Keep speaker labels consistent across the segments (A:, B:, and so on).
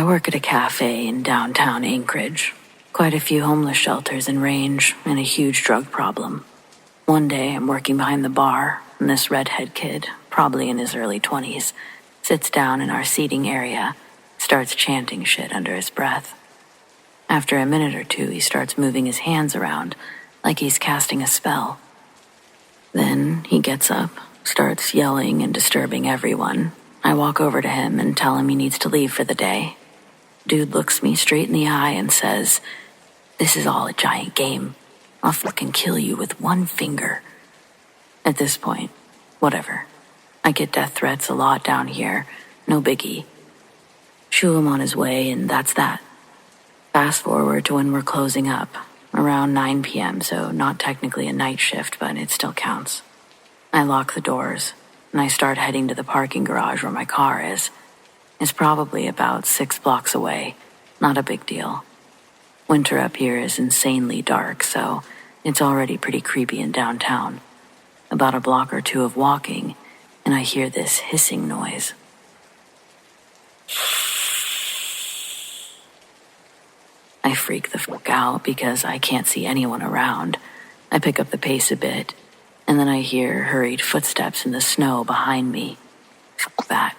A: I work at a cafe in downtown Anchorage. Quite a few homeless shelters in range and a huge drug problem. One day I'm working behind the bar, and this redhead kid, probably in his early 20s, sits down in our seating area, starts chanting shit under his breath. After a minute or two, he starts moving his hands around like he's casting a spell. Then he gets up, starts yelling and disturbing everyone. I walk over to him and tell him he needs to leave for the day. Dude looks me straight in the eye and says, "This is all a giant game. I'll fucking kill you with one finger." At this point, whatever. I get death threats a lot down here. No biggie. Shoo him on his way, and that's that. Fast forward to when we're closing up, around 9 p.m., so not technically a night shift, but it still counts. I lock the doors, and I start heading to the parking garage where my car is. It's probably about 6 blocks away. Not a big deal. Winter up here is insanely dark, so it's already pretty creepy in downtown. About a block or two of walking, and I hear this hissing noise. I freak the fuck out because I can't see anyone around. I pick up the pace a bit, and then I hear hurried footsteps in the snow behind me. Fuck that.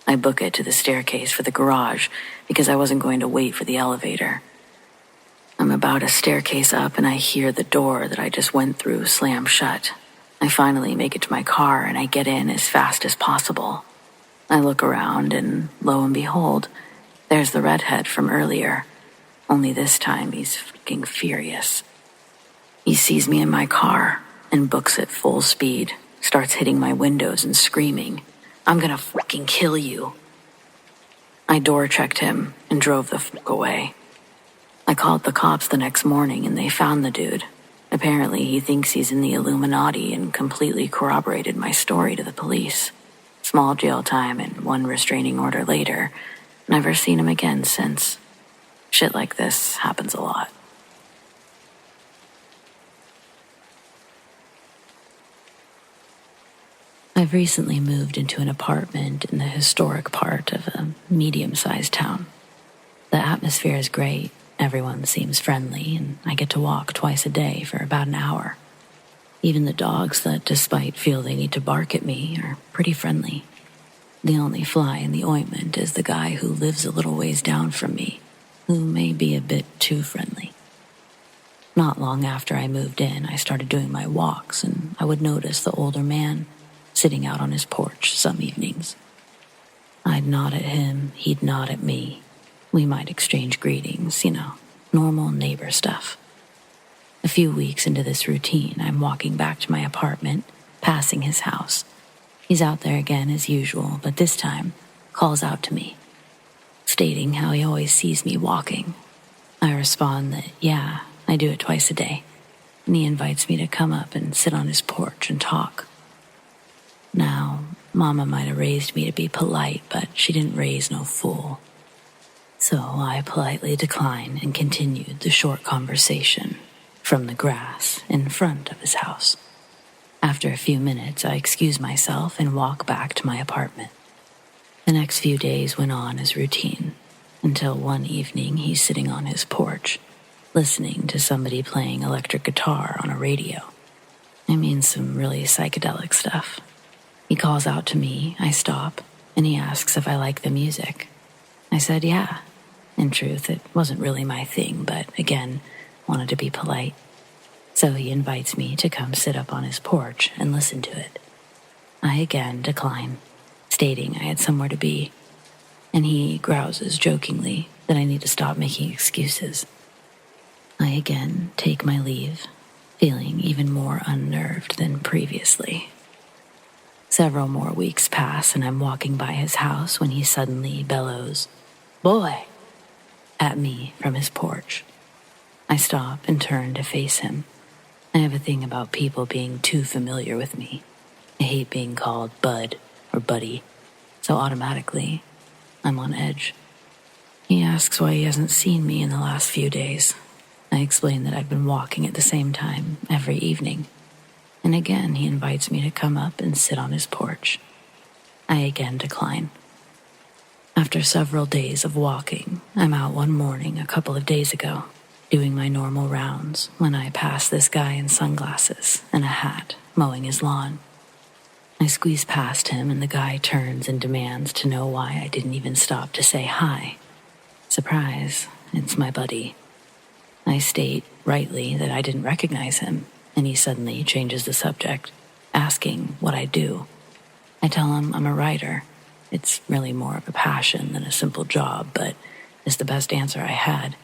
A: I book it to the staircase for the garage because I wasn't going to wait for the elevator. I'm about a staircase up and I hear the door that I just went through slam shut. I finally make it to my car and I get in as fast as possible. I look around and lo and behold, there's the redhead from earlier. Only this time he's fucking furious. He sees me in my car and books it full speed, starts hitting my windows and screaming, "I'm gonna fucking kill you." I door checked him and drove the fuck away. I called the cops the next morning and they found the dude. Apparently he thinks he's in the Illuminati and completely corroborated my story to the police. Small jail time and 1 restraining order later. Never seen him again since. Shit like this happens a lot. I've recently moved into an apartment in the historic part of a medium-sized town. The atmosphere is great, everyone seems friendly, and I get to walk twice a day for about an hour. Even the dogs that, despite feel they need to bark at me, are pretty friendly. The only fly in the ointment is the guy who lives a little ways down from me, who may be a bit too friendly. Not long after I moved in, I started doing my walks, and I would notice the older man sitting out on his porch some evenings. I'd nod at him, he'd nod at me. We might exchange greetings, normal neighbor stuff. A few weeks into this routine, I'm walking back to my apartment, passing his house. He's out there again as usual, but this time calls out to me, stating how he always sees me walking. I respond that, yeah, I do it twice a day, and he invites me to come up and sit on his porch and talk. Now, Mama might have raised me to be polite, but she didn't raise no fool. So I politely declined and continued the short conversation from the grass in front of his house. After a few minutes, I excuse myself and walk back to my apartment. The next few days went on as routine, until one evening he's sitting on his porch, listening to somebody playing electric guitar on a radio. I mean, some really psychedelic stuff. He calls out to me, I stop, and he asks if I like the music. I said, yeah. In truth, it wasn't really my thing, but again, wanted to be polite. So he invites me to come sit up on his porch and listen to it. I again decline, stating I had somewhere to be, and he grouses jokingly that I need to stop making excuses. I again take my leave, feeling even more unnerved than previously. Several more weeks pass and I'm walking by his house when he suddenly bellows, "Boy!" at me from his porch. I stop and turn to face him. I have a thing about people being too familiar with me. I hate being called bud or buddy, so automatically I'm on edge. He asks why he hasn't seen me in the last few days. I explain that I've been walking at the same time every evening. And again, he invites me to come up and sit on his porch. I again decline. After several days of walking, I'm out one morning a couple of days ago, doing my normal rounds when I pass this guy in sunglasses and a hat mowing his lawn. I squeeze past him and the guy turns and demands to know why I didn't even stop to say hi. Surprise, it's my buddy. I state rightly that I didn't recognize him, and he suddenly changes the subject, asking what I do. I tell him I'm a writer. It's really more of a passion than a simple job, but it's the best answer I had.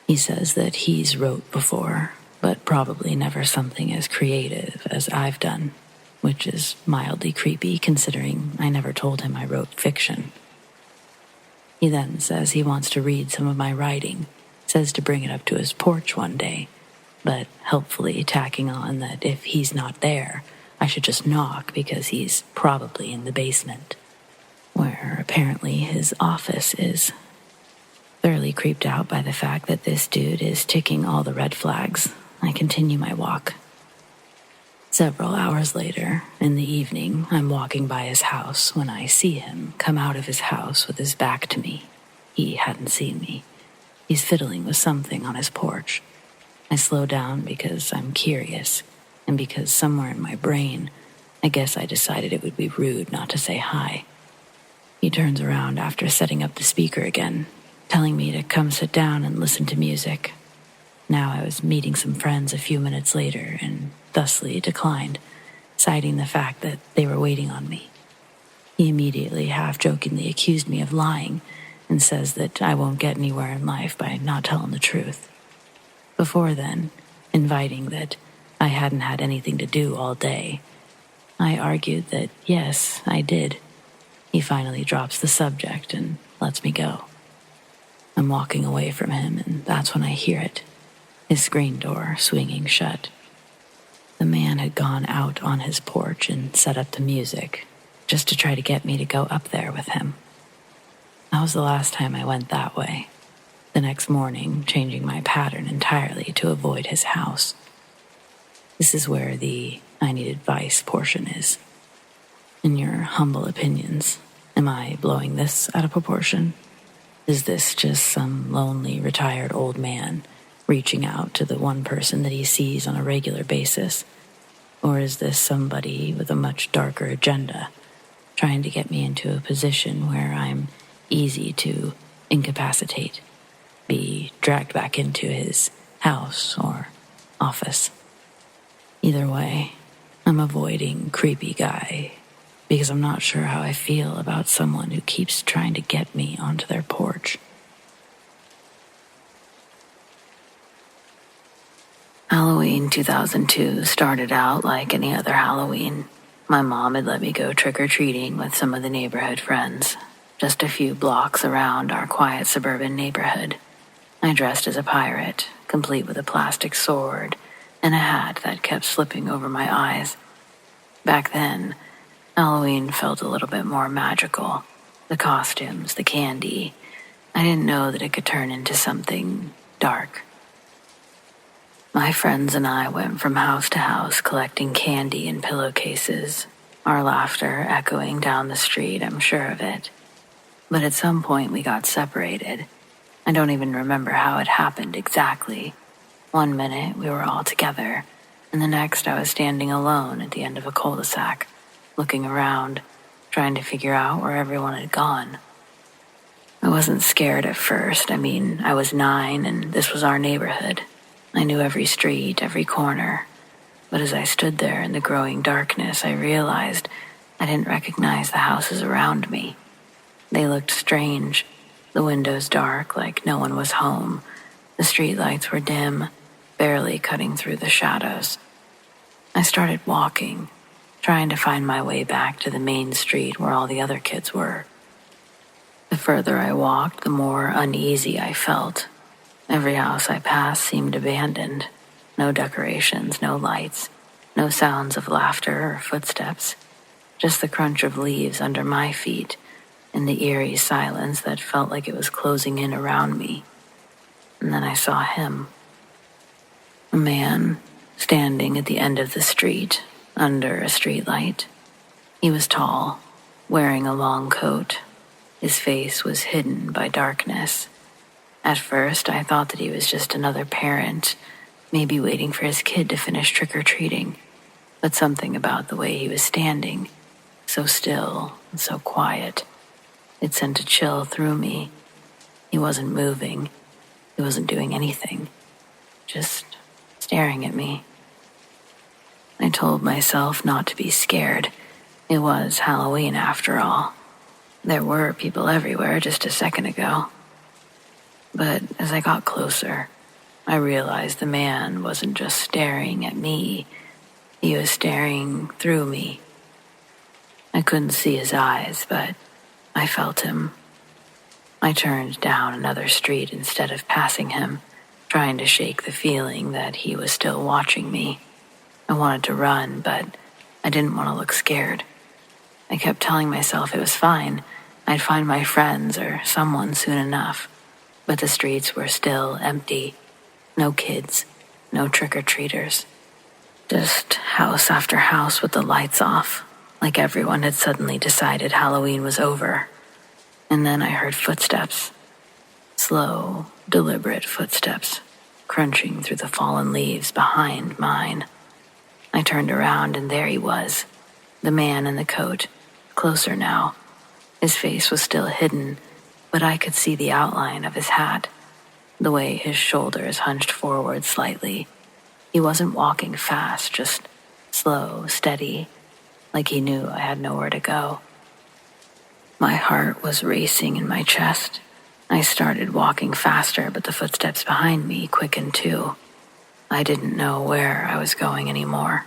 A: He says that he's wrote before, but probably never something as creative as I've done, which is mildly creepy considering I never told him I wrote fiction. He then says he wants to read some of my writing, says to bring it up to his porch one day, but helpfully tacking on that if he's not there, I should just knock because he's probably in the basement, where apparently his office is. Thoroughly creeped out by the fact that this dude is ticking all the red flags, I continue my walk. Several hours later, in the evening, I'm walking by his house when I see him come out of his house with his back to me. He hadn't seen me. He's fiddling with something on his porch. I slow down because I'm curious, and because somewhere in my brain, I guess I decided it would be rude not to say hi. He turns around after setting up the speaker again, telling me to come sit down and listen to music. Now I was meeting some friends a few minutes later and thusly declined, citing the fact that they were waiting on me. He immediately half-jokingly accused me of lying and says that I won't get anywhere in life by not telling the truth. Before then, inviting that I hadn't had anything to do all day, I argued that yes, I did. He finally drops the subject and lets me go. I'm walking away from him, and that's when I hear it, his screen door swinging shut. The man had gone out on his porch and set up the music, just to try to get me to go up there with him. That was the last time I went that way, the next morning changing my pattern entirely to avoid his house. This is where the I need advice portion is. In your humble opinions, am I blowing this out of proportion? Is this just some lonely, retired old man reaching out to the one person that he sees on a regular basis? Or is this somebody with a much darker agenda, trying to get me into a position where I'm easy to incapacitate, be dragged back into his house or office? Either way, I'm avoiding creepy guy because I'm not sure how I feel about someone who keeps trying to get me onto their porch. Halloween 2002 started out like any other Halloween. My mom had let me go trick-or-treating with some of the neighborhood friends, just a few blocks around our quiet suburban neighborhood. I dressed as a pirate, complete with a plastic sword and a hat that kept slipping over my eyes. Back then, Halloween felt a little bit more magical. The costumes, the candy. I didn't know that it could turn into something dark. My friends and I went from house to house collecting candy in pillowcases, our laughter echoing down the street, I'm sure of it. But at some point we got separated. I don't even remember how it happened exactly. One minute we were all together, and the next I was standing alone at the end of a cul-de-sac, looking around, trying to figure out where everyone had gone. I wasn't scared at first. I was 9 and this was our neighborhood. I knew every street, every corner. But as I stood there in the growing darkness, I realized I didn't recognize the houses around me. They looked strange, the windows dark like no one was home. The streetlights were dim, barely cutting through the shadows. I started walking, trying to find my way back to the main street where all the other kids were. The further I walked, the more uneasy I felt. Every house I passed seemed abandoned. No decorations, no lights, no sounds of laughter or footsteps, just the crunch of leaves under my feet and the eerie silence that felt like it was closing in around me. And then I saw him. A man standing at the end of the street, under a streetlight. He was tall, wearing a long coat. His face was hidden by darkness. At first, I thought that he was just another parent, maybe waiting for his kid to finish trick-or-treating. But something about the way he was standing, so still and so quiet, it sent a chill through me. He wasn't moving. He wasn't doing anything. Just staring at me. I told myself not to be scared. It was Halloween after all. There were people everywhere just a second ago. But as I got closer, I realized the man wasn't just staring at me. He was staring through me. I couldn't see his eyes, but I felt him. I turned down another street instead of passing him, trying to shake the feeling that he was still watching me. I wanted to run, but I didn't want to look scared. I kept telling myself it was fine. I'd find my friends or someone soon enough. But the streets were still empty. No kids, no trick-or-treaters. Just house after house with the lights off, like everyone had suddenly decided Halloween was over. And then I heard footsteps. Slow, deliberate footsteps, crunching through the fallen leaves behind mine. I turned around and there he was, the man in the coat, closer now. His face was still hidden, but I could see the outline of his hat, the way his shoulders hunched forward slightly. He wasn't walking fast, just slow, steady, like he knew I had nowhere to go. My heart was racing in my chest. I started walking faster, but the footsteps behind me quickened too. I didn't know where I was going anymore.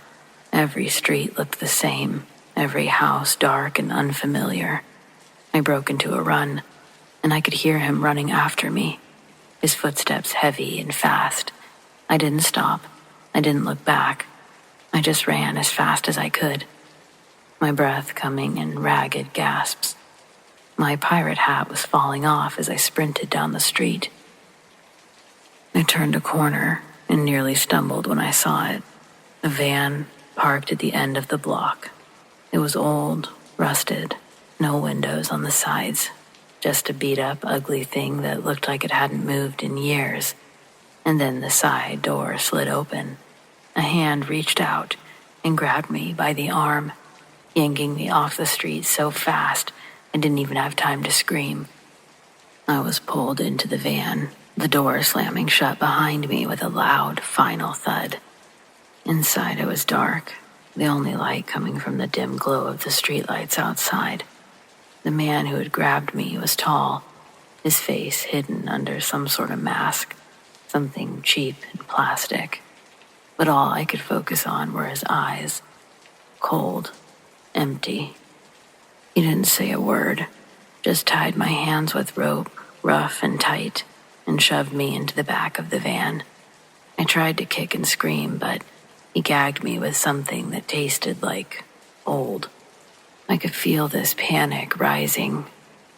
A: Every street looked the same, every house dark and unfamiliar. I broke into a run, and I could hear him running after me, his footsteps heavy and fast. I didn't stop. I didn't look back. I just ran as fast as I could, my breath coming in ragged gasps. My pirate hat was falling off as I sprinted down the street. I turned a corner and nearly stumbled when I saw it. A van parked at the end of the block. It was old, rusted, no windows on the sides. Just a beat-up, ugly thing that looked like it hadn't moved in years. And then the side door slid open. A hand reached out and grabbed me by the arm, yanking me off the street so fast I didn't even have time to scream. I was pulled into the van, the door slamming shut behind me with a loud, final thud. Inside it was dark, the only light coming from the dim glow of the streetlights outside. The man who had grabbed me was tall, his face hidden under some sort of mask, something cheap and plastic. But all I could focus on were his eyes, cold, empty. He didn't say a word, just tied my hands with rope, rough and tight, and shoved me into the back of the van. I tried to kick and scream, but he gagged me with something that tasted like old. I could feel this panic rising.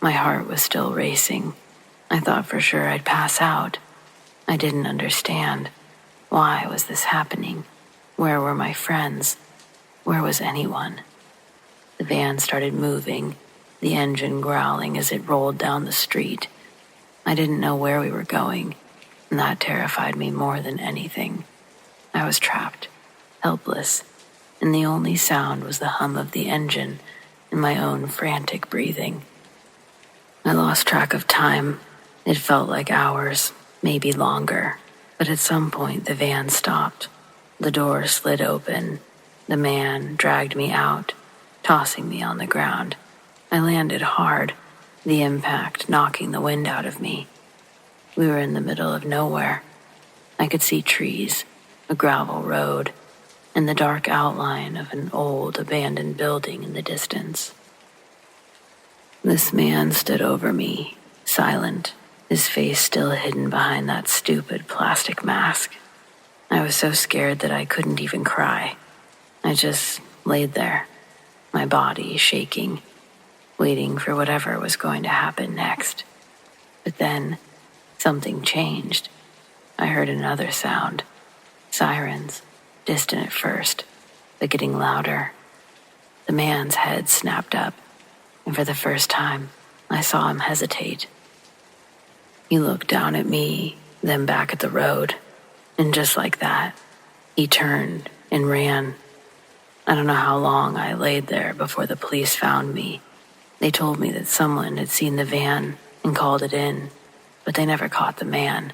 A: My heart was still racing. I thought for sure I'd pass out. I didn't understand. Why was this happening? Where were my friends? Where was anyone? The van started moving, the engine growling as it rolled down the street. I didn't know where we were going, and that terrified me more than anything. I was trapped, helpless, and the only sound was the hum of the engine and my own frantic breathing. I lost track of time. It felt like hours, maybe longer, but at some point the van stopped. The door slid open. The man dragged me out, tossing me on the ground. I landed hard, the impact knocking the wind out of me. We were in the middle of nowhere. I could see trees, a gravel road, and the dark outline of an old abandoned building in the distance. This man stood over me, silent, his face still hidden behind that stupid plastic mask. I was so scared that I couldn't even cry. I just laid there, my body shaking, waiting for whatever was going to happen next. But then, something changed. I heard another sound. Sirens, distant at first, but getting louder. The man's head snapped up, and for the first time, I saw him hesitate. He looked down at me, then back at the road, and just like that, he turned and ran. I don't know how long I laid there before the police found me. They told me that someone had seen the van and called it in, but they never caught the man.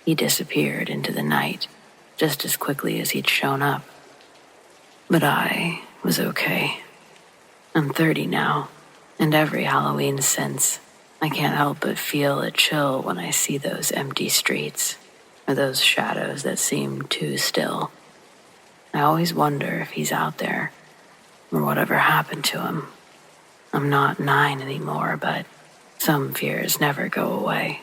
A: He disappeared into the night just as quickly as he'd shown up. But I was okay. I'm 30 now, and every Halloween since, I can't help but feel a chill when I see those empty streets, or those shadows that seem too still. I always wonder if he's out there, or whatever happened to him. I'm not 9 anymore, but some fears never go away.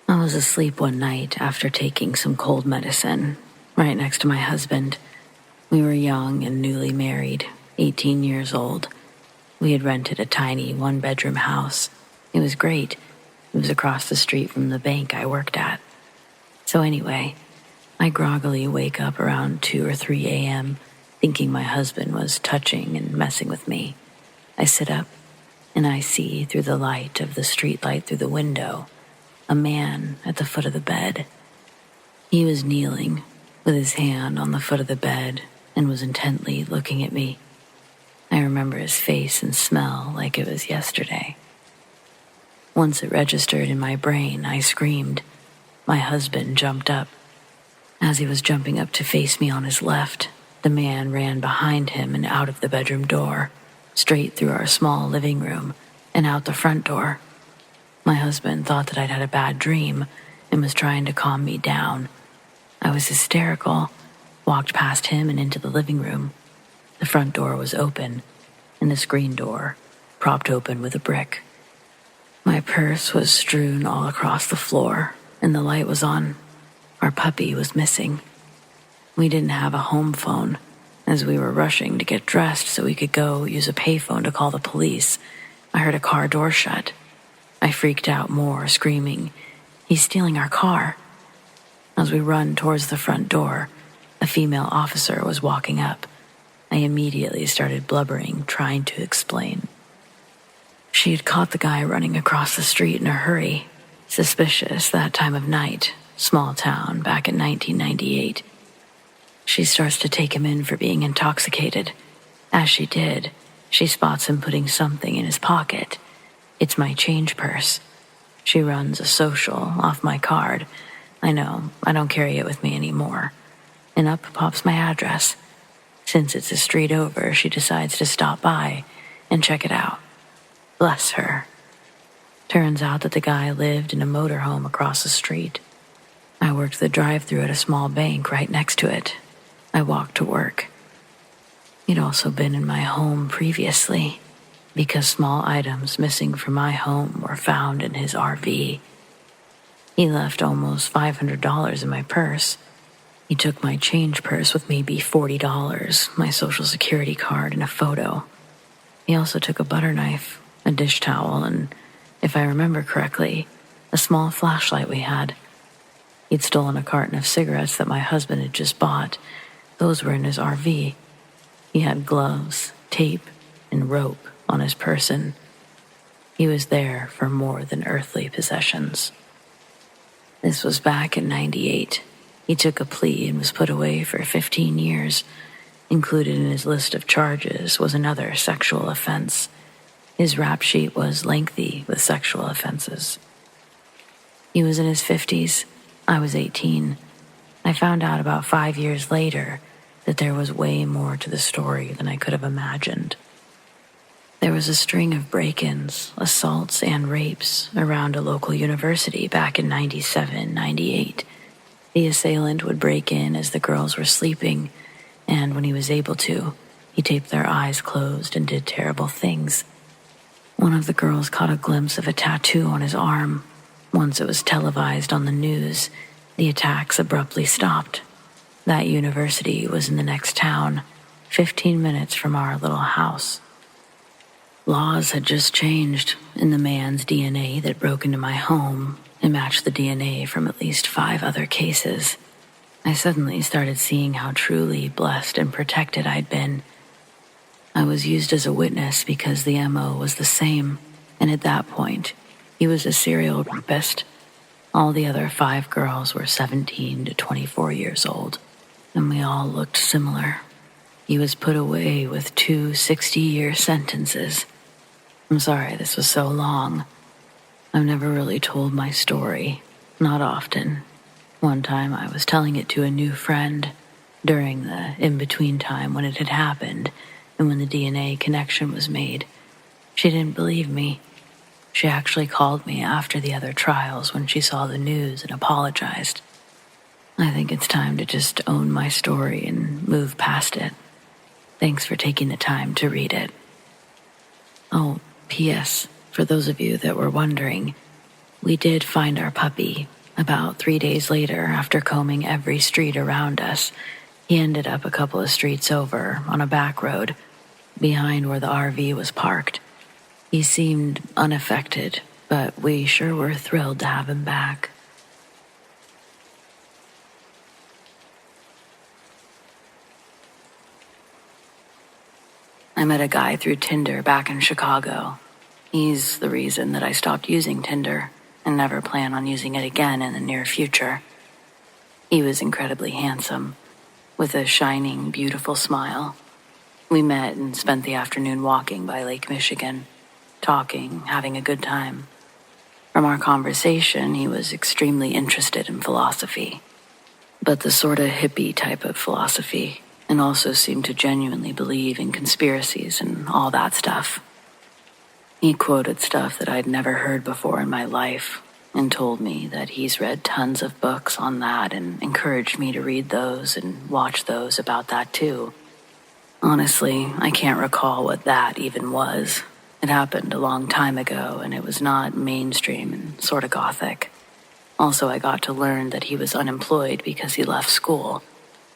A: I was asleep one night after taking some cold medicine, right next to my husband. We were young and newly married, 18 years old. We had rented a tiny one-bedroom house. It was great. It was across the street from the bank I worked at. So anyway, I groggily wake up around 2 or 3 a.m., thinking my husband was touching and messing with me. I sit up, and I see through the light of the street light through the window a man at the foot of the bed. He was kneeling with his hand on the foot of the bed and was intently looking at me. I remember his face and smell like it was yesterday. Once it registered in my brain, I screamed. My husband jumped up. As he was jumping up to face me on his left, the man ran behind him and out of the bedroom door, straight through our small living room and out the front door. My husband thought that I'd had a bad dream and was trying to calm me down. I was hysterical, walked past him and into the living room. The front door was open, and the screen door propped open with a brick. My purse was strewn all across the floor, and the light was on. Our puppy was missing. We didn't have a home phone, as we were rushing to get dressed so we could go use a payphone to call the police. I heard a car door shut. I freaked out more, screaming, "He's stealing our car." As we run towards the front door, a female officer was walking up. I immediately started blubbering, trying to explain. She had caught the guy running across the street in a hurry. Suspicious that time of night, small town, back in 1998. She starts to take him in for being intoxicated. As she did, she spots him putting something in his pocket. It's my change purse. She runs a social off my card. I know, I don't carry it with me anymore. And up pops my address. Since it's a street over, she decides to stop by and check it out. Bless her. Turns out that the guy lived in a motorhome across the street. I worked the drive-thru at a small bank right next to it. I walked to work. He'd also been in my home previously, because small items missing from my home were found in his RV. He left almost $500 in my purse. He took my change purse with maybe $40, my social security card, and a photo. He also took a butter knife, a dish towel, and, if I remember correctly, a small flashlight we had. He'd stolen a carton of cigarettes that my husband had just bought. Those were in his RV. He had gloves, tape, and rope on his person. He was there for more than earthly possessions. This was back in '98. He took a plea and was put away for 15 years. Included in his list of charges was another sexual offense. His rap sheet was lengthy with sexual offenses. He was in his 50s. I was 18. I found out about 5 years later that there was way more to the story than I could have imagined. There was a string of break-ins, assaults, and rapes around a local university back in '97, '98. The assailant would break in as the girls were sleeping, and when he was able to, he taped their eyes closed and did terrible things. One of the girls caught a glimpse of a tattoo on his arm. Once it was televised on the news, the attacks abruptly stopped. That university was in the next town, 15 minutes from our little house. Laws had just changed, and the man's DNA that broke into my home and matched the DNA from at least 5 other cases. I suddenly started seeing how truly blessed and protected I'd been. I was used as a witness because the MO was the same, and at that point, he was a serial rapist. All the other 5 girls were 17 to 24 years old, and we all looked similar. He was put away with 2 60-year sentences. I'm sorry this was so long. I've never really told my story, not often. One time I was telling it to a new friend during the in-between time when it had happened and when the DNA connection was made. She didn't believe me. She actually called me after the other trials when she saw the news and apologized. I think it's time to just own my story and move past it. Thanks for taking the time to read it. Oh, P.S. For those of you that were wondering, we did find our puppy. About 3 days later, after combing every street around us, he ended up a couple of streets over on a back road behind where the RV was parked. He seemed unaffected, but we sure were thrilled to have him back. I met a guy through Tinder back in Chicago. He's the reason that I stopped using Tinder and never plan on using it again in the near future. He was incredibly handsome, with a shining, beautiful smile. We met and spent the afternoon walking by Lake Michigan, talking, having a good time. From our conversation, he was extremely interested in philosophy, but the sort of hippie type of philosophy, and also seemed to genuinely believe in conspiracies and all that stuff. He quoted stuff that I'd never heard before in my life and told me that he's read tons of books on that and encouraged me to read those and watch those about that too. Honestly, I can't recall what that even was. It happened a long time ago and it was not mainstream and sort of gothic. Also, I got to learn that he was unemployed because he left school.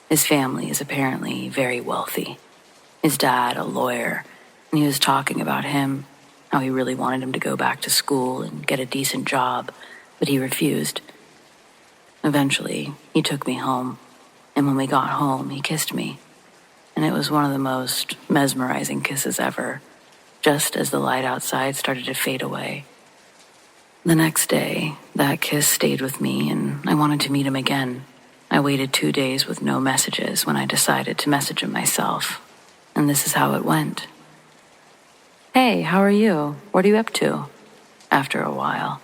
A: His family is apparently very wealthy. His dad, a lawyer, and he was talking about him, how he really wanted him to go back to school and get a decent job, but he refused. Eventually, he took me home, and when we got home, he kissed me, and it was one of the most mesmerizing kisses ever, just as the light outside started to fade away. The next day, that kiss stayed with me, and I wanted to meet him again. I waited 2 days with no messages when I decided to message him myself, and this is how it went. Hey, how are you? What are you up to? After a while.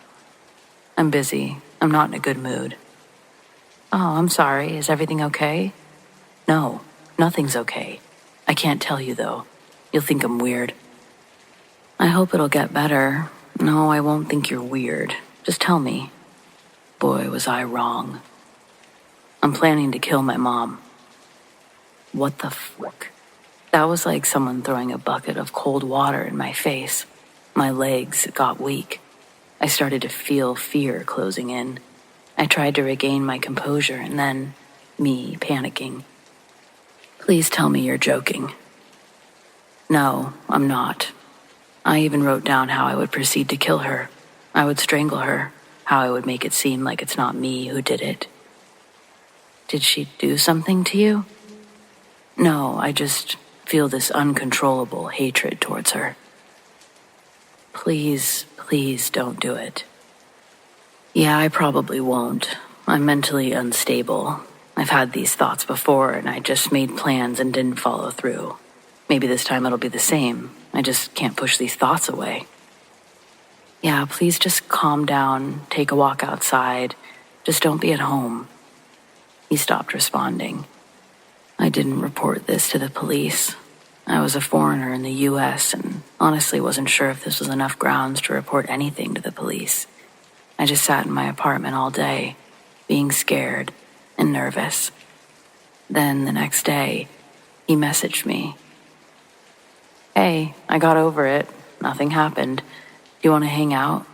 A: I'm busy. I'm not in a good mood. Oh, I'm sorry. Is everything okay? No, nothing's okay. I can't tell you, though. You'll think I'm weird. I hope it'll get better. No, I won't think you're weird. Just tell me. Boy, was I wrong. I'm planning to kill my mom. What the fuck? That was like someone throwing a bucket of cold water in my face. My legs got weak. I started to feel fear closing in. I tried to regain my composure and then, me panicking. Please tell me you're joking. No, I'm not. I even wrote down how I would proceed to kill her. I would strangle her, how I would make it seem like it's not me who did it. Did she do something to you? No, I just feel this uncontrollable hatred towards her. Please, please don't do it. Yeah, I probably won't. I'm mentally unstable. I've had these thoughts before and I just made plans and didn't follow through. Maybe this time it'll be the same. I just can't push these thoughts away. Yeah, please just calm down, take a walk outside. Just don't be at home. He stopped responding. I didn't report this to the police. I was a foreigner in the U.S. and honestly wasn't sure if this was enough grounds to report anything to the police. I just sat in my apartment all day, being scared and nervous. Then the next day, he messaged me. Hey, I got over it. Nothing happened. Do you want to hang out?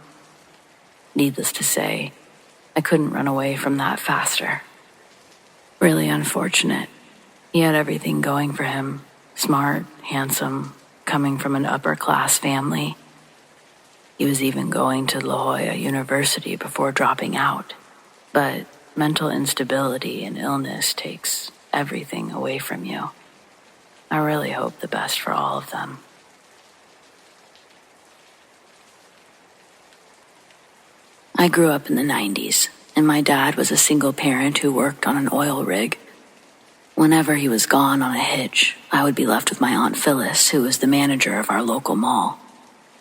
A: Needless to say, I couldn't run away from that faster. Really unfortunate. He had everything going for him. Smart, handsome, coming from an upper-class family. He was even going to La Jolla University before dropping out. But mental instability and illness takes everything away from you. I really hope the best for all of them. I grew up in the 90s, and my dad was a single parent who worked on an oil rig. Whenever he was gone on a hitch, I would be left with my Aunt Phyllis, who was the manager of our local mall.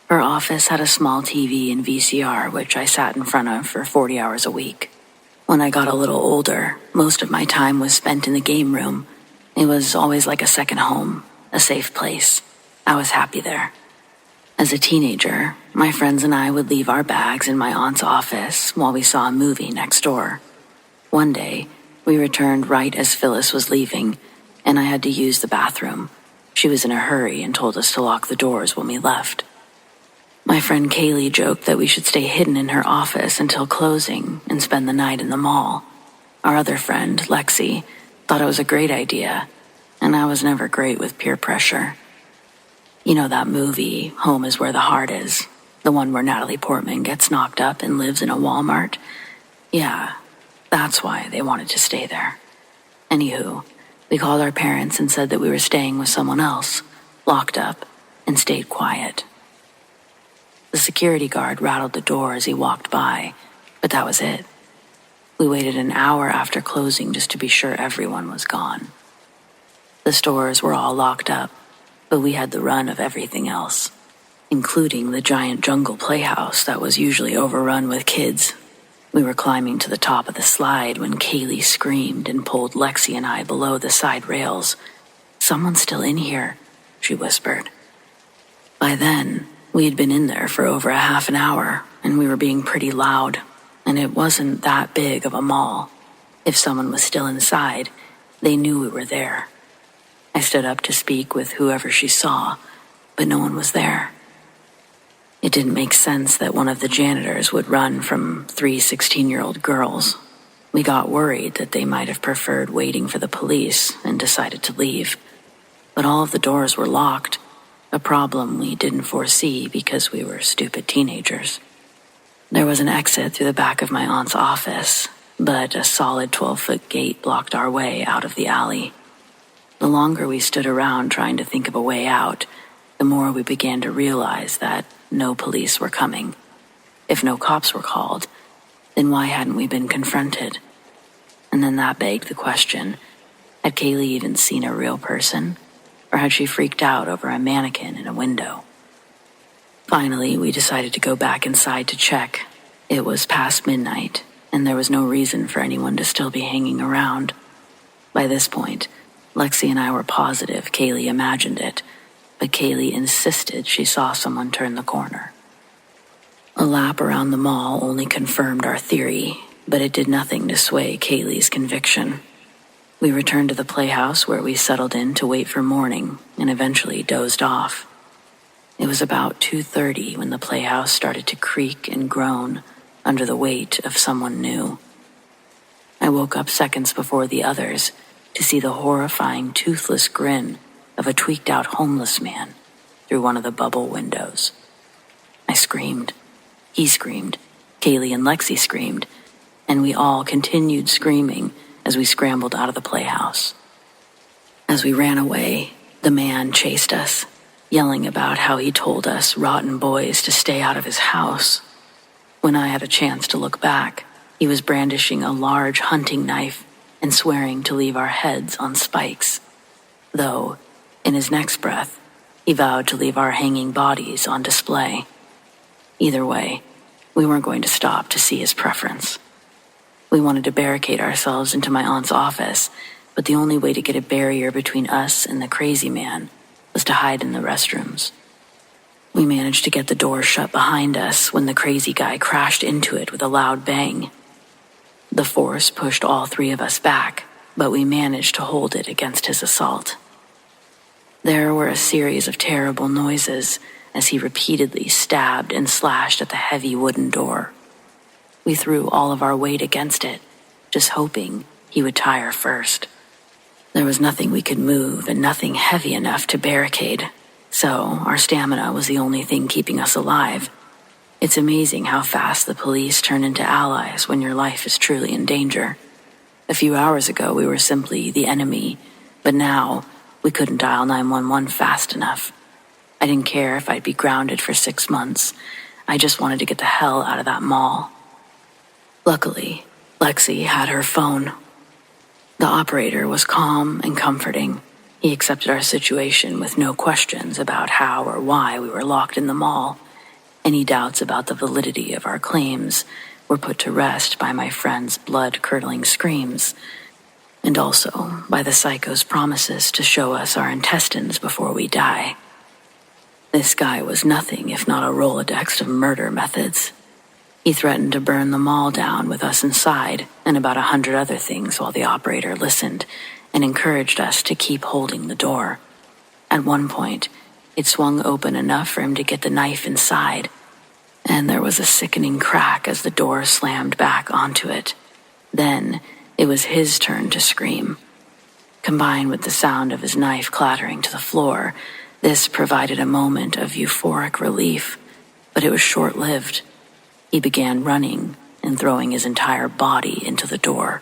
A: Her office had a small TV and VCR, which I sat in front of for 40 hours a week. When I got a little older, most of my time was spent in the game room. It was always like a second home, a safe place. I was happy there. As a teenager, my friends and I would leave our bags in my aunt's office while we saw a movie next door. One day, we returned right as Phyllis was leaving, and I had to use the bathroom. She was in a hurry and told us to lock the doors when we left. My friend Kaylee joked that we should stay hidden in her office until closing and spend the night in the mall. Our other friend, Lexi, thought it was a great idea, and I was never great with peer pressure. You know that movie, Home is Where the Heart Is, the one where Natalie Portman gets knocked up and lives in a Walmart? Yeah, that's why they wanted to stay there. Anywho, we called our parents and said that we were staying with someone else, locked up, and stayed quiet. The security guard rattled the door as he walked by, but that was it. We waited an hour after closing just to be sure everyone was gone. The stores were all locked up, but we had the run of everything else, including the giant jungle playhouse that was usually overrun with kids. We were climbing to the top of the slide when Kaylee screamed and pulled Lexi and I below the side rails. "Someone's still in here," she whispered. By then, we had been in there for over a half an hour, and we were being pretty loud, and it wasn't that big of a mall. If someone was still inside, they knew we were there. I stood up to speak with whoever she saw, but no one was there. It didn't make sense that one of the janitors would run from 3 16-year-old girls. We got worried that they might have preferred waiting for the police and decided to leave. But all of the doors were locked, a problem we didn't foresee because we were stupid teenagers. There was an exit through the back of my aunt's office, but a solid 12-foot gate blocked our way out of the alley. The longer we stood around trying to think of a way out, the more we began to realize that no police were coming. If no cops were called, then why hadn't we been confronted? And then that begged the question, had Kaylee even seen a real person? Or had she freaked out over a mannequin in a window? Finally, we decided to go back inside to check. It was past midnight, and there was no reason for anyone to still be hanging around. By this point, Lexi and I were positive Kaylee imagined it, but Kaylee insisted she saw someone turn the corner. A lap around the mall only confirmed our theory, but it did nothing to sway Kaylee's conviction. We returned to the playhouse where we settled in to wait for morning and eventually dozed off. It was about 2:30 when the playhouse started to creak and groan under the weight of someone new. I woke up seconds before the others to see the horrifying toothless grin of a tweaked-out homeless man through one of the bubble windows. I screamed. He screamed. Kaylee and Lexi screamed. And we all continued screaming as we scrambled out of the playhouse. As we ran away, the man chased us, yelling about how he told us rotten boys to stay out of his house. When I had a chance to look back, he was brandishing a large hunting knife and swearing to leave our heads on spikes. Though, in his next breath, he vowed to leave our hanging bodies on display. Either way, we weren't going to stop to see his preference. We wanted to barricade ourselves into my aunt's office, but the only way to get a barrier between us and the crazy man was to hide in the restrooms. We managed to get the door shut behind us when the crazy guy crashed into it with a loud bang. The force pushed all 3 of us back, but we managed to hold it against his assault. There were a series of terrible noises as he repeatedly stabbed and slashed at the heavy wooden door. We threw all of our weight against it, just hoping he would tire first. There was nothing we could move and nothing heavy enough to barricade, so our stamina was the only thing keeping us alive. It's amazing how fast the police turn into allies when your life is truly in danger. A few hours ago, we were simply the enemy, but now we couldn't dial 911 fast enough. I didn't care if I'd be grounded for 6 months. I just wanted to get the hell out of that mall. Luckily, Lexi had her phone. The operator was calm and comforting. He accepted our situation with no questions about how or why we were locked in the mall. Any doubts about the validity of our claims were put to rest by my friend's blood-curdling screams, and also by the psycho's promises to show us our intestines before we die. This guy was nothing if not a Rolodex of murder methods. He threatened to burn the mall down with us inside and about 100 other things while the operator listened and encouraged us to keep holding the door. At one point, it swung open enough for him to get the knife inside, and there was a sickening crack as the door slammed back onto it. Then, it was his turn to scream. Combined with the sound of his knife clattering to the floor, this provided a moment of euphoric relief, but it was short-lived. He began running and throwing his entire body into the door.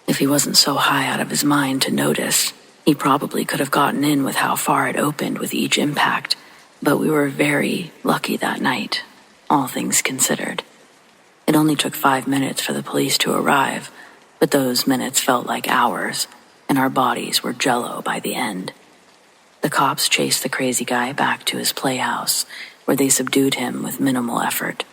A: If he wasn't so high out of his mind to notice, he probably could have gotten in with how far it opened with each impact, but we were very lucky that night, all things considered. It only took 5 minutes for the police to arrive, but those minutes felt like hours, and our bodies were jello by the end. The cops chased the crazy guy back to his playhouse, where they subdued him with minimal effort.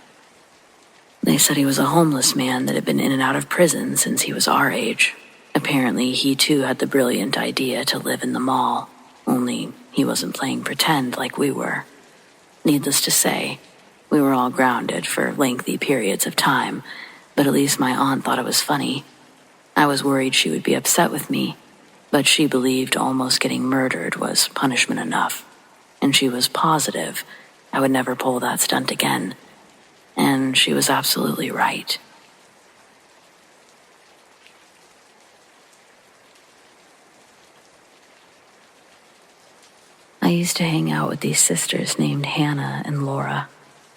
A: They said he was a homeless man that had been in and out of prison since he was our age. Apparently, he too had the brilliant idea to live in the mall, only he wasn't playing pretend like we were. Needless to say, we were all grounded for lengthy periods of time, but at least my aunt thought it was funny. I was worried she would be upset with me, but she believed almost getting murdered was punishment enough, and she was positive I would never pull that stunt again. And she was absolutely right. I used to hang out with these sisters named Hannah and Laura.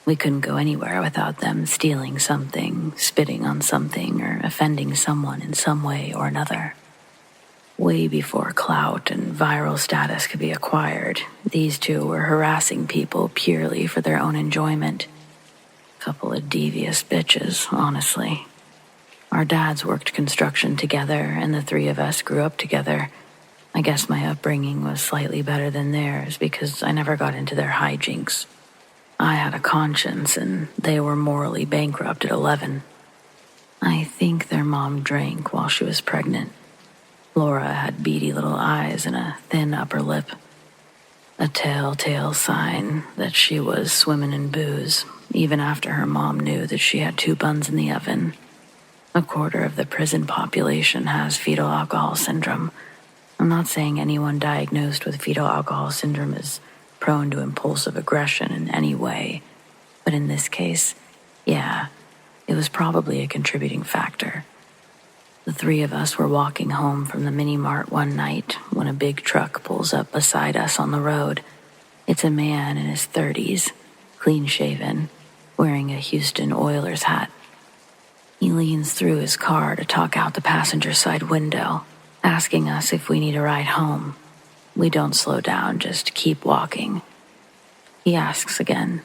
A: We couldn't go anywhere without them stealing something, spitting on something, or offending someone in some way or another. Way before clout and viral status could be acquired, these two were harassing people purely for their own enjoyment. Couple of devious bitches, honestly. Our dads worked construction together, and the three of us grew up together. I guess my upbringing was slightly better than theirs because I never got into their hijinks. I had a conscience, and they were morally bankrupt at 11. I think their mom drank while she was pregnant. Laura had beady little eyes and a thin upper lip. A telltale sign that she was swimming in booze, even after her mom knew that she had 2 buns in the oven. 1/4 of the prison population has fetal alcohol syndrome. I'm not saying anyone diagnosed with fetal alcohol syndrome is prone to impulsive aggression in any way, but in this case, yeah, it was probably a contributing factor. The 3 of us were walking home from the mini-mart one night when a big truck pulls up beside us on the road. It's a man in his 30s, clean-shaven, wearing a Houston Oilers hat. He leans through his car to talk out the passenger side window, asking us if we need a ride home. We don't slow down, just keep walking. He asks again.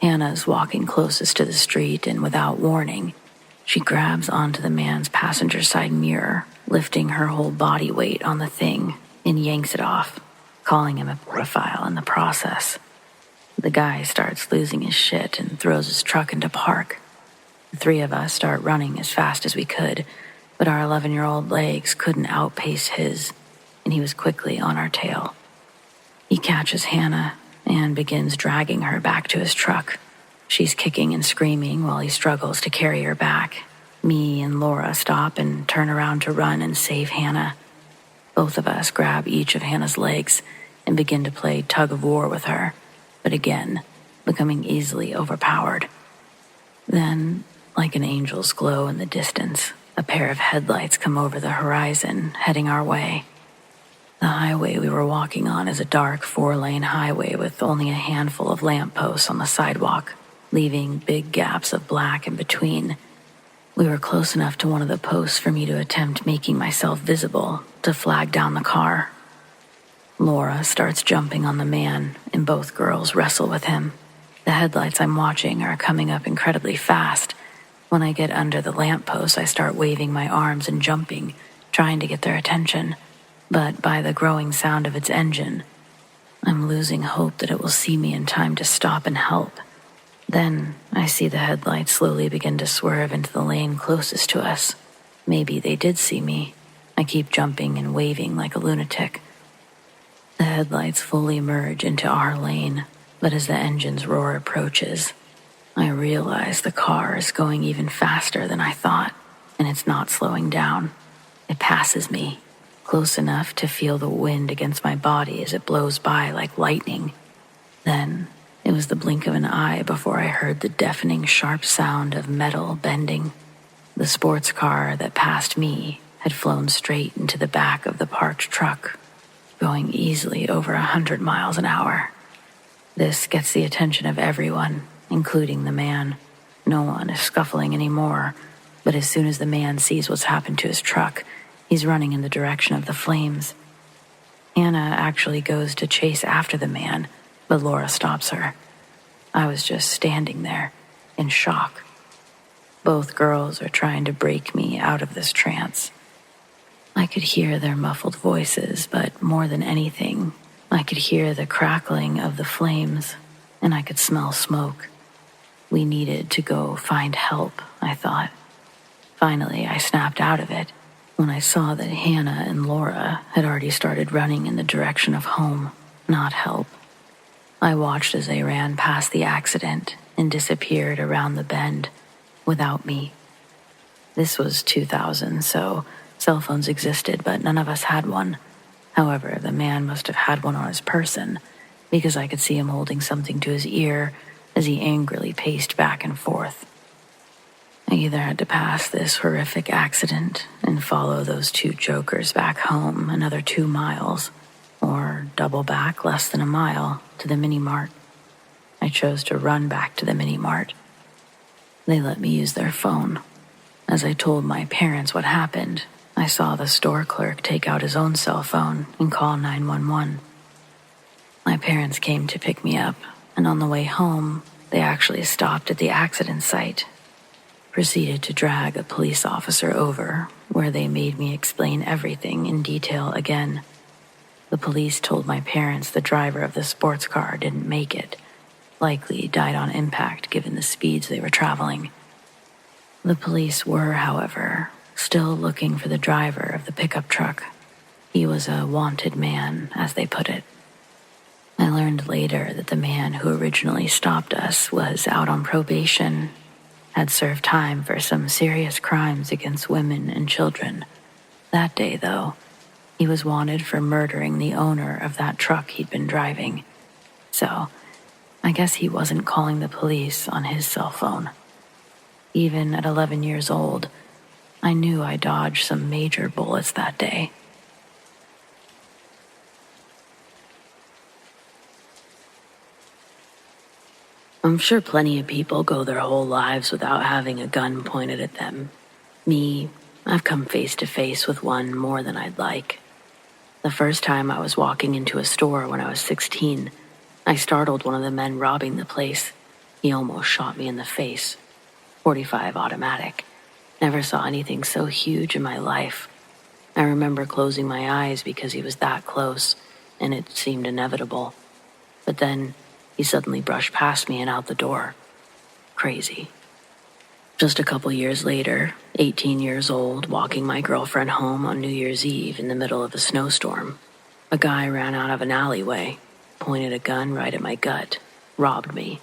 A: Hannah's walking closest to the street, and without warning, she grabs onto the man's passenger side mirror, lifting her whole body weight on the thing, and yanks it off, calling him a pedophile in the process. The guy starts losing his shit and throws his truck into park. The 3 of us start running as fast as we could, but our 11-year-old legs couldn't outpace his, and he was quickly on our tail. He catches Hannah and begins dragging her back to his truck. She's kicking and screaming while he struggles to carry her back. Me and Laura stop and turn around to run and save Hannah. Both of us grab each of Hannah's legs and begin to play tug-of-war with her, but again, becoming easily overpowered. Then, like an angel's glow in the distance, a pair of headlights come over the horizon, heading our way. The highway we were walking on is a dark 4-lane highway with only a handful of lampposts on the sidewalk, leaving big gaps of black in between. We were close enough to one of the posts for me to attempt making myself visible to flag down the car. Laura starts jumping on the man, and both girls wrestle with him. The headlights I'm watching are coming up incredibly fast. When I get under the lamppost, I start waving my arms and jumping, trying to get their attention. But by the growing sound of its engine, I'm losing hope that it will see me in time to stop and help. Then I see the headlights slowly begin to swerve into the lane closest to us. Maybe they did see me. I keep jumping and waving like a lunatic. The headlights fully merge into our lane, but as the engine's roar approaches, I realize the car is going even faster than I thought, and it's not slowing down. It passes me, close enough to feel the wind against my body as it blows by like lightning. Then it was the blink of an eye before I heard the deafening sharp sound of metal bending. The sports car that passed me had flown straight into the back of the parked truck, going easily over 100 miles an hour. This gets the attention of everyone, including the man. No one is scuffling anymore, but as soon as the man sees what's happened to his truck, he's running in the direction of the flames. Hannah actually goes to chase after the man, but Laura stops her. I was just standing there, in shock. Both girls are trying to break me out of this trance. I could hear their muffled voices, but more than anything, I could hear the crackling of the flames, and I could smell smoke. We needed to go find help, I thought. Finally, I snapped out of it when I saw that Hannah and Laura had already started running in the direction of home, not help. I watched as they ran past the accident and disappeared around the bend without me. This was 2000, so cell phones existed, but none of us had one. However, the man must have had one on his person, because I could see him holding something to his ear as he angrily paced back and forth. I either had to pass this horrific accident and follow those two jokers back home another 2 miles, or double back less than a mile to the mini-mart. I chose to run back to the mini-mart. They let me use their phone. As I told my parents what happened, I saw the store clerk take out his own cell phone and call 911. My parents came to pick me up, and on the way home, they actually stopped at the accident site, proceeded to drag a police officer over, where they made me explain everything in detail again. The police told my parents the driver of the sports car didn't make it, likely died on impact given the speeds they were traveling. The police were, however, still looking for the driver of the pickup truck. He was a wanted man, as they put it. I learned later that the man who originally stopped us was out on probation, had served time for some serious crimes against women and children. That day, though, he was wanted for murdering the owner of that truck he'd been driving. So, I guess he wasn't calling the police on his cell phone. Even at 11 years old, I knew I dodged some major bullets that day. I'm sure plenty of people go their whole lives without having a gun pointed at them. Me, I've come face to face with one more than I'd like. The first time I was walking into a store when I was 16, I startled one of the men robbing the place. He almost shot me in the face. .45 automatic. Never saw anything so huge in my life. I remember closing my eyes because he was that close, and it seemed inevitable. But then, he suddenly brushed past me and out the door. Crazy. Just a couple years later, 18 years old, walking my girlfriend home on New Year's Eve in the middle of a snowstorm, a guy ran out of an alleyway, pointed a gun right at my gut, robbed me.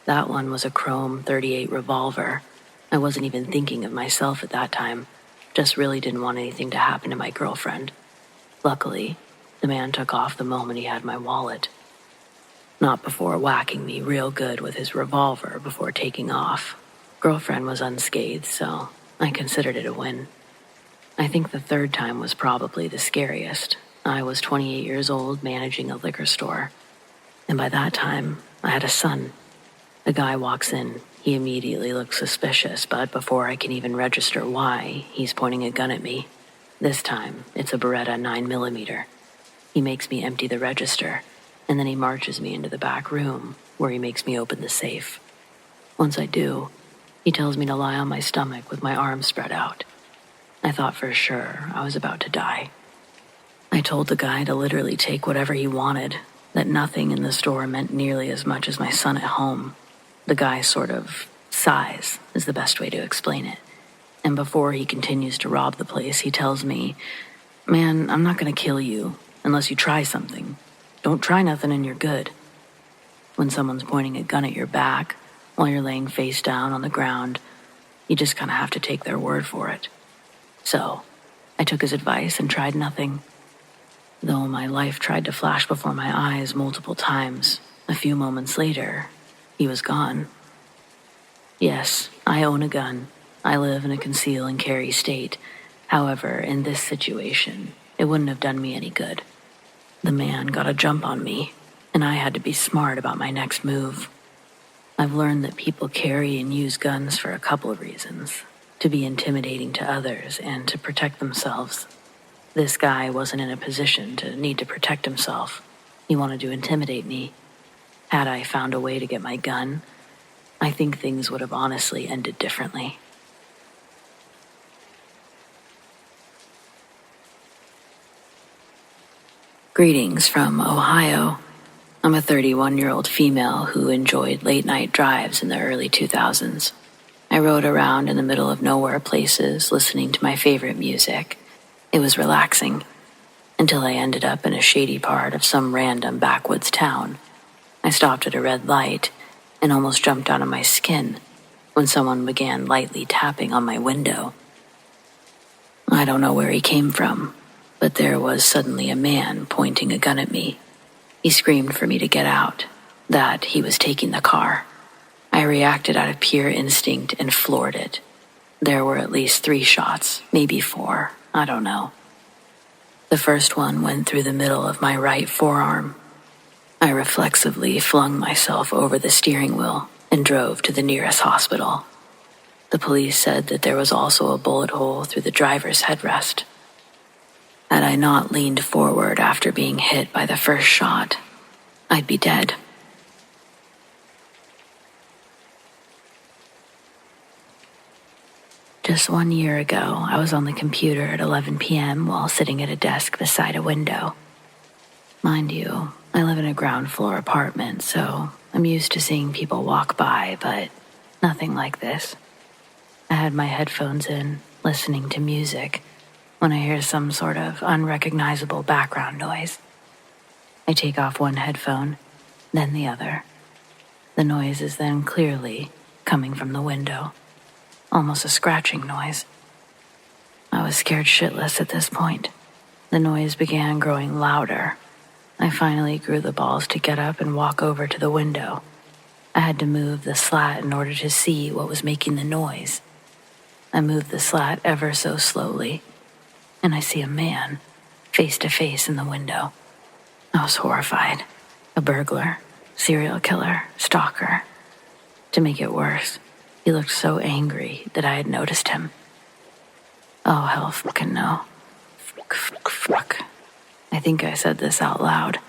A: That one was a chrome .38 revolver. I wasn't even thinking of myself at that time, just really didn't want anything to happen to my girlfriend. Luckily, the man took off the moment he had my wallet. Not before whacking me real good with his revolver before taking off. Girlfriend was unscathed, so I considered it a win. I think the third time was probably the scariest. I was 28 years old managing a liquor store. And by that time, I had a son. The guy walks in. He immediately looks suspicious, but before I can even register why, he's pointing a gun at me. This time, it's a Beretta 9mm. He makes me empty the register, and then he marches me into the back room, where he makes me open the safe. Once I do, he tells me to lie on my stomach with my arms spread out. I thought for sure I was about to die. I told the guy to literally take whatever he wanted, that nothing in the store meant nearly as much as my son at home. The guy sort of sighs is the best way to explain it. And before he continues to rob the place, he tells me, "Man, I'm not gonna kill you unless you try something. Don't try nothing and you're good." When someone's pointing a gun at your back while you're laying face down on the ground, you just kind of have to take their word for it. So, I took his advice and tried nothing. Though my life tried to flash before my eyes multiple times, a few moments later, he was gone. Yes, I own a gun. I live in a conceal and carry state. However, in this situation, it wouldn't have done me any good. The man got a jump on me, and I had to be smart about my next move. I've learned that people carry and use guns for a couple of reasons: to be intimidating to others and to protect themselves. This guy wasn't in a position to need to protect himself. He wanted to intimidate me. Had I found a way to get my gun, I think things would have honestly ended differently. Greetings from Ohio. I'm a 31-year-old female who enjoyed late-night drives in the early 2000s. I rode around in the middle of nowhere places listening to my favorite music. It was relaxing, until I ended up in a shady part of some random backwoods town. I stopped at a red light and almost jumped out of my skin when someone began lightly tapping on my window. I don't know where he came from, but there was suddenly a man pointing a gun at me. He screamed for me to get out, that he was taking the car. I reacted out of pure instinct and floored it. There were at least 3 shots, maybe 4, I don't know. The first one went through the middle of my right forearm. I reflexively flung myself over the steering wheel and drove to the nearest hospital. The police said that there was also a bullet hole through the driver's headrest. Had I not leaned forward after being hit by the first shot, I'd be dead. Just 1 year ago, I was on the computer at 11 p.m. while sitting at a desk beside a window. Mind you, I live in a ground floor apartment, so I'm used to seeing people walk by, but nothing like this. I had my headphones in, listening to music, when I hear some sort of unrecognizable background noise. I take off one headphone, then the other. The noise is then clearly coming from the window, almost a scratching noise. I was scared shitless at this point. The noise began growing louder. I finally grew the balls to get up and walk over to the window. I had to move the slat in order to see what was making the noise. I moved the slat ever so slowly, and I see a man face to face in the window. I was horrified. A burglar, serial killer, stalker. To make it worse, he looked so angry that I had noticed him. Oh, hell fucking no. Fuck. I think I said this out loud.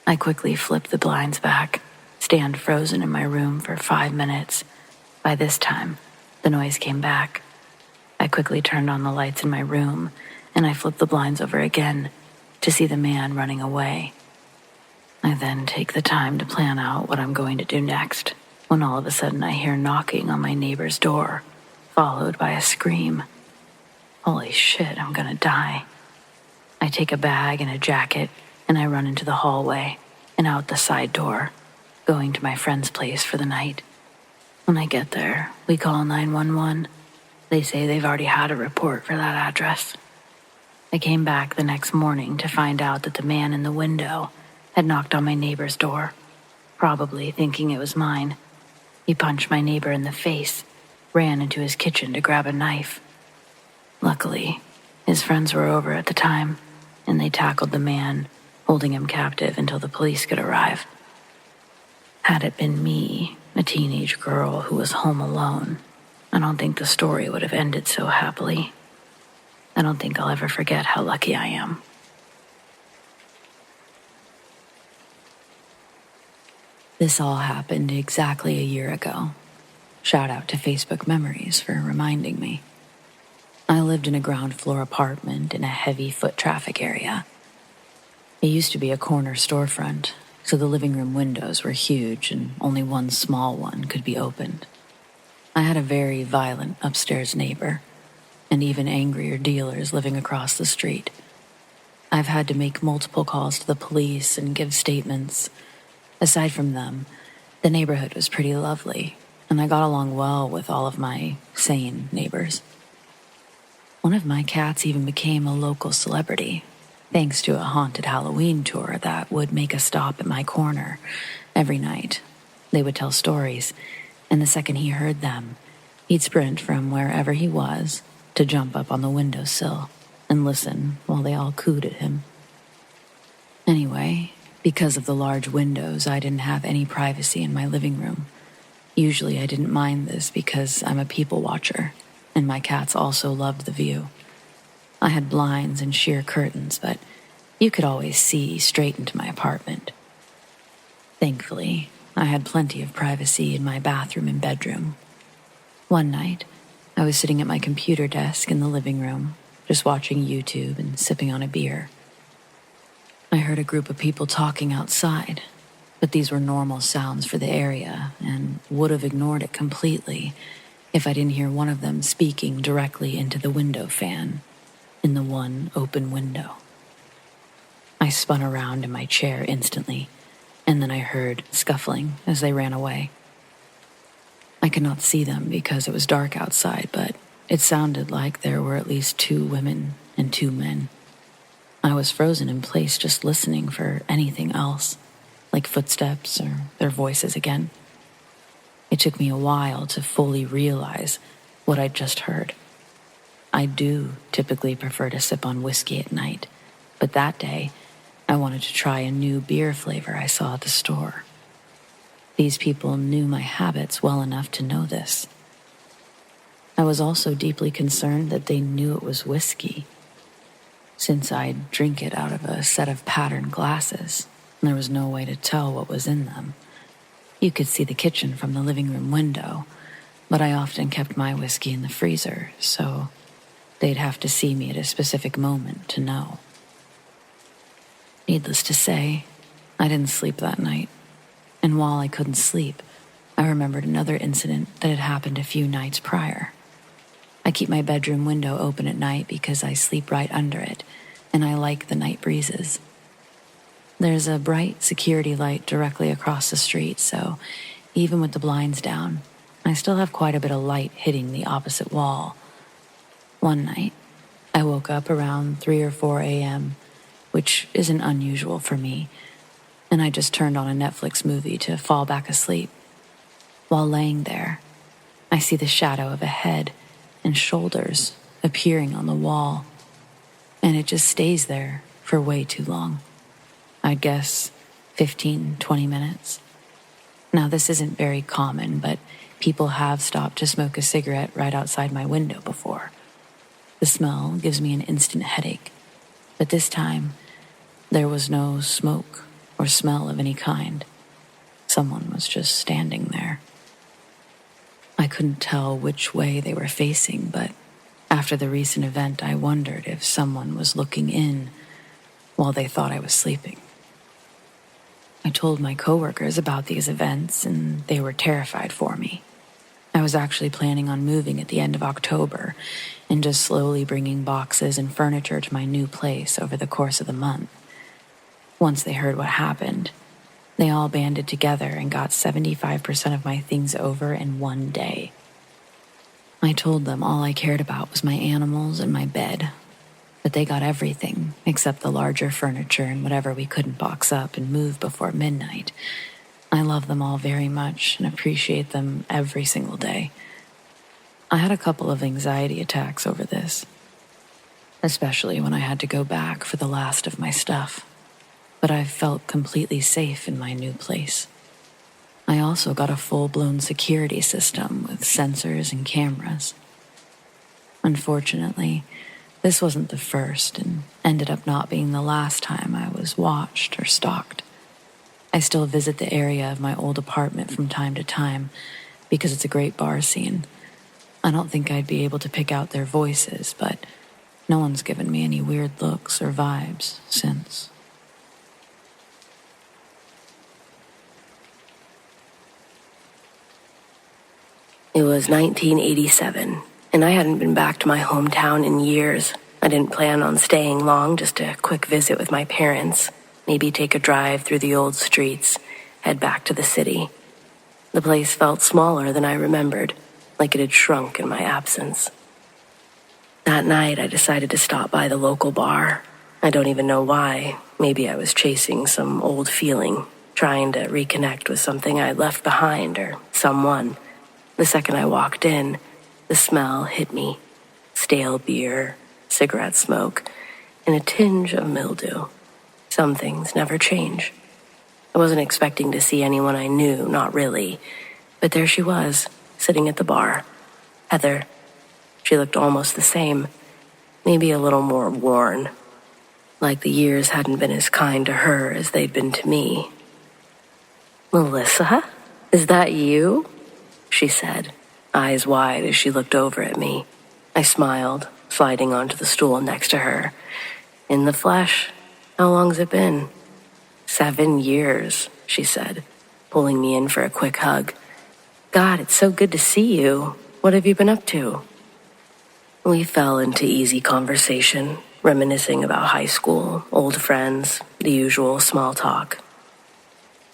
A: I quickly flipped the blinds back, stand frozen in my room for 5 minutes. By this time, the noise came back. I quickly turned on the lights in my room, and I flipped the blinds over again to see the man running away. I then take the time to plan out what I'm going to do next, when all of a sudden I hear knocking on my neighbor's door, followed by a scream. Holy shit, I'm gonna die. I take a bag and a jacket, and I run into the hallway and out the side door, going to my friend's place for the night. When I get there, we call 911. They say they've already had a report for that address. I came back the next morning to find out that the man in the window had knocked on my neighbor's door, probably thinking it was mine. He punched my neighbor in the face, ran into his kitchen to grab a knife. Luckily, his friends were over at the time, and they tackled the man, holding him captive until the police could arrive. Had it been me, a teenage girl who was home alone, I don't think the story would have ended so happily. I don't think I'll ever forget how lucky I am. This all happened exactly a year ago. Shout out to Facebook Memories for reminding me. I lived in a ground floor apartment in a heavy foot traffic area. It used to be a corner storefront, so the living room windows were huge and only one small one could be opened. I had a very violent upstairs neighbor, and even angrier dealers living across the street. I've had to make multiple calls to the police and give statements. Aside from them, the neighborhood was pretty lovely, and I got along well with all of my sane neighbors. One of my cats even became a local celebrity, thanks to a haunted Halloween tour that would make a stop at my corner every night. They would tell stories, and the second he heard them, he'd sprint from wherever he was to jump up on the windowsill and listen while they all cooed at him. Anyway, because of the large windows, I didn't have any privacy in my living room. Usually I didn't mind this because I'm a people watcher, and my cats also loved the view. I had blinds and sheer curtains, but you could always see straight into my apartment. Thankfully, I had plenty of privacy in my bathroom and bedroom. One night, I was sitting at my computer desk in the living room, just watching YouTube and sipping on a beer. I heard a group of people talking outside, but these were normal sounds for the area and would have ignored it completely if I didn't hear one of them speaking directly into the window fan in the one open window. I spun around in my chair instantly, and then I heard scuffling as they ran away. I could not see them because it was dark outside, but it sounded like there were at least 2 women and 2 men. I was frozen in place just listening for anything else, like footsteps or their voices again. It took me a while to fully realize what I'd just heard. I do typically prefer to sip on whiskey at night, but that day I wanted to try a new beer flavor I saw at the store. These people knew my habits well enough to know this. I was also deeply concerned that they knew it was whiskey, since I'd drink it out of a set of patterned glasses, and there was no way to tell what was in them. You could see the kitchen from the living room window, but I often kept my whiskey in the freezer, so they'd have to see me at a specific moment to know. Needless to say, I didn't sleep that night, and while I couldn't sleep, I remembered another incident that had happened a few nights prior. I keep my bedroom window open at night because I sleep right under it, and I like the night breezes. There's a bright security light directly across the street, so even with the blinds down, I still have quite a bit of light hitting the opposite wall. One night, I woke up around 3 or 4 a.m., which isn't unusual for me, and I just turned on a Netflix movie to fall back asleep. While laying there, I see the shadow of a head and shoulders appearing on the wall, and it just stays there for way too long. I'd guess 15, 20 minutes. Now, this isn't very common, but people have stopped to smoke a cigarette right outside my window before. The smell gives me an instant headache, but this time, there was no smoke or smell of any kind. Someone was just standing there. I couldn't tell which way they were facing, but after the recent event, I wondered if someone was looking in while they thought I was sleeping. I told my coworkers about these events, and they were terrified for me. I was actually planning on moving at the end of October and just slowly bringing boxes and furniture to my new place over the course of the month. Once they heard what happened, they all banded together and got 75% of my things over in one day. I told them all I cared about was my animals and my bed, but they got everything except the larger furniture and whatever we couldn't box up and move before midnight. I love them all very much and appreciate them every single day. I had a couple of anxiety attacks over this, especially when I had to go back for the last of my stuff, but I felt completely safe in my new place. I also got a full-blown security system with sensors and cameras. Unfortunately, this wasn't the first and ended up not being the last time I was watched or stalked. I still visit the area of my old apartment from time to time because it's a great bar scene. I don't think I'd be able to pick out their voices, but no one's given me any weird looks or vibes since.
B: It was 1987, and I hadn't been back to my hometown in years. I didn't plan on staying long, just a quick visit with my parents, maybe take a drive through the old streets, head back to the city. The place felt smaller than I remembered, like it had shrunk in my absence. That night, I decided to stop by the local bar. I don't even know why. Maybe I was chasing some old feeling, trying to reconnect with something I'd left behind or someone. The second I walked in, the smell hit me. Stale beer, cigarette smoke, and a tinge of mildew. Some things never change. I wasn't expecting to see anyone I knew, not really. But there she was, sitting at the bar. Heather. She looked almost the same, maybe a little more worn. Like the years hadn't been as kind to her as they'd been to me. "Melissa? Is that you?" she said, eyes wide as she looked over at me. I smiled, sliding onto the stool next to her. "In the flesh. How long's it been?" 7 years, she said, pulling me in for a quick hug. "God, it's so good to see you. What have you been up to?" We fell into easy conversation, reminiscing about high school, old friends, the usual small talk.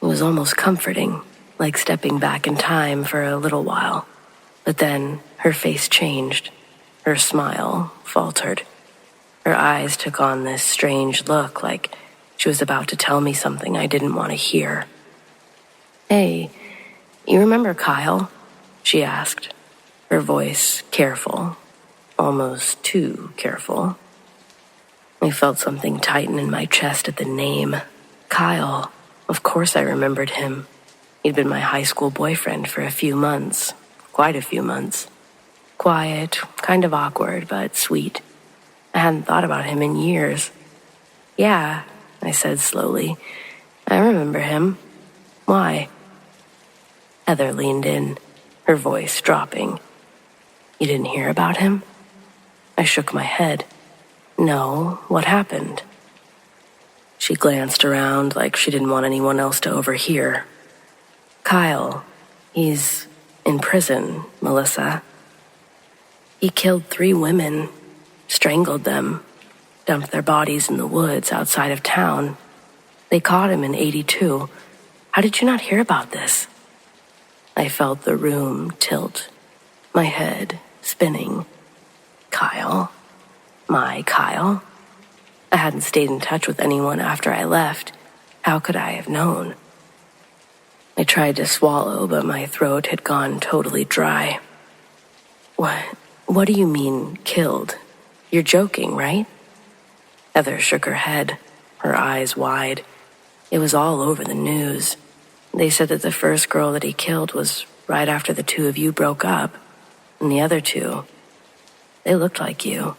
B: It was almost comforting, like stepping back in time for a little while. But then her face changed. Her smile faltered. Her eyes took on this strange look, like she was about to tell me something I didn't want to hear. "Hey, you remember Kyle?" she asked, her voice careful, almost too careful. I felt something tighten in my chest at the name. Kyle. Of course I remembered him. He'd been my high school boyfriend for a few months. Quite a few months. Quiet, kind of awkward, but sweet. I hadn't thought about him in years. "Yeah," I said slowly. "I remember him. Why?" Heather leaned in, her voice dropping. "You didn't hear about him?" I shook my head. "No, what happened?" She glanced around like she didn't want anyone else to overhear. "Kyle, he's in prison, Melissa. He killed 3 women, strangled them, dumped their bodies in the woods outside of town. They caught him in '82. How did you not hear about this?" I felt the room tilt, my head spinning. Kyle? My Kyle? I hadn't stayed in touch with anyone after I left. How could I have known? I tried to swallow, but my throat had gone totally dry. What do you mean, killed? You're joking, right?" Heather shook her head, her eyes wide. It was all over the news. They said that the first girl that he killed was right after the 2 of you broke up, and the other 2, they looked like you.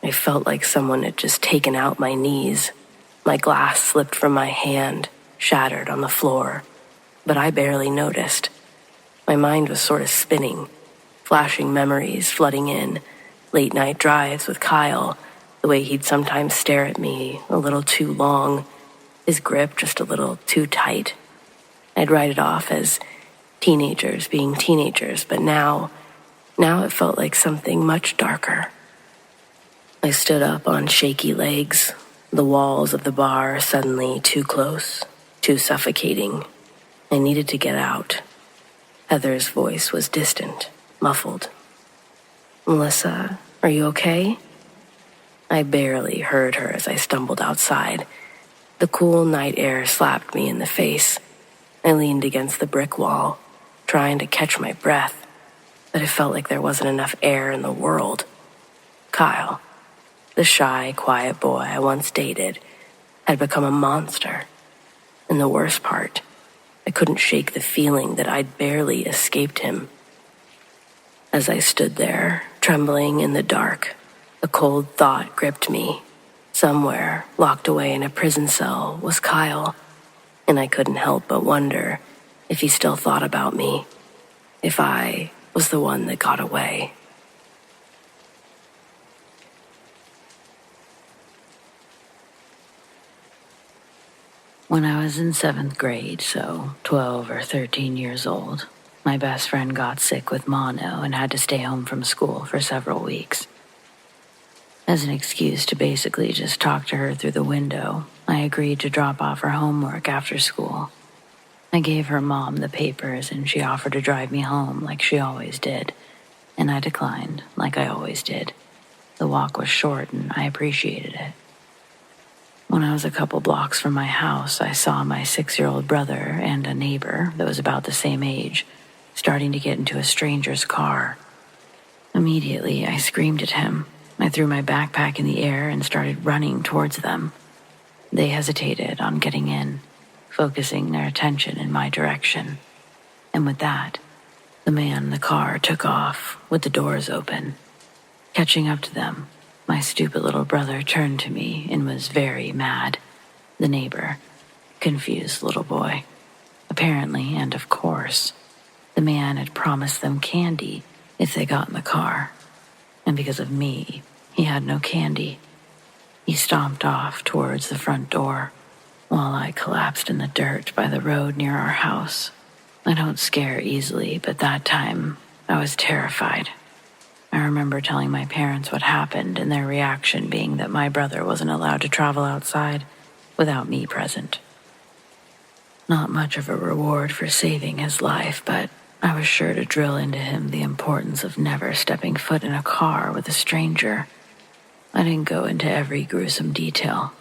B: I felt like someone had just taken out my knees. My glass slipped from my hand, shattered on the floor, but I barely noticed. My mind was sort of spinning, flashing memories flooding in, late-night drives with Kyle, the way he'd sometimes stare at me a little too long, his grip just a little too tight. I'd write it off as teenagers being teenagers, but now it felt like something much darker. I stood up on shaky legs, the walls of the bar suddenly too close, too suffocating. I needed to get out. Heather's voice was distant, muffled. "Melissa, are you okay?" I barely heard her as I stumbled outside. The cool night air slapped me in the face. I leaned against the brick wall, trying to catch my breath, but it felt like there wasn't enough air in the world. Kyle, the shy, quiet boy I once dated, had become a monster. And the worst part, I couldn't shake the feeling that I'd barely escaped him. As I stood there, trembling in the dark, a cold thought gripped me. Somewhere, locked away in a prison cell, was Kyle, and I couldn't help but wonder if he still thought about me, if I was the one that got away.
A: When I was in 7th grade, so 12 or 13 years old, my best friend got sick with mono and had to stay home from school for several weeks. As an excuse to basically just talk to her through the window, I agreed to drop off her homework after school. I gave her mom the papers and she offered to drive me home like she always did, and I declined like I always did. The walk was short and I appreciated it. When I was a couple blocks from my house, I saw my 6-year-old brother and a neighbor that was about the same age starting to get into a stranger's car. Immediately, I screamed at him. I threw my backpack in the air and started running towards them. They hesitated on getting in, focusing their attention in my direction. And with that, the man in the car took off with the doors open. Catching up to them, my stupid little brother turned to me and was very mad. The neighbor, confused little boy. Apparently, and of course, the man had promised them candy if they got in the car. And because of me, he had no candy. He stomped off towards the front door while I collapsed in the dirt by the road near our house. I don't scare easily, but that time I was terrified. I remember telling my parents what happened and their reaction being that my brother wasn't allowed to travel outside without me present. Not much of a reward for saving his life, but I was sure to drill into him the importance of never stepping foot in a car with a stranger. I didn't go into every gruesome detail,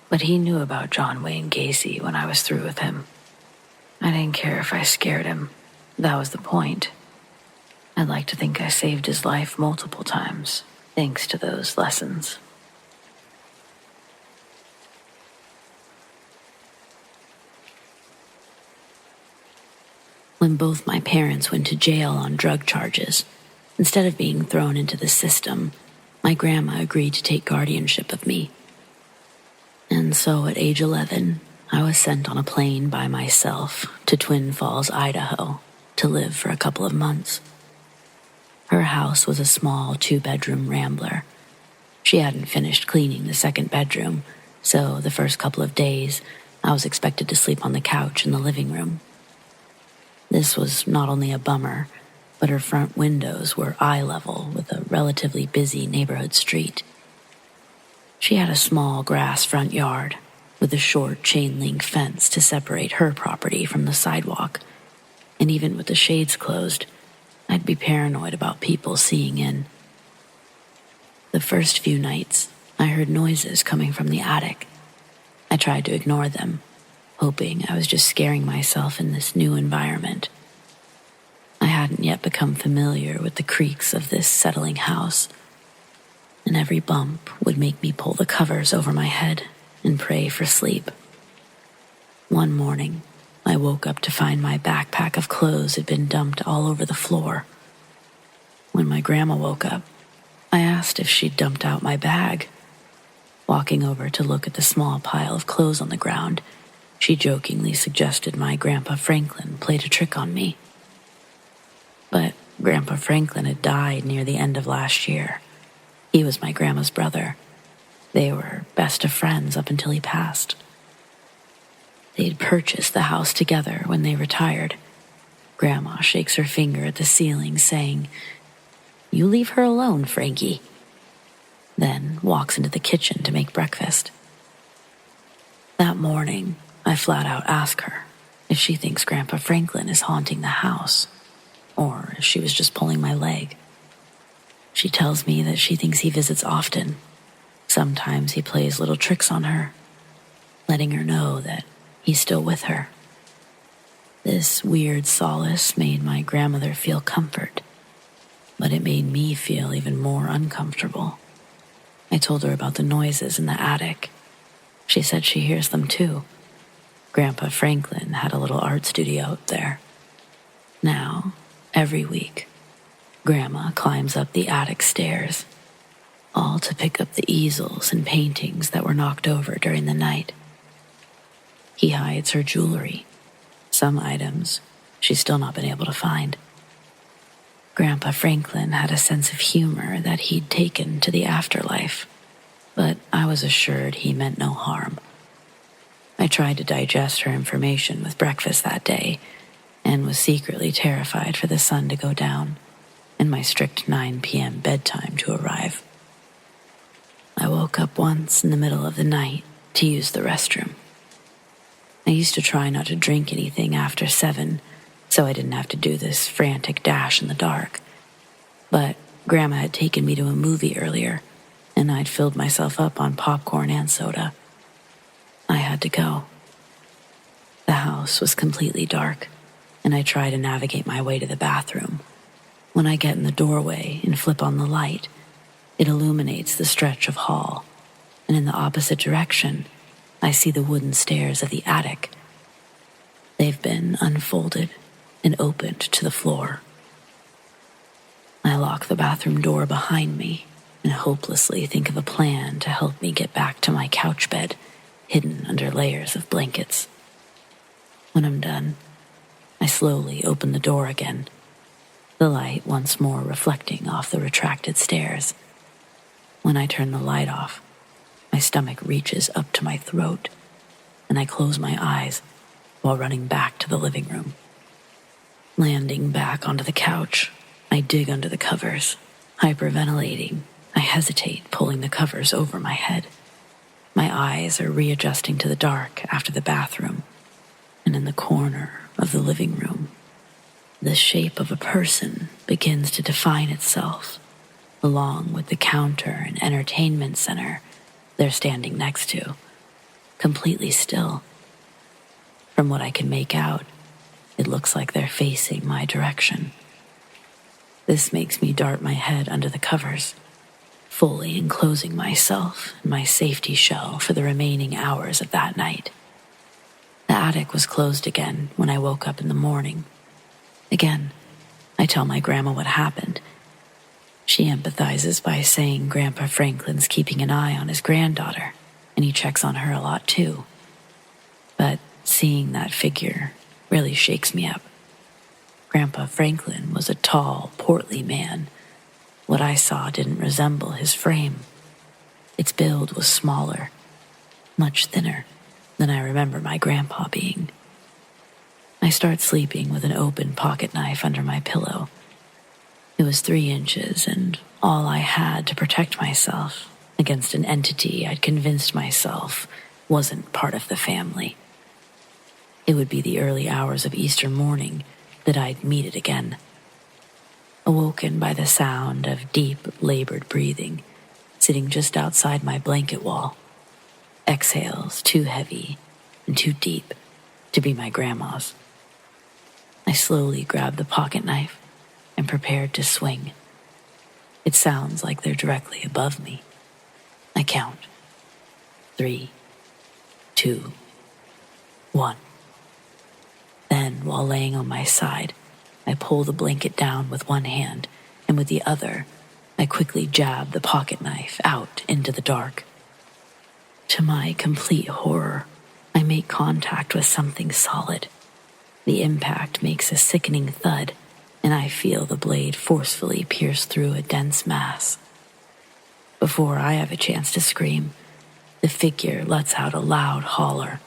A: but he knew about John Wayne Gacy when I was through with him. I didn't care if I scared him. That was the point. I'd like to think I saved his life multiple times, thanks to those lessons. When both my parents went to jail on drug charges, instead of being thrown into the system, my grandma agreed to take guardianship of me. And so at age 11, I was sent on a plane by myself to Twin Falls, Idaho, to live for a couple of months. Her house was a small 2-bedroom rambler. She hadn't finished cleaning the 2nd bedroom, so the first couple of days, I was expected to sleep on the couch in the living room. This was not only a bummer, but her front windows were eye level with a relatively busy neighborhood street. She had a small grass front yard with a short chain-link fence to separate her property from the sidewalk, and even with the shades closed, I'd be paranoid about people seeing in. The first few nights, I heard noises coming from the attic. I tried to ignore them, hoping I was just scaring myself in this new environment. I hadn't yet become familiar with the creaks of this settling house, and every bump would make me pull the covers over my head and pray for sleep. One morning, I woke up to find my backpack of clothes had been dumped all over the floor. When my grandma woke up, I asked if she'd dumped out my bag. Walking over to look at the small pile of clothes on the ground, she jokingly suggested my Grandpa Franklin played a trick on me. But Grandpa Franklin had died near the end of last year. He was my grandma's brother. They were best of friends up until he passed. They'd purchased the house together when they retired. Grandma shakes her finger at the ceiling, saying, "You leave her alone, Frankie." Then walks into the kitchen to make breakfast. That morning, I flat out ask her if she thinks Grandpa Franklin is haunting the house, or if she was just pulling my leg. She tells me that she thinks he visits often. Sometimes he plays little tricks on her, letting her know that he's still with her. This weird solace made my grandmother feel comfort, but it made me feel even more uncomfortable. I told her about the noises in the attic. She said she hears them too. Grandpa Franklin had a little art studio up there. Now, every week, Grandma climbs up the attic stairs, all to pick up the easels and paintings that were knocked over during the night. He hides her jewelry. Some items she's still not been able to find. Grandpa Franklin had a sense of humor that he'd taken to the afterlife, but I was assured he meant no harm. I tried to digest her information with breakfast that day and was secretly terrified for the sun to go down and my strict 9 p.m. bedtime to arrive. I woke up once in the middle of the night to use the restroom. I used to try not to drink anything after 7, so I didn't have to do this frantic dash in the dark. But Grandma had taken me to a movie earlier, and I'd filled myself up on popcorn and soda. I had to go. The house was completely dark, and I tried to navigate my way to the bathroom. When I get in the doorway and flip on the light, it illuminates the stretch of hall, and in the opposite direction, I see the wooden stairs of the attic. They've been unfolded and opened to the floor. I lock the bathroom door behind me and hopelessly think of a plan to help me get back to my couch bed, hidden under layers of blankets. When I'm done, I slowly open the door again, the light once more reflecting off the retracted stairs. When I turn the light off, my stomach reaches up to my throat, and I close my eyes while running back to the living room. Landing back onto the couch, I dig under the covers. Hyperventilating, I hesitate, pulling the covers over my head. My eyes are readjusting to the dark after the bathroom, and in the corner of the living room, the shape of a person begins to define itself, along with the counter and entertainment center they're standing next to, completely still. From what I can make out, it looks like they're facing my direction. This makes me dart my head under the covers, fully enclosing myself in my safety shell for the remaining hours of that night. The attic was closed again when I woke up in the morning. Again, I tell my grandma what happened. She empathizes by saying Grandpa Franklin's keeping an eye on his granddaughter, and he checks on her a lot too. But seeing that figure really shakes me up. Grandpa Franklin was a tall, portly man. What I saw didn't resemble his frame. Its build was smaller, much thinner than I remember my grandpa being. I start sleeping with an open pocket knife under my pillow. It was 3 inches and all I had to protect myself against an entity I'd convinced myself wasn't part of the family. It would be the early hours of Easter morning that I'd meet it again. Awoken by the sound of deep, labored breathing, sitting just outside my blanket wall. Exhales too heavy and too deep to be my grandma's. I slowly grab the pocket knife and prepared to swing. It sounds like they're directly above me. I count. 3, 2, 1. Then, while laying on my side, I pull the blanket down with one hand, and with the other, I quickly jab the pocket knife out into the dark. To my complete horror, I make contact with something solid. The impact makes a sickening thud, and I feel the blade forcefully pierce through a dense mass. Before I have a chance to scream, the figure lets out a loud holler,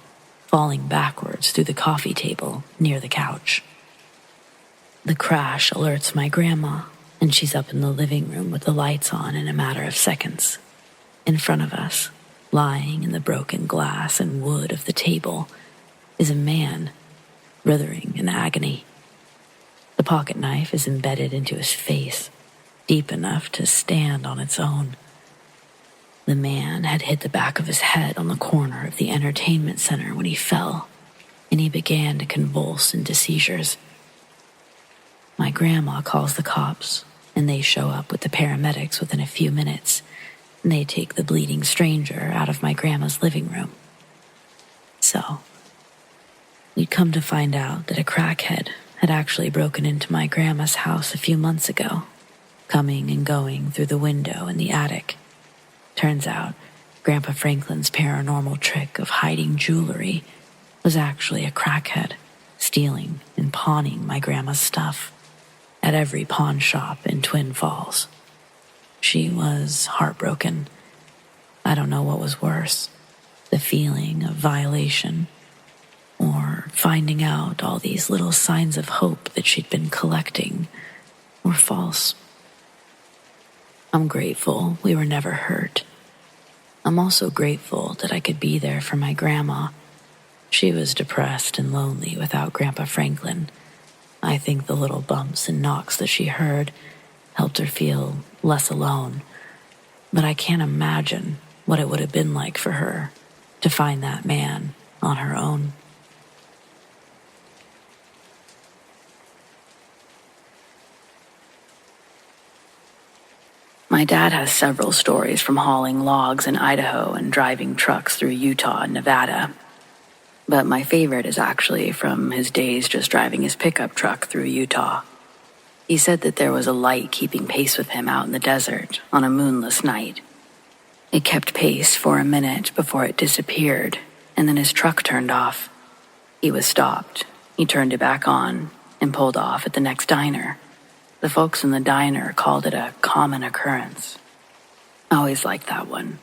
A: falling backwards through the coffee table near the couch. The crash alerts my grandma, and she's up in the living room with the lights on in a matter of seconds. In front of us, lying in the broken glass and wood of the table, is a man, writhing in agony. The pocket knife is embedded into his face, deep enough to stand on its own. The man had hit the back of his head on the corner of the entertainment center when he fell, and he began to convulse into seizures. My grandma calls the cops, and they show up with the paramedics within a few minutes, and they take the bleeding stranger out of my grandma's living room. So, We'd come to find out that a crackhead had actually broken into my grandma's house a few months ago, coming and going through the window in the attic. Turns out, Grandpa Franklin's paranormal trick of hiding jewelry was actually a crackhead stealing and pawning my grandma's stuff at every pawn shop in Twin Falls. She was heartbroken. I don't know what was worse, the feeling of violation or finding out all these little signs of hope that she'd been collecting were false. I'm grateful we were never hurt. I'm also grateful that I could be there for my grandma. She was depressed and lonely without Grandpa Franklin. I think the little bumps and knocks that she heard helped her feel less alone. But I can't imagine what it would have been like for her to find that man on her own. My dad has several stories from hauling logs in Idaho and driving trucks through Utah and Nevada. But my favorite is actually from his days just driving his pickup truck through Utah. He said that there was a light keeping pace with him out in the desert on a moonless night. It kept pace for a minute before it disappeared, and then his truck turned off. He was stopped. He turned it back on and pulled off at the next diner. The folks in the diner called it a common occurrence. I always liked that one.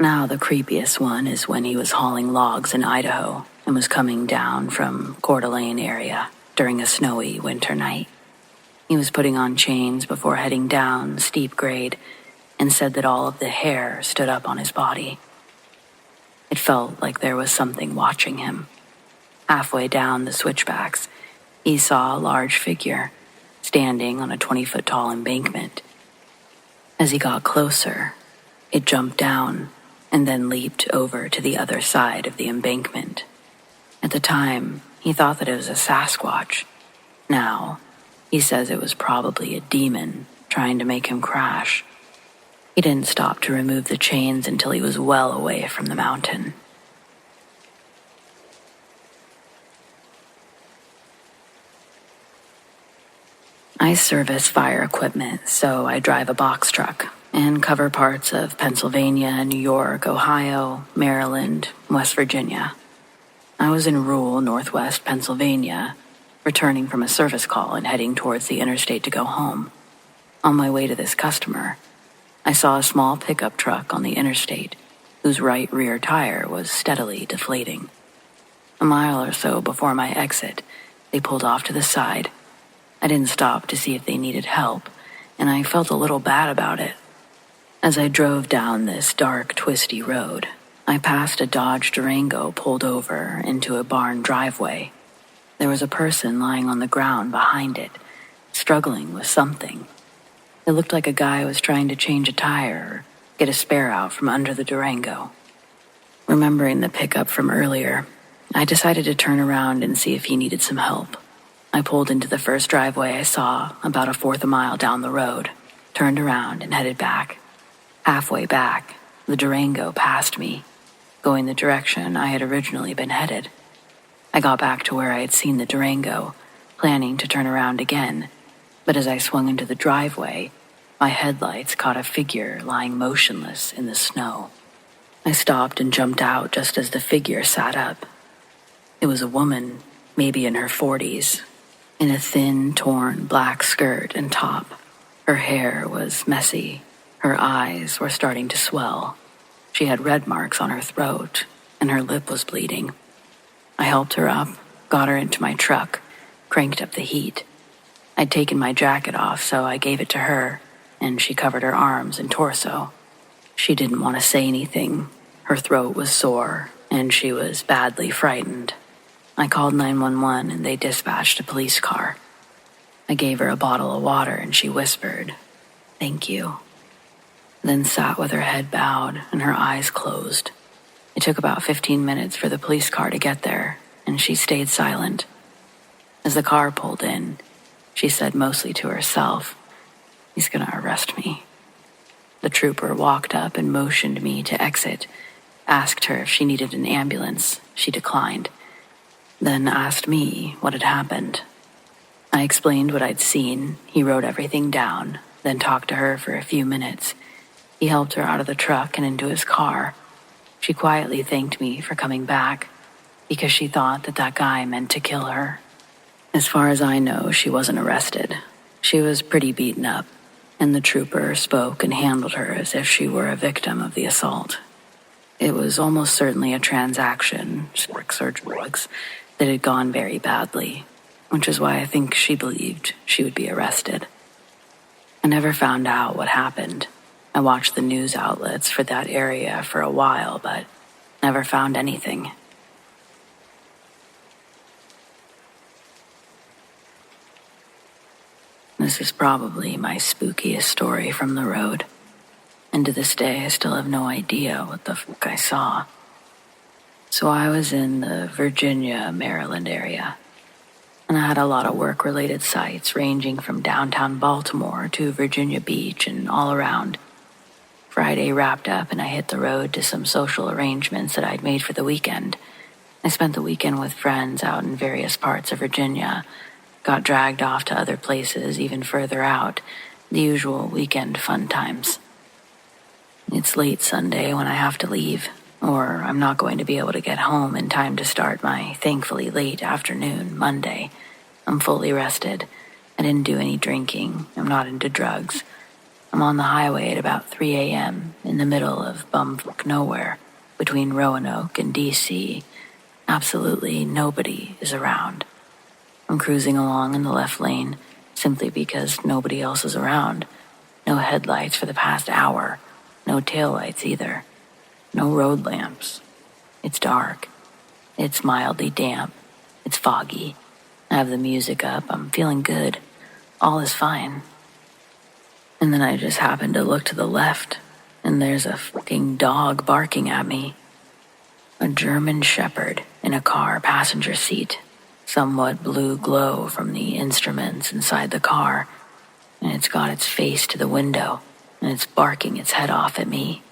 A: Now the creepiest one is when he was hauling logs in Idaho and was coming down from Coeur d'Alene area during a snowy winter night. He was putting on chains before heading down steep grade and said that all of the hair stood up on his body. It felt like there was something watching him. Halfway down the switchbacks, he saw a large figure standing on a 20-foot tall embankment. As he got closer, it jumped down and then leaped over to the other side of the embankment. At the time, he thought that it was a Sasquatch. Now, he says it was probably a demon trying to make him crash. He didn't stop to remove the chains until he was well away from the mountain. I service fire equipment, so I drive a box truck and cover parts of Pennsylvania, New York, Ohio, Maryland, West Virginia. I was in rural northwest Pennsylvania, returning from a service call and heading towards the interstate to go home. On my way to this customer, I saw a small pickup truck on the interstate whose right rear tire was steadily deflating. A mile or so before my exit, they pulled off to the side. I didn't stop to see if they needed help, and I felt a little bad about it. As I drove down this dark, twisty road, I passed a Dodge Durango pulled over into a barn driveway. There was a person lying on the ground behind it, struggling with something. It looked like a guy was trying to change a tire or get a spare out from under the Durango. Remembering the pickup from earlier, I decided to turn around and see if he needed some help. I pulled into the first driveway I saw about a fourth a mile down the road, turned around and headed back. Halfway back, the Durango passed me, going the direction I had originally been headed. I got back to where I had seen the Durango, planning to turn around again, but as I swung into the driveway, my headlights caught a figure lying motionless in the snow. I stopped and jumped out just as the figure sat up. It was a woman, maybe in her 40s, in a thin, torn black skirt and top. Her hair was messy. Her eyes were starting to swell. She had red marks on her throat, and her lip was bleeding. I helped her up, got her into my truck, cranked up the heat. I'd taken my jacket off, so I gave it to her, and she covered her arms and torso. She didn't want to say anything. Her throat was sore, and she was badly frightened. I called 911 and they dispatched a police car. I gave her a bottle of water and she whispered, "Thank you," then sat with her head bowed and her eyes closed. It took about 15 minutes for the police car to get there, and she stayed silent. As the car pulled in, she said mostly to herself, "He's gonna arrest me." The trooper walked up and motioned me to exit, asked her if she needed an ambulance. She declined. then asked me what had happened. I explained what I'd seen. He wrote everything down, then talked to her for a few minutes. He helped her out of the truck and into his car. She quietly thanked me for coming back because she thought that guy meant to kill her. As far as I know, she wasn't arrested. She was pretty beaten up, and the trooper spoke and handled her as if she were a victim of the assault. It was almost certainly a transaction, drugs or drugs, that had gone very badly, which is why I think she believed she would be arrested. I never found out what happened. I watched the news outlets for that area for a while, but never found anything. This is probably my spookiest story from the road. And to this day, I still have no idea what the fuck I saw. So I was in the Virginia, Maryland area. And I had a lot of work-related sites ranging from downtown Baltimore to Virginia Beach and all around. Friday wrapped up and I hit the road to some social arrangements that I'd made for the weekend. I spent the weekend with friends out in various parts of Virginia, got dragged off to other places even further out, the usual weekend fun times. It's late Sunday when I have to leave, or I'm not going to be able to get home in time to start my thankfully late afternoon Monday. I'm fully rested. I didn't do any drinking. I'm not into drugs. I'm on the highway at about 3 a.m. in the middle of bumfuck nowhere, between Roanoke and D.C. Absolutely nobody is around. I'm cruising along in the left lane simply because nobody else is around. No headlights for the past hour. No taillights either. No road lamps. It's dark. It's mildly damp. It's foggy. I have the music up. I'm feeling good. All is fine. And then I just happen to look to the left, and there's a fucking dog barking at me. A German Shepherd in a car passenger seat. Somewhat blue glow from the instruments inside the car, and it's got its face to the window, and it's barking its head off at me.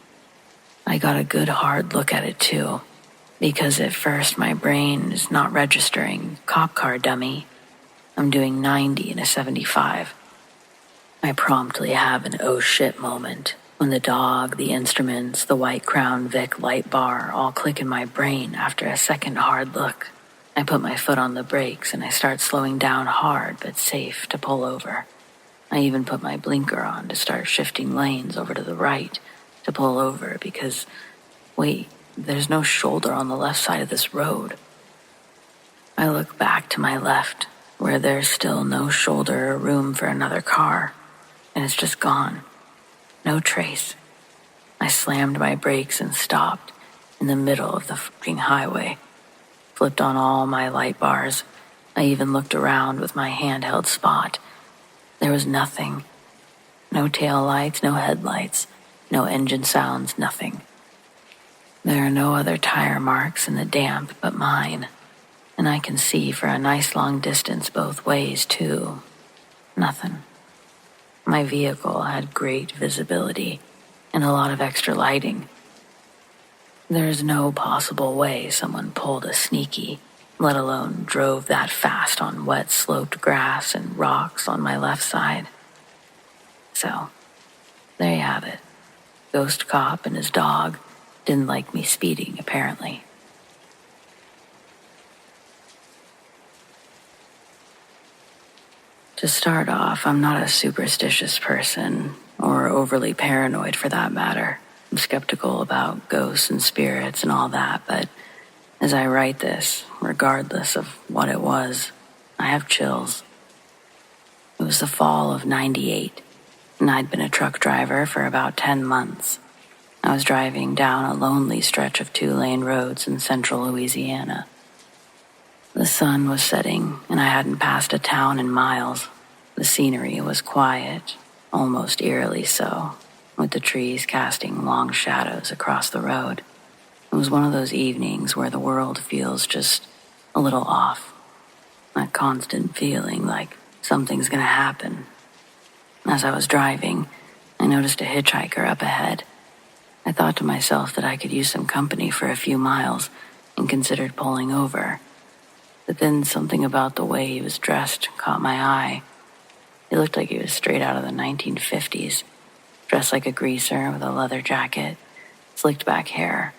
A: I got a good hard look at it too, because at first my brain is not registering cop car dummy. I'm doing 90 in a 75. I promptly have an oh shit moment when the dog, the instruments, the white Crown Vic light bar all click in my brain after a second hard look. I put my foot on the brakes and I start slowing down hard but safe to pull over. I even put my blinker on to start shifting lanes over to the right to pull over because, wait, there's no shoulder on the left side of this road. I look back to my left where there's still no shoulder or room for another car, and it's just gone. No trace. I slammed my brakes and stopped in the middle of the fucking highway. Flipped on all my light bars. I even looked around with my handheld spot. There was nothing. No tail lights, no headlights, no engine sounds, nothing. There are no other tire marks in the damp but mine, and I can see for a nice long distance both ways too. Nothing. My vehicle had great visibility and a lot of extra lighting. There's no possible way someone pulled a sneaky, let alone drove that fast on wet sloped grass and rocks on my left side. So, there you have it. Ghost cop and his dog didn't like me speeding, apparently. To start off, I'm not a superstitious person, or overly paranoid for that matter. I'm skeptical about ghosts and spirits and all that, but as I write this, regardless of what it was, I have chills. It was the fall of '98, and I'd been a truck driver for about 10 months. I was driving down a lonely stretch of 2-lane roads in central Louisiana. The sun was setting, and I hadn't passed a town in miles. The scenery was quiet, almost eerily so, with the trees casting long shadows across the road. It was one of those evenings where the world feels just a little off. That constant feeling like something's gonna happen. As I was driving, I noticed a hitchhiker up ahead. I thought to myself that I could use some company for a few miles and considered pulling over. But then something about the way he was dressed caught my eye. He looked like he was straight out of the 1950s, dressed like a greaser with a leather jacket, slicked back hair,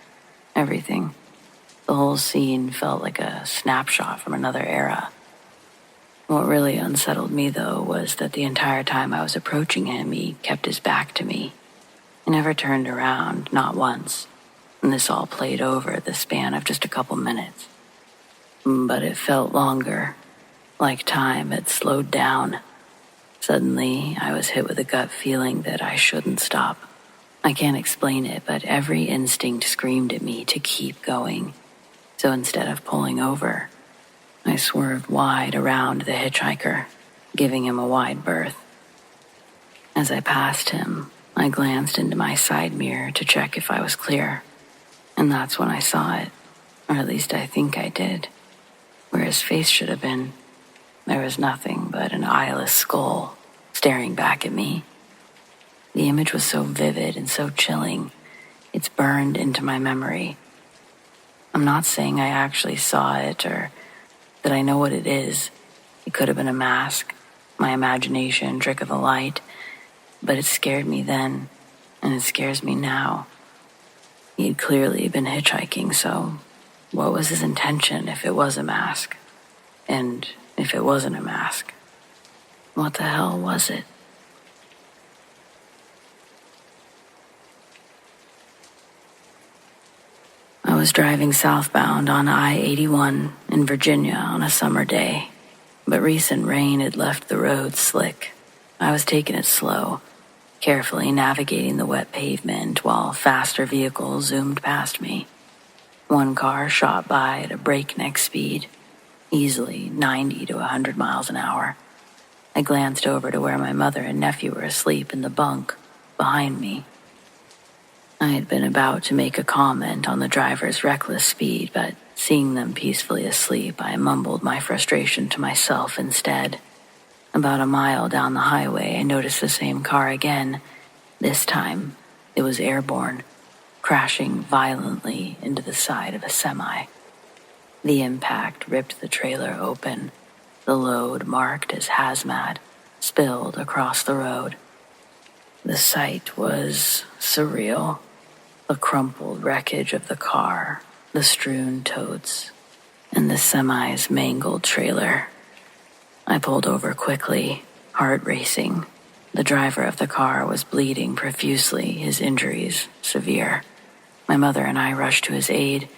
A: everything. The whole scene felt like a snapshot from another era. What really unsettled me, though, was that the entire time I was approaching him, he kept his back to me. He never turned around, not once, and this all played over the span of just a couple minutes. But it felt longer, like time had slowed down. Suddenly, I was hit with a gut feeling that I shouldn't stop. I can't explain it, but every instinct screamed at me to keep going. So instead of pulling over, I swerved wide around the hitchhiker, giving him a wide berth. As I passed him, I glanced into my side mirror to check if I was clear. And that's when I saw it, or at least I think I did. Where his face should have been, there was nothing but an eyeless skull staring back at me. The image was so vivid and so chilling, it's burned into my memory. I'm not saying I actually saw it or that I know what it is. It could have been a mask, my imagination, trick of the light, but it scared me then, and it scares me now. He had clearly been hitchhiking, so what was his intention if it was a mask? And if it wasn't a mask, what the hell was it? I was driving southbound on I-81 in Virginia on a summer day, but recent rain had left the road slick. I was taking it slow, carefully navigating the wet pavement while faster vehicles zoomed past me. One car shot by at a breakneck speed, easily 90 to 100 miles an hour. I glanced over to where my mother and nephew were asleep in the bunk behind me. I had been about to make a comment on the driver's reckless speed, but seeing them peacefully asleep, I mumbled my frustration to myself instead. About a mile down the highway, I noticed the same car again. This time, it was airborne, crashing violently into the side of a semi. The impact ripped the trailer open. The load, marked as hazmat, spilled across the road. The sight was surreal. The crumpled wreckage of the car, the strewn totes, and the semi's mangled trailer. I pulled over quickly, heart racing. The driver of the car was bleeding profusely, his injuries severe. My mother and I rushed to his aid,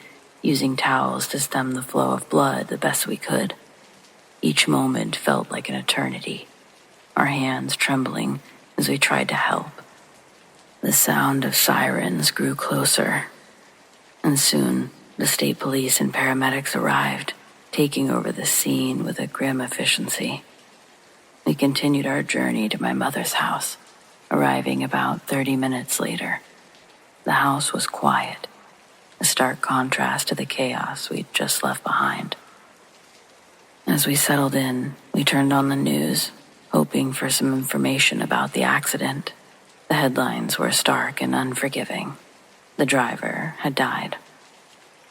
A: using towels to stem the flow of blood the best we could. Each moment felt like an eternity, our hands trembling as we tried to help. The sound of sirens grew closer, and soon the state police and paramedics arrived, taking over the scene with a grim efficiency. We continued our journey to my mother's house, arriving about 30 minutes later. The house was quiet, a stark contrast to the chaos we'd just left behind. As we settled in, we turned on the news, hoping for some information about the accident. The headlines were stark and unforgiving. The driver had died.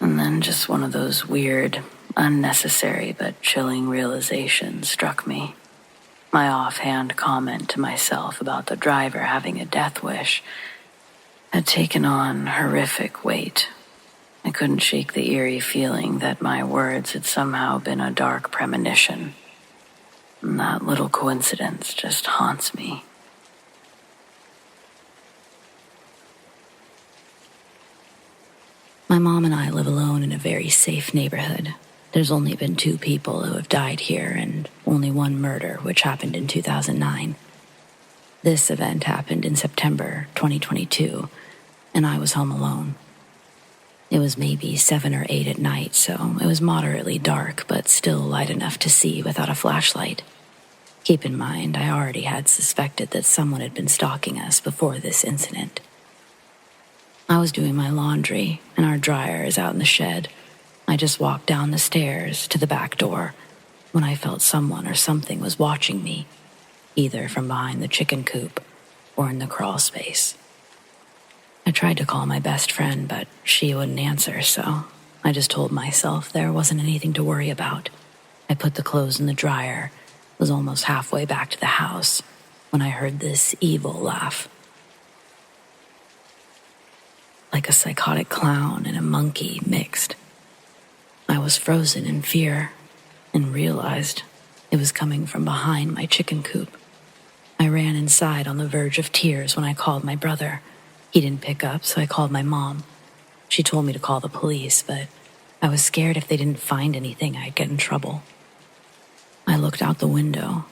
A: And then just one of those weird, unnecessary but chilling realizations struck me. My offhand comment to myself about the driver having a death wish had taken on horrific weight. I couldn't shake the eerie feeling that my words had somehow been a dark premonition. And that little coincidence just haunts me. My mom and I live alone in a very safe neighborhood. There's only been 2 people who have died here and only 1 murder, which happened in 2009. This event happened in September 2022, and I was home alone. It was maybe 7 or 8 at night, so it was moderately dark, but still light enough to see without a flashlight. Keep in mind, I already had suspected that someone had been stalking us before this incident. I was doing my laundry, and our dryer is out in the shed. I just walked down the stairs to the back door when I felt someone or something was watching me, either from behind the chicken coop or in the crawl space. I tried to call my best friend, but she wouldn't answer, so I just told myself there wasn't anything to worry about. I put the clothes in the dryer, was almost halfway back to the house when I heard this evil laugh. Like a psychotic clown and a monkey mixed. I was frozen in fear and realized it was coming from behind my chicken coop. I ran inside on the verge of tears when I called my brother. He didn't pick up, so I called my mom. She told me to call the police, but I was scared if they didn't find anything, I'd get in trouble. I looked out the window.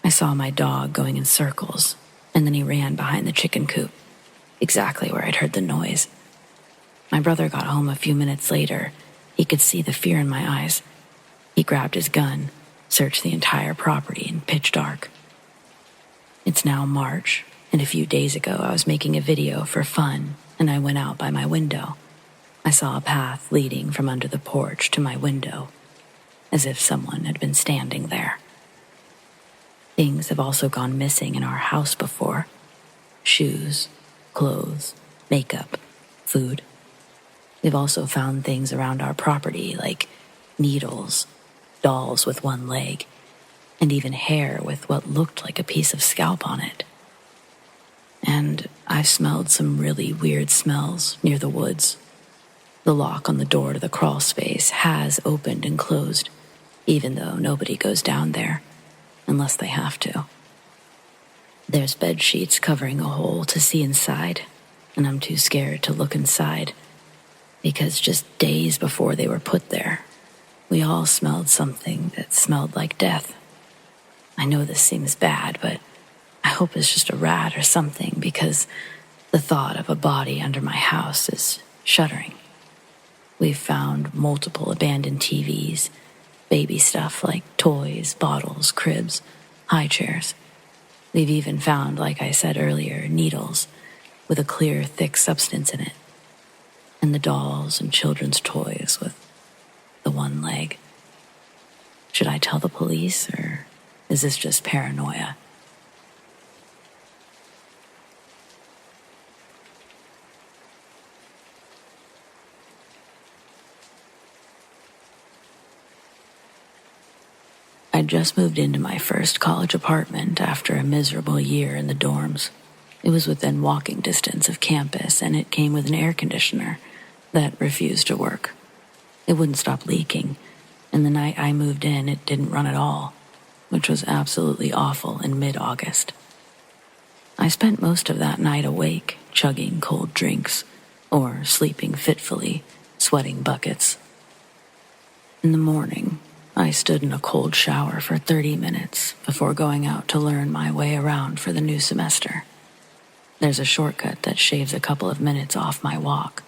A: I saw my dog going in circles, and then he ran behind the chicken coop, exactly where I'd heard the noise. My brother got home a few minutes later. He could see the fear in my eyes. He grabbed his gun, searched the entire property in pitch dark. It's now March, and a few days ago I was making a video for fun, and I went out by my window. I saw a path leading from under the porch to my window, as if someone had been standing there. Things have also gone missing in our house before. Shoes, clothes, makeup, food. They've also found things around our property like needles, dolls with one leg, and even hair with what looked like a piece of scalp on it. And I've smelled some really weird smells near the woods. The lock on the door to the crawl space has opened and closed, even though nobody goes down there, unless they have to. There's bed sheets covering a hole to see inside, and I'm too scared to look inside, because just days before they were put there, we all smelled something that smelled like death. I know this seems bad, but I hope it's just a rat or something, because the thought of a body under my house is shuddering. We've found multiple abandoned TVs, baby stuff like toys, bottles, cribs, high chairs. We've even found, like I said earlier, needles with a clear, thick substance in it. And the dolls and children's toys with the one leg. Should I tell the police, or is this just paranoia? I'd just moved into my first college apartment after a miserable year in the dorms. It was within walking distance of campus, and it came with an air conditioner that refused to work. It wouldn't stop leaking, and the night I moved in, it didn't run at all, which was absolutely awful in mid-August. I spent most of that night awake, chugging cold drinks, or sleeping fitfully, sweating buckets. In the morning, I stood in a cold shower for 30 minutes before going out to learn my way around for the new semester. There's a shortcut that shaves a couple of minutes off my walk,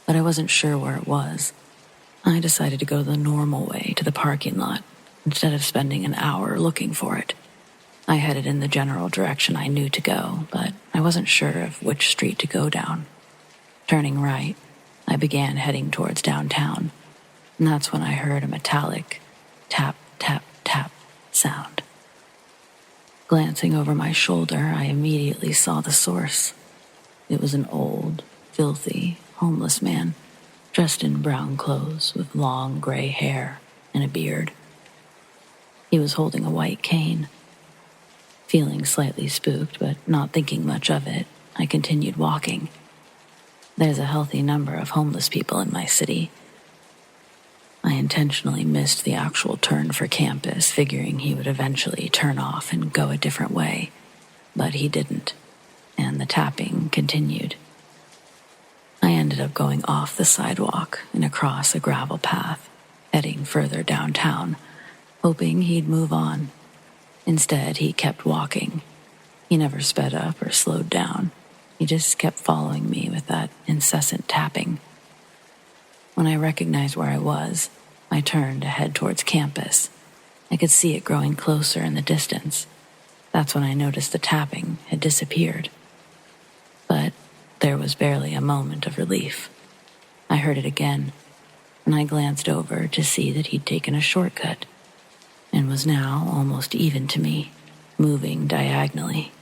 A: but I wasn't sure where it was. I decided to go the normal way to the parking lot instead of spending an hour looking for it. I headed in the general direction I knew to go, but I wasn't sure of which street to go down. Turning right, I began heading towards downtown, and that's when I heard a metallic tap, tap, tap sound. Glancing over my shoulder, I immediately saw the source. It was an old, filthy, homeless man, dressed in brown clothes with long gray hair and a beard. He was holding a white cane. Feeling slightly spooked, but not thinking much of it, I continued walking. There's a healthy number of homeless people in my city. I intentionally missed the actual turn for campus, figuring he would eventually turn off and go a different way, but he didn't, and the tapping continued. I ended up going off the sidewalk and across a gravel path, heading further downtown, hoping he'd move on. Instead, he kept walking. He never sped up or slowed down. He just kept following me with that incessant tapping. When I recognized where I was, I turned to head towards campus. I could see it growing closer in the distance. That's when I noticed the tapping had disappeared. But there was barely a moment of relief. I heard it again, and I glanced over to see that he'd taken a shortcut and was now almost even to me, moving diagonally.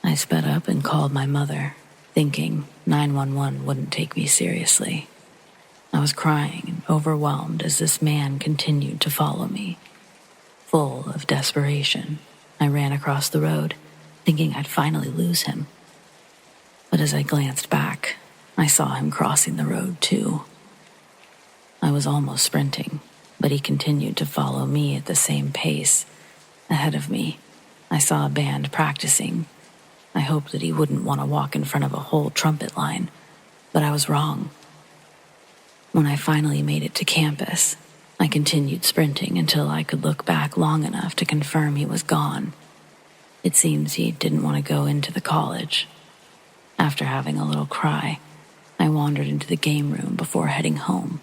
A: I sped up and called my mother, thinking 911 wouldn't take me seriously. I was crying and overwhelmed as this man continued to follow me. Full of desperation, I ran across the road, thinking I'd finally lose him. But as I glanced back, I saw him crossing the road too. I was almost sprinting, but he continued to follow me at the same pace. Ahead of me, I saw a band practicing. I hoped that he wouldn't want to walk in front of a whole trumpet line, but I was wrong. When I finally made it to campus, I continued sprinting until I could look back long enough to confirm he was gone. It seems he didn't want to go into the college. After having a little cry, I wandered into the game room before heading home.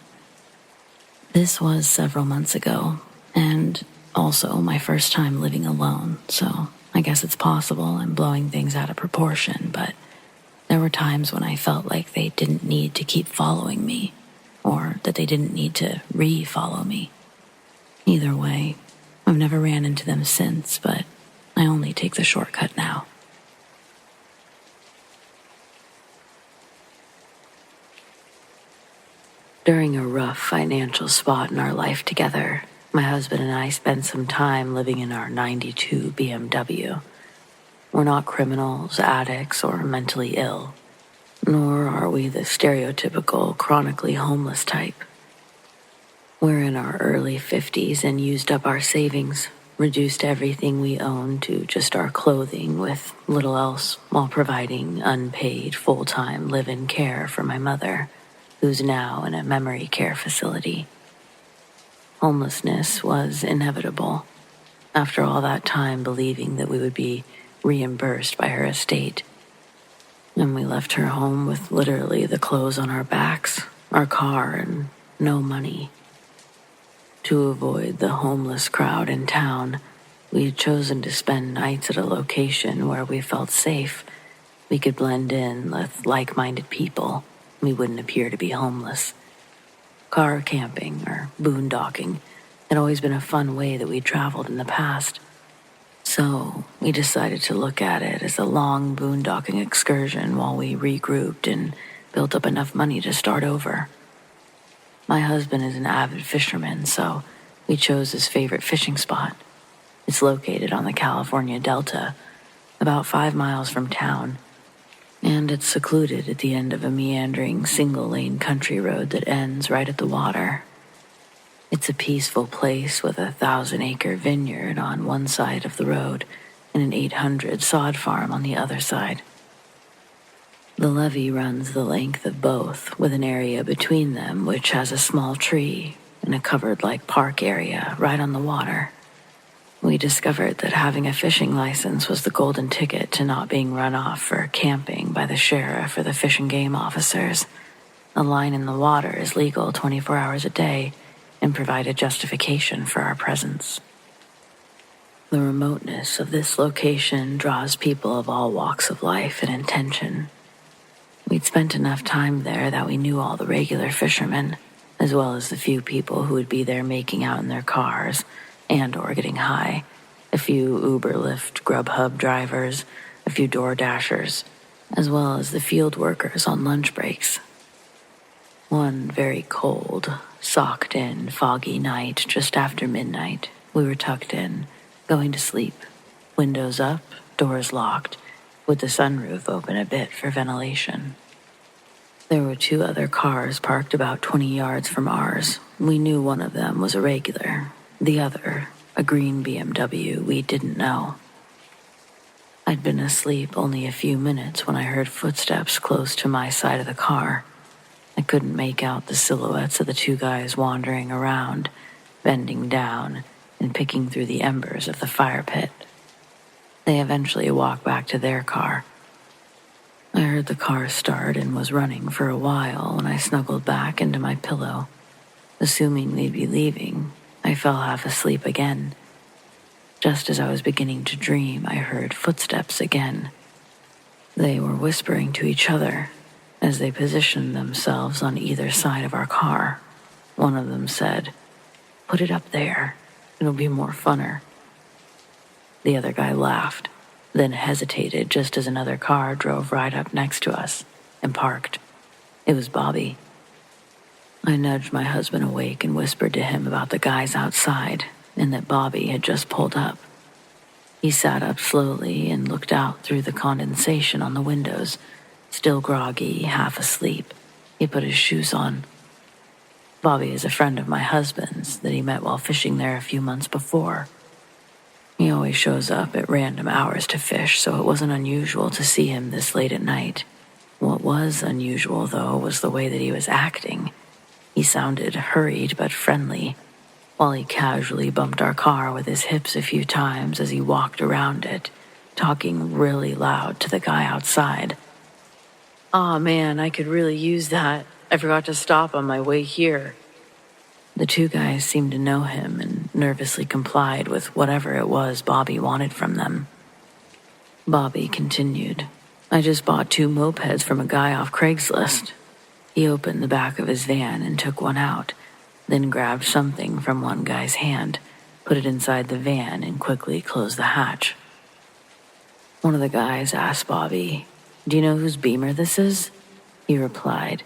A: This was several months ago, and also my first time living alone, so I guess it's possible I'm blowing things out of proportion, but there were times when I felt like they didn't need to keep following me, or that they didn't need to re-follow me. Either way, I've never ran into them since, but I only take the shortcut now. During a rough financial spot in our life together, my husband and I spent some time living in our '92 BMW. We're not criminals, addicts, or mentally ill, nor are we the stereotypical chronically homeless type. We're in our early 50s and used up our savings, reduced everything we own to just our clothing with little else, while providing unpaid full-time live-in care for my mother, who's now in a memory care facility. Homelessness was inevitable, after all that time believing that we would be reimbursed by her estate. And we left her home with literally the clothes on our backs, our car, and no money. To avoid the homeless crowd in town, we had chosen to spend nights at a location where we felt safe. We could blend in with like-minded people. We wouldn't appear to be homeless. Car camping or boondocking had always been a fun way that we'd traveled in the past. So we decided to look at it as a long boondocking excursion while we regrouped and built up enough money to start over. My husband is an avid fisherman, so we chose his favorite fishing spot. It's located on the California Delta, about 5 miles from town, and it's secluded at the end of a meandering single-lane country road that ends right at the water. It's a peaceful place with a 1,000-acre vineyard on one side of the road and an 800 sod farm on the other side. The levee runs the length of both, with an area between them which has a small tree and a covered-like park area right on the water. We discovered that having a fishing license was the golden ticket to not being run off for camping by the sheriff or the fish and game officers. A line in the water is legal 24 hours a day and provided justification for our presence. The remoteness of this location draws people of all walks of life and intention. We'd spent enough time there that we knew all the regular fishermen, as well as the few people who would be there making out in their cars and or getting high, a few Uber, Lyft, Grubhub drivers, a few Door Dashers, as well as the field workers on lunch breaks. One very cold, socked-in, foggy night just after midnight, we were tucked in, going to sleep, windows up, doors locked, with the sunroof open a bit for ventilation. There were 2 other cars parked about 20 yards from ours. We knew one of them was a regular, the other, a green BMW we didn't know. I'd been asleep only a few minutes when I heard footsteps close to my side of the car. I couldn't make out the silhouettes of the 2 guys wandering around, bending down and picking through the embers of the fire pit. They eventually walked back to their car. I heard the car start and was running for a while when I snuggled back into my pillow. Assuming they'd be leaving, I fell half asleep again. Just as I was beginning to dream, I heard footsteps again. They were whispering to each other as they positioned themselves on either side of our car. One of them said, "Put it up there. It'll be more funner." The other guy laughed, then hesitated just as another car drove right up next to us and parked. It was Bobby. I nudged my husband awake and whispered to him about the guys outside and that Bobby had just pulled up. He sat up slowly and looked out through the condensation on the windows, still groggy, half asleep. He put his shoes on. Bobby is a friend of my husband's that he met while fishing there a few months before. He always shows up at random hours to fish, so it wasn't unusual to see him this late at night. What was unusual, though, was the way that he was acting. He sounded hurried but friendly, while he casually bumped our car with his hips a few times as he walked around it, talking really loud to the guy outside. "Aw, man, I could really use that. I forgot to stop on my way here." The two guys seemed to know him and nervously complied with whatever it was Bobby wanted from them. Bobby continued, "I just bought 2 mopeds from a guy off Craigslist." He opened the back of his van and took one out, then grabbed something from one guy's hand, put it inside the van, and quickly closed the hatch. One of the guys asked Bobby, "Do you know whose Beamer this is?" He replied,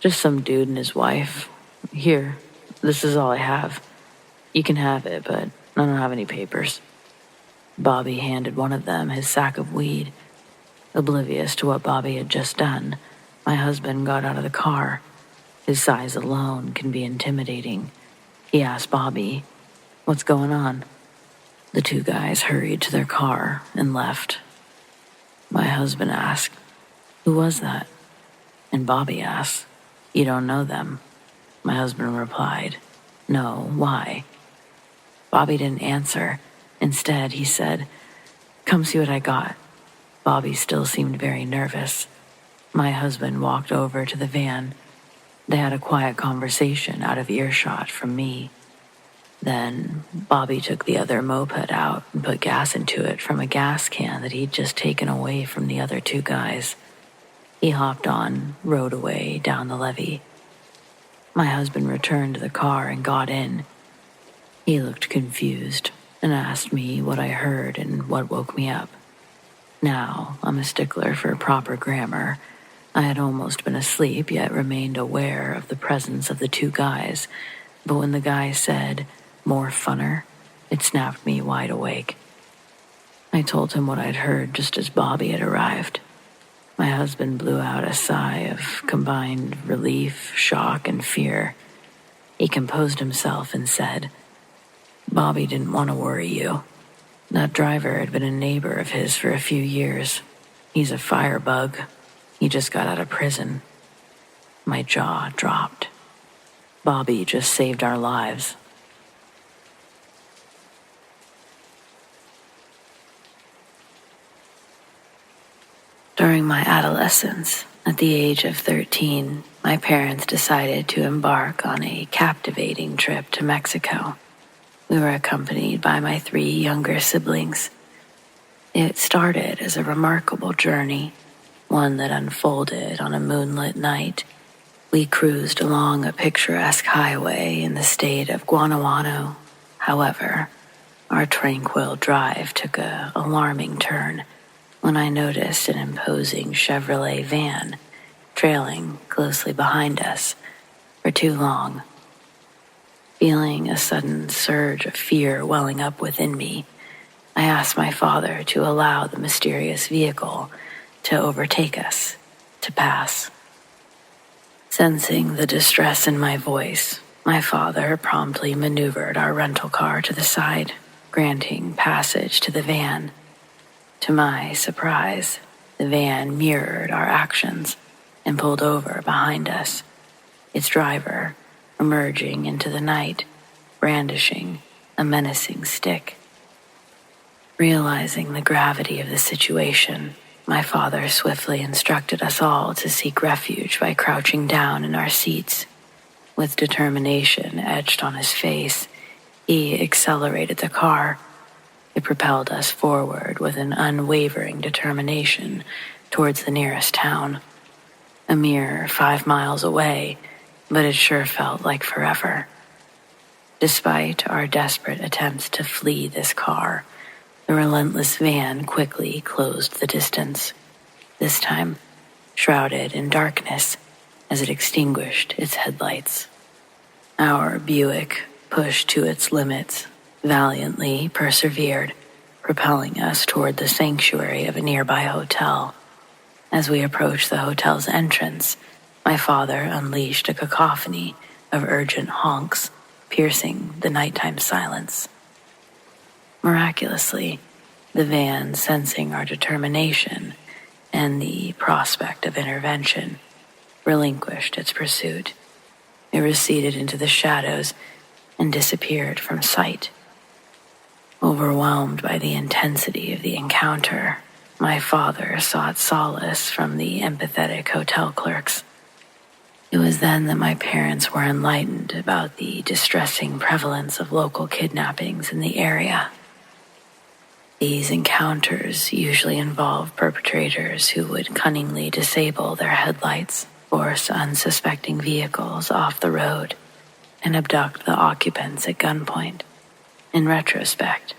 A: "Just some dude and his wife. Here, this is all I have. You can have it, but I don't have any papers." Bobby handed one of them his sack of weed. Oblivious to what Bobby had just done, my husband got out of the car. His size alone can be intimidating. He asked Bobby, "What's going on?" The two guys hurried to their car and left. My husband asked, "Who was that?" And Bobby asked, "You don't know them?" My husband replied, "No, why?" Bobby didn't answer. Instead, he said, "Come see what I got." Bobby still seemed very nervous. My husband walked over to the van. They had a quiet conversation out of earshot from me. Then Bobby took the other moped out and put gas into it from a gas can that he'd just taken away from the other two guys. He hopped on, rode away down the levee. My husband returned to the car and got in. He looked confused and asked me what I heard and what woke me up. Now, I'm a stickler for proper grammar. I had almost been asleep, yet remained aware of the presence of the two guys. But when the guy said, "More funner," it snapped me wide awake. I told him what I'd heard just as Bobby had arrived. My husband blew out a sigh of combined relief, shock, and fear. He composed himself and said, "Bobby didn't want to worry you. That driver had been a neighbor of his for a few years. He's a firebug. He just got out of prison." My jaw dropped. Bobby just saved our lives. During my adolescence, at the age of 13, my parents decided to embark on a captivating trip to Mexico. We were accompanied by my 3 younger siblings. It started as a remarkable journey, one that unfolded on a moonlit night. We cruised along a picturesque highway in the state of Guanajuato. However, our tranquil drive took an alarming turn when I noticed an imposing Chevrolet van trailing closely behind us for too long. Feeling a sudden surge of fear welling up within me, I asked my father to allow the mysterious vehicle to overtake us, to pass. Sensing the distress in my voice, my father promptly maneuvered our rental car to the side, granting passage to the van. To my surprise, the van mirrored our actions and pulled over behind us, its driver emerging into the night, brandishing a menacing stick. Realizing the gravity of the situation, my father swiftly instructed us all to seek refuge by crouching down in our seats. With determination etched on his face, he accelerated the car. It propelled us forward with an unwavering determination towards the nearest town. A mere 5 miles away, but it sure felt like forever. Despite our desperate attempts to flee this car, the relentless van quickly closed the distance. This time, shrouded in darkness, as it extinguished its headlights. Our Buick, pushed to its limits, valiantly persevered, propelling us toward the sanctuary of a nearby hotel. As we approached the hotel's entrance, my father unleashed a cacophony of urgent honks, piercing the nighttime silence. Miraculously, the van, sensing our determination and the prospect of intervention, relinquished its pursuit. It receded into the shadows and disappeared from sight. Overwhelmed by the intensity of the encounter, my father sought solace from the empathetic hotel clerks. It was then that my parents were enlightened about the distressing prevalence of local kidnappings in the area. These encounters usually involve perpetrators who would cunningly disable their headlights, force unsuspecting vehicles off the road, and abduct the occupants at gunpoint. In retrospect,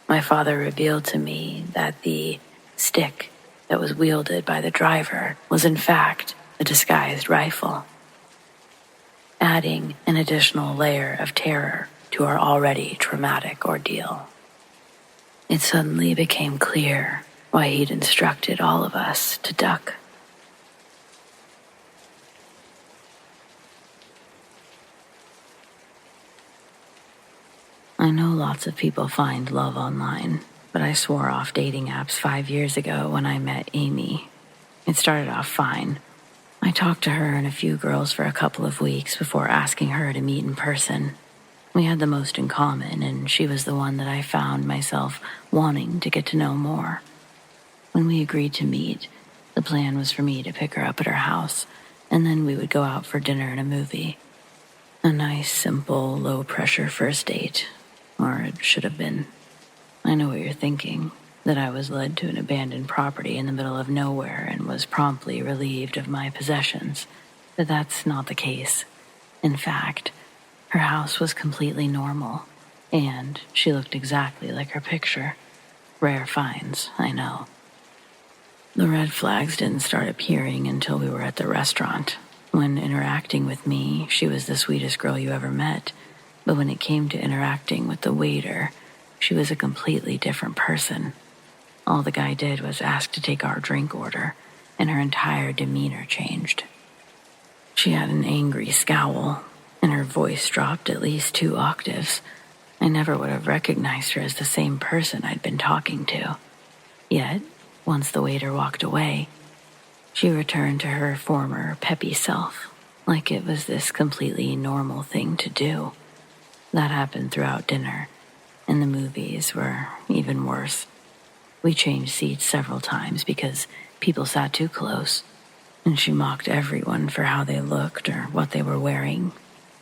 A: my father revealed to me that the stick that was wielded by the driver was in fact a disguised rifle, adding an additional layer of terror to our already traumatic ordeal. It suddenly became clear why he'd instructed all of us to duck. I know lots of people find love online, but I swore off dating apps 5 years ago when I met Amy. It started off fine. I talked to her and a few girls for a couple of weeks before asking her to meet in person. We had the most in common, and she was the one that I found myself wanting to get to know more. When we agreed to meet, the plan was for me to pick her up at her house, and then we would go out for dinner and a movie. A nice, simple, low-pressure first date. Or it should have been. I know what you're thinking, that I was led to an abandoned property in the middle of nowhere and was promptly relieved of my possessions. But that's not the case. In fact, her house was completely normal, and she looked exactly like her picture. Rare finds, I know. The red flags didn't start appearing until we were at the restaurant. When interacting with me, she was the sweetest girl you ever met. But when it came to interacting with the waiter, she was a completely different person. All the guy did was ask to take our drink order, and her entire demeanor changed. She had an angry scowl, and her voice dropped at least 2 octaves. I never would have recognized her as the same person I'd been talking to. Yet, once the waiter walked away, she returned to her former peppy self, like it was this completely normal thing to do. That happened throughout dinner, and the movies were even worse. We changed seats several times because people sat too close, and she mocked everyone for how they looked or what they were wearing.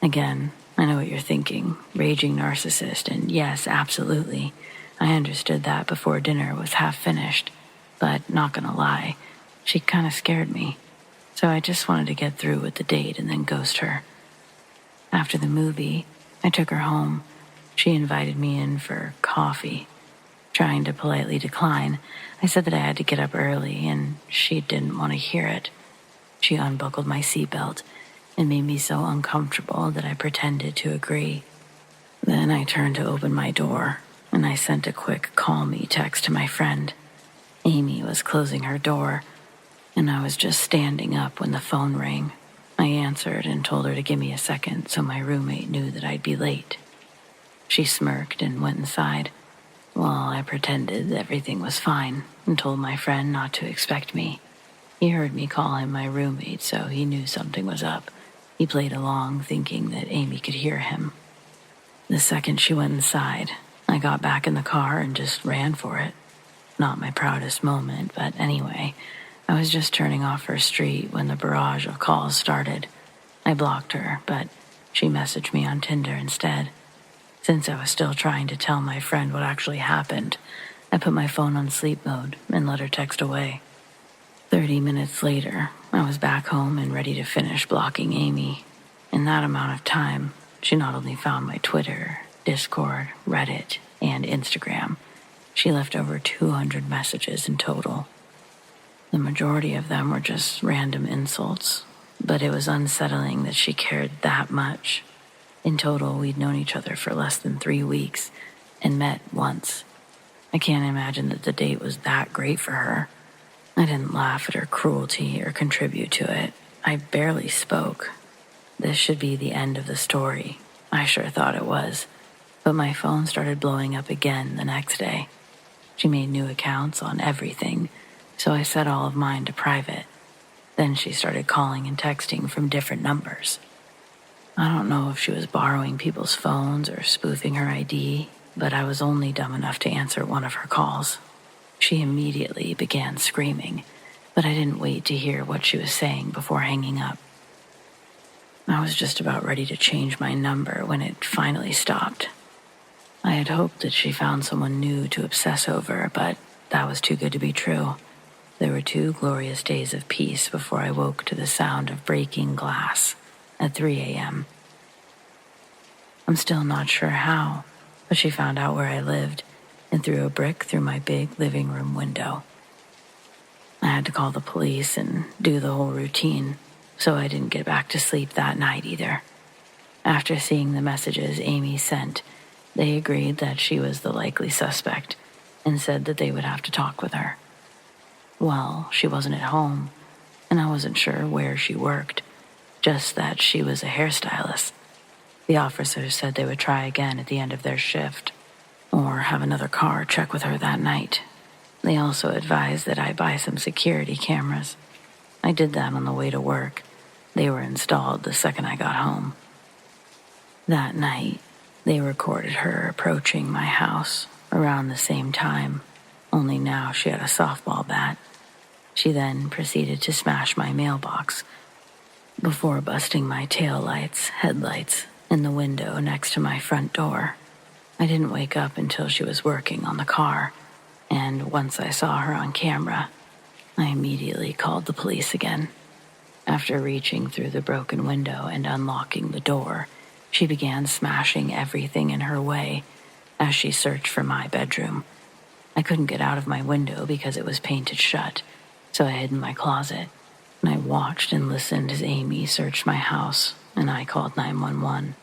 A: Again, I know what you're thinking, raging narcissist, and yes, absolutely. I understood that before dinner was half finished, but not gonna lie, she kinda scared me. So I just wanted to get through with the date and then ghost her. After the movie, I took her home. She invited me in for coffee. Trying to politely decline, I said that I had to get up early, and she didn't want to hear it. She unbuckled my seatbelt and made me so uncomfortable that I pretended to agree. Then I turned to open my door, and I sent a quick call me text to my friend. Amy was closing her door, and I was just standing up when the phone rang. I answered and told her to give me a second so my roommate knew that I'd be late. She smirked and went inside, while I pretended everything was fine and told my friend not to expect me. He heard me call him my roommate, so he knew something was up. He played along, thinking that Amy could hear him. The second she went inside, I got back in the car and just ran for it. Not my proudest moment, but anyway, I was just turning off her street when the barrage of calls started. I blocked her, but she messaged me on Tinder instead. Since I was still trying to tell my friend what actually happened, I put my phone on sleep mode and let her text away. 30 minutes later, I was back home and ready to finish blocking Amy. In that amount of time, she not only found my Twitter, Discord, Reddit, and Instagram, she left over 200 messages in total. The majority of them were just random insults, but it was unsettling that she cared that much. In total, we'd known each other for less than 3 weeks and met once. I can't imagine that the date was that great for her. I didn't laugh at her cruelty or contribute to it. I barely spoke. This should be the end of the story. I sure thought it was. But my phone started blowing up again the next day. She made new accounts on everything, so I set all of mine to private. Then she started calling and texting from different numbers. I don't know if she was borrowing people's phones or spoofing her ID, but I was only dumb enough to answer one of her calls. She immediately began screaming, but I didn't wait to hear what she was saying before hanging up. I was just about ready to change my number when it finally stopped. I had hoped that she found someone new to obsess over, but that was too good to be true. There were 2 glorious days of peace before I woke to the sound of breaking glass at 3 a.m. I'm still not sure how, but she found out where I lived and threw a brick through my big living room window. I had to call the police and do the whole routine, so I didn't get back to sleep that night either. After seeing the messages Amy sent, they agreed that she was the likely suspect and said that they would have to talk with her. Well, she wasn't at home, and I wasn't sure where she worked, just that she was a hairstylist. The officers said they would try again at the end of their shift, or have another car check with her that night. They also advised that I buy some security cameras. I did that on the way to work. They were installed the second I got home. That night, they recorded her approaching my house around the same time, only now she had a softball bat. She then proceeded to smash my mailbox before busting my taillights, headlights, and the window next to my front door. I didn't wake up until she was working on the car, and once I saw her on camera, I immediately called the police again. After reaching through the broken window and unlocking the door, she began smashing everything in her way as she searched for my bedroom. I couldn't get out of my window because it was painted shut, so I hid in my closet, and I watched and listened as Amy searched my house, and I called 911.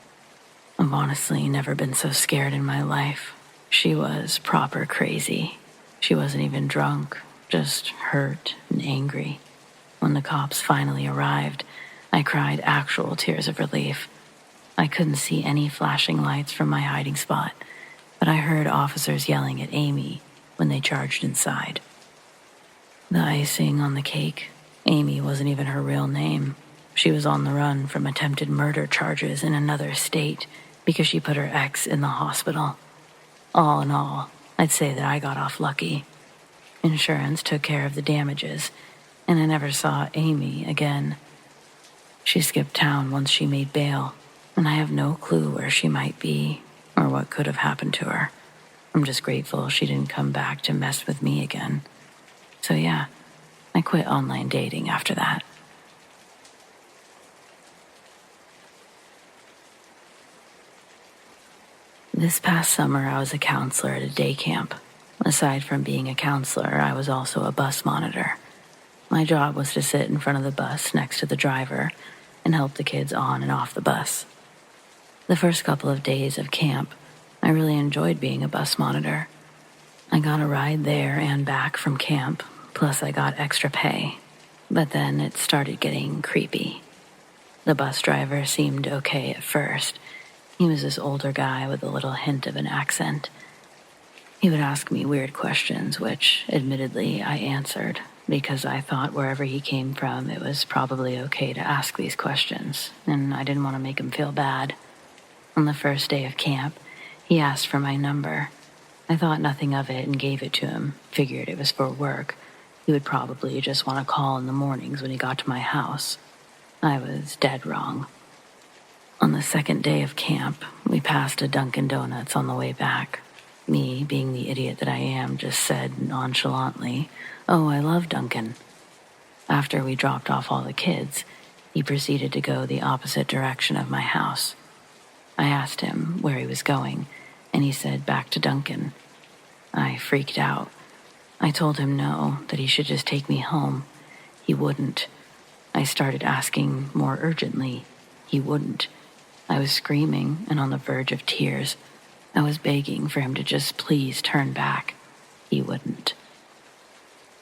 A: I've honestly never been so scared in my life. She was proper crazy. She wasn't even drunk, just hurt and angry. When the cops finally arrived, I cried actual tears of relief. I couldn't see any flashing lights from my hiding spot, but I heard officers yelling at Amy when they charged inside. The icing on the cake, Amy wasn't even her real name. She was on the run from attempted murder charges in another state because she put her ex in the hospital. All in all, I'd say that I got off lucky. Insurance took care of the damages, and I never saw Amy again. She skipped town once she made bail, and I have no clue where she might be or what could have happened to her. I'm just grateful she didn't come back to mess with me again. So yeah, I quit online dating after that. This past summer, I was a counselor at a day camp. Aside from being a counselor, I was also a bus monitor. My job was to sit in front of the bus next to the driver and help the kids on and off the bus. The first couple of days of camp, I really enjoyed being a bus monitor. I got a ride there and back from camp, plus I got extra pay. But then it started getting creepy. The bus driver seemed okay at first. He was this older guy with a little hint of an accent. He would ask me weird questions, which, admittedly, I answered, because I thought wherever he came from, it was probably okay to ask these questions, and I didn't want to make him feel bad. On the first day of camp, he asked for my number. I thought nothing of it and gave it to him, figured it was for work. He would probably just want to call in the mornings when he got to my house. I was dead wrong. On the second day of camp, we passed a Dunkin' Donuts on the way back. Me, being the idiot that I am, just said nonchalantly, "Oh, I love Dunkin'." After we dropped off all the kids, he proceeded to go the opposite direction of my house. I asked him where he was going, and he said back to Dunkin'. I freaked out. I told him no, that he should just take me home. He wouldn't. I started asking more urgently. He wouldn't. I was screaming and on the verge of tears. I was begging for him to just please turn back. He wouldn't.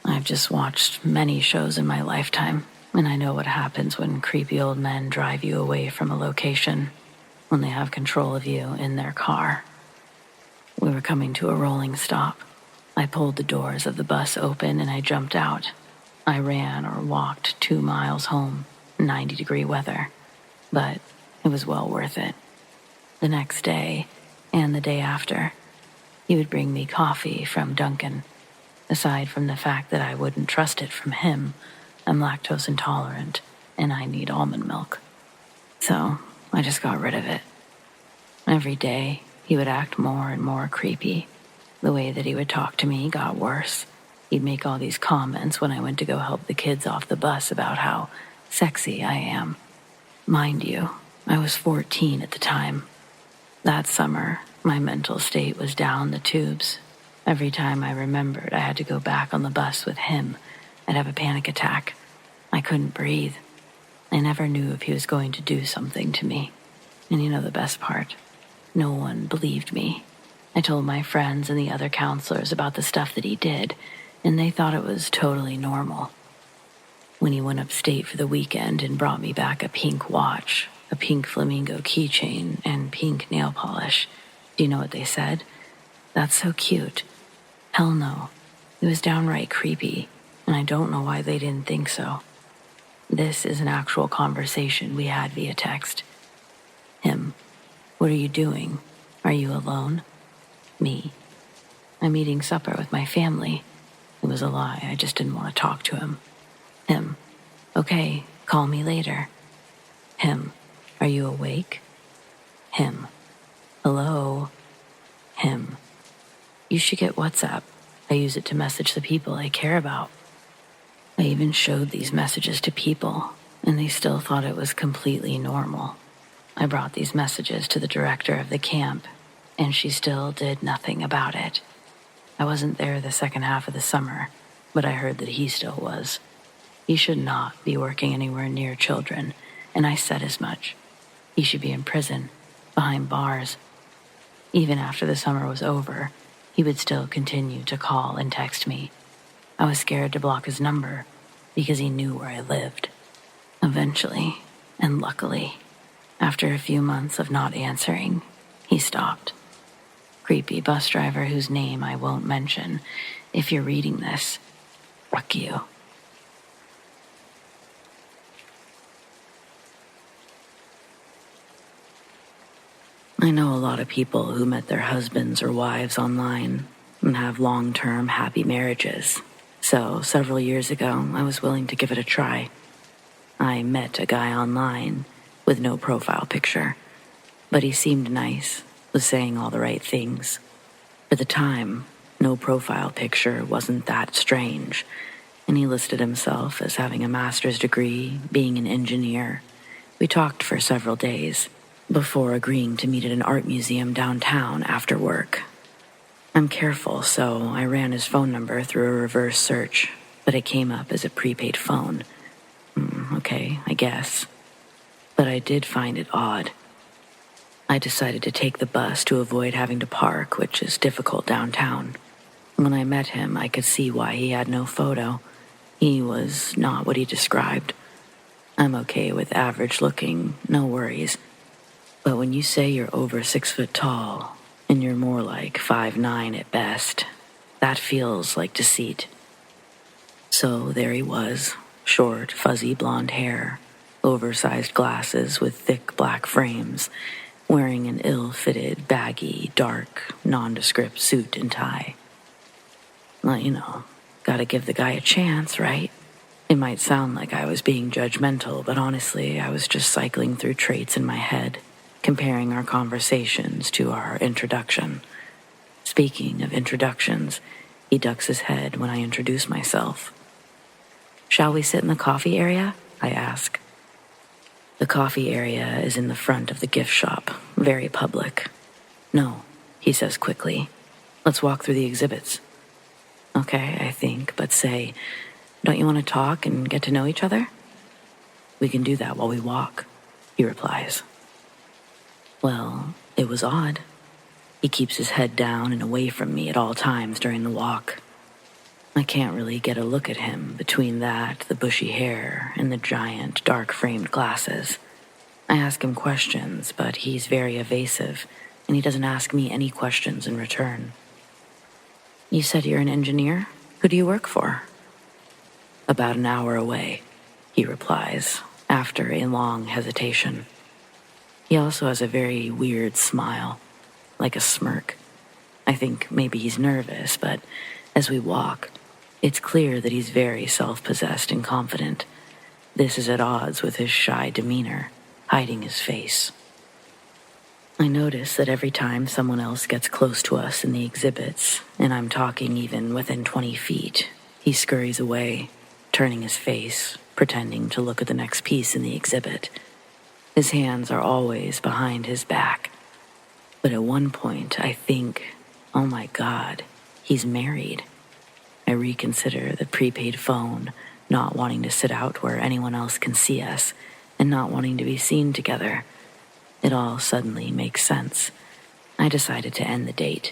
A: I've just watched many shows in my lifetime, and I know what happens when creepy old men drive you away from a location, when they have control of you in their car. We were coming to a rolling stop. I pulled the doors of the bus open and I jumped out. I ran or walked 2 miles home, 90-degree weather, but it was well worth it. The next day, and the day after, he would bring me coffee from Dunkin'. Aside from the fact that I wouldn't trust it from him, I'm lactose intolerant and I need almond milk. So I just got rid of it. Every day, he would act more and more creepy. The way that he would talk to me got worse. He'd make all these comments when I went to go help the kids off the bus about how sexy I am. Mind you, I was 14 at the time. That summer, my mental state was down the tubes. Every time I remembered I had to go back on the bus with him, I'd have a panic attack. I couldn't breathe. I never knew if he was going to do something to me. And you know the best part? No one believed me. I told my friends and the other counselors about the stuff that he did, and they thought it was totally normal. When he went upstate for the weekend and brought me back a pink watch, a pink flamingo keychain, and pink nail polish, do you know what they said? That's so cute. Hell no. It was downright creepy, and I don't know why they didn't think so. This is an actual conversation we had via text. Him. What are you doing? Are you alone? Me. I'm eating supper with my family. It was a lie. I just didn't want to talk to him. Him. Okay, call me later. Him. Are you awake? Him. Hello? Him. You should get WhatsApp. I use it to message the people I care about. I even showed these messages to people, and they still thought it was completely normal. I brought these messages to the director of the camp, and she still did nothing about it. I wasn't there the second half of the summer, but I heard that he still was. He should not be working anywhere near children, and I said as much. He should be in prison, behind bars. Even after the summer was over, he would still continue to call and text me. I was scared to block his number because he knew where I lived. Eventually, and luckily, after a few months of not answering, he stopped. Creepy bus driver whose name I won't mention. If you're reading this, fuck you. I know a lot of people who met their husbands or wives online and have long-term happy marriages. So several years ago, I was willing to give it a try. I met a guy online with no profile picture, but he seemed nice, was saying all the right things. For the time, no profile picture wasn't that strange, and he listed himself as having a master's degree, being an engineer. We talked for several days before agreeing to meet at an art museum downtown after work. I'm careful, so I ran his phone number through a reverse search, but it came up as a prepaid phone. Okay, I guess. But I did find it odd. I decided to take the bus to avoid having to park, which is difficult downtown. When I met him, I could see why he had no photo. He was not what he described. I'm okay with average looking, no worries. But when you say you're over 6 foot tall, and you're more like 5'9" at best, that feels like deceit. So there he was, short, fuzzy blonde hair, oversized glasses with thick black frames, wearing an ill-fitted, baggy, dark, nondescript suit and tie. Well, gotta give the guy a chance, right? It might sound like I was being judgmental, but honestly, I was just cycling through traits in my head, comparing our conversations to our introduction. Speaking of introductions, he ducks his head when I introduce myself. Shall we sit in the coffee area? I ask. The coffee area is in the front of the gift shop, very public. No, he says quickly. Let's walk through the exhibits. Okay, I think, but say, don't you want to talk and get to know each other? We can do that while we walk, he replies. Well, it was odd. He keeps his head down and away from me at all times during the walk. I can't really get a look at him between that, the bushy hair, and the giant, dark-framed glasses. I ask him questions, but he's very evasive, and he doesn't ask me any questions in return. You said you're an engineer? Who do you work for? About an hour away, he replies, after a long hesitation. He also has a very weird smile, like a smirk. I think maybe he's nervous, but as we walk, it's clear that he's very self-possessed and confident. This is at odds with his shy demeanor, hiding his face. I notice that every time someone else gets close to us in the exhibits, and I'm talking even within 20 feet, he scurries away, turning his face, pretending to look at the next piece in the exhibit. His hands are always behind his back. But at one point, I think, oh my God, he's married. I reconsider the prepaid phone, not wanting to sit out where anyone else can see us, and not wanting to be seen together. It all suddenly makes sense. I decided to end the date.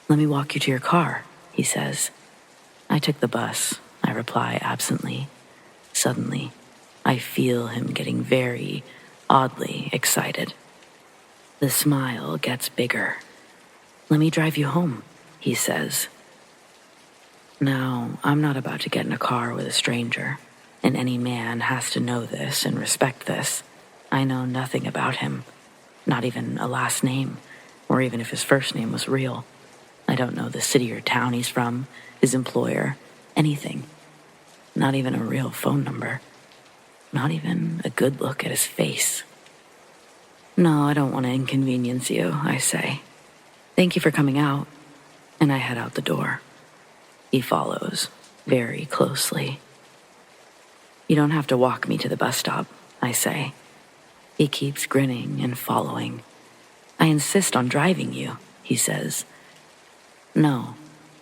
A: Let me walk you to your car, he says. I took the bus, I reply absently. Suddenly, I feel him getting very, oddly excited. The smile gets bigger. Let me drive you home, he says. Now, I'm not about to get in a car with a stranger, and any man has to know this and respect this. I know nothing about him, not even a last name, or even if his first name was real. I don't know the city or town he's from, his employer, anything. Not even a real phone number. Not even a good look at his face. No, I don't want to inconvenience you, I say. Thank you for coming out. And I head out the door. He follows, very closely. You don't have to walk me to the bus stop, I say. He keeps grinning and following. I insist on driving you, he says. No,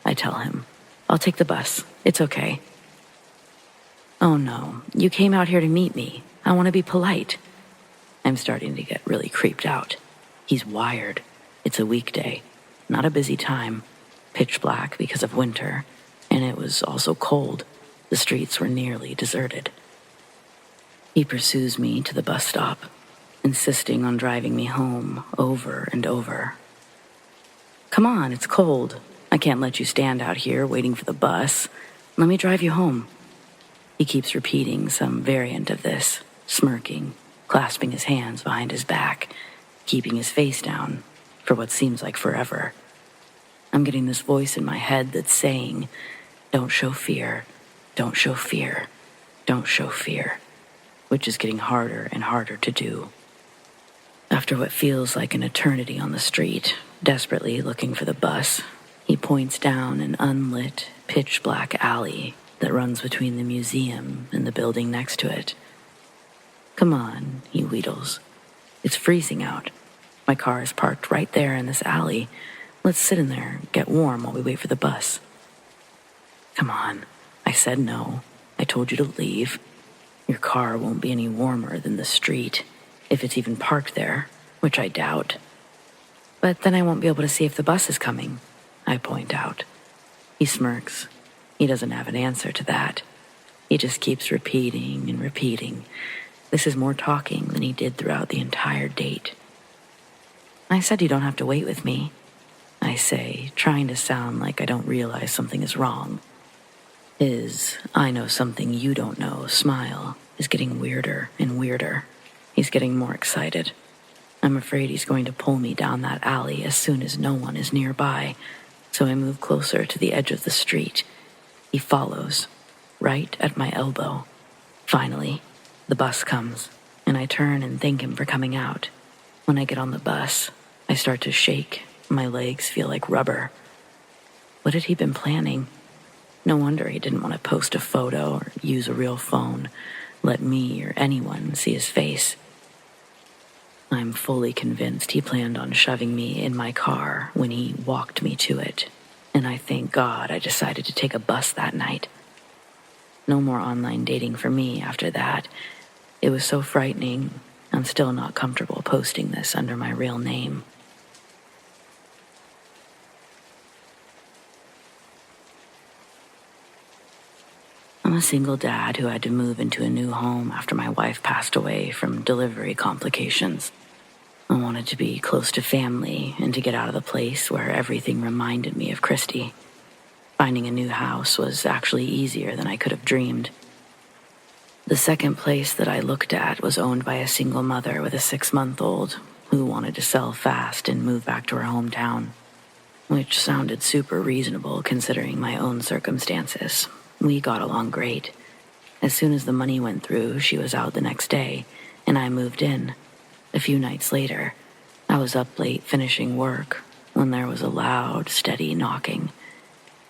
A: I tell him. I'll take the bus. It's okay. Oh no, you came out here to meet me. I want to be polite. I'm starting to get really creeped out. He's wired. It's a weekday, not a busy time. Pitch black because of winter, and it was also cold. The streets were nearly deserted. He pursues me to the bus stop, insisting on driving me home over and over. Come on, it's cold. I can't let you stand out here waiting for the bus. Let me drive you home. He keeps repeating some variant of this, smirking, clasping his hands behind his back, keeping his face down for what seems like forever. I'm getting this voice in my head that's saying, don't show fear, don't show fear, don't show fear, which is getting harder and harder to do. After what feels like an eternity on the street, desperately looking for the bus, he points down an unlit, pitch-black alley that runs between the museum and the building next to it. Come on, he wheedles. It's freezing out. My car is parked right there in this alley. Let's sit in there and get warm while we wait for the bus. Come on. I said no. I told you to leave. Your car won't be any warmer than the street, if it's even parked there, which I doubt. But then I won't be able to see if the bus is coming, I point out. He smirks. He doesn't have an answer to that. He just keeps repeating and repeating. This is more talking than he did throughout the entire date. I said you don't have to wait with me, I say, trying to sound like I don't realize something is wrong. His I know something you don't know smile is getting weirder and weirder. He's getting more excited. I'm afraid he's going to pull me down that alley as soon as no one is nearby, so I move closer to the edge of the street. He follows, right at my elbow. Finally, the bus comes, and I turn and thank him for coming out. When I get on the bus, I start to shake. My legs feel like rubber. What had he been planning? No wonder he didn't want to post a photo or use a real phone, let me or anyone see his face. I'm fully convinced he planned on shoving me in my car when he walked me to it, and I thank God I decided to take a bus that night. No more online dating for me after that. It was so frightening. I'm still not comfortable posting this under my real name. I'm a single dad who had to move into a new home after my wife passed away from delivery complications. I wanted to be close to family and to get out of the place where everything reminded me of Christy. Finding a new house was actually easier than I could have dreamed. The second place that I looked at was owned by a single mother with a 6-month-old who wanted to sell fast and move back to her hometown, which sounded super reasonable considering my own circumstances. We got along great. As soon as the money went through, she was out the next day, and I moved in. A few nights later, I was up late finishing work when there was a loud, steady knocking.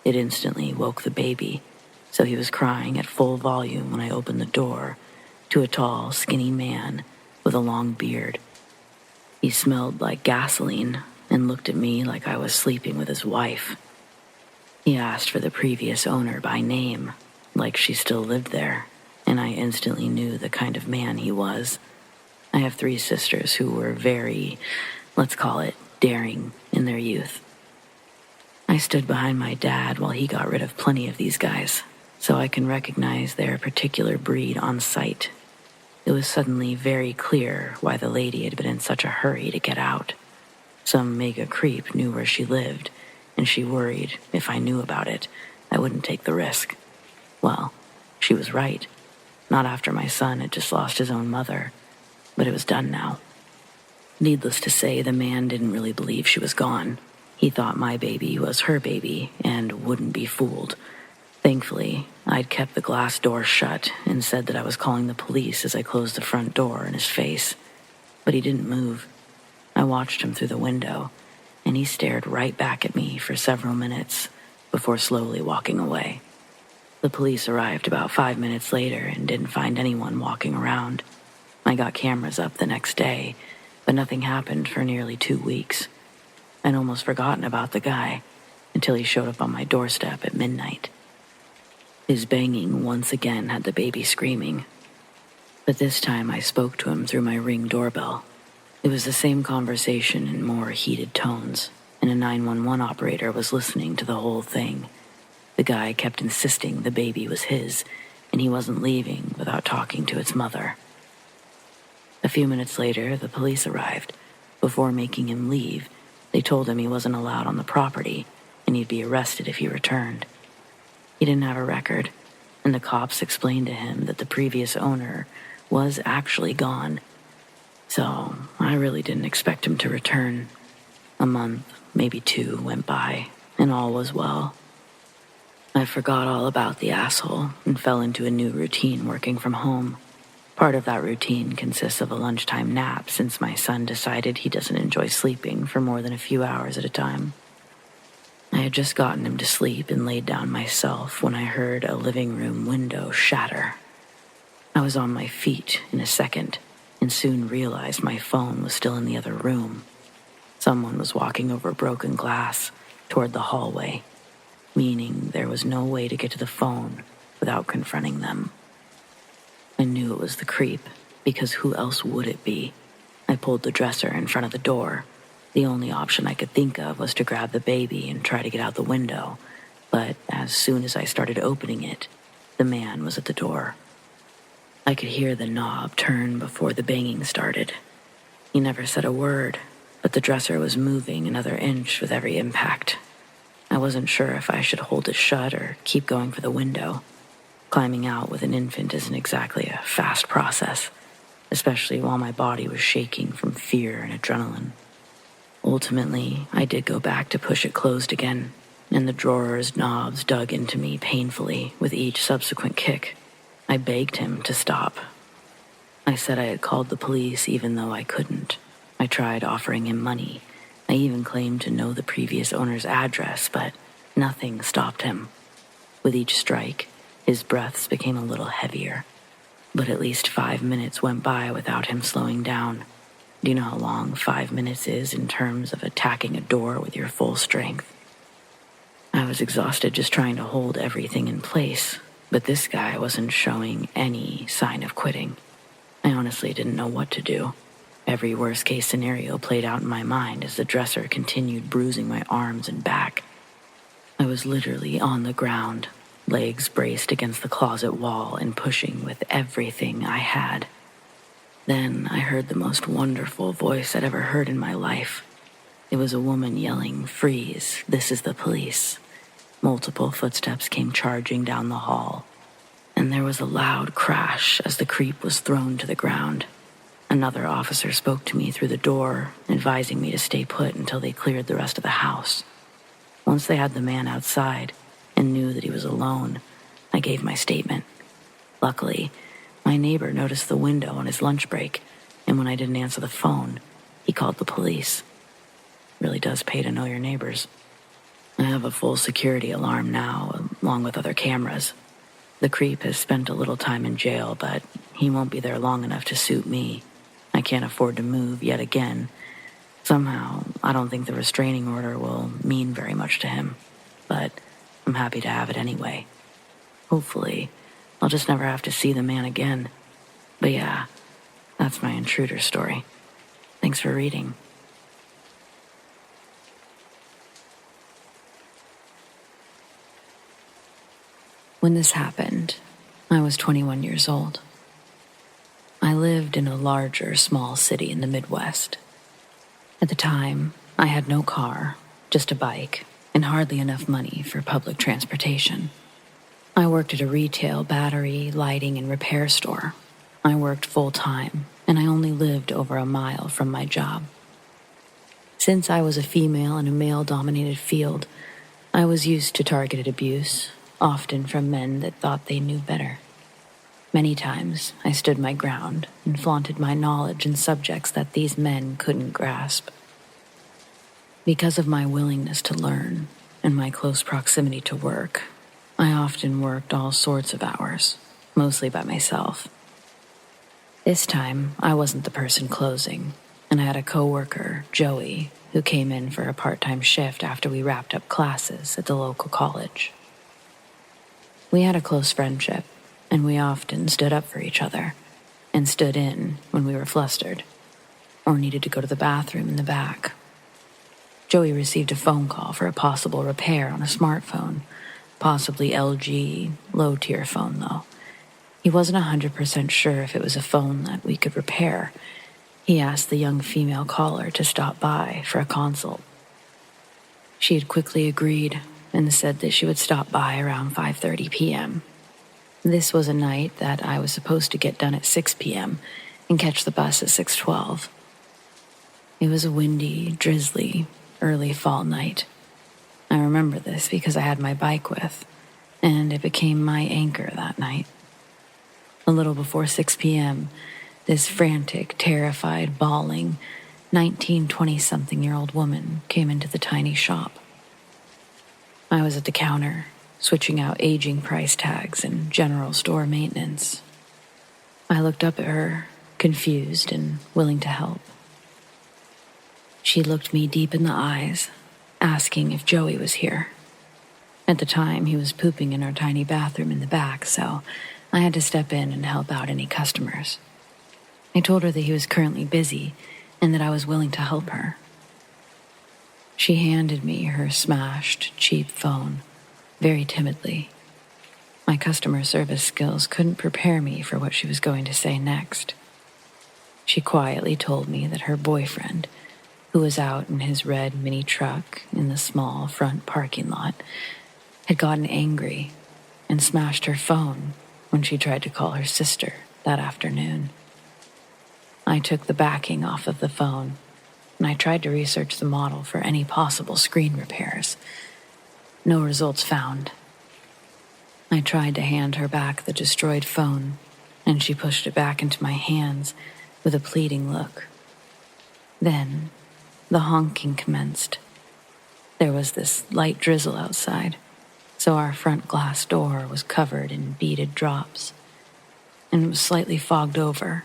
A: It instantly woke the baby, so he was crying at full volume when I opened the door to a tall, skinny man with a long beard. He smelled like gasoline and looked at me like I was sleeping with his wife. He asked for the previous owner by name, like she still lived there, and I instantly knew the kind of man he was. I have 3 sisters who were very, let's call it, daring in their youth. I stood behind my dad while he got rid of plenty of these guys, so I can recognize their particular breed on sight. It was suddenly very clear why the lady had been in such a hurry to get out. Some mega creep knew where she lived, and she worried if I knew about it, I wouldn't take the risk. Well, she was right. Not after my son had just lost his own mother, but it was done now. Needless to say, the man didn't really believe she was gone. He thought my baby was her baby and wouldn't be fooled. Thankfully, I'd kept the glass door shut and said that I was calling the police as I closed the front door in his face. But he didn't move. I watched him through the window, and he stared right back at me for several minutes before slowly walking away. The police arrived about 5 minutes later and didn't find anyone walking around. I got cameras up the next day, but nothing happened for nearly 2 weeks. I'd almost forgotten about the guy until he showed up on my doorstep at midnight. His banging once again had the baby screaming, but this time I spoke to him through my Ring doorbell. It was the same conversation in more heated tones, and a 911 operator was listening to the whole thing. The guy kept insisting the baby was his, and he wasn't leaving without talking to its mother. A few minutes later, the police arrived. Before making him leave, they told him he wasn't allowed on the property, and he'd be arrested if he returned. He didn't have a record, and the cops explained to him that the previous owner was actually gone. So I really didn't expect him to return. A month, maybe 2, went by, and all was well. I forgot all about the asshole and fell into a new routine working from home. Part of that routine consists of a lunchtime nap since my son decided he doesn't enjoy sleeping for more than a few hours at a time. I had just gotten him to sleep and laid down myself when I heard a living room window shatter. I was on my feet in a second and soon realized my phone was still in the other room. Someone was walking over broken glass toward the hallway, meaning there was no way to get to the phone without confronting them. I knew it was the creep, because who else would it be? I pulled the dresser in front of the door. The only option I could think of was to grab the baby and try to get out the window, but as soon as I started opening it, the man was at the door. I could hear the knob turn before the banging started. He never said a word, but the dresser was moving another inch with every impact. I wasn't sure if I should hold it shut or keep going for the window. Climbing out with an infant isn't exactly a fast process, especially while my body was shaking from fear and adrenaline. Ultimately, I did go back to push it closed again, and the drawer's knobs dug into me painfully with each subsequent kick. I begged him to stop. I said I had called the police even though I couldn't. I tried offering him money. I even claimed to know the previous owner's address, but nothing stopped him. With each strike, his breaths became a little heavier, but at least 5 minutes went by without him slowing down. Do you know how long 5 minutes is in terms of attacking a door with your full strength? I was exhausted just trying to hold everything in place, But this guy wasn't showing any sign of quitting. I honestly didn't know what to do. Every worst-case scenario played out in my mind as the dresser continued bruising my arms and back. I was literally on the ground, legs braced against the closet wall and pushing with everything I had. Then I heard the most wonderful voice I'd ever heard in my life. It was a woman yelling, "Freeze, this is the police." Multiple footsteps came charging down the hall, and there was a loud crash as the creep was thrown to the ground. Another officer spoke to me through the door, advising me to stay put until they cleared the rest of the house. Once they had the man outside and knew that he was alone, I gave my statement. Luckily, my neighbor noticed the window on his lunch break, and when I didn't answer the phone, he called the police. Really does pay to know your neighbors. I have a full security alarm now, along with other cameras. The creep has spent a little time in jail, but he won't be there long enough to suit me. I can't afford to move yet again. Somehow, I don't think the restraining order will mean very much to him, but I'm happy to have it anyway. Hopefully, I'll just never have to see the man again. But yeah, that's my intruder story. Thanks for reading. When this happened, I was 21 years old. I lived in a larger, small city in the Midwest. At the time, I had no car, just a bike, and hardly enough money for public transportation. I worked at a retail battery, lighting, and repair store. I worked full-time, and I only lived over a mile from my job. Since I was a female in a male-dominated field, I was used to targeted abuse, often from men that thought they knew better. Many times, I stood my ground and flaunted my knowledge in subjects that these men couldn't grasp. Because of my willingness to learn and my close proximity to work, I often worked all sorts of hours, mostly by myself. This time, I wasn't the person closing, and I had a coworker, Joey, who came in for a part-time shift after we wrapped up classes at the local college. We had a close friendship, and we often stood up for each other and stood in when we were flustered or needed to go to the bathroom in the back. Joey received a phone call for a possible repair on a smartphone, possibly LG, low-tier phone though. He wasn't 100% sure if it was a phone that we could repair. He asked the young female caller to stop by for a consult. She had quickly agreed and said that she would stop by around 5:30 p.m. This was a night that I was supposed to get done at 6 p.m. and catch the bus at 6:12. It was a windy, drizzly, early fall night. I remember this because I had my bike with, and it became my anchor that night. A little before 6 p.m., this frantic, terrified, bawling, 20-something-year-old woman came into the tiny shop. I was at the counter, switching out aging price tags and general store maintenance. I looked up at her, confused and willing to help. She looked me deep in the eyes, asking if Joey was here. At the time, he was pooping in our tiny bathroom in the back, so I had to step in and help out any customers. I told her that he was currently busy and that I was willing to help her. She handed me her smashed, cheap phone, very timidly. My customer service skills couldn't prepare me for what she was going to say next. She quietly told me that her boyfriend, who was out in his red mini truck in the small front parking lot, had gotten angry and smashed her phone when she tried to call her sister that afternoon. I took the backing off of the phone, and I tried to research the model for any possible screen repairs. No results found. I tried to hand her back the destroyed phone, and she pushed it back into my hands with a pleading look. Then, the honking commenced. There was this light drizzle outside, so our front glass door was covered in beaded drops, and it was slightly fogged over.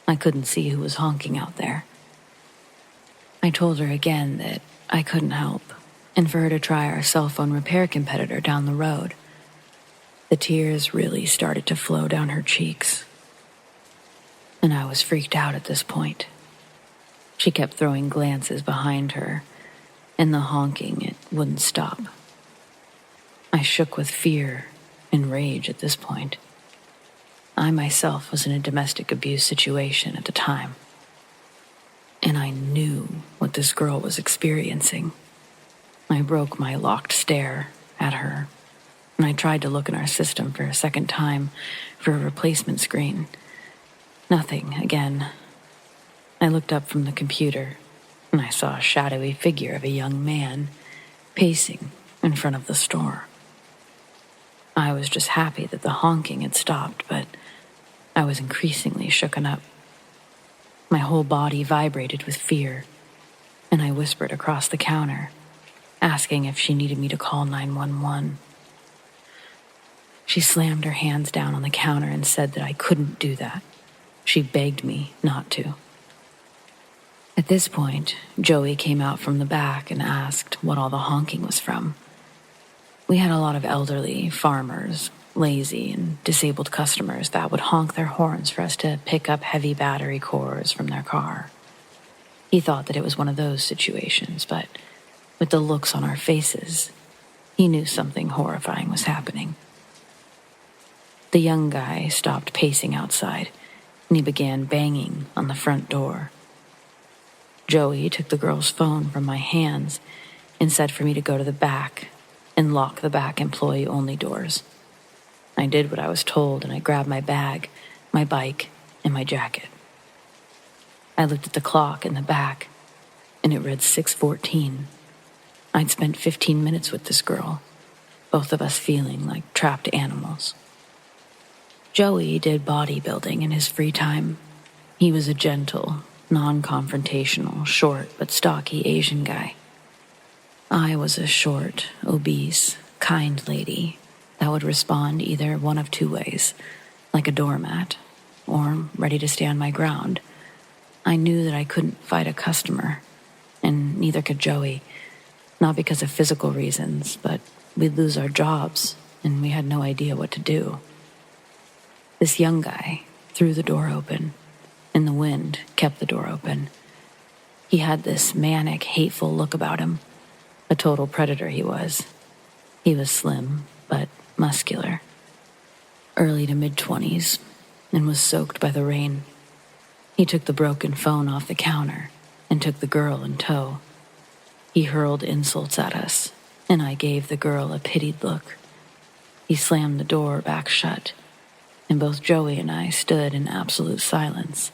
A: I couldn't see who was honking out there. I told her again that I couldn't help, and for her to try our cell phone repair competitor down the road. The tears really started to flow down her cheeks, and I was freaked out at this point. She kept throwing glances behind her, and the honking, it wouldn't stop. I shook with fear and rage at this point. I myself was in a domestic abuse situation at the time, and I knew what this girl was experiencing. I broke my locked stare at her, and I tried to look in our system for a second time for a replacement screen. Nothing again. I looked up from the computer, and I saw a shadowy figure of a young man pacing in front of the store. I was just happy that the honking had stopped, but I was increasingly shooken up. My whole body vibrated with fear, and I whispered across the counter, asking if she needed me to call 911. She slammed her hands down on the counter and said that I couldn't do that. She begged me not to. At this point, Joey came out from the back and asked what all the honking was from. We had a lot of elderly, farmers, lazy, and disabled customers that would honk their horns for us to pick up heavy battery cores from their car. He thought that it was one of those situations, but with the looks on our faces, he knew something horrifying was happening. The young guy stopped pacing outside, and he began banging on the front door. Joey took the girl's phone from my hands and said for me to go to the back and lock the back employee-only doors. I did what I was told, and I grabbed my bag, my bike, and my jacket. I looked at the clock in the back, and it read 6:14. I'd spent 15 minutes with this girl, both of us feeling like trapped animals. Joey did bodybuilding in his free time. He was a gentle, non-confrontational, short but stocky Asian guy. I was a short, obese, kind lady that would respond either one of two ways, like a doormat, or ready to stand my ground. I knew that I couldn't fight a customer, and neither could Joey, not because of physical reasons, but we'd lose our jobs, and we had no idea what to do. This young guy threw the door open, and the wind kept the door open. He had this manic, hateful look about him. A total predator he was. He was slim, but muscular. Early to mid-20s, and was soaked by the rain. He took the broken phone off the counter and took the girl in tow. He hurled insults at us, and I gave the girl a pitied look. He slammed the door back shut, and both Joey and I stood in absolute silence.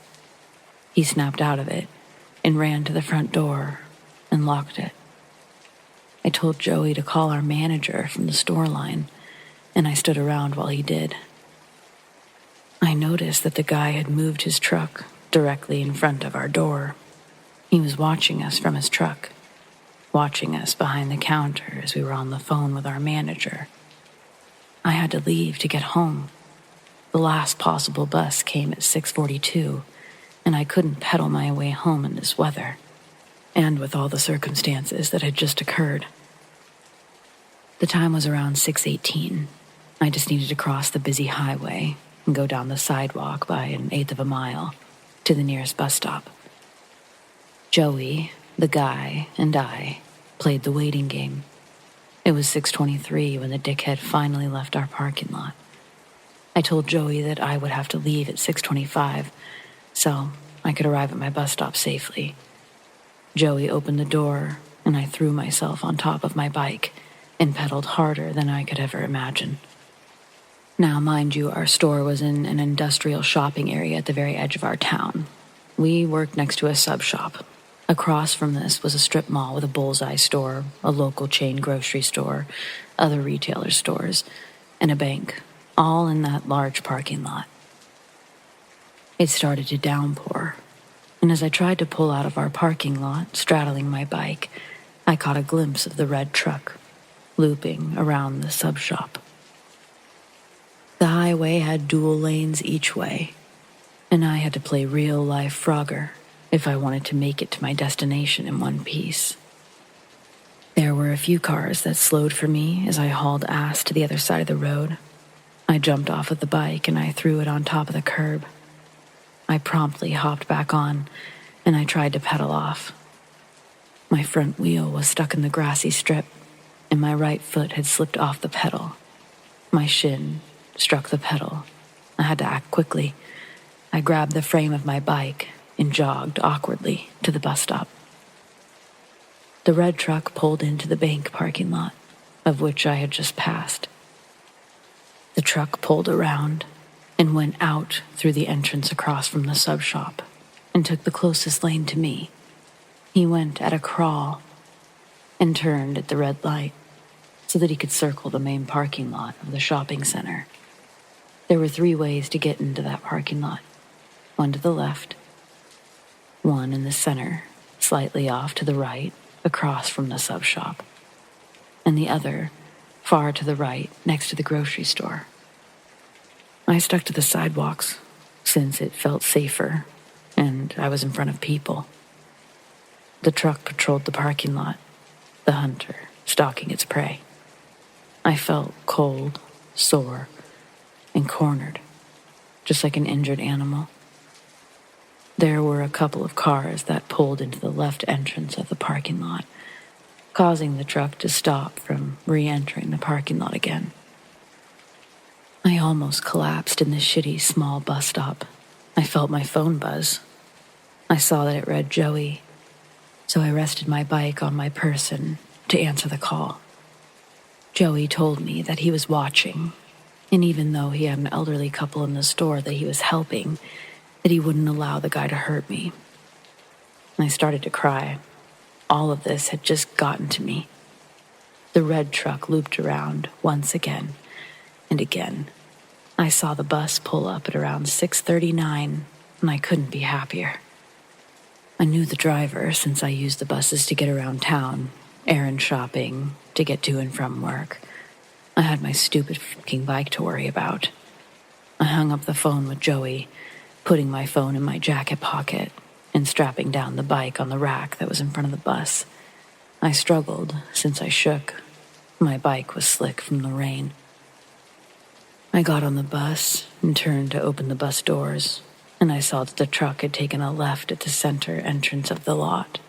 A: He snapped out of it and ran to the front door and locked it. I told Joey to call our manager from the store line, and I stood around while he did. I noticed that the guy had moved his truck directly in front of our door. He was watching us from his truck, watching us behind the counter as we were on the phone with our manager. I had to leave to get home. The last possible bus came at 6:42, and I couldn't pedal my way home in this weather, and with all the circumstances that had just occurred. The time was around 6:18. I just needed to cross the busy highway and go down the sidewalk by an eighth of a mile to the nearest bus stop. Joey, the guy, and I played the waiting game. It was 6:23 when the dickhead finally left our parking lot. I told Joey that I would have to leave at 6:25 so I could arrive at my bus stop safely. Joey opened the door, and I threw myself on top of my bike and pedaled harder than I could ever imagine. Now, mind you, our store was in an industrial shopping area at the very edge of our town. We worked next to a sub shop. Across from this was a strip mall with a bullseye store, a local chain grocery store, other retailer stores, and a bank, all in that large parking lot. It started to downpour, and as I tried to pull out of our parking lot, straddling my bike, I caught a glimpse of the red truck, looping around the sub shop. The highway had dual lanes each way, and I had to play real-life Frogger if I wanted to make it to my destination in one piece. There were a few cars that slowed for me as I hauled ass to the other side of the road, I jumped off of the bike and I threw it on top of the curb. I promptly hopped back on and I tried to pedal off. My front wheel was stuck in the grassy strip and my right foot had slipped off the pedal. My shin struck the pedal. I had to act quickly. I grabbed the frame of my bike and jogged awkwardly to the bus stop. The red truck pulled into the bank parking lot, of which I had just passed. The truck pulled around and went out through the entrance across from the sub shop and took the closest lane to me. He went at a crawl and turned at the red light so that he could circle the main parking lot of the shopping center. There were 3 ways to get into that parking lot. One to the left, one in the center, slightly off to the right, across from the sub shop, and the other far to the right next to the grocery store. I stuck to the sidewalks since it felt safer and I was in front of people. The truck patrolled the parking lot, the hunter stalking its prey. I felt cold, sore, and cornered, just like an injured animal. There were a couple of cars that pulled into the left entrance of the parking lot, causing the truck to stop from re-entering the parking lot again. I almost collapsed in the shitty small bus stop. I felt my phone buzz. I saw that it read Joey, so I rested my bike on my person to answer the call. Joey told me that he was watching, and even though he had an elderly couple in the store that he was helping, that he wouldn't allow the guy to hurt me. I started to cry. All of this had just gotten to me. The red truck looped around once again and again. I saw the bus pull up at around 6:39, and I couldn't be happier. I knew the driver since I used the buses to get around town, errand shopping, to get to and from work. I had my stupid fucking bike to worry about. I hung up the phone with Joey, putting my phone in my jacket pocket and strapping down the bike on the rack that was in front of the bus. I struggled since I shook. My bike was slick from the rain. I got on the bus and turned to open the bus doors, and I saw that the truck had taken a left at the center entrance of the lot.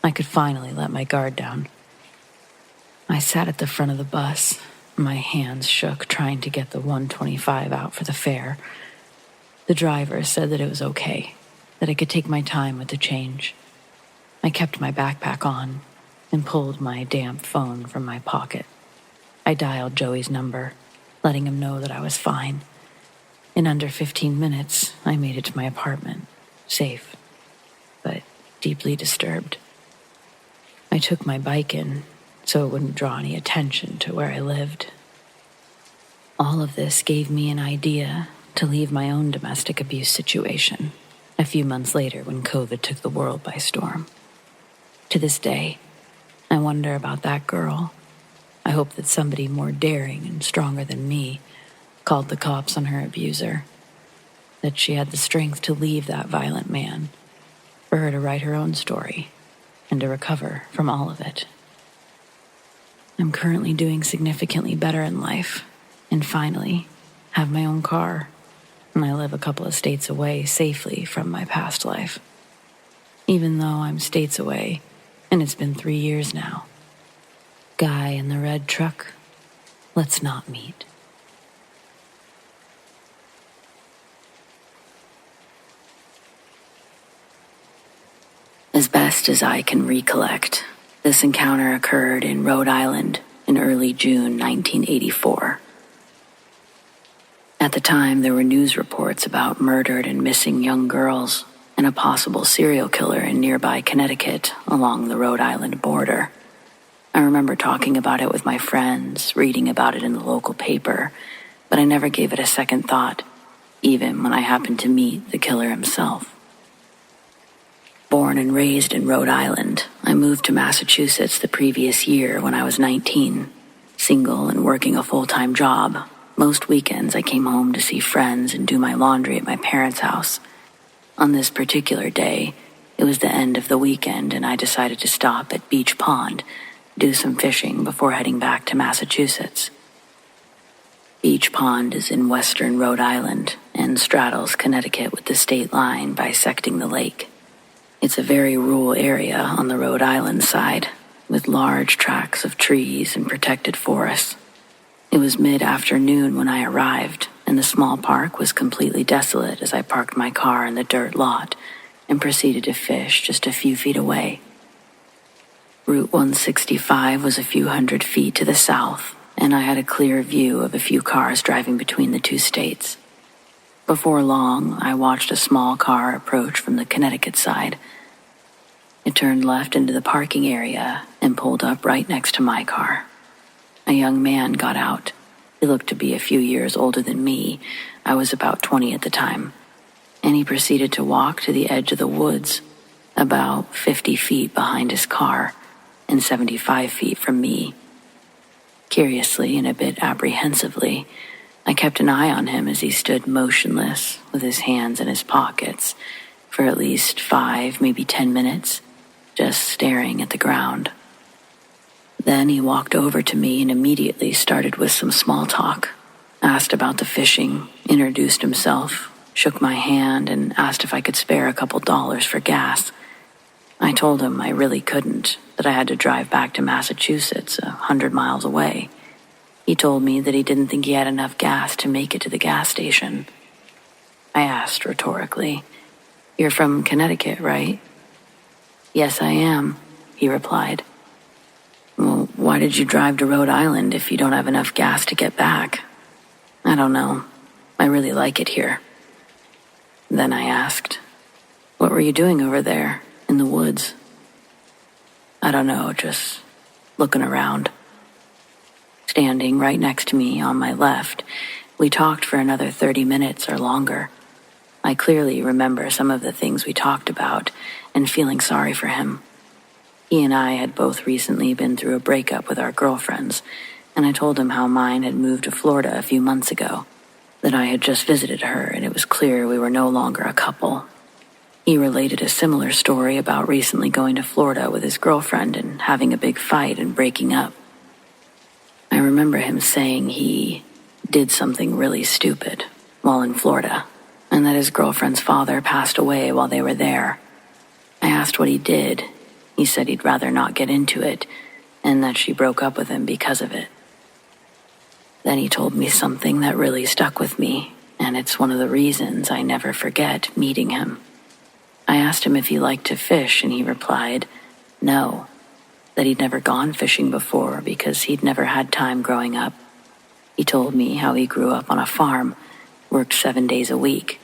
A: I could finally let my guard down. I sat at the front of the bus. My hands shook trying to get the $1.25 out for the fare. The driver said that it was okay, that I could take my time with the change. I kept my backpack on and pulled my damp phone from my pocket. I dialed Joey's number, letting him know that I was fine. In under 15 minutes, I made it to my apartment, safe, but deeply disturbed. I took my bike in so it wouldn't draw any attention to where I lived. All of this gave me an idea to leave my own domestic abuse situation a few months later when COVID took the world by storm. To this day, I wonder about that girl. I hope that somebody more daring and stronger than me called the cops on her abuser, that she had the strength to leave that violent man, for her to write her own story and to recover from all of it. I'm currently doing significantly better in life and finally have my own car, and I live a couple of states away safely from my past life. Even though I'm states away, and it's been 3 years now. Guy in the red truck, let's not meet. As best as I can recollect, this encounter occurred in Rhode Island in early June 1984. At the time, there were news reports about murdered and missing young girls and a possible serial killer in nearby Connecticut along the Rhode Island border. I remember talking about it with my friends, reading about it in the local paper, but I never gave it a second thought, even when I happened to meet the killer himself. Born and raised in Rhode Island, I moved to Massachusetts the previous year when I was 19, single and working a full-time job. Most weekends I came home to see friends and do my laundry at my parents' house. On this particular day, it was the end of the weekend and I decided to stop at Beach Pond, do some fishing before heading back to Massachusetts. Beach Pond is in western Rhode Island and straddles Connecticut with the state line bisecting the lake. It's a very rural area on the Rhode Island side, with large tracts of trees and protected forests. It was mid-afternoon when I arrived, and the small park was completely desolate as I parked my car in the dirt lot and proceeded to fish just a few feet away. Route 165 was a few hundred feet to the south, and I had a clear view of a few cars driving between the two states. Before long, I watched a small car approach from the Connecticut side. It turned left into the parking area and pulled up right next to my car. A young man got out. He looked to be a few years older than me. I was about 20 at the time. And he proceeded to walk to the edge of the woods, about 50 feet behind his car and 75 feet from me. Curiously and a bit apprehensively, I kept an eye on him as he stood motionless with his hands in his pockets for at least 5, maybe 10 minutes, just staring at the ground. Then he walked over to me and immediately started with some small talk, asked about the fishing, introduced himself, shook my hand, and asked if I could spare a couple dollars for gas. I told him I really couldn't, that I had to drive back to Massachusetts, 100 miles away. He told me that he didn't think he had enough gas to make it to the gas station. I asked rhetorically, "You're from Connecticut, right?" "Yes, I am," he replied. "Well, why did you drive to Rhode Island if you don't have enough gas to get back?" "I don't know. I really like it here." Then I asked, "What were you doing over there, in the woods?" "I don't know, just looking around." Standing right next to me on my left, we talked for another 30 minutes or longer. I clearly remember some of the things we talked about and feeling sorry for him. He and I had both recently been through a breakup with our girlfriends, and I told him how mine had moved to Florida a few months ago, that I had just visited her and it was clear we were no longer a couple. He related a similar story about recently going to Florida with his girlfriend and having a big fight and breaking up. I remember him saying he did something really stupid while in Florida, and that his girlfriend's father passed away while they were there. I asked what he did. He said he'd rather not get into it, and that she broke up with him because of it. Then he told me something that really stuck with me, and it's one of the reasons I never forget meeting him. I asked him if he liked to fish, and he replied, no, that he'd never gone fishing before because he'd never had time growing up. He told me how he grew up on a farm, worked 7 days a week,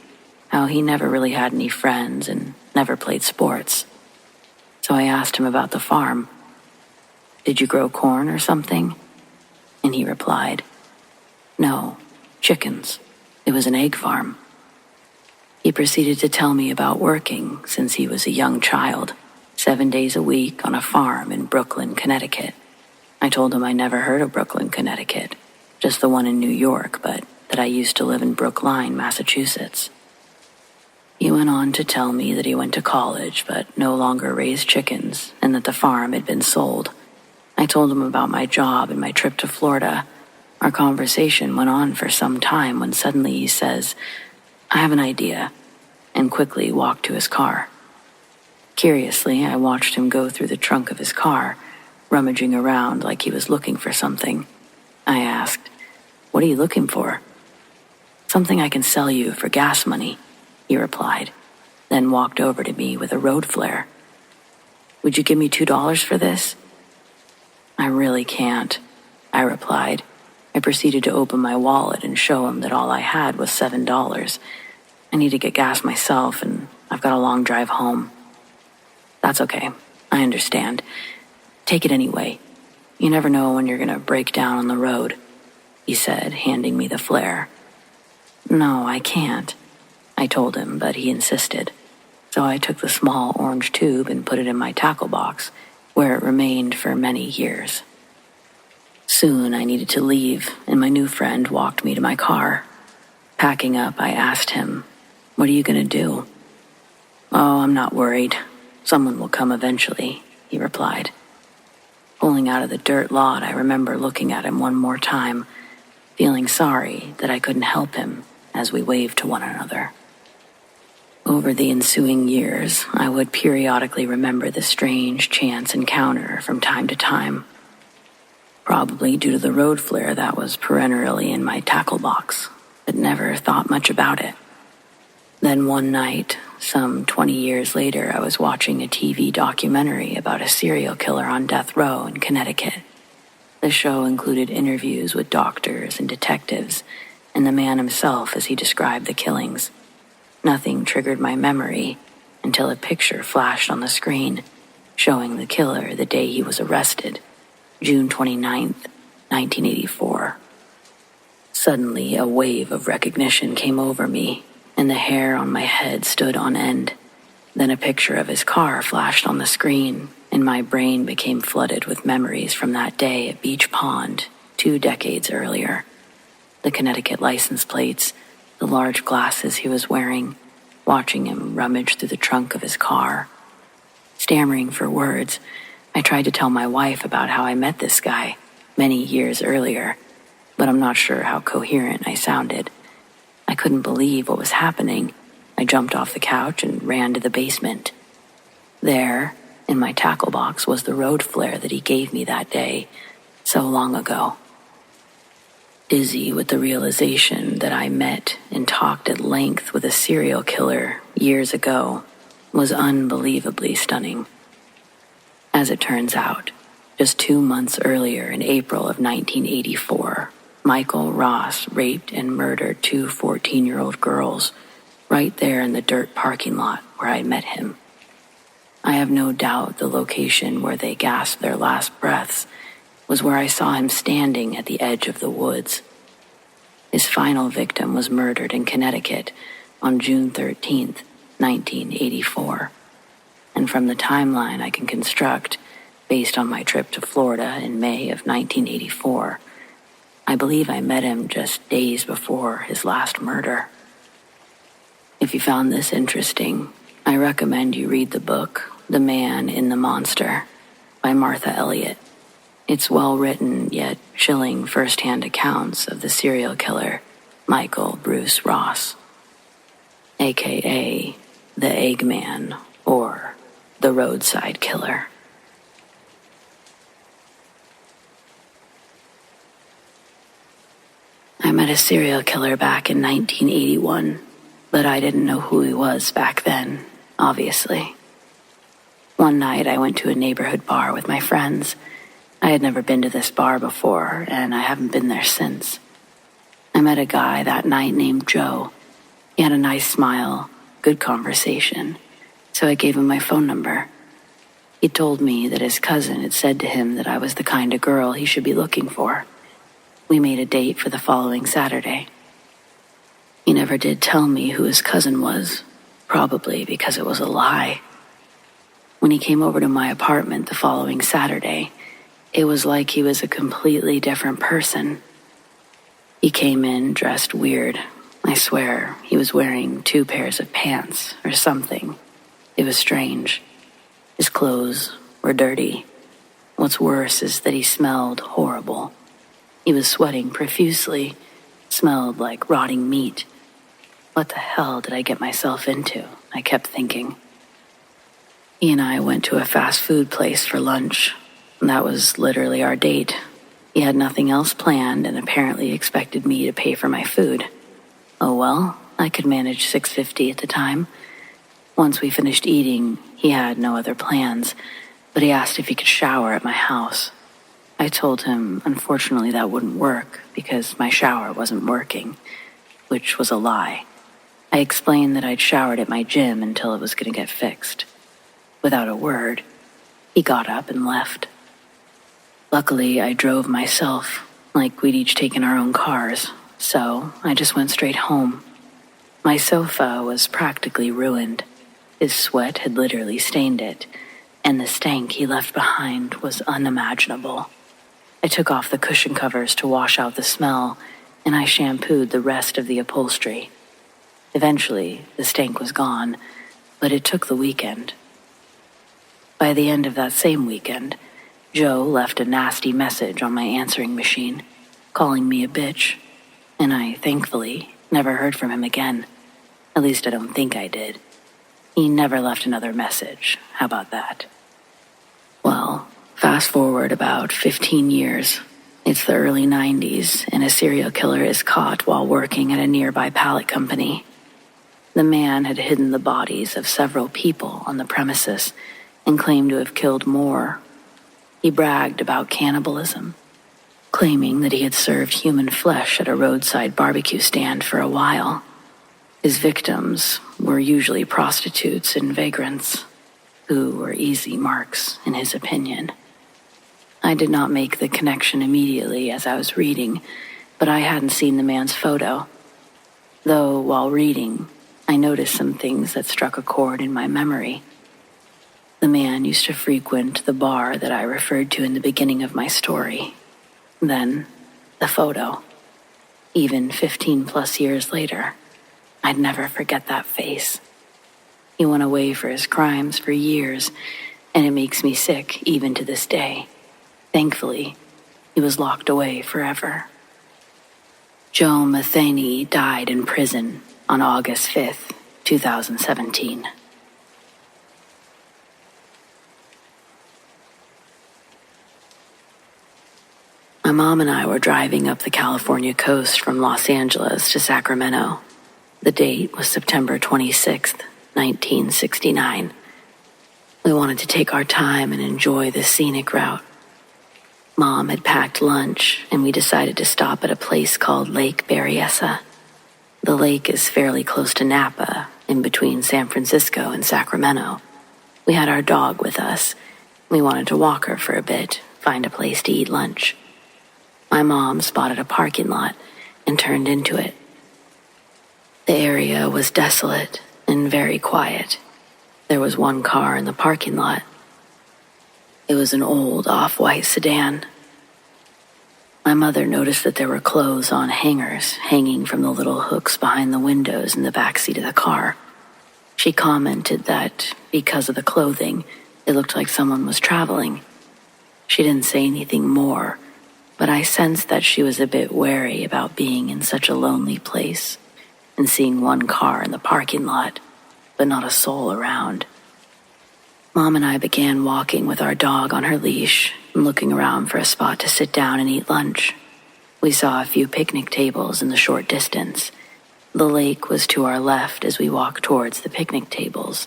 A: how he never really had any friends and never played sports. So I asked him about the farm. "Did you grow corn or something?" And he replied, "No, chickens. It was an egg farm." He proceeded to tell me about working since he was a young child, 7 days a week on a farm in Brooklyn, Connecticut. I told him I never heard of Brooklyn, Connecticut, just the one in New York, but that I used to live in Brookline, Massachusetts. He went on to tell me that he went to college but no longer raised chickens and that the farm had been sold. I told him about my job and my trip to Florida. Our conversation went on for some time when suddenly he says, "I have an idea," and quickly walked to his car. Curiously, I watched him go through the trunk of his car, rummaging around like he was looking for something. I asked, "What are you looking for?" "Something I can sell you for gas money," he replied, then walked over to me with a road flare. "Would you give me $2 for this?" "I really can't," I replied. I proceeded to open my wallet and show him that all I had was $7. I need to get gas myself, and I've got a long drive home. "That's okay. I understand. Take it anyway. You never know when you're going to break down on the road," he said, handing me the flare. "No, I can't," I told him, but he insisted. So I took the small orange tube and put it in my tackle box, where it remained for many years. Soon I needed to leave, and my new friend walked me to my car. Packing up, I asked him, "What are you going to do?" "Oh, I'm not worried. Someone will come eventually," he replied. Pulling out of the dirt lot, I remember looking at him one more time. feeling sorry that I couldn't help him as we waved to one another. Over the ensuing years, I would periodically remember the strange chance encounter from time to time, probably due to the road flare that was perennially in my tackle box, but never thought much about it. Then one night, some 20 years later, I was watching a TV documentary about a serial killer on death row in Connecticut. The show included interviews with doctors and detectives, and the man himself as he described the killings. Nothing triggered my memory until a picture flashed on the screen showing the killer the day he was arrested, June 29th, 1984. Suddenly, a wave of recognition came over me, and the hair on my head stood on end. Then a picture of his car flashed on the screen, and my brain became flooded with memories from that day at Beach Pond 2 decades earlier. The Connecticut license plates, the large glasses he was wearing, watching him rummage through the trunk of his car. Stammering for words, I tried to tell my wife about how I met this guy many years earlier, but I'm not sure how coherent I sounded. I couldn't believe what was happening. I jumped off the couch and ran to the basement. There, in my tackle box, was the road flare that he gave me that day, so long ago. Dizzy with the realization that I met and talked at length with a serial killer years ago was unbelievably stunning. As it turns out, just 2 months earlier in April of 1984, Michael Ross raped and murdered 2 14-year-old girls right there in the dirt parking lot where I met him. I have no doubt the location where they gasped their last breaths was where I saw him standing at the edge of the woods. His final victim was murdered in Connecticut on June 13th, 1984. And from the timeline I can construct, based on my trip to Florida in May of 1984, I believe I met him just days before his last murder. If you found this interesting, I recommend you read the book, The Man in the Monster, by Martha Elliott. It's well-written, yet chilling first-hand accounts of the serial killer, Michael Bruce Ross, a.k.a. the Eggman, or the Roadside Killer. I met a serial killer back in 1981, but I didn't know who he was back then, obviously. One night I went to a neighborhood bar with my friends. I had never been to this bar before, and I haven't been there since. I met a guy that night named Joe. He had a nice smile, good conversation, so I gave him my phone number. He told me that his cousin had said to him that I was the kind of girl he should be looking for. We made a date for the following Saturday. He never did tell me who his cousin was, probably because it was a lie. When he came over to my apartment the following Saturday, it was like he was a completely different person. He came in dressed weird. I swear, he was wearing 2 pairs of pants or something. It was strange. His clothes were dirty. What's worse is that he smelled horrible. He was sweating profusely, smelled like rotting meat. What the hell did I get myself into? I kept thinking. He and I went to a fast food place for lunch. That was literally our date. He had nothing else planned and apparently expected me to pay for my food. Oh well, I could manage $6.50 at the time. Once we finished eating, he had no other plans, but he asked if he could shower at my house. I told him, unfortunately, that wouldn't work because my shower wasn't working, which was a lie. I explained that I'd showered at my gym until it was going to get fixed. Without a word, he got up and left. Luckily, I drove myself, like we'd each taken our own cars, so I just went straight home. My sofa was practically ruined. His sweat had literally stained it, and the stank he left behind was unimaginable. I took off the cushion covers to wash out the smell, and I shampooed the rest of the upholstery. Eventually, the stank was gone, but it took the weekend. By the end of that same weekend, Joe left a nasty message on my answering machine, calling me a bitch and I, thankfully, never heard from him again. At least I don't think I did. He never left another message. How about that? Well, fast forward about 15 years. It's the early 90s, and a serial killer is caught while working at a nearby pallet company. The man had hidden the bodies of several people on the premises and claimed to have killed more. He bragged about cannibalism, claiming that he had served human flesh at a roadside barbecue stand for a while. His victims were usually prostitutes and vagrants, who were easy marks in his opinion. I did not make the connection immediately as I was reading, but I hadn't seen the man's photo. Though while reading, I noticed some things that struck a chord in my memory. The man used to frequent the bar that I referred to in the beginning of my story. Then, the photo. Even 15 plus years later, I'd never forget that face. He went away for his crimes for years, and it makes me sick even to this day. Thankfully, he was locked away forever. HUMBOLDTHONEY died in prison on August 5th, 2017. My mom and I were driving up the California coast from Los Angeles to Sacramento. The date was September 26th, 1969. We wanted to take our time and enjoy the scenic route. Mom had packed lunch, and we decided to stop at a place called Lake Berryessa. The lake is fairly close to Napa, in between San Francisco and Sacramento. We had our dog with us. We wanted to walk her for a bit, find a place to eat lunch. My mom spotted a parking lot and turned into it. The area was desolate and very quiet. There was one car in the parking lot. It was an old off-white sedan. My mother noticed that there were clothes on hangers hanging from the little hooks behind the windows in the backseat of the car. She commented that because of the clothing, it looked like someone was traveling. She didn't say anything more, but I sensed that she was a bit wary about being in such a lonely place and seeing one car in the parking lot, but not a soul around. Mom and I began walking with our dog on her leash and looking around for a spot to sit down and eat lunch. We saw a few picnic tables in the short distance. The lake was to our left as we walked towards the picnic tables,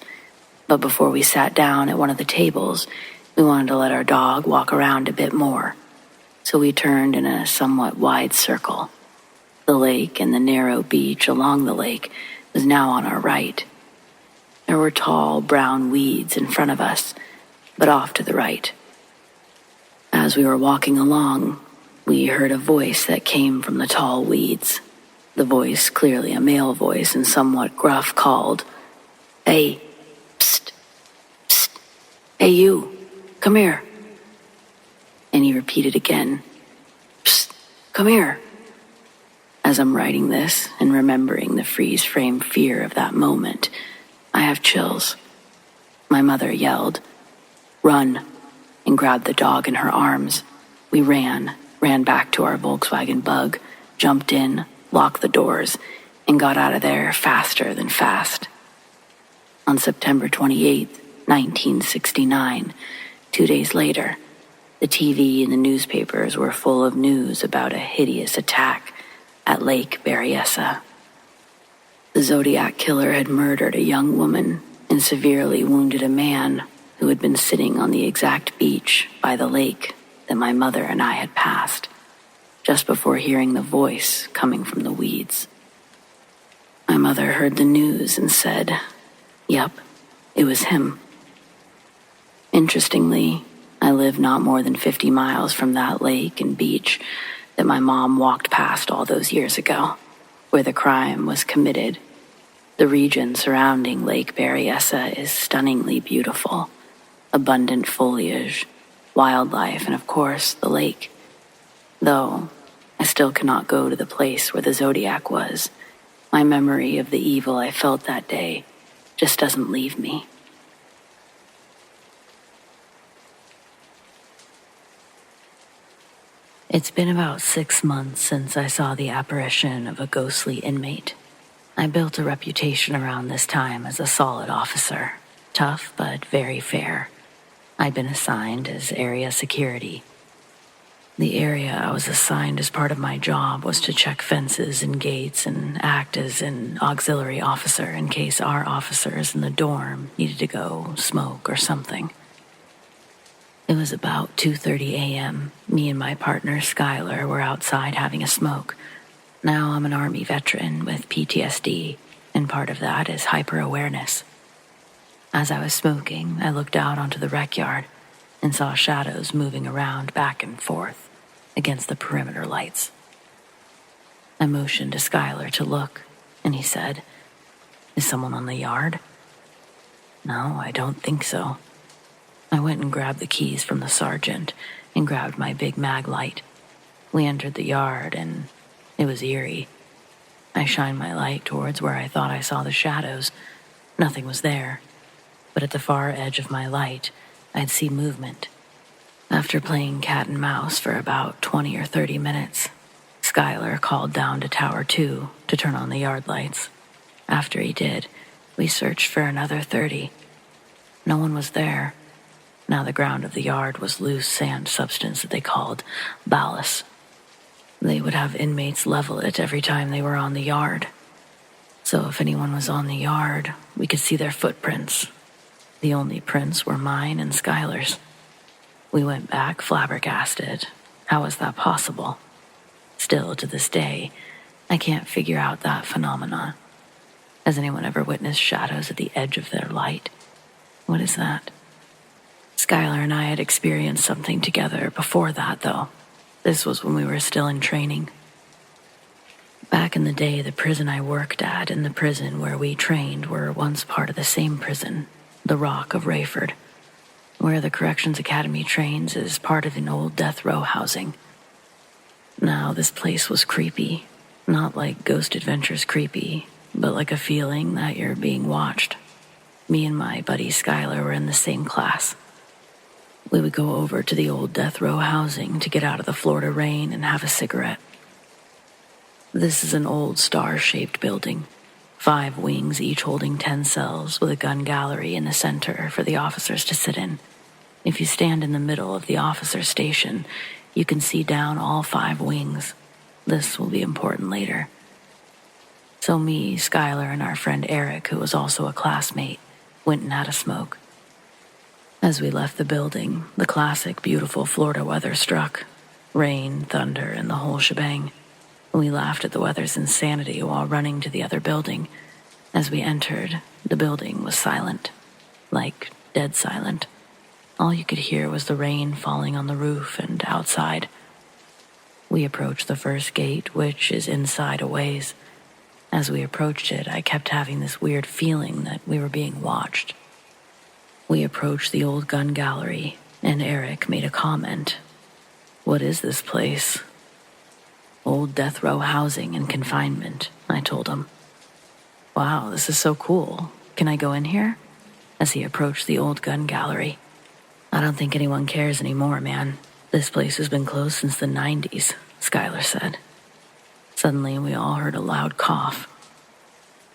A: but before we sat down at one of the tables, we wanted to let our dog walk around a bit more. So we turned in a somewhat wide circle. The lake and the narrow beach along the lake was now on our right. There were tall brown weeds in front of us, but off to the right. As we were walking along, we heard a voice that came from the tall weeds. The voice, clearly a male voice and somewhat gruff, called, "Hey, psst, psst, hey you, come here." And he repeated again, "Psst, come here." As I'm writing this and remembering the freeze-frame fear of that moment, I have chills. My mother yelled, "Run," and grabbed the dog in her arms. We ran back to our Volkswagen Bug, jumped in, locked the doors, and got out of there faster than fast. On September 28th, 1969, 2 days later, the TV and the newspapers were full of news about a hideous attack at Lake Berryessa. The Zodiac killer had murdered a young woman and severely wounded a man who had been sitting on the exact beach by the lake that my mother and I had passed, just before hearing the voice coming from the weeds. My mother heard the news and said, "Yep, it was him." Interestingly, I live not more than 50 miles from that lake and beach that my mom walked past all those years ago, where the crime was committed. The region surrounding Lake Berryessa is stunningly beautiful. Abundant foliage, wildlife, and of course, the lake. Though, I still cannot go to the place where the Zodiac was. My memory of the evil I felt that day just doesn't leave me. It's been about 6 months since I saw the apparition of a ghostly inmate. I built a reputation around this time as a solid officer, tough but very fair. I'd been assigned as area security. The area I was assigned as part of my job was to check fences and gates and act as an auxiliary officer in case our officers in the dorm needed to go smoke or something. It was about 2:30 a.m. Me and my partner, Skylar, were outside having a smoke. Now I'm an Army veteran with PTSD, and part of that is hyper-awareness. As I was smoking, I looked out onto the rec yard and saw shadows moving around back and forth against the perimeter lights. I motioned to Skylar to look, and he said, "Is someone on the yard?" "No, I don't think so." I went and grabbed the keys from the sergeant and grabbed my big mag light. We entered the yard, and it was eerie. I shined my light towards where I thought I saw the shadows. Nothing was there, but at the far edge of my light, I'd see movement. After playing cat and mouse for about 20 or 30 minutes, Skylar called down to Tower 2 to turn on the yard lights. After he did, we searched for another 30. No one was there. Now the ground of the yard was loose sand substance that they called ballast. They would have inmates level it every time they were on the yard. So if anyone was on the yard, we could see their footprints. The only prints were mine and Skylar's. We went back flabbergasted. How was that possible? Still, to this day, I can't figure out that phenomenon. Has anyone ever witnessed shadows at the edge of their light? What is that? Skylar and I had experienced something together before that, though. This was when we were still in training. Back in the day, the prison I worked at and the prison where we trained were once part of the same prison, the Rock of Rayford. Where the Corrections Academy trains is part of an old death row housing. Now, this place was creepy. Not like Ghost Adventures creepy, but like a feeling that you're being watched. Me and my buddy Skylar were in the same class. We would go over to the old death row housing to get out of the Florida rain and have a cigarette. This is an old star-shaped building, 5 wings each holding 10 cells with a gun gallery in the center for the officers to sit in. If you stand in the middle of the officer station, you can see down all 5 wings. This will be important later. So me, Skylar, and our friend Eric, who was also a classmate, went and had a smoke. As we left the building, the classic beautiful Florida weather struck. Rain, thunder, and the whole shebang. We laughed at the weather's insanity while running to the other building. As we entered, the building was silent. Like dead silent. All you could hear was the rain falling on the roof and outside. We approached the first gate, which is inside a ways. As we approached it, I kept having this weird feeling that we were being watched. We approached the old gun gallery, and Eric made a comment. "What is this place?" "Old death row housing and confinement," I told him. "Wow, this is so cool. Can I go in here?" As he approached the old gun gallery. "I don't think anyone cares anymore, man. This place has been closed since the 90s, Skylar said. Suddenly, we all heard a loud cough.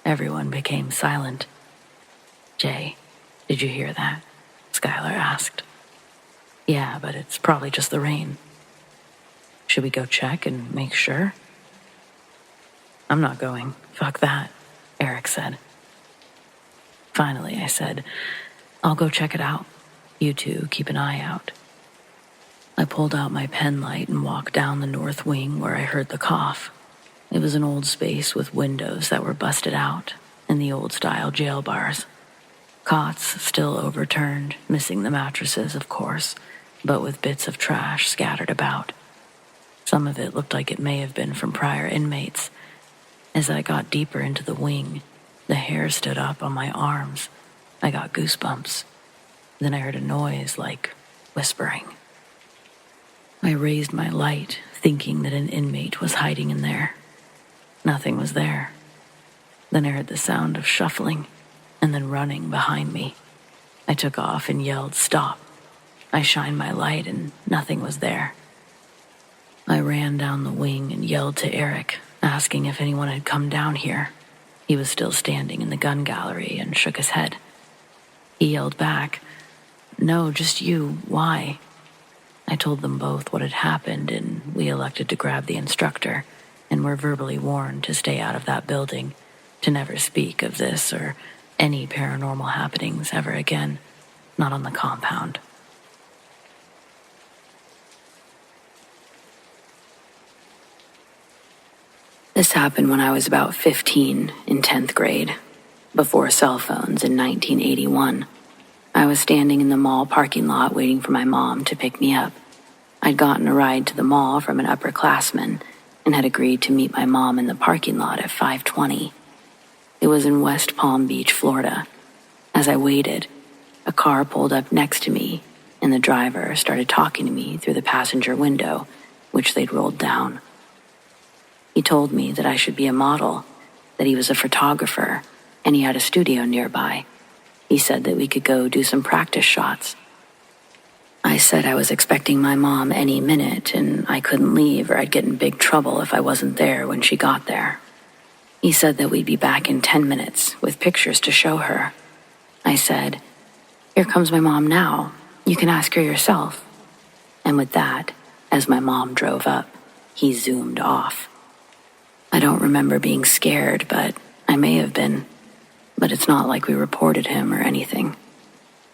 A: Everyone became silent. "Jay, did you hear that?" Skylar asked. "Yeah, but it's probably just the rain." "Should we go check and make sure?" "I'm not going. Fuck that," Eric said. Finally, I said, "I'll go check it out. You two keep an eye out." I pulled out my pen light and walked down the north wing where I heard the cough. It was an old space with windows that were busted out and the old-style jail bars. Cots still overturned, missing the mattresses, of course, but with bits of trash scattered about. Some of it looked like it may have been from prior inmates. As I got deeper into the wing, the hair stood up on my arms. I got goosebumps. Then I heard a noise like whispering. I raised my light, thinking that an inmate was hiding in there. Nothing was there. Then I heard the sound of shuffling, and then running behind me. I took off and yelled, "Stop." I shined my light and nothing was there. I ran down the wing and yelled to Eric, asking if anyone had come down here. He was still standing in the gun gallery and shook his head. He yelled back, "No, just you. Why?" I told them both what had happened, and we elected to grab the instructor, and were verbally warned to stay out of that building, to never speak of this or any paranormal happenings ever again, not on the compound. This happened when I was about 15 in 10th grade, before cell phones in 1981. I was standing in the mall parking lot waiting for my mom to pick me up. I'd gotten a ride to the mall from an upperclassman and had agreed to meet my mom in the parking lot at 5:20. It was in West Palm Beach, Florida. As I waited, a car pulled up next to me, and the driver started talking to me through the passenger window, which they'd rolled down. He told me that I should be a model, that he was a photographer, and he had a studio nearby. He said that we could go do some practice shots. I said I was expecting my mom any minute, and I couldn't leave or I'd get in big trouble if I wasn't there when she got there. He said that we'd be back in 10 minutes with pictures to show her. I said, "Here comes my mom now. You can ask her yourself." And with that, as my mom drove up, he zoomed off. I don't remember being scared, but I may have been. But it's not like we reported him or anything.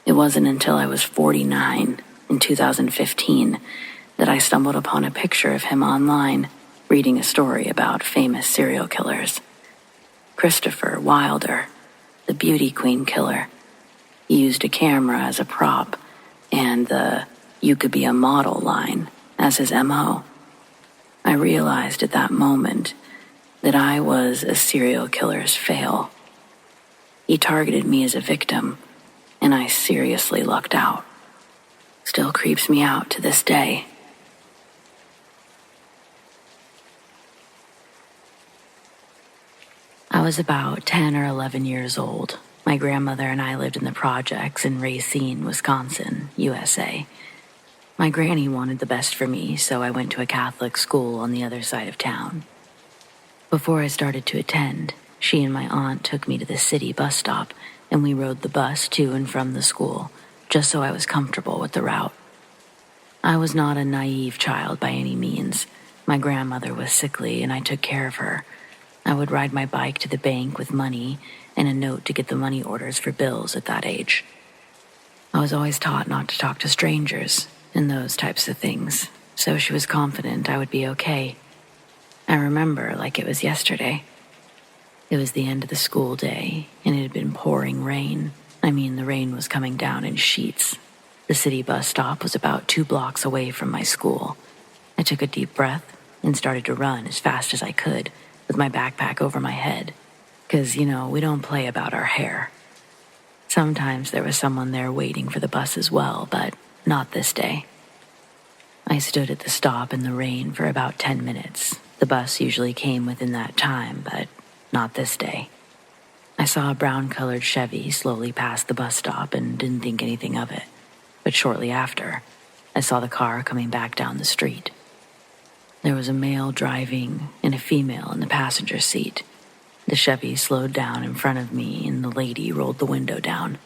A: It wasn't until I was 49 in 2015 that I stumbled upon a picture of him online, reading a story about famous serial killers. Christopher Wilder, the beauty queen killer. He used a camera as a prop and the "you could be a model" line as his MO. I realized at that moment that I was a serial killer's fail. He targeted me as a victim, and I seriously lucked out. Still creeps me out to this day. I was about 10 or 11 years old. My grandmother and I lived in the projects in Racine, Wisconsin, USA. My granny wanted the best for me, so I went to a Catholic school on the other side of town. Before I started to attend, she and my aunt took me to the city bus stop, and we rode the bus to and from the school, just so I was comfortable with the route. I was not a naive child by any means. My grandmother was sickly, and I took care of her. I would ride my bike to the bank with money and a note to get the money orders for bills at that age. I was always taught not to talk to strangers and those types of things, so she was confident I would be okay. I remember like it was yesterday. It was the end of the school day, and it had been pouring rain. I mean, the rain was coming down in sheets. The city bus stop was about 2 blocks away from my school. I took a deep breath and started to run as fast as I could, with my backpack over my head. 'Cause, we don't play about our hair. Sometimes there was someone there waiting for the bus as well, but not this day. I stood at the stop in the rain for about 10 minutes. The bus usually came within that time, but not this day. I saw a brown-colored Chevy slowly pass the bus stop and didn't think anything of it. But shortly after, I saw the car coming back down the street. There was a male driving and a female in the passenger seat. The Chevy slowed down in front of me, and the lady rolled the window down.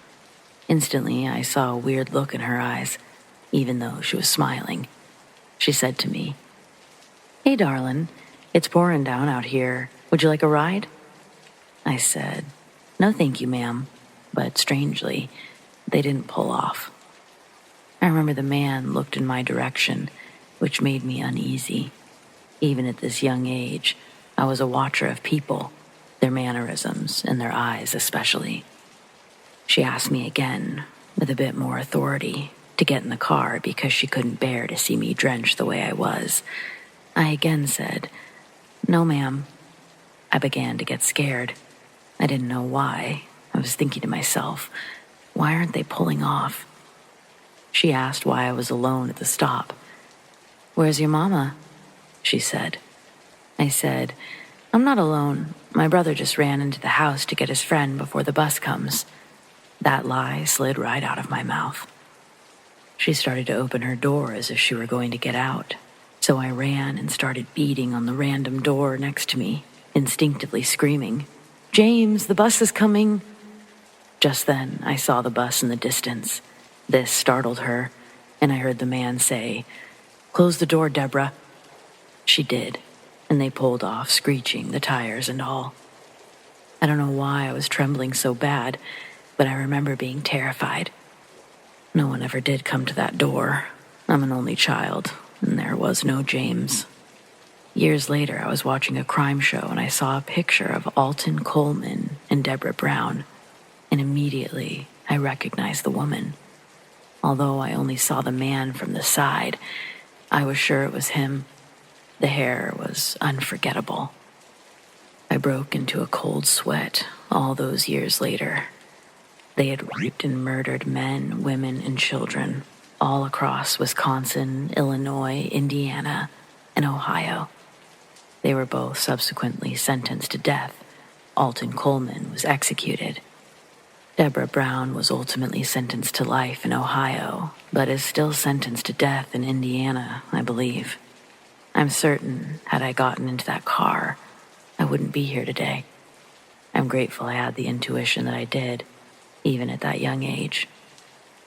A: Instantly, I saw a weird look in her eyes, even though she was smiling. She said to me, "Hey, darling, it's pouring down out here. Would you like a ride?" I said, "No, thank you, ma'am." But strangely, they didn't pull off. I remember the man looked in my direction, which made me uneasy. Even at this young age, I was a watcher of people, their mannerisms and their eyes especially. She asked me again, with a bit more authority, to get in the car because she couldn't bear to see me drenched the way I was. I again said, "No, ma'am." I began to get scared. I didn't know why. I was thinking to myself, why aren't they pulling off? She asked why I was alone at the stop. "Where's your mama?" she said. I said, "I'm not alone. My brother just ran into the house to get his friend before the bus comes." That lie slid right out of my mouth. She started to open her door as if she were going to get out. So I ran and started beating on the random door next to me, instinctively screaming, "James, the bus is coming!" Just then, I saw the bus in the distance. This startled her, and I heard the man say, "Close the door, Deborah." She did, and they pulled off, screeching, the tires and all. I don't know why I was trembling so bad, but I remember being terrified. No one ever did come to that door. I'm an only child, and there was no James. Years later, I was watching a crime show, and I saw a picture of Alton Coleman and Deborah Brown, and immediately I recognized the woman. Although I only saw the man from the side, I was sure it was him. The hair was unforgettable. I broke into a cold sweat all those years later. They had raped and murdered men, women, and children all across Wisconsin, Illinois, Indiana, and Ohio. They were both subsequently sentenced to death. Alton Coleman was executed. Deborah Brown was ultimately sentenced to life in Ohio, but is still sentenced to death in Indiana, I believe. I'm certain, had I gotten into that car, I wouldn't be here today. I'm grateful I had the intuition that I did, even at that young age.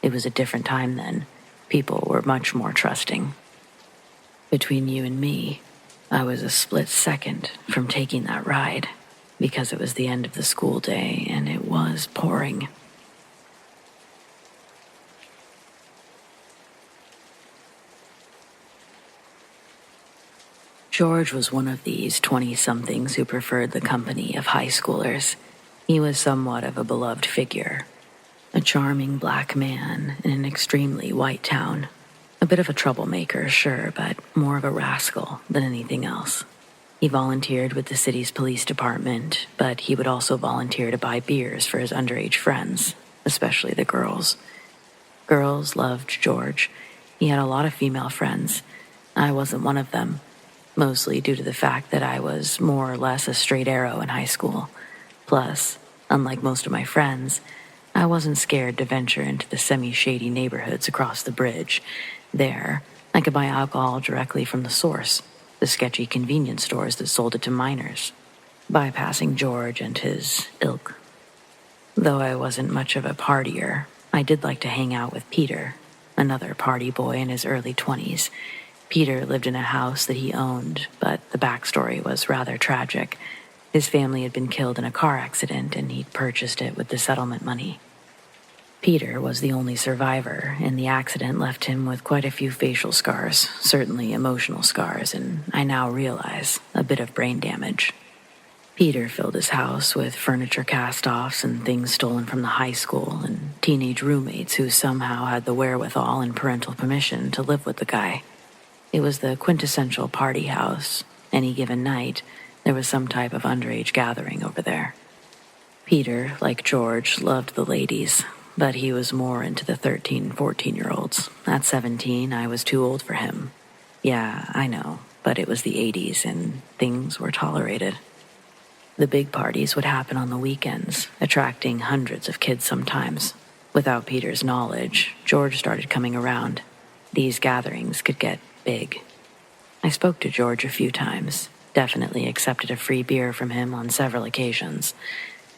A: It was a different time then. People were much more trusting. Between you and me, I was a split second from taking that ride, because it was the end of the school day and it was pouring. George was one of these 20-somethings who preferred the company of high schoolers. He was somewhat of a beloved figure. A charming black man in an extremely white town. A bit of a troublemaker, sure, but more of a rascal than anything else. He volunteered with the city's police department, but he would also volunteer to buy beers for his underage friends, especially the girls. Girls loved George. He had a lot of female friends. I wasn't one of them, mostly due to the fact that I was more or less a straight arrow in high school. Plus, unlike most of my friends, I wasn't scared to venture into the semi-shady neighborhoods across the bridge. There, I could buy alcohol directly from the source, the sketchy convenience stores that sold it to minors, bypassing George and his ilk. Though I wasn't much of a partier, I did like to hang out with Peter, another party boy in his early 20s. Peter lived in a house that he owned, but the backstory was rather tragic. His family had been killed in a car accident, and he'd purchased it with the settlement money. Peter was the only survivor, and the accident left him with quite a few facial scars, certainly emotional scars, and I now realize a bit of brain damage. Peter filled his house with furniture cast-offs and things stolen from the high school, and teenage roommates who somehow had the wherewithal and parental permission to live with the guy. It was the quintessential party house. Any given night, there was some type of underage gathering over there. Peter, like George, loved the ladies, but he was more into the 13, 14-year-olds. At 17, I was too old for him. Yeah, I know, but it was the 80s and things were tolerated. The big parties would happen on the weekends, attracting hundreds of kids sometimes. Without Peter's knowledge, George started coming around. These gatherings could get big. I spoke to George a few times, definitely accepted a free beer from him on several occasions,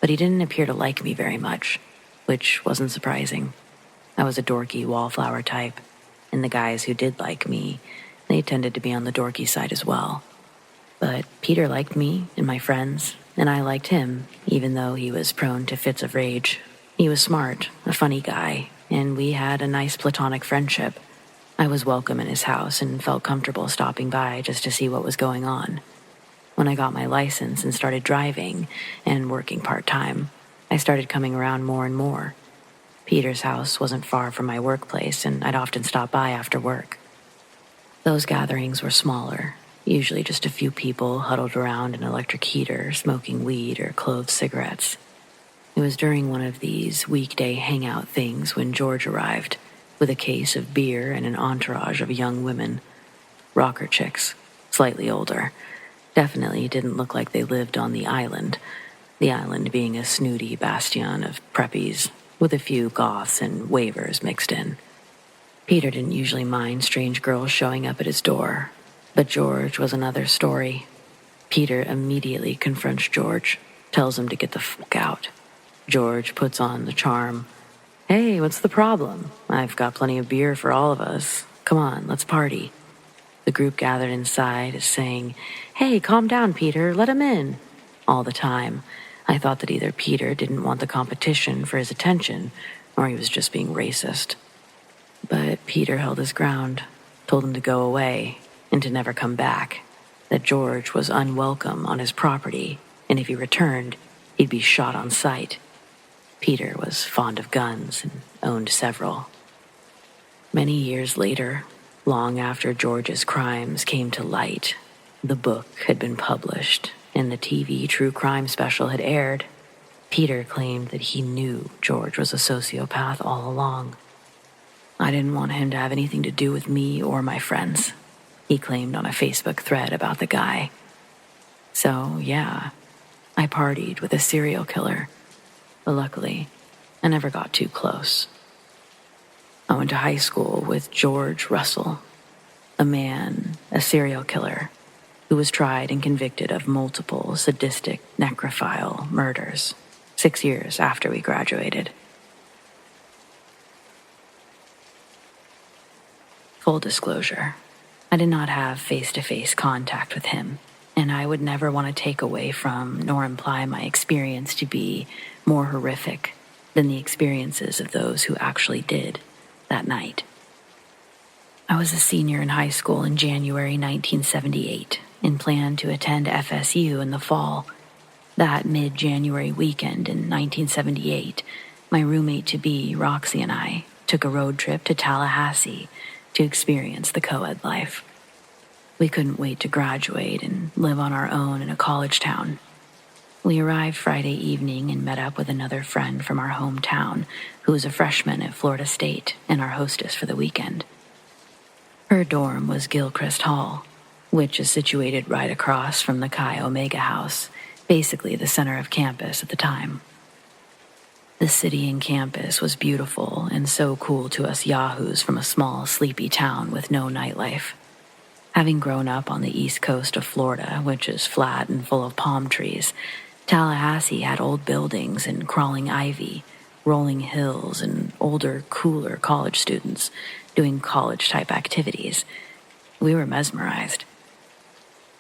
A: but he didn't appear to like me very much, which wasn't surprising. I was a dorky wallflower type, and the guys who did like me, they tended to be on the dorky side as well. But Peter liked me and my friends, and I liked him, even though he was prone to fits of rage. He was smart, a funny guy, and we had a nice platonic friendship. I was welcome in his house and felt comfortable stopping by just to see what was going on. When I got my license and started driving and working part-time, I started coming around more and more. Peter's house wasn't far from my workplace, and I'd often stop by after work. Those gatherings were smaller, usually just a few people huddled around an electric heater, smoking weed or clove cigarettes. It was during one of these weekday hangout things when George arrived, with a case of beer and an entourage of young women. Rocker chicks, slightly older. Definitely didn't look like they lived on the island being a snooty bastion of preppies, with a few goths and waivers mixed in. Peter didn't usually mind strange girls showing up at his door. But George was another story. Peter immediately confronts George, tells him to get the fuck out. George puts on the charm. Hey, what's the problem? I've got plenty of beer for all of us. Come on, let's party. The group gathered inside is saying, Hey, calm down, Peter, let him in. All the time, I thought that either Peter didn't want the competition for his attention, or he was just being racist. But Peter held his ground, told him to go away, and to never come back, that George was unwelcome on his property, and if he returned, he'd be shot on sight. Peter was fond of guns and owned several. Many years later, long after George's crimes came to light, the book had been published and the TV true crime special had aired. Peter claimed that he knew George was a sociopath all along. I didn't want him to have anything to do with me or my friends, he claimed on a Facebook thread about the guy. So, yeah, I partied with a serial killer, but luckily, I never got too close. I went to high school with George Russell, a serial killer, who was tried and convicted of multiple sadistic necrophile murders 6 years after we graduated. Full disclosure, I did not have face-to-face contact with him, and I would never want to take away from nor imply my experience to be more horrific than the experiences of those who actually did that night. I was a senior in high school in January 1978 and planned to attend FSU in the fall. That mid-January weekend in 1978, my roommate-to-be, Roxy, and I took a road trip to Tallahassee to experience the co-ed life. We couldn't wait to graduate and live on our own in a college town. We arrived Friday evening and met up with another friend from our hometown who was a freshman at Florida State and our hostess for the weekend. Her dorm was Gilchrist Hall, which is situated right across from the Chi Omega House, basically the center of campus at the time. The city and campus was beautiful and so cool to us yahoos from a small, sleepy town with no nightlife. Having grown up on the east coast of Florida, which is flat and full of palm trees, Tallahassee had old buildings and crawling ivy, rolling hills, and older, cooler college students doing college-type activities. We were mesmerized.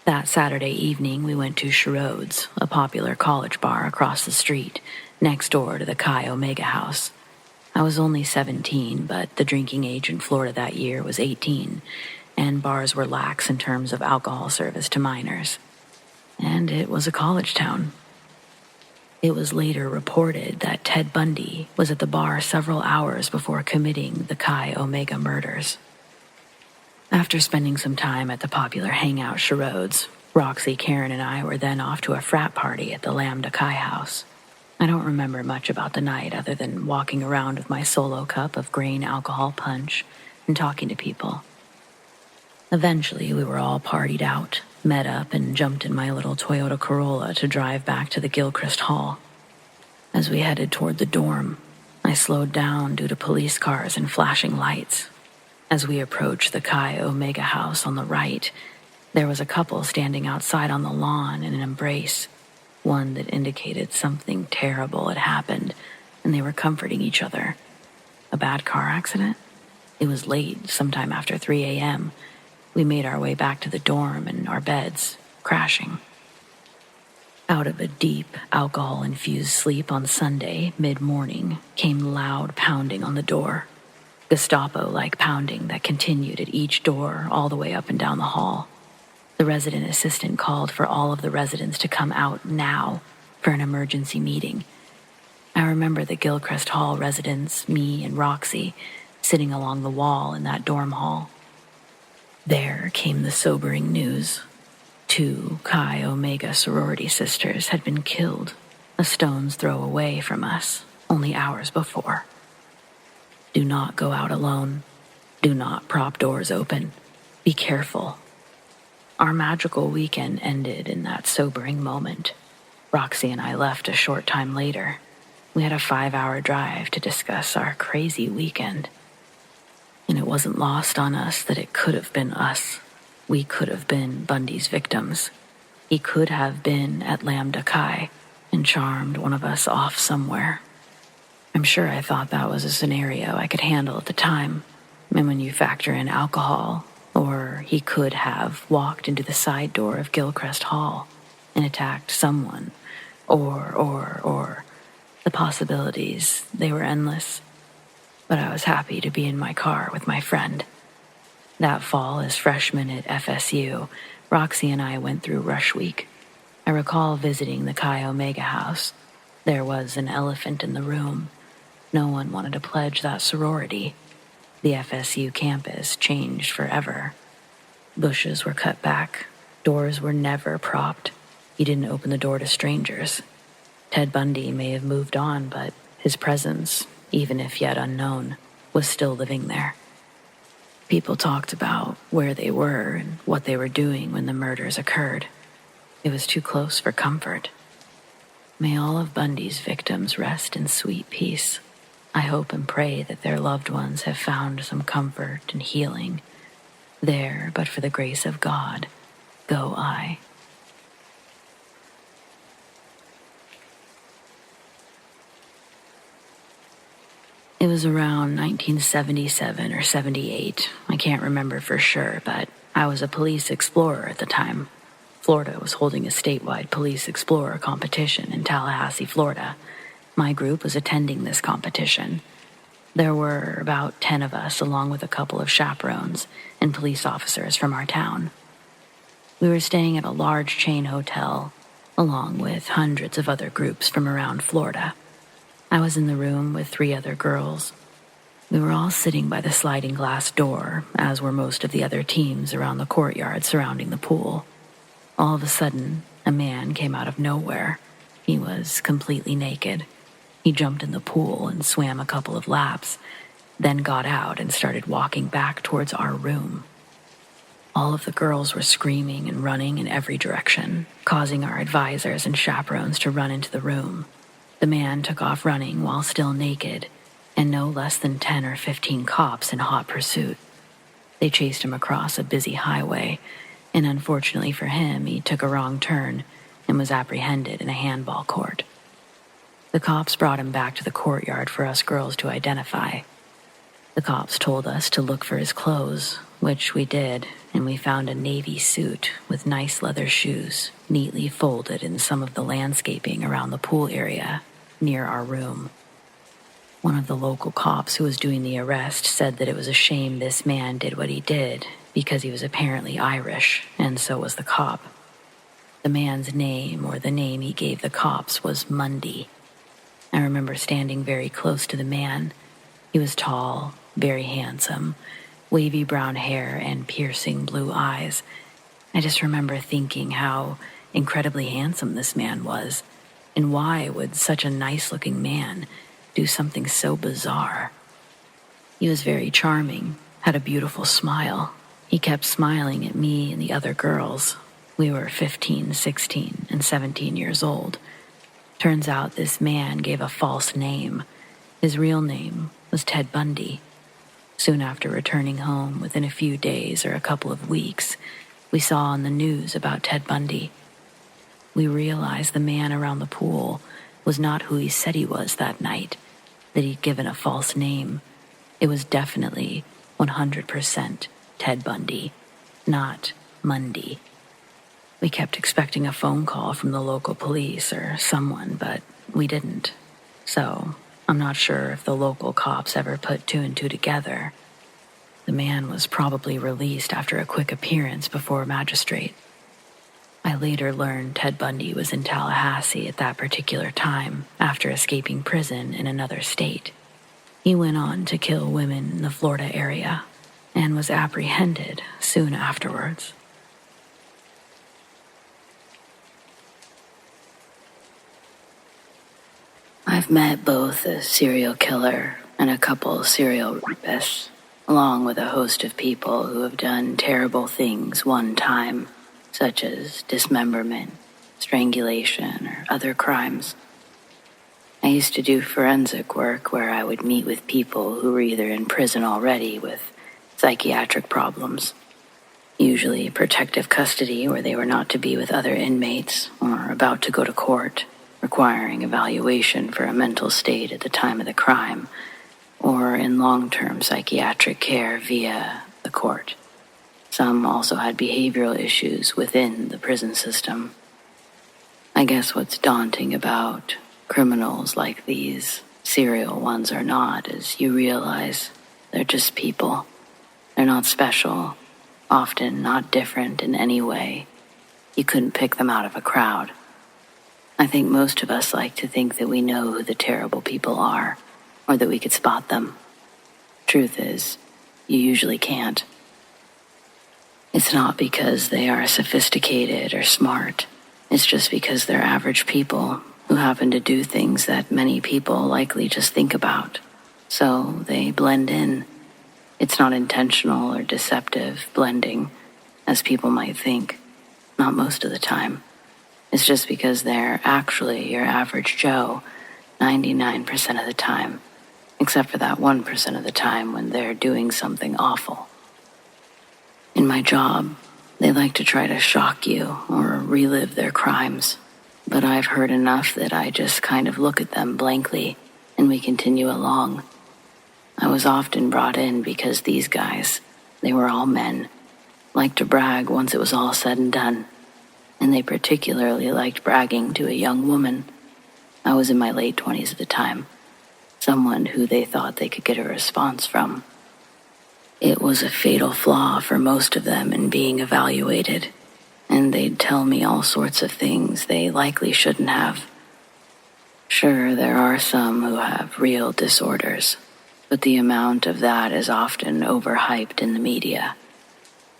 A: That Saturday evening, we went to Sherrod's, a popular college bar across the street, next door to the Chi Omega House. I was only 17, but the drinking age in Florida that year was 18, and bars were lax in terms of alcohol service to minors. And it was a college town. It was later reported that Ted Bundy was at the bar several hours before committing the Chi Omega murders. After spending some time at the popular hangout Sherrod's, Roxy, Karen, and I were then off to a frat party at the Lambda Chi House. I don't remember much about the night other than walking around with my solo cup of grain alcohol punch and talking to people. Eventually, we were all partied out, met up, and jumped in my little Toyota Corolla to drive back to the Gilchrist Hall. As we headed toward the dorm, I slowed down due to police cars and flashing lights. As we approached the Chi Omega House on the right, there was a couple standing outside on the lawn in an embrace, one that indicated something terrible had happened, and they were comforting each other. A bad car accident? It was late, sometime after 3 a.m., We made our way back to the dorm and our beds, crashing. Out of a deep, alcohol-infused sleep on Sunday, mid-morning, came loud pounding on the door. Gestapo-like pounding that continued at each door all the way up and down the hall. The resident assistant called for all of the residents to come out now for an emergency meeting. I remember the Gilchrist Hall residents, me and Roxy, sitting along the wall in that dorm hall. There came the sobering news. 2 Chi Omega sorority sisters had been killed a stone's throw away from us only hours before. Do not go out alone. Do not prop doors open. Be careful. Our magical weekend ended in that sobering moment. Roxy and I left a short time later. We had a 5-hour drive to discuss our crazy weekend. And it wasn't lost on us that it could have been us. We could have been Bundy's victims. He could have been at Lambda Chi and charmed one of us off somewhere. I'm sure I thought that was a scenario I could handle at the time, and when you factor in alcohol, or he could have walked into the side door of Gilchrist Hall and attacked someone, or, the possibilities, they were endless. But I was happy to be in my car with my friend. That fall, as freshmen at FSU, Roxy and I went through Rush Week. I recall visiting the Chi Omega house. There was an elephant in the room. No one wanted to pledge that sorority. The FSU campus changed forever. Bushes were cut back. Doors were never propped. You didn't open the door to strangers. Ted Bundy may have moved on, but his presence, even if yet unknown, was still living there. People talked about where they were and what they were doing when the murders occurred. It was too close for comfort. May all of Bundy's victims rest in sweet peace. I hope and pray that their loved ones have found some comfort and healing. There, but for the grace of God, go I. It was around 1977 or 78. I can't remember for sure, but I was a police explorer at the time. Florida was holding a statewide police explorer competition in Tallahassee, Florida. My group was attending this competition. There were about 10 of us, along with a couple of chaperones and police officers from our town. We were staying at a large chain hotel, along with hundreds of other groups from around Florida. I was in the room with 3 other girls. We were all sitting by the sliding glass door, as were most of the other teams around the courtyard surrounding the pool. All of a sudden, a man came out of nowhere. He was completely naked. He jumped in the pool and swam a couple of laps, then got out and started walking back towards our room. All of the girls were screaming and running in every direction, causing our advisors and chaperones to run into the room. The man took off running while still naked, and no less than 10 or 15 cops in hot pursuit. They chased him across a busy highway, and unfortunately for him, he took a wrong turn and was apprehended in a handball court. The cops brought him back to the courtyard for us girls to identify. The cops told us to look for his clothes, which we did, and we found a navy suit with nice leather shoes, neatly folded in some of the landscaping around the pool area, near our room. One of the local cops who was doing the arrest said that it was a shame this man did what he did, because he was apparently Irish, and so was the cop. The man's name, or the name he gave the cops, was Mundy. I remember standing very close to the man. He was tall, very handsome, wavy brown hair and piercing blue eyes. I just remember thinking how incredibly handsome this man was, and why would such a nice-looking man do something so bizarre? He was very charming, had a beautiful smile. He kept smiling at me and the other girls. We were 15, 16, and 17 years old. Turns out this man gave a false name. His real name was Ted Bundy. Soon after returning home, within a few days or a couple of weeks, we saw on the news about Ted Bundy. We realized the man around the pool was not who he said he was that night, that he'd given a false name. It was definitely 100% Ted Bundy, not Mundy. We kept expecting a phone call from the local police or someone, but we didn't. So I'm not sure if the local cops ever put 2 and 2 together. The man was probably released after a quick appearance before a magistrate. I later learned Ted Bundy was in Tallahassee at that particular time after escaping prison in another state. He went on to kill women in the Florida area and was apprehended soon afterwards. I've met both a serial killer and a couple serial rapists, along with a host of people who have done terrible things one time, such as dismemberment, strangulation, or other crimes. I used to do forensic work where I would meet with people who were either in prison already with psychiatric problems, usually protective custody where they were not to be with other inmates or about to go to court, requiring evaluation for a mental state at the time of the crime, or in long-term psychiatric care via the court. Some also had behavioral issues within the prison system. I guess what's daunting about criminals like these, serial ones or not, is you realize they're just people. They're not special, often not different in any way. You couldn't pick them out of a crowd. I think most of us like to think that we know who the terrible people are, or that we could spot them. Truth is, you usually can't. It's not because they are sophisticated or smart. It's just because they're average people who happen to do things that many people likely just think about. So they blend in. It's not intentional or deceptive blending, as people might think. Not most of the time. It's just because they're actually your average Joe 99% of the time, except for that 1% of the time when they're doing something awful. In my job, they like to try to shock you or relive their crimes, but I've heard enough that I just kind of look at them blankly and we continue along. I was often brought in because these guys, they were all men, liked to brag once it was all said and done, and they particularly liked bragging to a young woman. I was in my late 20s at the time, someone who they thought they could get a response from. It was a fatal flaw for most of them in being evaluated, and they'd tell me all sorts of things they likely shouldn't have. Sure, there are some who have real disorders, but the amount of that is often overhyped in the media.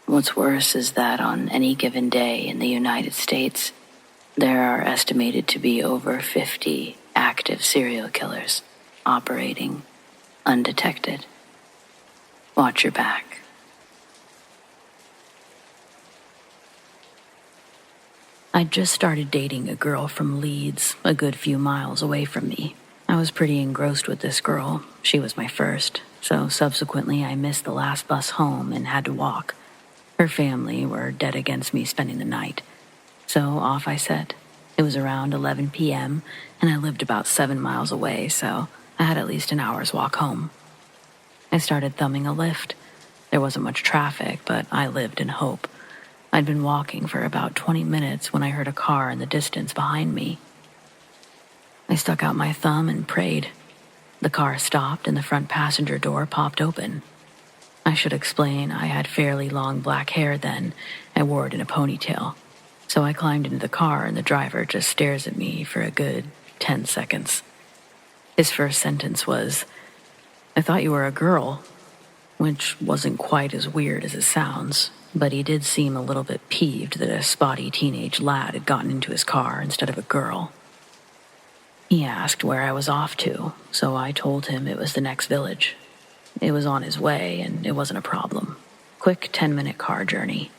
A: What's worse is that on any given day in the United States, there are estimated to be over 50 active serial killers operating undetected. Watch your back. I'd just started dating a girl from Leeds, a good few miles away from me. I was pretty engrossed with this girl. She was my first, so subsequently I missed the last bus home and had to walk. Her family were dead against me spending the night, so off I set. It was around 11 p.m., and I lived about 7 miles away, so I had at least an hour's walk home. I started thumbing a lift. There wasn't much traffic, but I lived in hope. I'd been walking for about 20 minutes when I heard a car in the distance behind me. I stuck out my thumb and prayed. The car stopped and the front passenger door popped open. I should explain I had fairly long black hair then. I wore it in a ponytail. So I climbed into the car and the driver just stares at me for a good 10 seconds. His first sentence was, "I thought you were a girl," which wasn't quite as weird as it sounds, but he did seem a little bit peeved that a spotty teenage lad had gotten into his car instead of a girl. He asked where I was off to, so I told him it was the next village. It was on his way, and it wasn't a problem. Quick 10-minute car journey.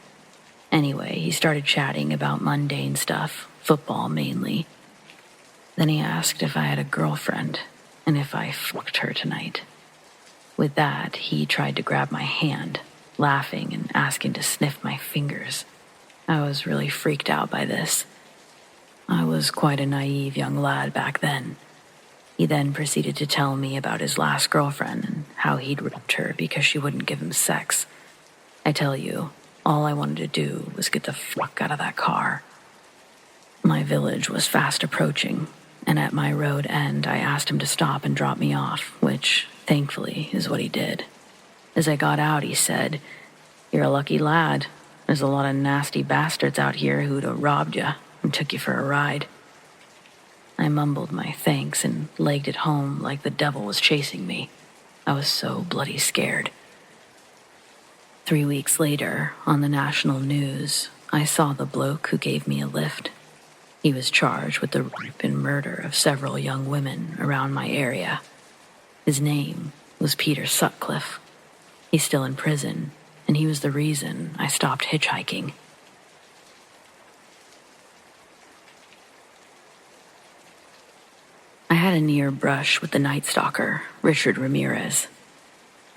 A: Anyway, he started chatting about mundane stuff, football mainly. Then he asked if I had a girlfriend, and if I fucked her tonight. With that, he tried to grab my hand, laughing and asking to sniff my fingers. I was really freaked out by this. I was quite a naive young lad back then. He then proceeded to tell me about his last girlfriend and how he'd raped her because she wouldn't give him sex. I tell you, all I wanted to do was get the fuck out of that car. My village was fast approaching, and at my road end, I asked him to stop and drop me off, which, thankfully, is what he did. As I got out, he said, "You're a lucky lad. There's a lot of nasty bastards out here who'd have robbed you and took you for a ride." I mumbled my thanks and legged it home like the devil was chasing me. I was so bloody scared. 3 weeks later, on the national news, I saw the bloke who gave me a lift. He was charged with the rape and murder of several young women around my area. His name was Peter Sutcliffe. He's still in prison, and he was the reason I stopped hitchhiking. I had a near brush with the Night Stalker, Richard Ramirez.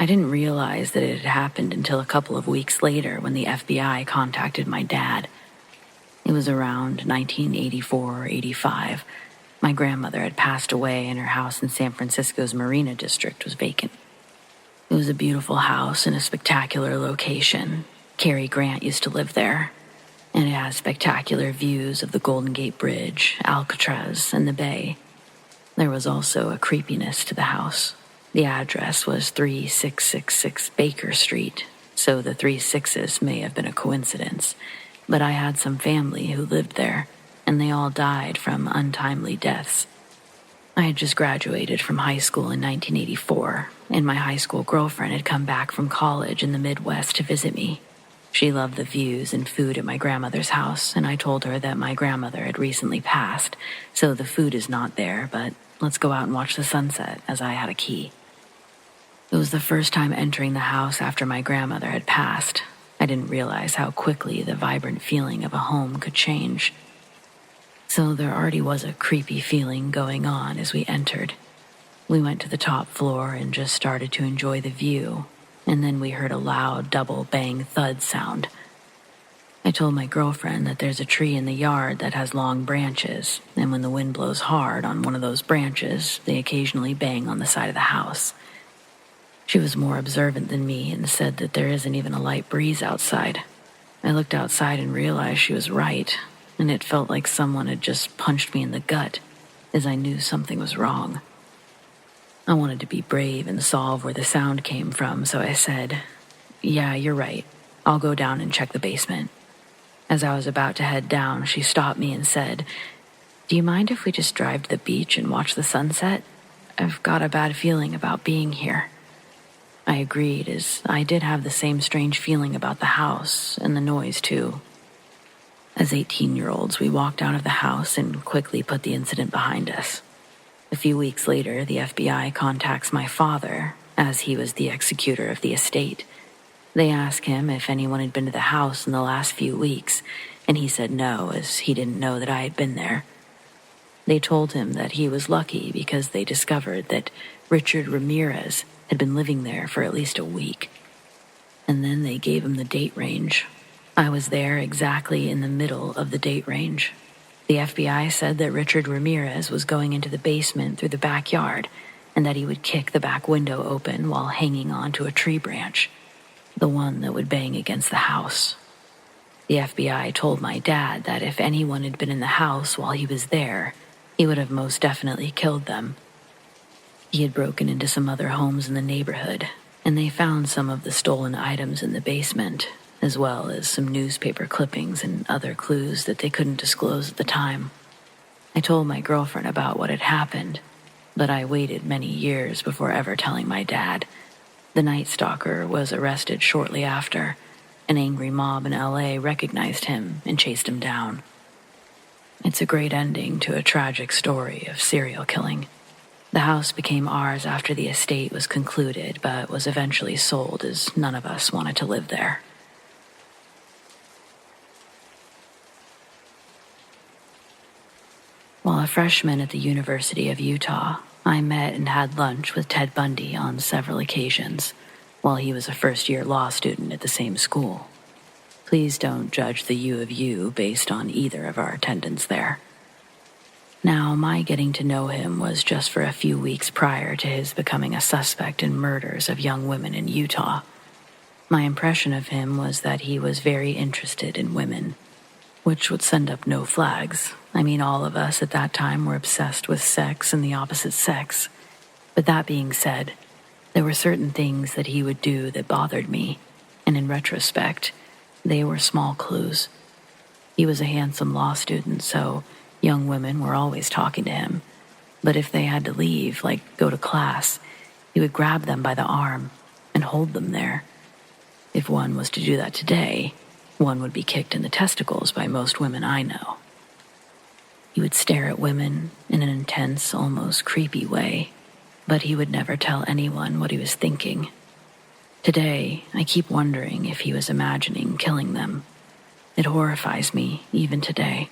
A: I didn't realize that it had happened until a couple of weeks later when the FBI contacted my dad. It was around 1984 or 85. My grandmother had passed away and her house in San Francisco's Marina District was vacant. It was a beautiful house in a spectacular location. Cary Grant used to live there, and it had spectacular views of the Golden Gate Bridge, Alcatraz, and the bay. There was also a creepiness to the house. The address was 3666 Baker Street, so the 3 sixes may have been a coincidence, but I had some family who lived there, and they all died from untimely deaths. I had just graduated from high school in 1984, and my high school girlfriend had come back from college in the Midwest to visit me. She loved the views and food at my grandmother's house, and I told her that my grandmother had recently passed, so the food is not there, but let's go out and watch the sunset, as I had a key. It was the first time entering the house after my grandmother had passed. I didn't realize how quickly the vibrant feeling of a home could change. So there already was a creepy feeling going on as we entered. We went to the top floor and just started to enjoy the view, and then we heard a loud double bang thud sound. I told my girlfriend that there's a tree in the yard that has long branches, and when the wind blows hard on one of those branches, they occasionally bang on the side of the house. She was more observant than me and said that there isn't even a light breeze outside. I looked outside and realized she was right, and it felt like someone had just punched me in the gut, as I knew something was wrong. I wanted to be brave and solve where the sound came from, so I said, "Yeah, you're right. I'll go down and check the basement." As I was about to head down, she stopped me and said, "Do you mind if we just drive to the beach and watch the sunset? I've got a bad feeling about being here." I agreed, as I did have the same strange feeling about the house and the noise, too. As 18-year-olds, we walked out of the house and quickly put the incident behind us. A few weeks later, the FBI contacts my father, as he was the executor of the estate. They ask him if anyone had been to the house in the last few weeks, and he said no, as he didn't know that I had been there. They told him that he was lucky because they discovered that Richard Ramirez had been living there for at least a week. And then they gave him the date range. I was there exactly in the middle of the date range. The FBI said that Richard Ramirez was going into the basement through the backyard and that he would kick the back window open while hanging onto a tree branch, the one that would bang against the house. The FBI told my dad that if anyone had been in the house while he was there, he would have most definitely killed them. He had broken into some other homes in the neighborhood, and they found some of the stolen items in the basement, as well as some newspaper clippings and other clues that they couldn't disclose at the time. I told my girlfriend about what had happened, but I waited many years before ever telling my dad. The Night Stalker was arrested shortly after. An angry mob in LA recognized him and chased him down. It's a great ending to a tragic story of serial killing. The house became ours after the estate was concluded, but was eventually sold as none of us wanted to live there. While a freshman at the University of Utah, I met and had lunch with Ted Bundy on several occasions, while he was a first-year law student at the same school. Please don't judge the U of U based on either of our attendance there. Now, my getting to know him was just for a few weeks prior to his becoming a suspect in murders of young women in Utah. My impression of him was that he was very interested in women, which would send up no flags. I mean, all of us at that time were obsessed with sex and the opposite sex. But that being said, there were certain things that he would do that bothered me, and in retrospect, they were small clues. He was a handsome law student, so young women were always talking to him. But if they had to leave, like go to class, he would grab them by the arm and hold them there. If one was to do that today, one would be kicked in the testicles by most women I know. He would stare at women in an intense, almost creepy way, but he would never tell anyone what he was thinking. Today, I keep wondering if he was imagining killing them. It horrifies me, even today.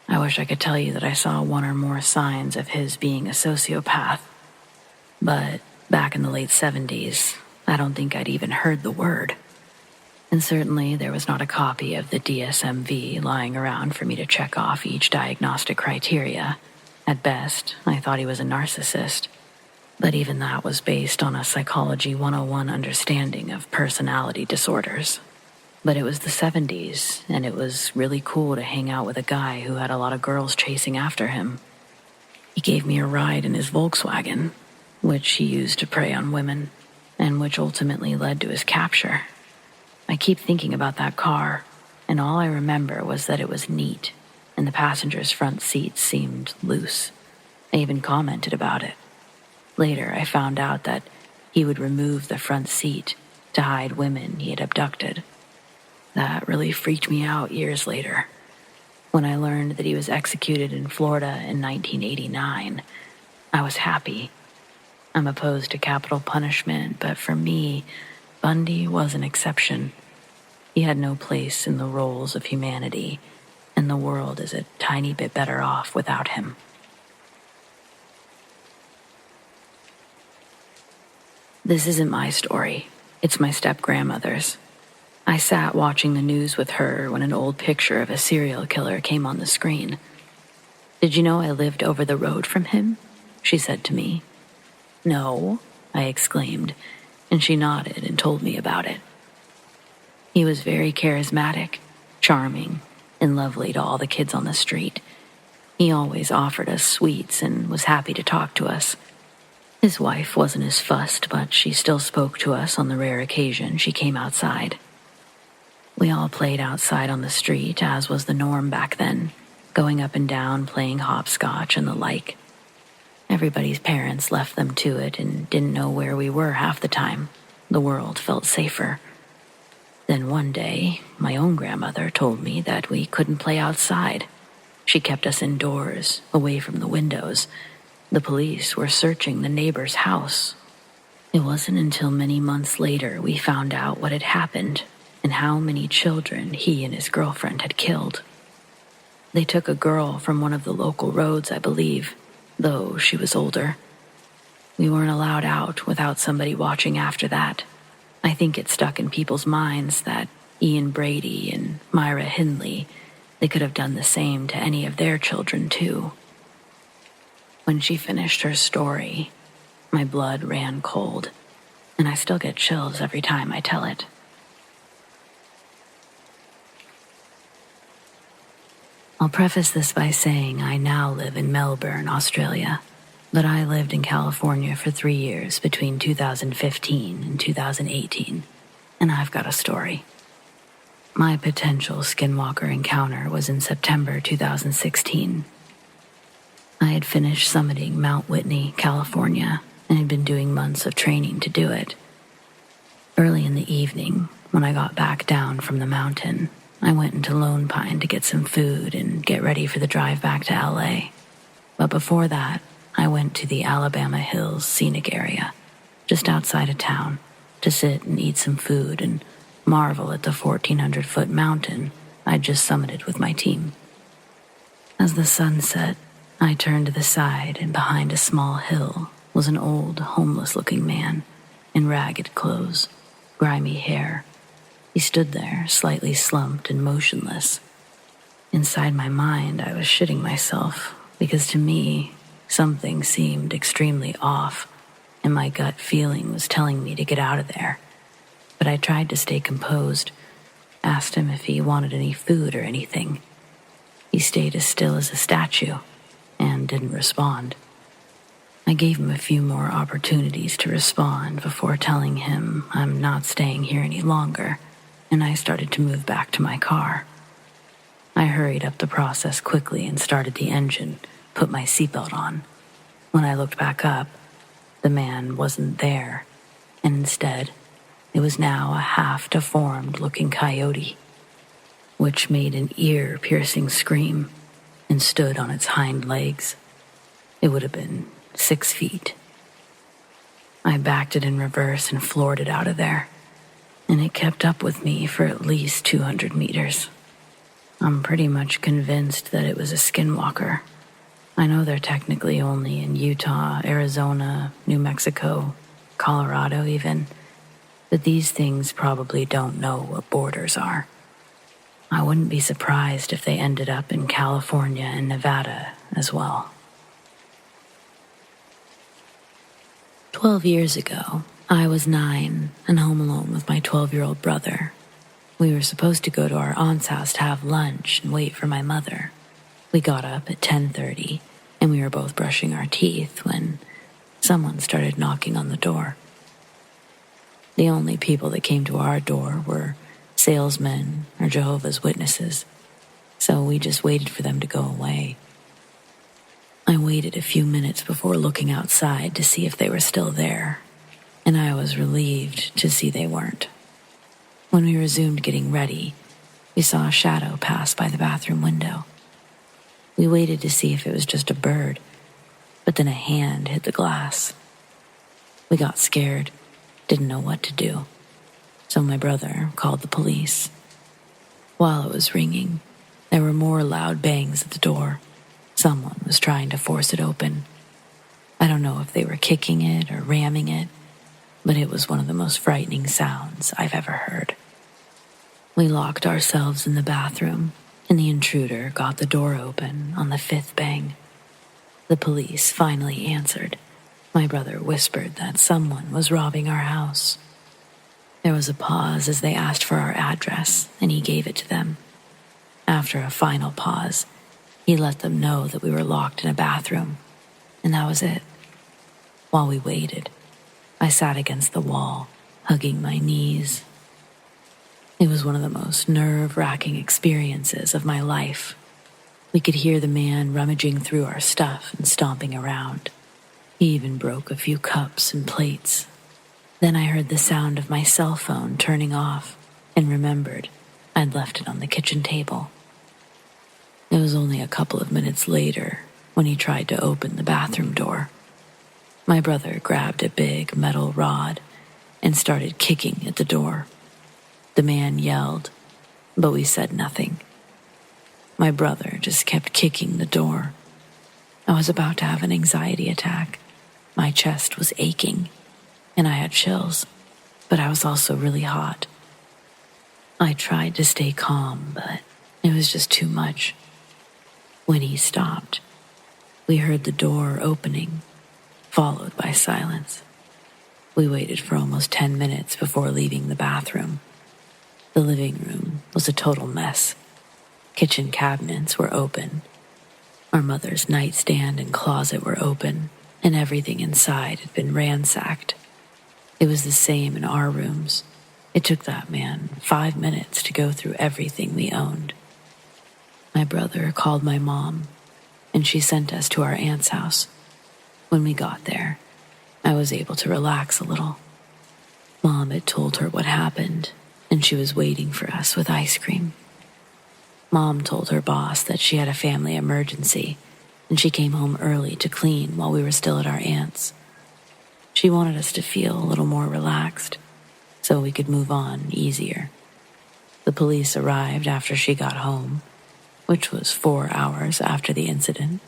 A: I wish I could tell you that I saw one or more signs of his being a sociopath. But back in the late 70s, I don't think I'd even heard the word. And certainly there was not a copy of the DSMV lying around for me to check off each diagnostic criteria. At best, I thought he was a narcissist. But even that was based on a Psychology 101 understanding of personality disorders. But it was the 70s, and it was really cool to hang out with a guy who had a lot of girls chasing after him. He gave me a ride in his Volkswagen, which he used to prey on women, and which ultimately led to his capture. I keep thinking about that car, and all I remember was that it was neat, and the passenger's front seats seemed loose. I even commented about it. Later, I found out that he would remove the front seat to hide women he had abducted. That really freaked me out years later. When I learned that he was executed in Florida in 1989, I was happy. I'm opposed to capital punishment, but for me, Bundy was an exception. He had no place in the roles of humanity, and the world is a tiny bit better off without him. This isn't my story. It's my step-grandmother's. I sat watching the news with her when an old picture of a serial killer came on the screen. "Did you know I lived over the road from him?" she said to me. "No," I exclaimed, and she nodded and told me about it. He was very charismatic, charming, and lovely to all the kids on the street. He always offered us sweets and was happy to talk to us. His wife wasn't as fussed, but she still spoke to us on the rare occasion she came outside. We all played outside on the street, as was the norm back then, going up and down, playing hopscotch and the like. Everybody's parents left them to it and didn't know where we were half the time. The world felt safer. Then one day, my own grandmother told me that we couldn't play outside. She kept us indoors, away from the windows. The police were searching the neighbor's house. It wasn't until many months later we found out what had happened and how many children he and his girlfriend had killed. They took a girl from one of the local roads, I believe, though she was older. We weren't allowed out without somebody watching after that. I think it stuck in people's minds that Ian Brady and Myra Hindley, they could have done the same to any of their children too. When she finished her story, my blood ran cold, and I still get chills every time I tell it. I'll preface this by saying I now live in Melbourne, Australia, but I lived in California for 3 years between 2015 and 2018, and I've got a story. My potential skinwalker encounter was in September 2016. I had finished summiting Mount Whitney, California, and had been doing months of training to do it. Early in the evening, when I got back down from the mountain, I went into Lone Pine to get some food and get ready for the drive back to LA. But before that, I went to the Alabama Hills scenic area, just outside of town, to sit and eat some food and marvel at the 1,400-foot mountain I'd just summited with my team. As the sun set, I turned to the side, and behind a small hill was an old, homeless-looking man in ragged clothes, grimy hair. He stood there, slightly slumped and motionless. Inside my mind, I was shitting myself, because to me, something seemed extremely off, and my gut feeling was telling me to get out of there. But I tried to stay composed, asked him if he wanted any food or anything. He stayed as still as a statue, and didn't respond. I gave him a few more opportunities to respond before telling him I'm not staying here any longer, and I started to move back to my car. I hurried up the process quickly and started the engine, put my seatbelt on. When I looked back up, the man wasn't there, and instead, it was now a half-deformed-looking coyote, which made an ear-piercing scream and stood on its hind legs. It would have been 6 feet. I backed it in reverse and floored it out of there, and it kept up with me for at least 200 meters. I'm pretty much convinced that it was a skinwalker. I know they're technically only in Utah, Arizona, New Mexico, Colorado even, but these things probably don't know what borders are. I wouldn't be surprised if they ended up in California and Nevada as well. 12 years ago, I was 9 and home alone with my 12-year-old brother. We were supposed to go to our aunt's house to have lunch and wait for my mother. We got up at 10:30, and we were both brushing our teeth when someone started knocking on the door. The only people that came to our door were salesmen or Jehovah's Witnesses, so we just waited for them to go away. I waited a few minutes before looking outside to see if they were still there, and I was relieved to see they weren't. When we resumed getting ready, we saw a shadow pass by the bathroom window. We waited to see if it was just a bird, but then a hand hit the glass. We got scared, didn't know what to do, so my brother called the police. While it was ringing, there were more loud bangs at the door. Someone was trying to force it open. I don't know if they were kicking it or ramming it, but it was one of the most frightening sounds I've ever heard. We locked ourselves in the bathroom, and the intruder got the door open on the 5th bang. The police finally answered. My brother whispered that someone was robbing our house. There was a pause as they asked for our address, and he gave it to them. After a final pause, he let them know that we were locked in a bathroom, and that was it. While we waited, I sat against the wall, hugging my knees. It was one of the most nerve-wracking experiences of my life. We could hear the man rummaging through our stuff and stomping around. He even broke a few cups and plates. Then I heard the sound of my cell phone turning off and remembered I'd left it on the kitchen table. It was only a couple of minutes later when he tried to open the bathroom door. My brother grabbed a big metal rod and started kicking at the door. The man yelled, but we said nothing. My brother just kept kicking the door. I was about to have an anxiety attack. My chest was aching, and I had chills, but I was also really hot. I tried to stay calm, but it was just too much. When he stopped, we heard the door opening, followed by silence. We waited for almost 10 minutes before leaving the bathroom. The living room was a total mess. Kitchen cabinets were open. Our mother's nightstand and closet were open, and everything inside had been ransacked. It was the same in our rooms. It took that man 5 minutes to go through everything we owned. My brother called my mom, and she sent us to our aunt's house. When we got there, I was able to relax a little. Mom had told her what happened, and she was waiting for us with ice cream. Mom told her boss that she had a family emergency, and she came home early to clean while we were still at our aunt's. She wanted us to feel a little more relaxed, so we could move on easier. The police arrived after she got home, which was 4 hours after the incident.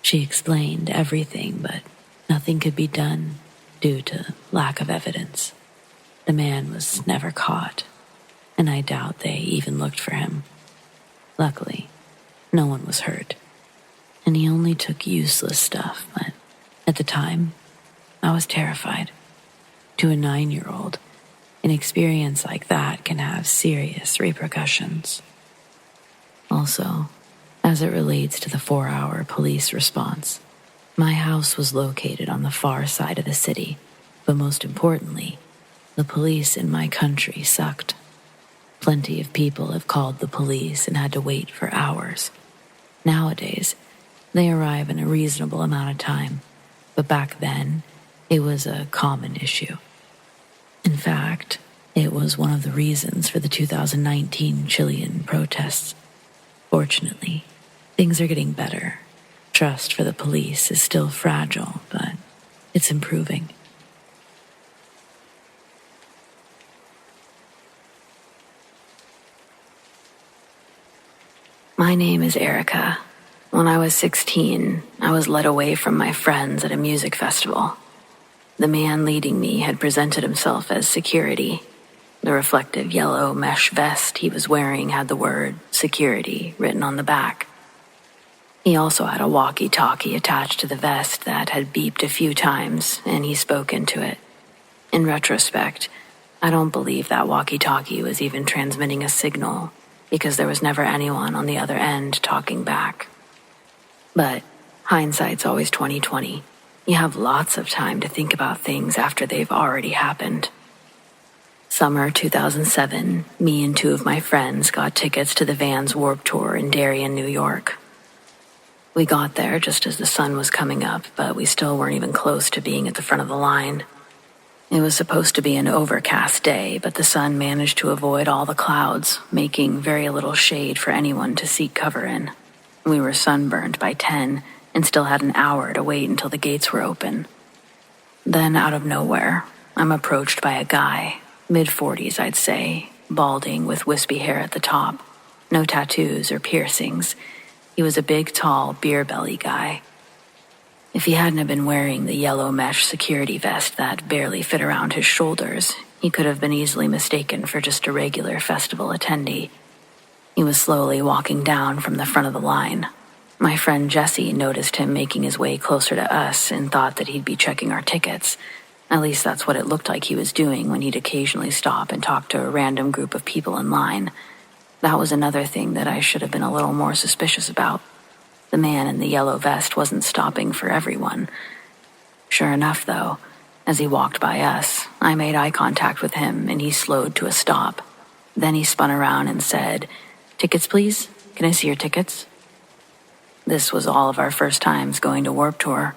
A: She explained everything, but nothing could be done due to lack of evidence. The man was never caught, and I doubt they even looked for him. Luckily, no one was hurt, and he only took useless stuff, but at the time, I was terrified. To a 9-year-old, an experience like that can have serious repercussions. Also, as it relates to the 4-hour police response, my house was located on the far side of the city, but most importantly, the police in my country sucked. Plenty of people have called the police and had to wait for hours. Nowadays, they arrive in a reasonable amount of time, but back then, it was a common issue. In fact, it was one of the reasons for the 2019 Chilean protests. Fortunately, things are getting better. Trust for the police is still fragile, but it's improving. My name is Erica. When I was 16, I was led away from my friends at a music festival. The man leading me had presented himself as security. The reflective yellow mesh vest he was wearing had the word security written on the back. He also had a walkie-talkie attached to the vest that had beeped a few times, and he spoke into it. In retrospect, I don't believe that walkie-talkie was even transmitting a signal, because there was never anyone on the other end talking back. But hindsight's always 20/20. You have lots of time to think about things after they've already happened. Summer 2007, me and two of my friends got tickets to the Vans Warped Tour in Darien, New York. We got there just as the sun was coming up, but we still weren't even close to being at the front of the line. It was supposed to be an overcast day, but the sun managed to avoid all the clouds, making very little shade for anyone to seek cover in. We were sunburned by 10 and still had an hour to wait until the gates were open. Then, out of nowhere, I'm approached by a guy, mid-40s I'd say, balding with wispy hair at the top, no tattoos or piercings. He was a big, tall, beer belly guy. If he hadn't have been wearing the yellow mesh security vest that barely fit around his shoulders, he could have been easily mistaken for just a regular festival attendee. He was slowly walking down from the front of the line. My friend Jesse noticed him making his way closer to us and thought that he'd be checking our tickets. At least that's what it looked like he was doing when he'd occasionally stop and talk to a random group of people in line. That was another thing that I should have been a little more suspicious about. The man in the yellow vest wasn't stopping for everyone. Sure enough, though, as he walked by us, I made eye contact with him and he slowed to a stop. Then he spun around and said, "Tickets, please? Can I see your tickets?" This was all of our first times going to Warped Tour.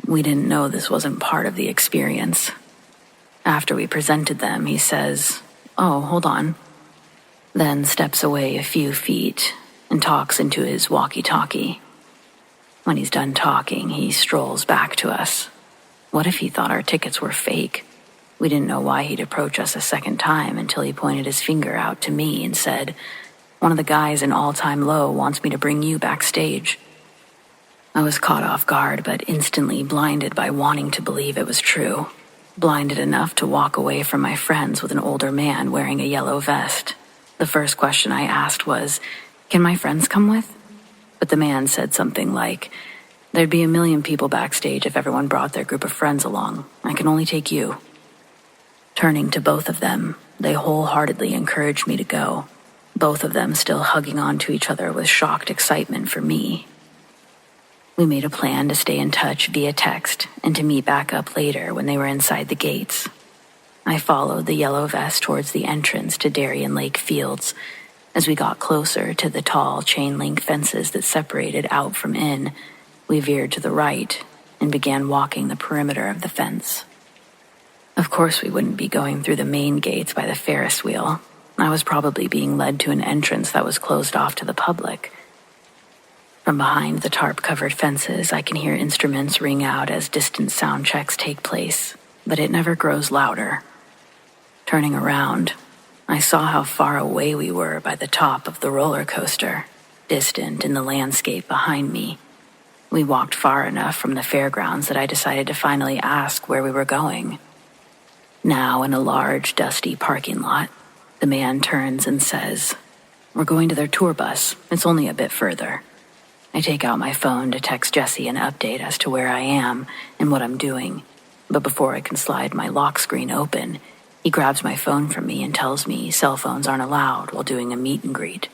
A: We didn't know this wasn't part of the experience. After we presented them, he says, "Oh, hold on," then steps away a few feet and talks into his walkie-talkie. When he's done talking, he strolls back to us. What if he thought our tickets were fake? We didn't know why he'd approach us a second time until he pointed his finger out to me and said, "One of the guys in All Time Low wants me to bring you backstage." I was caught off guard, but instantly blinded by wanting to believe it was true. Blinded enough to walk away from my friends with an older man wearing a yellow vest. The first question I asked was, "Can my friends come with?" But the man said something like, "There'd be a million people backstage if everyone brought their group of friends along. I can only take you." Turning to both of them, they wholeheartedly encouraged me to go, both of them still hugging on to each other with shocked excitement for me. We made a plan to stay in touch via text and to meet back up later when they were inside the gates. I followed the yellow vest towards the entrance to Darien Lake Fields. As we got closer to the tall chain-link fences that separated out from in, we veered to the right and began walking the perimeter of the fence. Of course we wouldn't be going through the main gates by the Ferris wheel. I was probably being led to an entrance that was closed off to the public. From behind the tarp-covered fences, I can hear instruments ring out as distant sound checks take place, but it never grows louder. Turning around, I saw how far away we were by the top of the roller coaster, distant in the landscape behind me. We walked far enough from the fairgrounds that I decided to finally ask where we were going. Now, in a large, dusty parking lot, the man turns and says, "We're going to their tour bus. It's only a bit further." I take out my phone to text Jesse an update as to where I am and what I'm doing, but before I can slide my lock screen open, he grabs my phone from me and tells me cell phones aren't allowed while doing a meet and greet.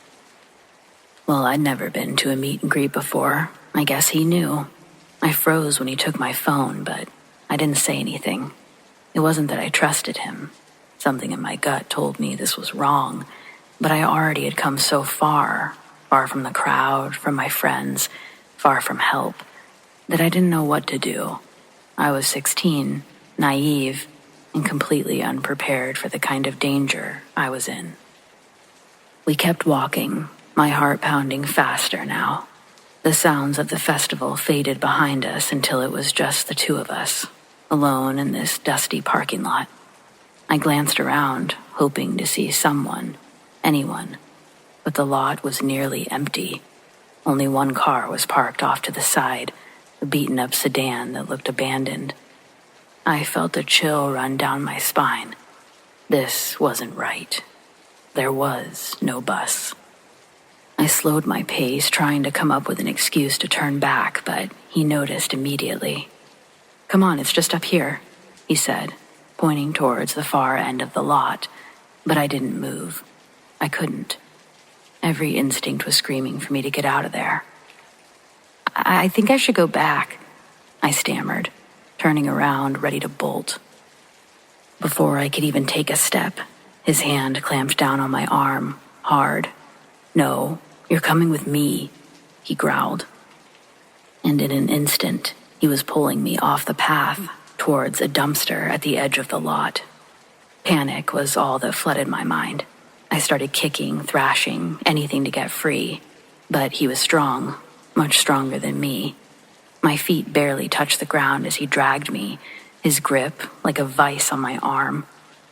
A: Well, I'd never been to a meet and greet before. I guess he knew. I froze when he took my phone, but I didn't say anything. It wasn't that I trusted him. Something in my gut told me this was wrong, but I already had come so far, far from the crowd, from my friends, far from help, that I didn't know what to do. I was 16, naive, and completely unprepared for the kind of danger I was in. We kept walking, my heart pounding faster now. The sounds of the festival faded behind us until it was just the two of us, alone in this dusty parking lot. I glanced around, hoping to see someone, anyone, but the lot was nearly empty. Only one car was parked off to the side, a beaten-up sedan that looked abandoned. I felt a chill run down my spine. This wasn't right. There was no bus. I slowed my pace, trying to come up with an excuse to turn back, but he noticed immediately. "Come on, it's just up here," he said, pointing towards the far end of the lot, but I didn't move. I couldn't. Every instinct was screaming for me to get out of there. I think I should go back," I stammered, turning around, ready to bolt. Before I could even take a step, his hand clamped down on my arm, hard. "No, you're coming with me," he growled. And in an instant, he was pulling me off the path towards a dumpster at the edge of the lot. Panic was all that flooded my mind. I started kicking, thrashing, anything to get free. But he was strong, much stronger than me. My feet barely touched the ground as he dragged me, his grip like a vice on my arm.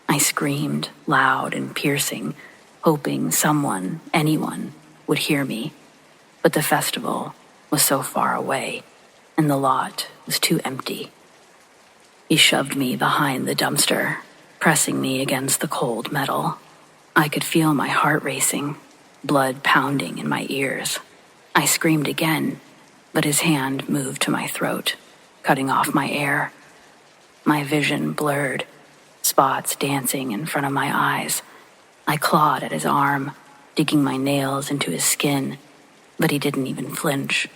A: I screamed, loud and piercing, hoping someone, anyone, would hear me. But the festival was so far away, and the lot was too empty. He shoved me behind the dumpster, pressing me against the cold metal. I could feel my heart racing, blood pounding in my ears. I screamed again, but his hand moved to my throat, cutting off my air. My vision blurred, spots dancing in front of my eyes. I clawed at his arm, digging my nails into his skin, but he didn't even flinch.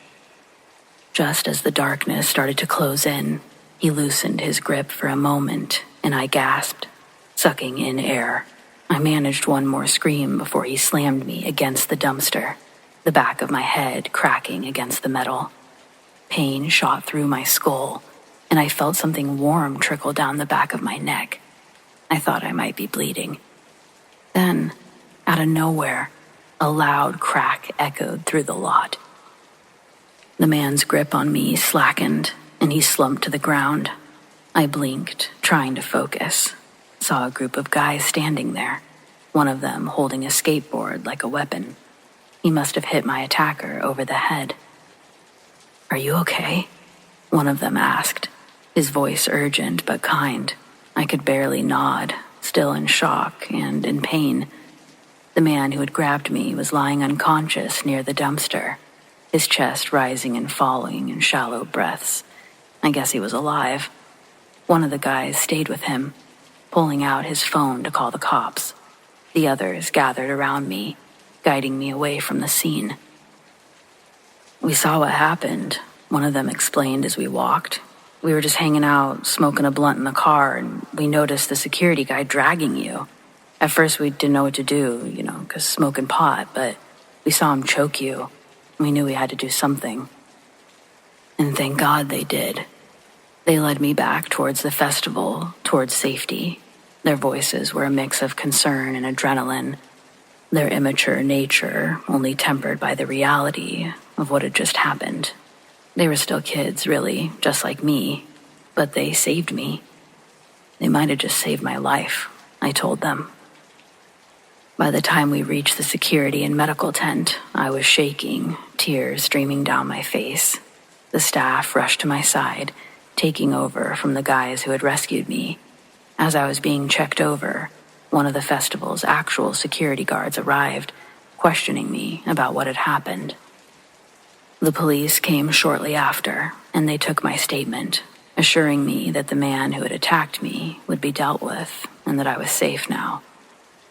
A: Just as the darkness started to close in, he loosened his grip for a moment, and I gasped, sucking in air. I managed one more scream before he slammed me against the dumpster, the back of my head cracking against the metal. Pain shot through my skull, and I felt something warm trickle down the back of my neck. I thought I might be bleeding. Then, out of nowhere, a loud crack echoed through the lot. The man's grip on me slackened, and he slumped to the ground. I blinked, trying to focus. Saw a group of guys standing there, one of them holding a skateboard like a weapon. He must have hit my attacker over the head. "Are you okay?" one of them asked, his voice urgent but kind. I could barely nod, still in shock and in pain. The man who had grabbed me was lying unconscious near the dumpster, his chest rising and falling in shallow breaths. I guess he was alive. One of the guys stayed with him, pulling out his phone to call the cops. The others gathered around me, guiding me away from the scene. "We saw what happened," one of them explained as we walked. "We were just hanging out, smoking a blunt in the car, and we noticed the security guy dragging you. At first we didn't know what to do, 'cause smoking pot, but we saw him choke you. We knew we had to do something." And thank God they did. They led me back towards the festival, towards safety. Their voices were a mix of concern and adrenaline, their immature nature only tempered by the reality of what had just happened. They were still kids, really, just like me, but they saved me. They might have just saved my life, I told them. By the time we reached the security and medical tent, I was shaking, tears streaming down my face. The staff rushed to my side, taking over from the guys who had rescued me. As I was being checked over, one of the festival's actual security guards arrived, questioning me about what had happened. The police came shortly after, and they took my statement, assuring me that the man who had attacked me would be dealt with and that I was safe now.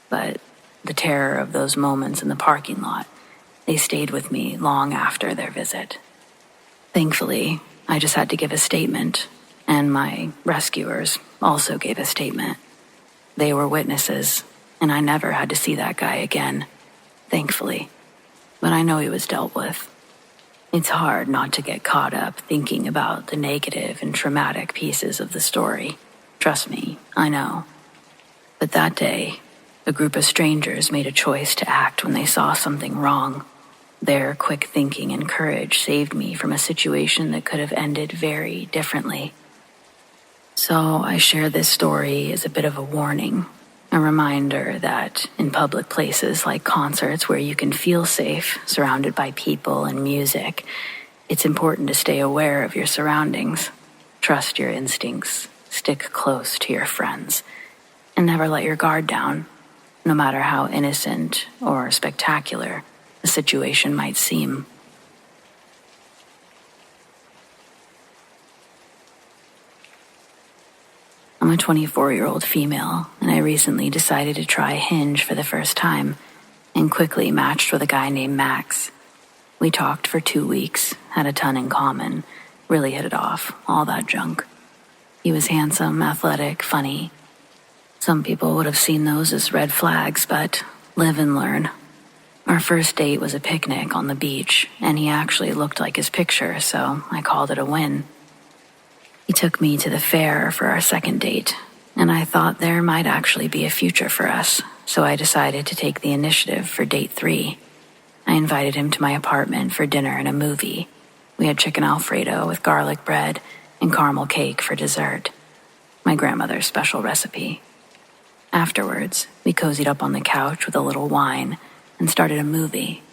A: But the terror of those moments in the parking lot, they stayed with me long after their visit. Thankfully, I just had to give a statement, and my rescuers also gave a statement. They were witnesses, and I never had to see that guy again, thankfully. But I know he was dealt with. It's hard not to get caught up thinking about the negative and traumatic pieces of the story. Trust me, I know. But that day, a group of strangers made a choice to act when they saw something wrong. Their quick thinking and courage saved me from a situation that could have ended very differently. So I share this story as a bit of a warning, a reminder that in public places like concerts where you can feel safe, surrounded by people and music, it's important to stay aware of your surroundings. Trust your instincts. stick close to your friends and never let your guard down, no matter how innocent or spectacular the situation might seem. I'm a 24-year-old female, and I recently decided to try Hinge for the first time and quickly matched with a guy named Max. We talked for 2 weeks, had a ton in common, really hit it off, all that junk. He was handsome, athletic, funny. Some people would have seen those as red flags, but live and learn. Our first date was a picnic on the beach, and he actually looked like his picture, so I called it a win. He took me to the fair for our second date, and I thought there might actually be a future for us, so I decided to take the initiative for date 3. I invited him to my apartment for dinner and a movie. We had chicken Alfredo with garlic bread and caramel cake for dessert, my grandmother's special recipe. Afterwards, we cozied up on the couch with a little wine and started a movie.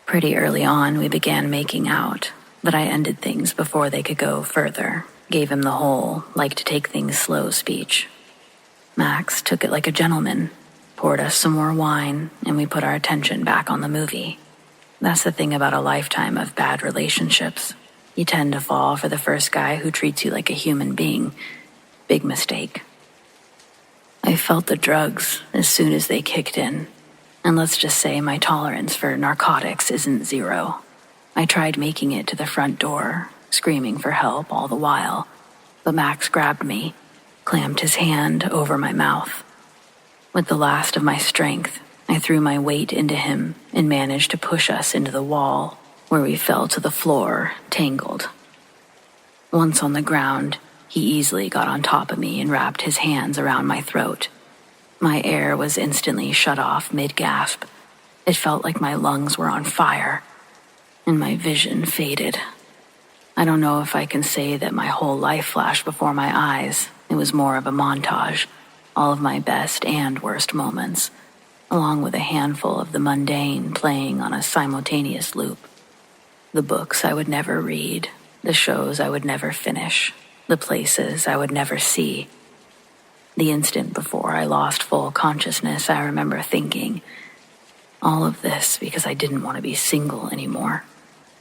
A: Pretty early on, we began making out, but I ended things before they could go further, gave him the whole like to take things slow speech. Max took it like a gentleman, poured us some more wine, and we put our attention back on the movie. That's the thing about a lifetime of bad relationships. You tend to fall for the first guy who treats you like a human being. Big mistake. I felt the drugs as soon as they kicked in, and let's just say my tolerance for narcotics isn't 0. I tried making it to the front door, screaming for help all the while, but Max grabbed me, clamped his hand over my mouth. With the last of my strength, I threw my weight into him and managed to push us into the wall, where we fell to the floor, tangled. Once on the ground, he easily got on top of me and wrapped his hands around my throat. My air was instantly shut off mid-gasp. It felt like my lungs were on fire, and my vision faded. I don't know if I can say that my whole life flashed before my eyes. It was more of a montage, all of my best and worst moments, along with a handful of the mundane playing on a simultaneous loop. The books I would never read, the shows I would never finish, the places I would never see. The instant before I lost full consciousness, I remember thinking, all of this because I didn't want to be single anymore.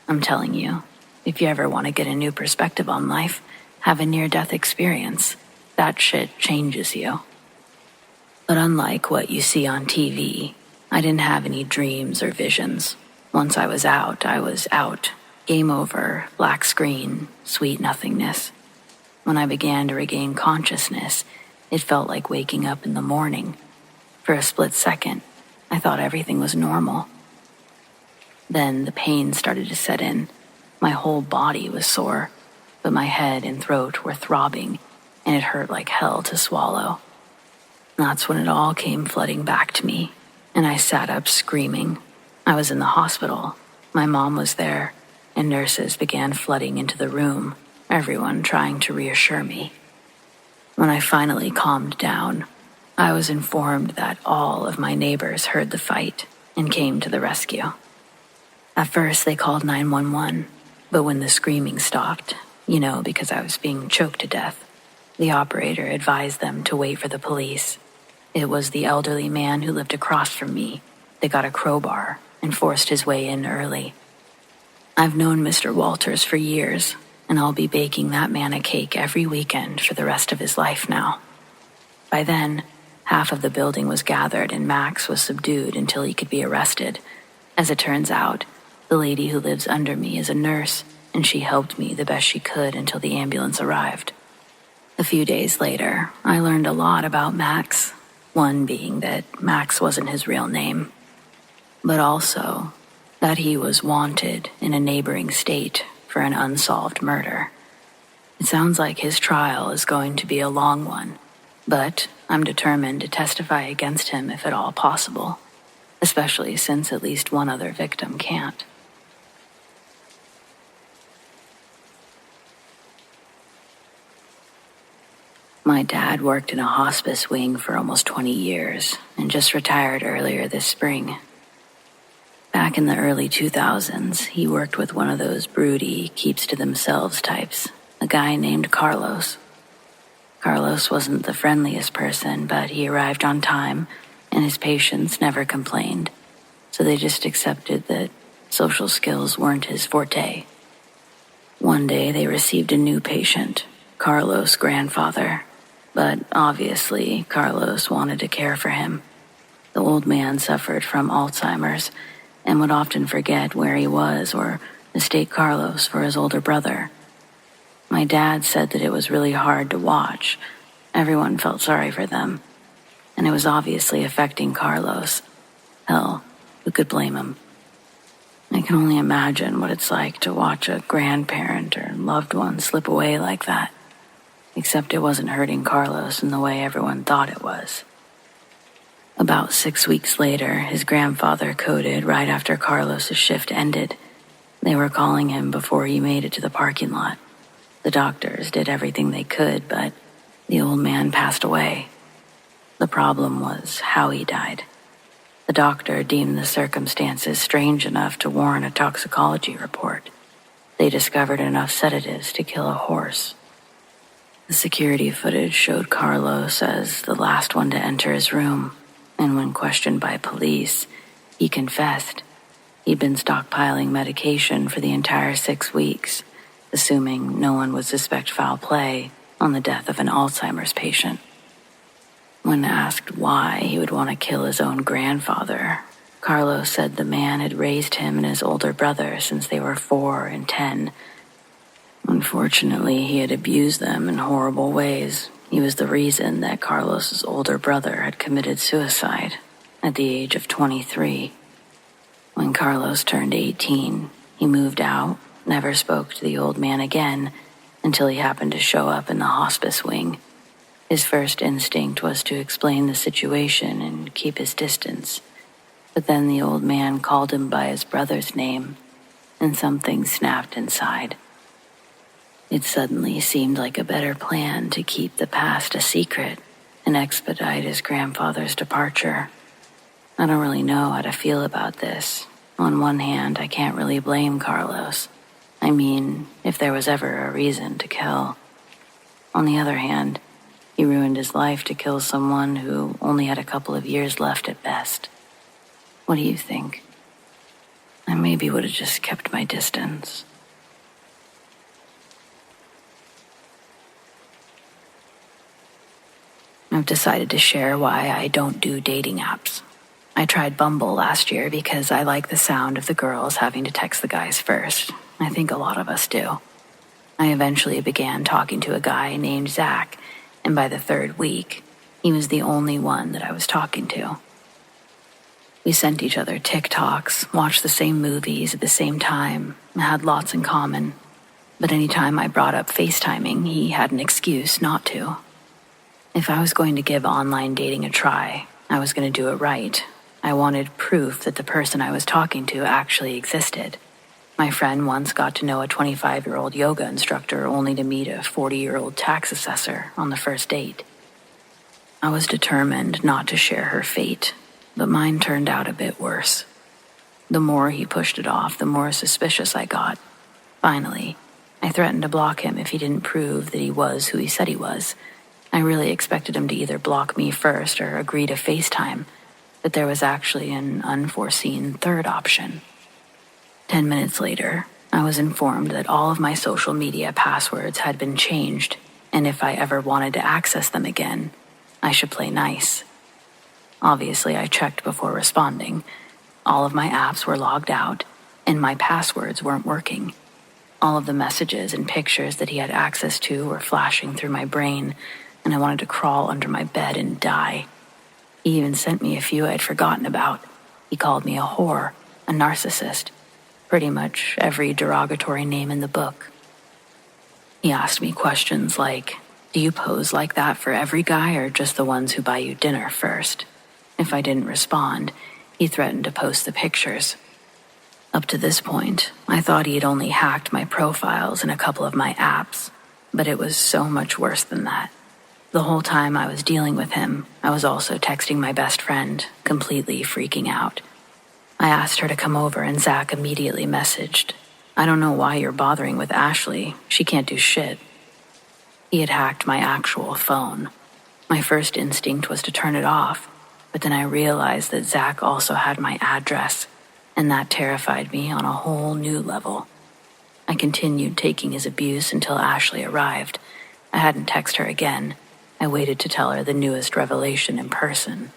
A: I'm telling you, if you ever want to get a new perspective on life, have a near-death experience. That shit changes you. But unlike what you see on TV, I didn't have any dreams or visions. Once I was out, I was out. Game over, black screen, sweet nothingness. When I began to regain consciousness, it felt like waking up in the morning. For a split second, I thought everything was normal. Then the pain started to set in. My whole body was sore, but my head and throat were throbbing, and it hurt like hell to swallow. That's when it all came flooding back to me, and I sat up screaming. I was in the hospital. My mom was there, and nurses began flooding into the room, everyone trying to reassure me. When I finally calmed down, I was informed that all of my neighbors heard the fight and came to the rescue. At first, they called 911, but when the screaming stopped, because I was being choked to death, the operator advised them to wait for the police. It was the elderly man who lived across from me that got a crowbar and forced his way in early. I've known Mr. Walters for years, and I'll be baking that man a cake every weekend for the rest of his life now. By then, half of the building was gathered and Max was subdued until he could be arrested. As it turns out, the lady who lives under me is a nurse, and she helped me the best she could until the ambulance arrived. A few days later, I learned a lot about Max, one being that Max wasn't his real name, but also that he was wanted in a neighboring state for an unsolved murder. It sounds like his trial is going to be a long one, but I'm determined to testify against him if at all possible, especially since at least one other victim can't. My dad worked in a hospice wing for almost 20 years and just retired earlier this spring. Back in the early 2000s, he worked with one of those broody, keeps-to-themselves types, a guy named Carlos. Carlos wasn't the friendliest person, but he arrived on time, and his patients never complained, so they just accepted that social skills weren't his forte. One day they received a new patient, Carlos' grandfather, but obviously Carlos wanted to care for him. The old man suffered from Alzheimer's and would often forget where he was or mistake Carlos for his older brother. My dad said that it was really hard to watch. Everyone felt sorry for them, and it was obviously affecting Carlos. Hell, who could blame him? I can only imagine what it's like to watch a grandparent or loved one slip away like that, except it wasn't hurting Carlos in the way everyone thought it was. About 6 weeks later, his grandfather coded right after Carlos's shift ended. They were calling him before he made it to the parking lot. The doctors did everything they could, but the old man passed away. The problem was how he died. The doctor deemed the circumstances strange enough to warrant a toxicology report. They discovered enough sedatives to kill a horse. The security footage showed Carlos as the last one to enter his room, and when questioned by police, he confessed he'd been stockpiling medication for the entire 6 weeks, assuming no one would suspect foul play on the death of an Alzheimer's patient. When asked why he would want to kill his own grandfather, Carlos said the man had raised him and his older brother since they were 4 and 10. Unfortunately, he had abused them in horrible ways. He was the reason that Carlos's older brother had committed suicide at the age of 23. When Carlos turned 18, he moved out, never spoke to the old man again until he happened to show up in the hospice wing. His first instinct was to explain the situation and keep his distance, but then the old man called him by his brother's name, and something snapped inside. It suddenly seemed like a better plan to keep the past a secret and expedite his grandfather's departure. I don't really know how to feel about this. On one hand, I can't really blame Carlos. I mean, if there was ever a reason to kill. On the other hand, he ruined his life to kill someone who only had a couple of years left at best. What do you think? I maybe would have just kept my distance. I've decided to share why I don't do dating apps. I tried Bumble last year because I like the sound of the girls having to text the guys first. I think a lot of us do. I eventually began talking to a guy named Zach, and by the 3rd week, he was the only one that I was talking to. We sent each other TikToks, watched the same movies at the same time, and had lots in common. But anytime I brought up FaceTiming, he had an excuse not to. If I was going to give online dating a try, I was going to do it right. I wanted proof that the person I was talking to actually existed. My friend once got to know a 25-year-old yoga instructor only to meet a 40-year-old tax assessor on the first date. I was determined not to share her fate, but mine turned out a bit worse. The more he pushed it off, the more suspicious I got. Finally, I threatened to block him if he didn't prove that he was who he said he was. I really expected him to either block me first or agree to FaceTime, but there was actually an unforeseen third option. 10 minutes later, I was informed that all of my social media passwords had been changed, and if I ever wanted to access them again, I should play nice. Obviously, I checked before responding. All of my apps were logged out, and my passwords weren't working. All of the messages and pictures that he had access to were flashing through my brain, and I wanted to crawl under my bed and die. He even sent me a few I'd forgotten about. He called me a whore, a narcissist, pretty much every derogatory name in the book. He asked me questions like, do you pose like that for every guy or just the ones who buy you dinner first? If I didn't respond, he threatened to post the pictures. Up to this point, I thought he had only hacked my profiles and a couple of my apps, but it was so much worse than that. The whole time I was dealing with him, I was also texting my best friend, completely freaking out. I asked her to come over and Zach immediately messaged, I don't know why you're bothering with Ashley. She can't do shit. He had hacked my actual phone. My first instinct was to turn it off, but then I realized that Zach also had my address, and that terrified me on a whole new level. I continued taking his abuse until Ashley arrived. I hadn't texted her again. I waited to tell her the newest revelation in person.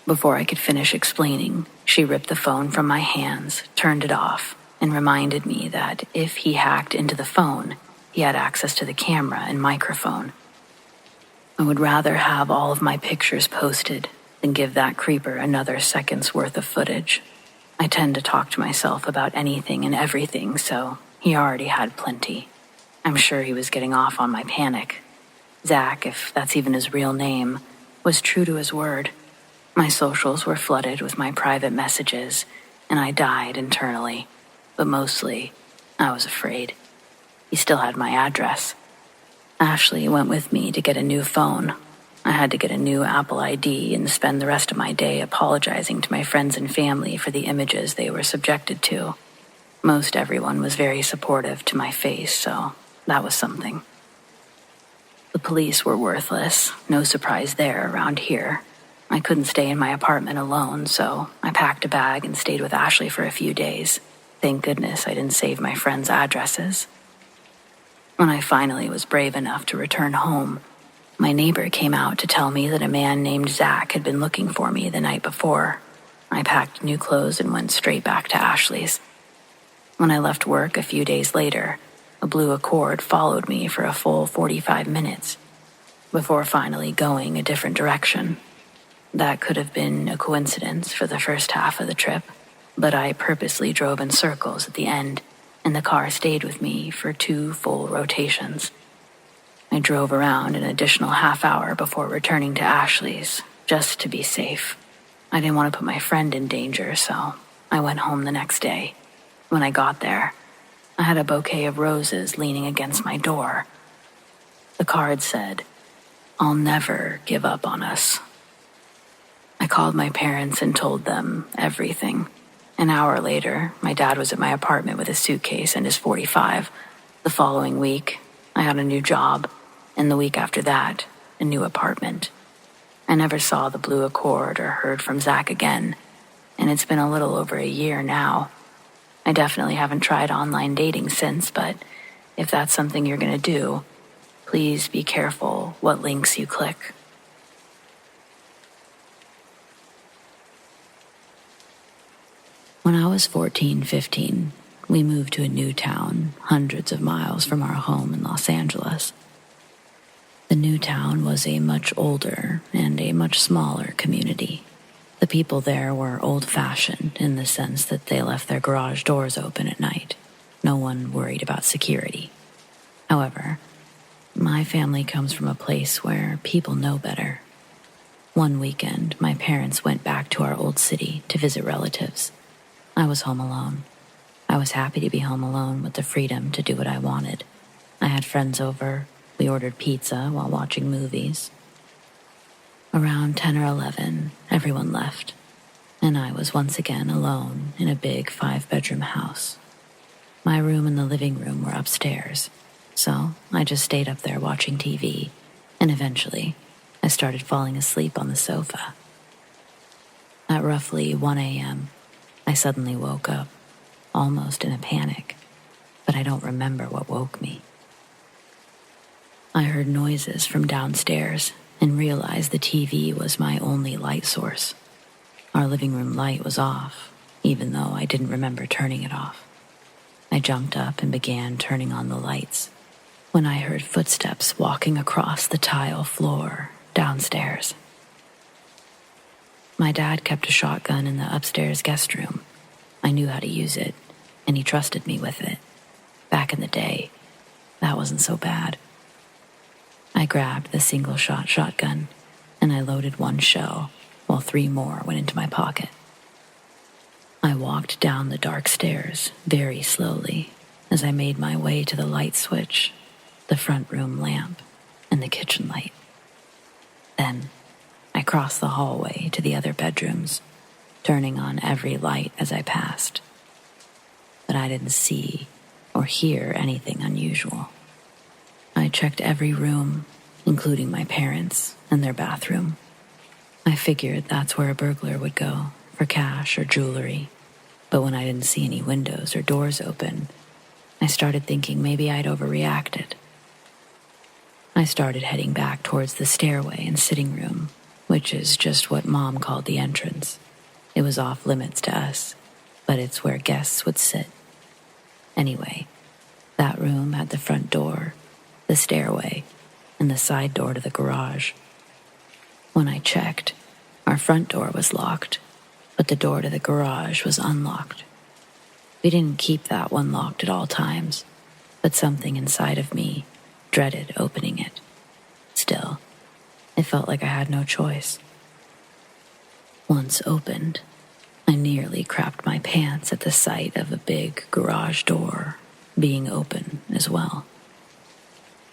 A: Before I could finish explaining, she ripped the phone from my hands, turned it off, and reminded me that if he hacked into the phone, he had access to the camera and microphone. I would rather have all of my pictures posted than give that creeper another second's worth of footage. I tend to talk to myself about anything and everything, so he already had plenty. I'm sure he was getting off on my panic. Zach, if that's even his real name, was true to his word. My socials were flooded with my private messages, and I died internally. But mostly, I was afraid. He still had my address. Ashley went with me to get a new phone. I had to get a new Apple ID and spend the rest of my day apologizing to my friends and family for the images they were subjected to. Most everyone was very supportive to my face, so that was something. The police were worthless. No surprise there around here. I couldn't stay in my apartment alone, so I packed a bag and stayed with Ashley for a few days. Thank goodness I didn't save my friends' addresses. When I finally was brave enough to return home, my neighbor came out to tell me that a man named Zach had been looking for me the night before. I packed new clothes and went straight back to Ashley's. When I left work a few days later, a blue Accord followed me for a full 45 minutes before finally going a different direction. That could have been a coincidence for the first half of the trip, but I purposely drove in circles at the end, and the car stayed with me for 2 full rotations. I drove around an additional half hour before returning to Ashley's, just to be safe. I didn't want to put my friend in danger, so I went home the next day. When I got there, I had a bouquet of roses leaning against my door. The card said, "I'll never give up on us." I called my parents and told them everything. An hour later, my dad was at my apartment with his suitcase and his .45. The following week, I had a new job, and the week after that, a new apartment. I never saw the blue Accord or heard from Zach again, and it's been a little over a year now. I definitely haven't tried online dating since, but if that's something you're going to do, please be careful what links you click. When I was 14, 15, we moved to a new town, hundreds of miles from our home in Los Angeles. The new town was a much older and a much smaller community. The people there were old-fashioned in the sense that they left their garage doors open at night. No one worried about security. However, my family comes from a place where people know better. One weekend, my parents went back to our old city to visit relatives. I was home alone. I was happy to be home alone with the freedom to do what I wanted. I had friends over. We ordered pizza while watching movies. Around 10 or 11, everyone left, and I was once again alone in a big 5-bedroom house. My room and the living room were upstairs, so I just stayed up there watching TV, and eventually, I started falling asleep on the sofa. At roughly 1 a.m., I suddenly woke up, almost in a panic, but I don't remember what woke me. I heard noises from downstairs and realized the TV was my only light source. Our living room light was off, even though I didn't remember turning it off. I jumped up and began turning on the lights when I heard footsteps walking across the tile floor downstairs. My dad kept a shotgun in the upstairs guest room. I knew how to use it, and he trusted me with it. Back in the day, that wasn't so bad. I grabbed the single-shot shotgun, and I loaded 1 shell, while 3 more went into my pocket. I walked down the dark stairs very slowly as I made my way to the light switch, the front room lamp, and the kitchen light. Then, I crossed the hallway to the other bedrooms, turning on every light as I passed. But I didn't see or hear anything unusual. I checked every room, including my parents and their bathroom. I figured that's where a burglar would go for cash or jewelry, but when I didn't see any windows or doors open, I started thinking maybe I'd overreacted. I started heading back towards the stairway and sitting room, which is just what Mom called the entrance. It was off limits to us, but it's where guests would sit. Anyway, that room had the front door, the stairway, and the side door to the garage. When I checked, our front door was locked, but the door to the garage was unlocked. We didn't keep that one locked at all times, but something inside of me dreaded opening it. Still, it felt like I had no choice. Once opened, I nearly crapped my pants at the sight of a big garage door being open as well.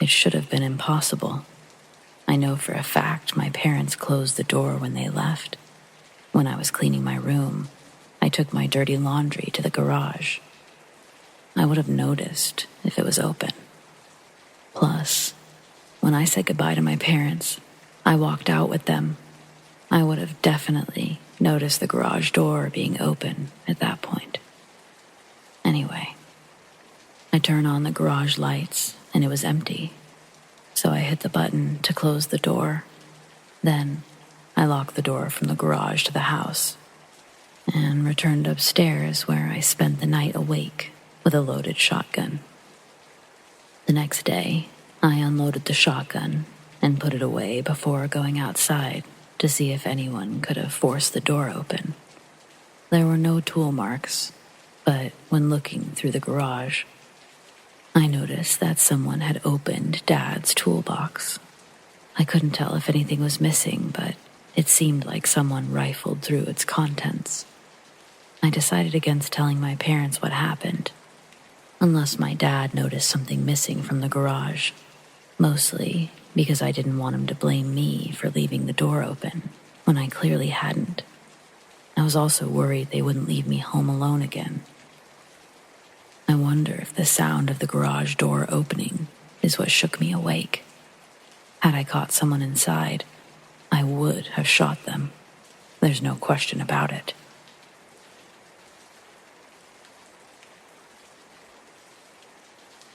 A: It should have been impossible. I know for a fact my parents closed the door when they left. When I was cleaning my room, I took my dirty laundry to the garage. I would have noticed if it was open. Plus, when I said goodbye to my parents, I walked out with them. I would have definitely noticed the garage door being open at that point. Anyway, I turned on the garage lights and it was empty, so I hit the button to close the door. Then I locked the door from the garage to the house and returned upstairs where I spent the night awake with a loaded shotgun. The next day, I unloaded the shotgun and put it away before going outside to see if anyone could have forced the door open. There were no tool marks, but when looking through the garage, I noticed that someone had opened Dad's toolbox. I couldn't tell if anything was missing, but it seemed like someone rifled through its contents. I decided against telling my parents what happened, unless my dad noticed something missing from the garage, mostly because I didn't want him to blame me for leaving the door open when I clearly hadn't. I was also worried they wouldn't leave me home alone again. I wonder if the sound of the garage door opening is what shook me awake. Had I caught someone inside, I would have shot them. There's no question about it.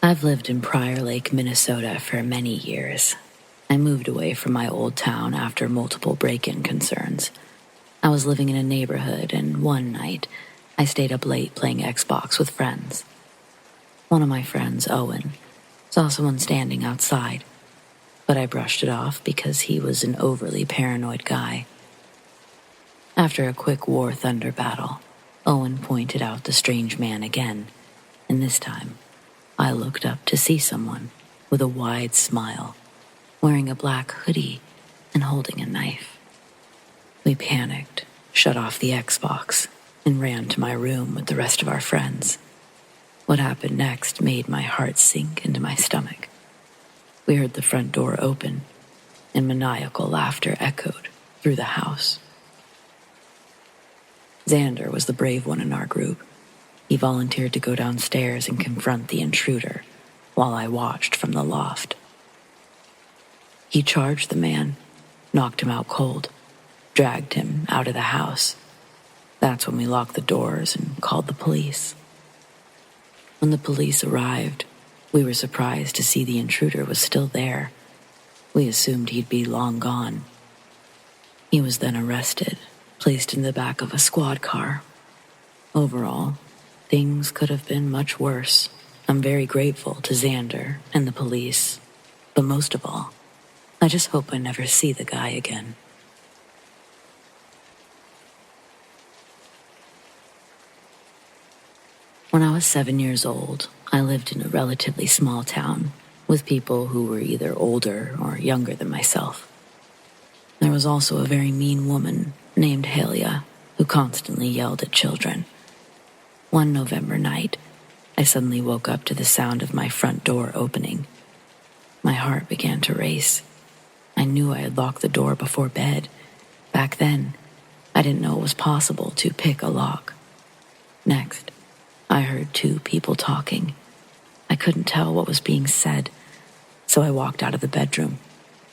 A: I've lived in Prior Lake, Minnesota for many years. I moved away from my old town after multiple break-in concerns. I was living in a neighborhood, and one night, I stayed up late playing Xbox with friends. One of my friends, Owen, saw someone standing outside, but I brushed it off because he was an overly paranoid guy. After a quick War Thunder battle, Owen pointed out the strange man again, and this time, I looked up to see someone with a wide smile, wearing a black hoodie and holding a knife. We panicked, shut off the Xbox, and ran to my room with the rest of our friends. What happened next made my heart sink into my stomach. We heard the front door open, and maniacal laughter echoed through the house. Xander was the brave one in our group. He volunteered to go downstairs and confront the intruder while I watched from the loft. He charged the man, knocked him out cold, dragged him out of the house. That's when we locked the doors and called the police. When the police arrived, we were surprised to see the intruder was still there. We assumed he'd be long gone. He was then arrested, placed in the back of a squad car. Overall, things could have been much worse. I'm very grateful to Xander and the police, but most of all, I just hope I never see the guy again. When I was 7 years old, I lived in a relatively small town with people who were either older or younger than myself. There was also a very mean woman named Halia who constantly yelled at children. One November night, I suddenly woke up to the sound of my front door opening. My heart began to race. I knew I had locked the door before bed. Back then, I didn't know it was possible to pick a lock. Next, I heard two people talking. I couldn't tell what was being said, so I walked out of the bedroom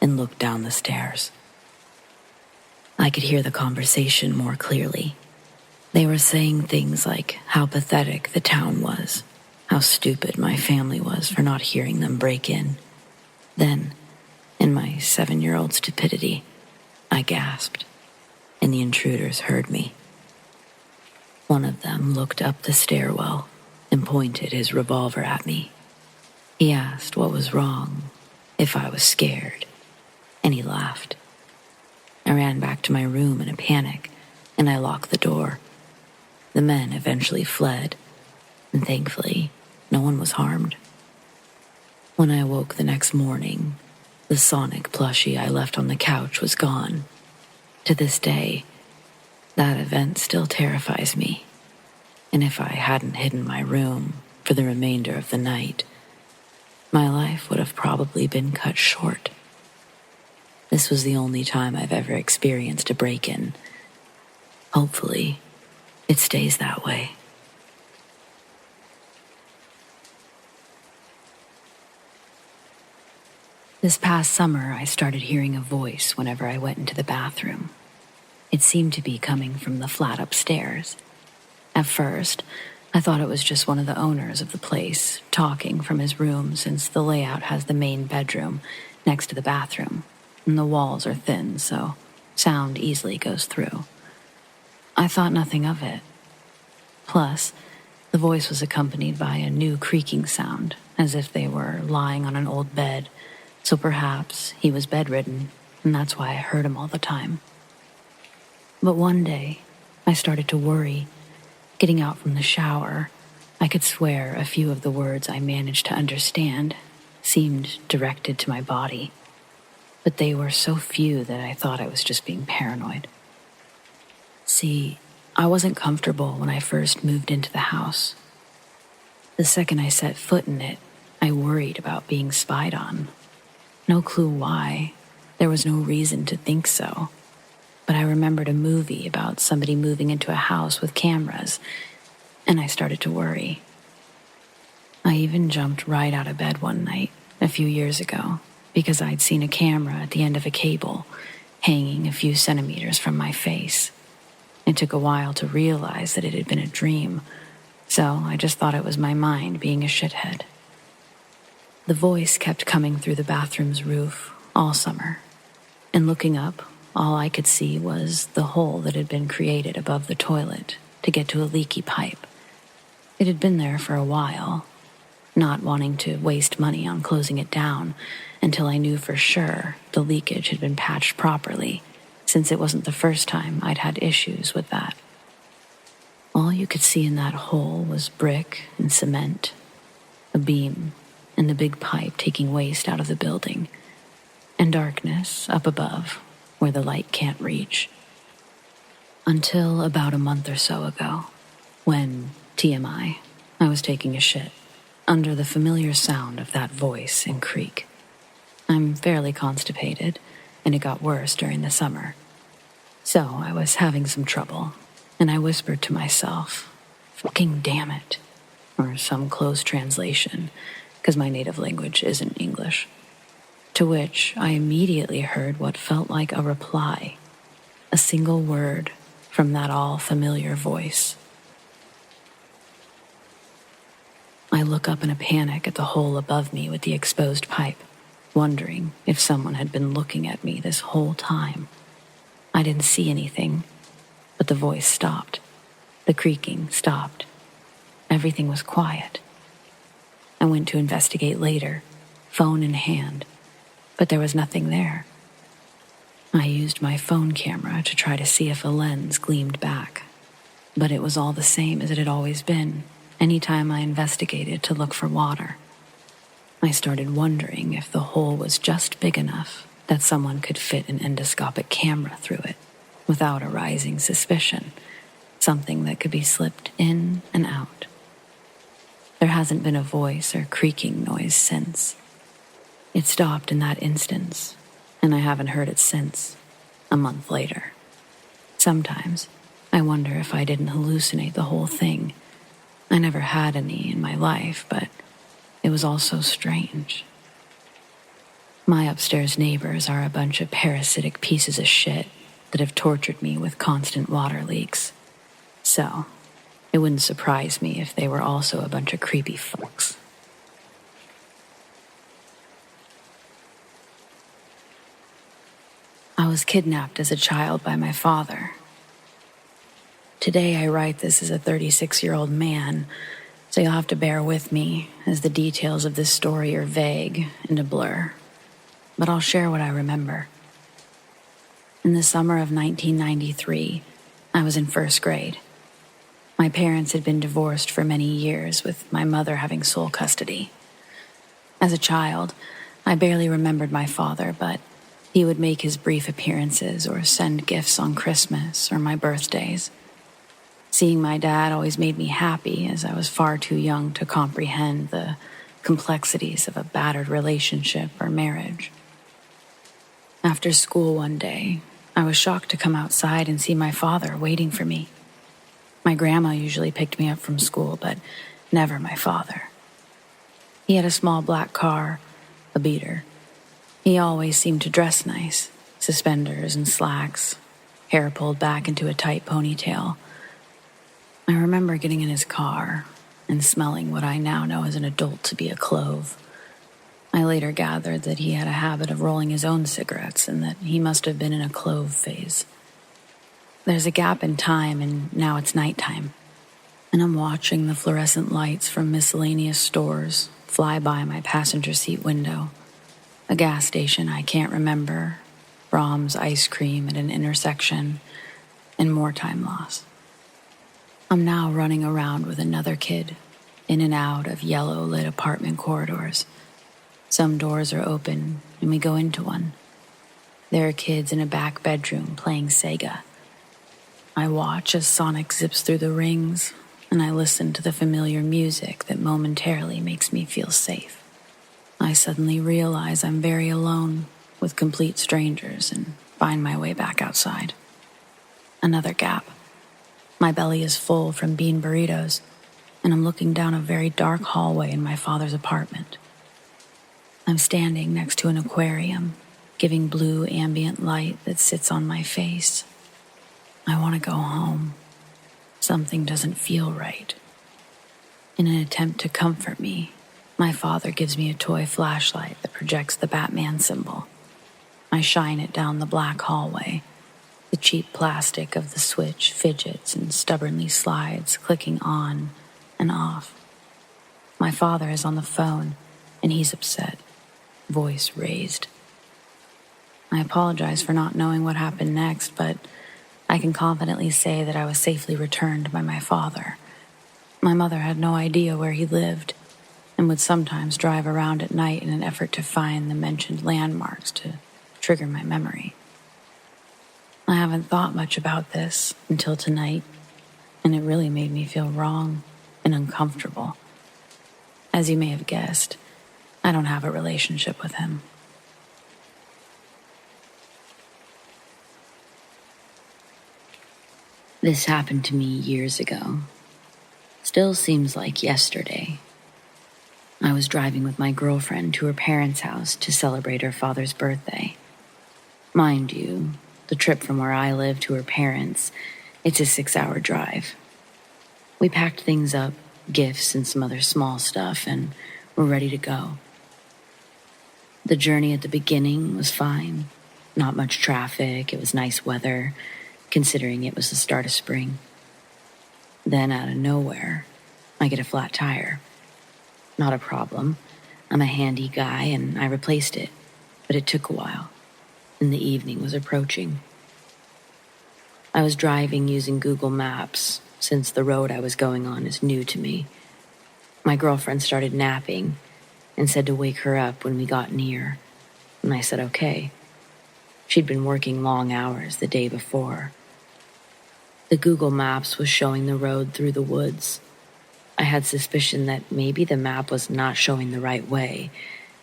A: and looked down the stairs. I could hear the conversation more clearly. They were saying things like how pathetic the town was, how stupid my family was for not hearing them break in. Then, in my 7-year-old stupidity, I gasped, and the intruders heard me. One of them looked up the stairwell and pointed his revolver at me. He asked what was wrong, if I was scared, and he laughed. I ran back to my room in a panic, and I locked the door. The men eventually fled, and thankfully, no one was harmed. When I awoke the next morning, the Sonic plushie I left on the couch was gone. To this day, that event still terrifies me, and if I hadn't hidden my room for the remainder of the night, my life would have probably been cut short. This was the only time I've ever experienced a break-in. Hopefully, it stays that way. This past summer, I started hearing a voice whenever I went into the bathroom. It seemed to be coming from the flat upstairs. At first, I thought it was just one of the owners of the place talking from his room, since the layout has the main bedroom next to the bathroom, and the walls are thin, so sound easily goes through. I thought nothing of it. Plus, the voice was accompanied by a new creaking sound, as if they were lying on an old bed, so perhaps he was bedridden, and that's why I heard him all the time. But one day, I started to worry. Getting out from the shower, I could swear a few of the words I managed to understand seemed directed to my body, but they were so few that I thought I was just being paranoid. See, I wasn't comfortable when I first moved into the house. The second I set foot in it, I worried about being spied on. No clue why. There was no reason to think so. But I remembered a movie about somebody moving into a house with cameras, and I started to worry. I even jumped right out of bed one night, a few years ago, because I'd seen a camera at the end of a cable, hanging a few centimeters from my face. It took a while to realize that it had been a dream, so I just thought it was my mind being a shithead. The voice kept coming through the bathroom's roof all summer, and looking up, all I could see was the hole that had been created above the toilet to get to a leaky pipe. It had been there for a while, not wanting to waste money on closing it down until I knew for sure the leakage had been patched properly, since it wasn't the first time I'd had issues with that. All you could see in that hole was brick and cement, a beam, and the big pipe taking waste out of the building, and darkness up above where the light can't reach. Until about a month or so ago, when, TMI, I was taking a shit, under the familiar sound of that voice and creak. I'm fairly constipated, and it got worse during the summer. So I was having some trouble, and I whispered to myself, "Fucking damn it," or some close translation, because my native language isn't English. To which I immediately heard what felt like a reply, a single word from that all-familiar voice. I look up in a panic at the hole above me with the exposed pipe, wondering if someone had been looking at me this whole time. I didn't see anything, but the voice stopped. The creaking stopped. Everything was quiet. I went to investigate later, phone in hand, but there was nothing there. I used my phone camera to try to see if a lens gleamed back, but it was all the same as it had always been anytime I investigated to look for water. I started wondering if the hole was just big enough that someone could fit an endoscopic camera through it without arousing suspicion, something that could be slipped in and out. There hasn't been a voice or creaking noise since. It stopped in that instance, and I haven't heard it since, a month later. Sometimes I wonder if I didn't hallucinate the whole thing. I never had any in my life, but it was all so strange. My upstairs neighbors are a bunch of parasitic pieces of shit that have tortured me with constant water leaks. So, it wouldn't surprise me if they were also a bunch of creepy fucks. I was kidnapped as a child by my father. Today I write this as a 36-year-old man, so you'll have to bear with me as the details of this story are vague and a blur. But I'll share what I remember. In the summer of 1993, I was in first grade. My parents had been divorced for many years, with my mother having sole custody. As a child, I barely remembered my father, but he would make his brief appearances or send gifts on Christmas or my birthdays. Seeing my dad always made me happy, as I was far too young to comprehend the complexities of a battered relationship or marriage. After school one day, I was shocked to come outside and see my father waiting for me. My grandma usually picked me up from school, but never my father. He had a small black car, a beater. He always seemed to dress nice, suspenders and slacks, hair pulled back into a tight ponytail. I remember getting in his car and smelling what I now know as an adult to be a clove. I later gathered that he had a habit of rolling his own cigarettes and that he must have been in a clove phase. There's a gap in time, and now it's nighttime, and I'm watching the fluorescent lights from miscellaneous stores fly by my passenger seat window. A gas station I can't remember, Brahms ice cream at an intersection, and more time loss. I'm now running around with another kid, in and out of yellow-lit apartment corridors. Some doors are open, and we go into one. There are kids in a back bedroom playing Sega. I watch as Sonic zips through the rings, and I listen to the familiar music that momentarily makes me feel safe. I suddenly realize I'm very alone with complete strangers and find my way back outside. Another gap. My belly is full from bean burritos, and I'm looking down a very dark hallway in my father's apartment. I'm standing next to an aquarium, giving blue ambient light that sits on my face. I want to go home. Something doesn't feel right. In an attempt to comfort me, my father gives me a toy flashlight that projects the Batman symbol. I shine it down the black hallway. The cheap plastic of the switch fidgets and stubbornly slides, clicking on and off. My father is on the phone, and he's upset, voice raised. I apologize for not knowing what happened next, but I can confidently say that I was safely returned by my father. My mother had no idea where he lived, and would sometimes drive around at night in an effort to find the mentioned landmarks to trigger my memory. I haven't thought much about this until tonight, and it really made me feel wrong and uncomfortable. As you may have guessed, I don't have a relationship with him. This happened to me years ago. Still seems like yesterday. I was driving with my girlfriend to her parents' house to celebrate her father's birthday. Mind you, the trip from where I live to her parents, it's a 6-hour drive. We packed things up, gifts and some other small stuff, and were ready to go. The journey at the beginning was fine. Not much traffic, it was nice weather, considering it was the start of spring. Then out of nowhere, I get a flat tire. Not a problem. I'm a handy guy and I replaced it, but it took a while, and the evening was approaching. I was driving using Google Maps, since the road I was going on is new to me. My girlfriend started napping and said to wake her up when we got near, and I said okay. She'd been working long hours the day before. The Google Maps was showing the road through the woods. I had suspicion that maybe the map was not showing the right way,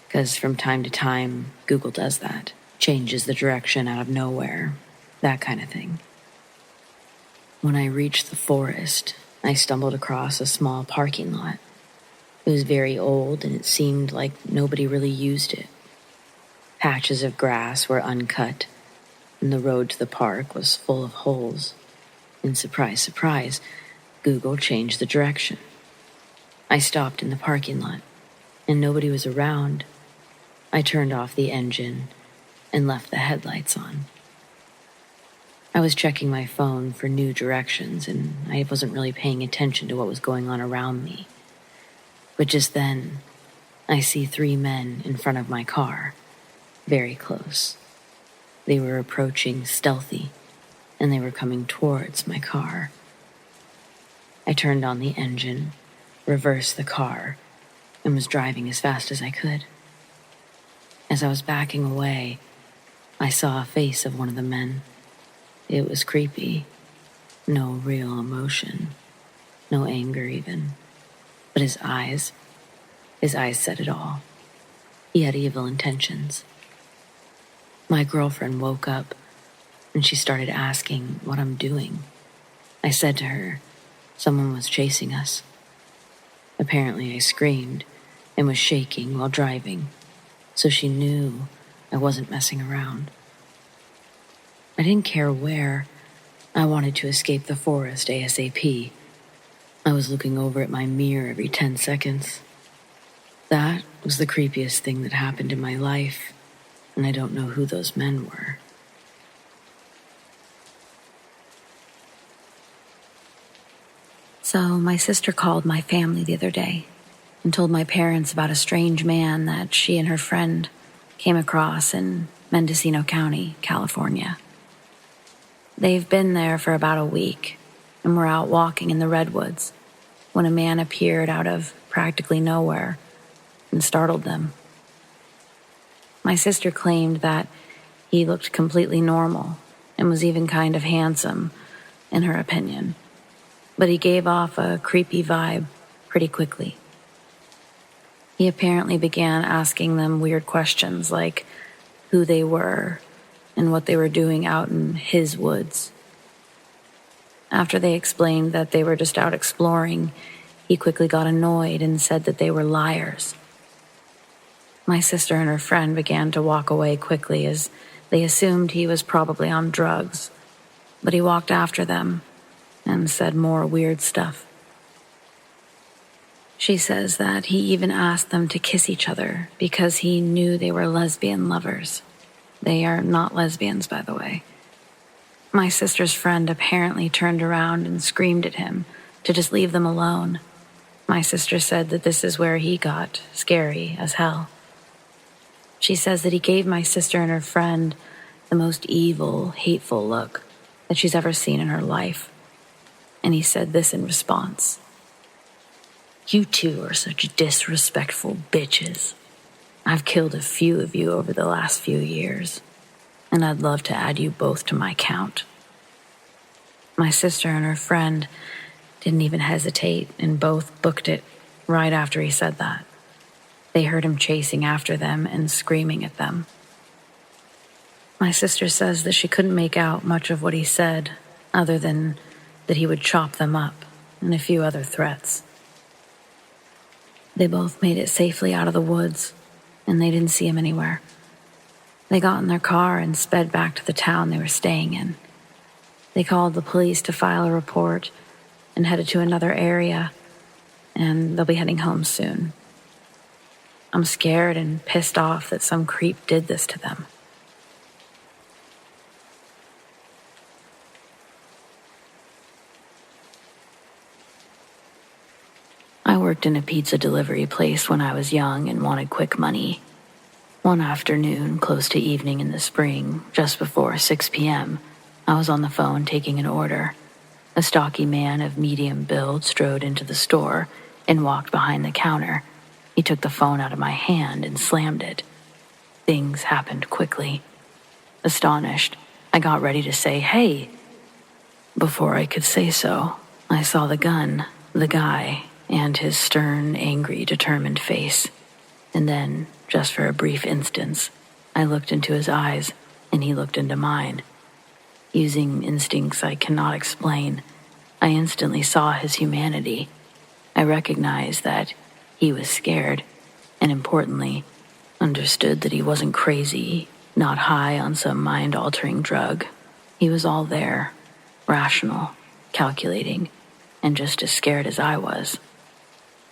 A: because from time to time, Google does that. Changes the direction out of nowhere, that kind of thing. When I reached the forest, I stumbled across a small parking lot. It was very old, and it seemed like nobody really used it. Patches of grass were uncut, and the road to the park was full of holes. And surprise, surprise, Google changed the direction. I stopped in the parking lot, and nobody was around. I turned off the engine and left the headlights on. I was checking my phone for new directions, and I wasn't really paying attention to what was going on around me. But just then, I see 3 men in front of my car, very close. They were approaching stealthy, and they were coming towards my car. I turned on the engine, reversed the car, and was driving as fast as I could. As I was backing away, I saw a face of one of the men. It was creepy. No real emotion. No anger even. But his eyes said it all. He had evil intentions. My girlfriend woke up, and she started asking what I'm doing. I said to her, someone was chasing us. Apparently I screamed and was shaking while driving, so she knew I wasn't messing around. I didn't care where. I wanted to escape the forest ASAP. I was looking over at my mirror every 10 seconds. That was the creepiest thing that happened in my life, and I don't know who those men were. So my sister called my family the other day and told my parents about a strange man that she and her friend came across in Mendocino County, California. They've been there for about a week and were out walking in the redwoods when a man appeared out of practically nowhere and startled them. My sister claimed that he looked completely normal and was even kind of handsome, in her opinion, but he gave off a creepy vibe pretty quickly. He apparently began asking them weird questions like who they were and what they were doing out in his woods. After they explained that they were just out exploring, he quickly got annoyed and said that they were liars. My sister and her friend began to walk away quickly as they assumed he was probably on drugs, but he walked after them and said more weird stuff. She says that he even asked them to kiss each other because he knew they were lesbian lovers. They are not lesbians, by the way. My sister's friend apparently turned around and screamed at him to just leave them alone. My sister said that this is where he got scary as hell. She says that he gave my sister and her friend the most evil, hateful look that she's ever seen in her life. And he said this in response. "You two are such disrespectful bitches. I've killed a few of you over the last few years, and I'd love to add you both to my count." My sister and her friend didn't even hesitate and both booked it right after he said that. They heard him chasing after them and screaming at them. My sister says that she couldn't make out much of what he said, other than that he would chop them up and a few other threats. They both made it safely out of the woods, and they didn't see him anywhere. They got in their car and sped back to the town they were staying in. They called the police to file a report and headed to another area, and they'll be heading home soon. I'm scared and pissed off that some creep did this to them. I worked in a pizza delivery place when I was young and wanted quick money. One afternoon, close to evening in the spring, just before 6 p.m., I was on the phone taking an order. A stocky man of medium build strode into the store and walked behind the counter. He took the phone out of my hand and slammed it. Things happened quickly. Astonished, I got ready to say, "Hey." Before I could say so, I saw the gun, the guy, and his stern, angry, determined face. And then, just for a brief instance, I looked into his eyes, and he looked into mine. Using instincts I cannot explain, I instantly saw his humanity. I recognized that he was scared, and importantly, Understood that he wasn't crazy, not high on some mind-altering drug. He was all there, rational, calculating, and just as scared as I was.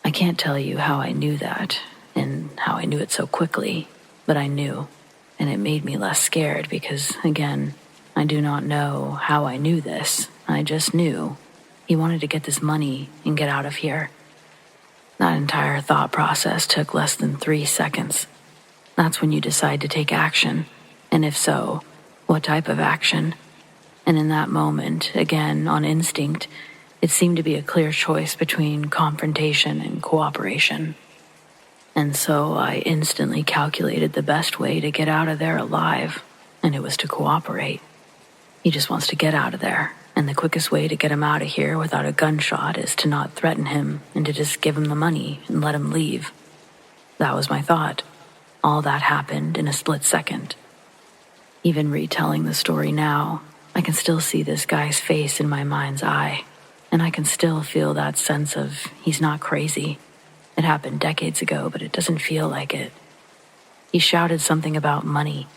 A: I can't tell you how I knew that, and how I knew it so quickly, but I knew, and it made me less scared because, again, I do not know how I knew this. I just knew. He wanted to get this money and get out of here. That entire thought process took less than 3 seconds. That's when you decide to take action, and if so, what type of action? And in that moment, again, on instinct, it seemed to be a clear choice between confrontation and cooperation. And so I instantly calculated the best way to get out of there alive, and it was to cooperate. He just wants to get out of there, and the quickest way to get him out of here without a gunshot is to not threaten him and to just give him the money and let him leave. That was my thought. All that happened in a split second. Even retelling the story now, I can still see this guy's face in my mind's eye, and I can still feel that sense of he's not crazy. It happened decades ago, but it doesn't feel like it. He shouted something about money.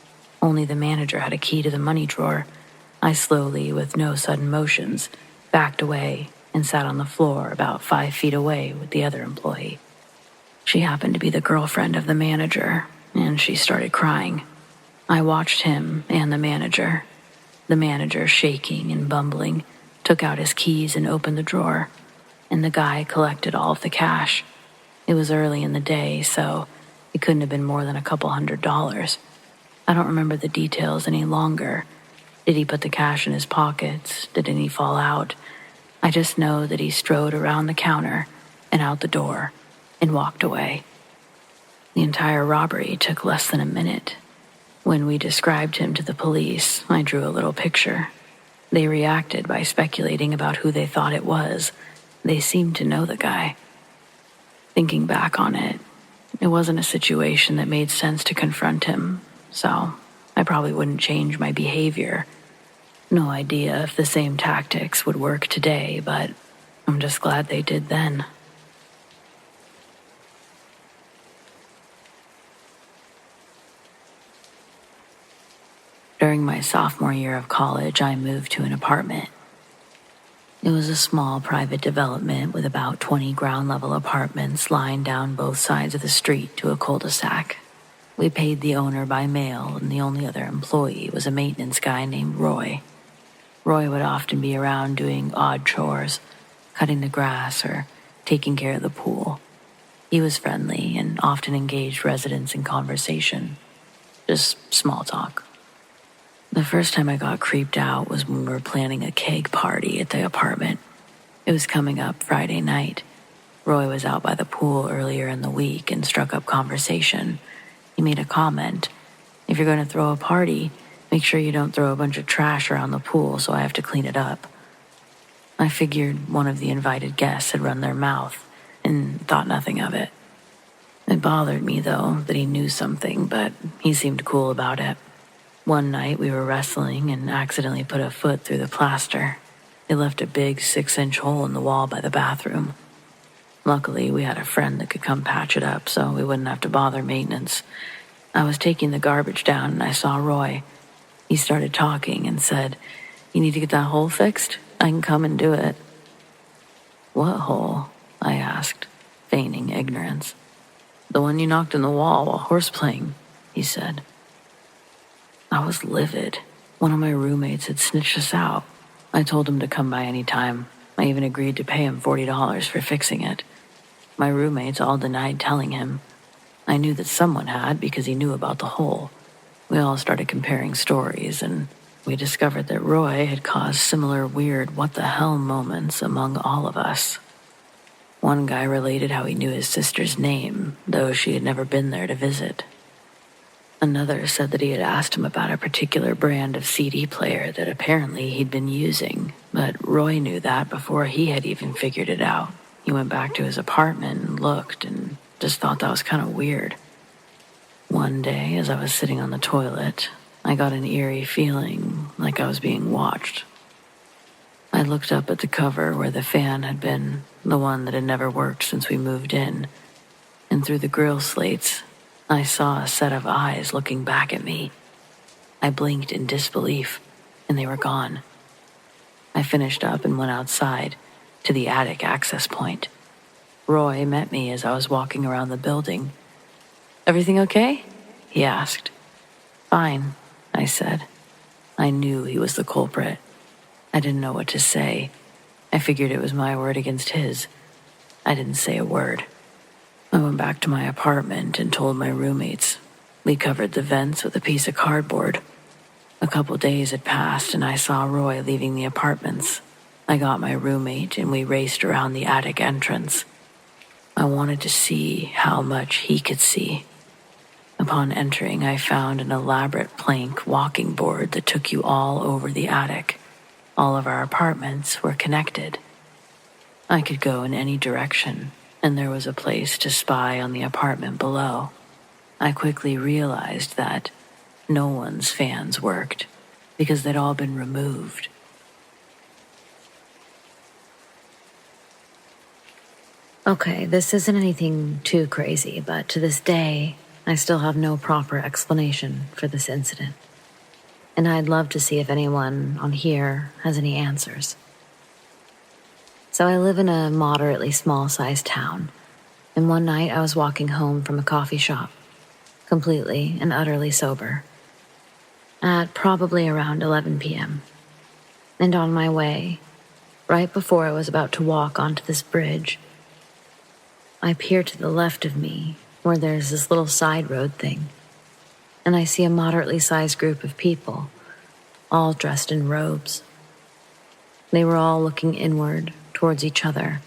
A: Only the manager had a key to the money drawer. I slowly, with no sudden motions, backed away and sat on the floor about 5 feet away with the other employee. She happened to be the girlfriend of the manager, and she started crying. I watched him and the manager. The manager, shaking and bumbling, took out his keys and opened the drawer, and the guy collected all of the cash. It was early in the day, so it couldn't have been more than a couple $100. I don't remember the details any longer. Did he put the cash in his pockets? Did any fall out? I just know that he strode around the counter and out the door and walked away. The entire robbery took less than a minute. When we described him to the police, I drew a little picture. They reacted by speculating about who they thought it was. They seemed to know the guy. Thinking back on it, it wasn't a situation that made sense to confront him, so I probably wouldn't change my behavior. No idea if the same tactics would work today, but I'm just glad they did then. During my sophomore year of college, I moved to an apartment. It was a small private development with about 20 ground-level apartments lying down both sides of the street to a cul-de-sac. We paid the owner by mail, and the only other employee was a maintenance guy named Roy. Roy would often be around doing odd chores, cutting the grass or taking care of the pool. He was friendly and often engaged residents in conversation. Just small talk. The first time I got creeped out was when we were planning a keg party at the apartment. It was coming up Friday night. Roy was out by the pool earlier in the week and struck up conversation. He made a comment. If you're going to throw a party, make sure you don't throw a bunch of trash around the pool so I have to clean it up. I figured one of the invited guests had run their mouth and thought nothing of it. It bothered me, though, that he knew something, but he seemed cool about it. One night we were wrestling and accidentally put a foot through the plaster. It left a big 6-inch hole in the wall by the bathroom. Luckily, we had a friend that could come patch it up so we wouldn't have to bother maintenance. I was taking the garbage down and I saw Roy. He started talking and said, "You need to get that hole fixed? I can come and do it." "What hole?" I asked, feigning ignorance. "The one you knocked in the wall while horseplaying," he said. I was livid. One of my roommates had snitched us out. I told him to come by any time. I even agreed to pay him $40 for fixing it. My roommates all denied telling him. I knew that someone had because he knew about the hole. We all started comparing stories, and we discovered that Roy had caused similar weird what-the-hell moments among all of us. One guy related how he knew his sister's name, though she had never been there to visit. Another said that he had asked him about a particular brand of CD player that apparently he'd been using, but Roy knew that before he had even figured it out. He went back to his apartment and looked and just thought that was kind of weird. One day, as I was sitting on the toilet, I got an eerie feeling like I was being watched. I looked up at the cover where the fan had been, the one that had never worked since we moved in, and through the grill slates, I saw a set of eyes looking back at me. I blinked in disbelief, and they were gone. I finished up and went outside to the attic access point. Roy met me as I was walking around the building. "Everything okay?" he asked. "Fine," I said. I knew he was the culprit. I didn't know what to say. I figured it was my word against his. I didn't say a word. I went back to my apartment and told my roommates. We covered the vents with a piece of cardboard. A couple days had passed and I saw Roy leaving the apartments. I got my roommate and we raced around the attic entrance. I wanted to see how much he could see. Upon entering, I found an elaborate plank walking board that took you all over the attic. All of our apartments were connected. I could go in any direction, and there was a place to spy on the apartment below. I quickly realized that no one's fans worked because they'd all been removed.
C: Okay, this isn't anything too crazy, but to this day, I still have no proper explanation for this incident. And I'd love to see if anyone on here has any answers. So I live in a moderately small-sized town, and one night I was walking home from a coffee shop, completely and utterly sober, at probably around 11 p.m. And on my way, right before I was about to walk onto this bridge, I peer to the left of me where there's this little side road thing, and I see a moderately sized group of people, all dressed in robes. They were all looking inward towards each other,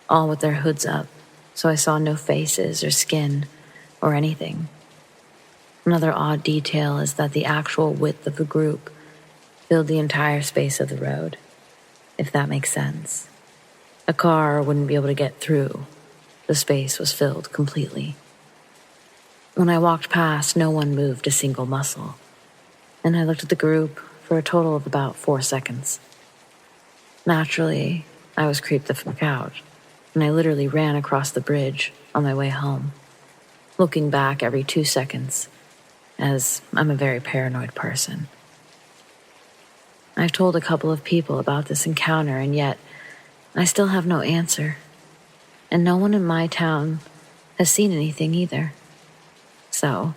C: all with their hoods up, so I saw no faces or skin or anything. Another odd detail is that the actual width of the group filled the entire space of the road, if that makes sense. A car wouldn't be able to get through. The space was filled completely. When I walked past, no one moved a single muscle, and I looked at the group for a total of about 4 seconds. Naturally, I was creeped the fuck out, and I literally ran across the bridge on my way home, looking back every 2 seconds, as I'm a very paranoid person. I've told a couple of people about this encounter, and yet I still have no answer. And no one in my town has seen anything either. So,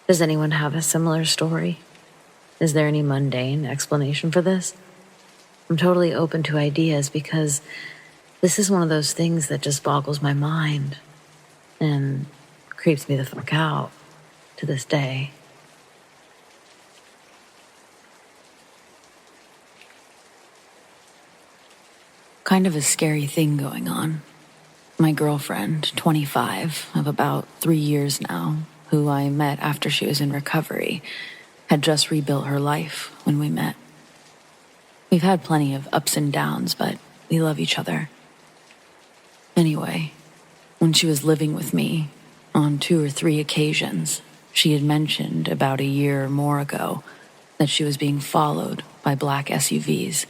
C: does anyone have a similar story? Is there any mundane explanation for this? I'm totally open to ideas because this is one of those things that just boggles my mind and creeps me the fuck out to this day.
A: Kind of a scary thing going on. My girlfriend, 25, of about 3 years now, who I met after she was in recovery, had just rebuilt her life when we met. We've had plenty of ups and downs, but we love each other. Anyway, when she was living with me, on 2 or 3 occasions, she had mentioned about a year or more ago that she was being followed by black SUVs.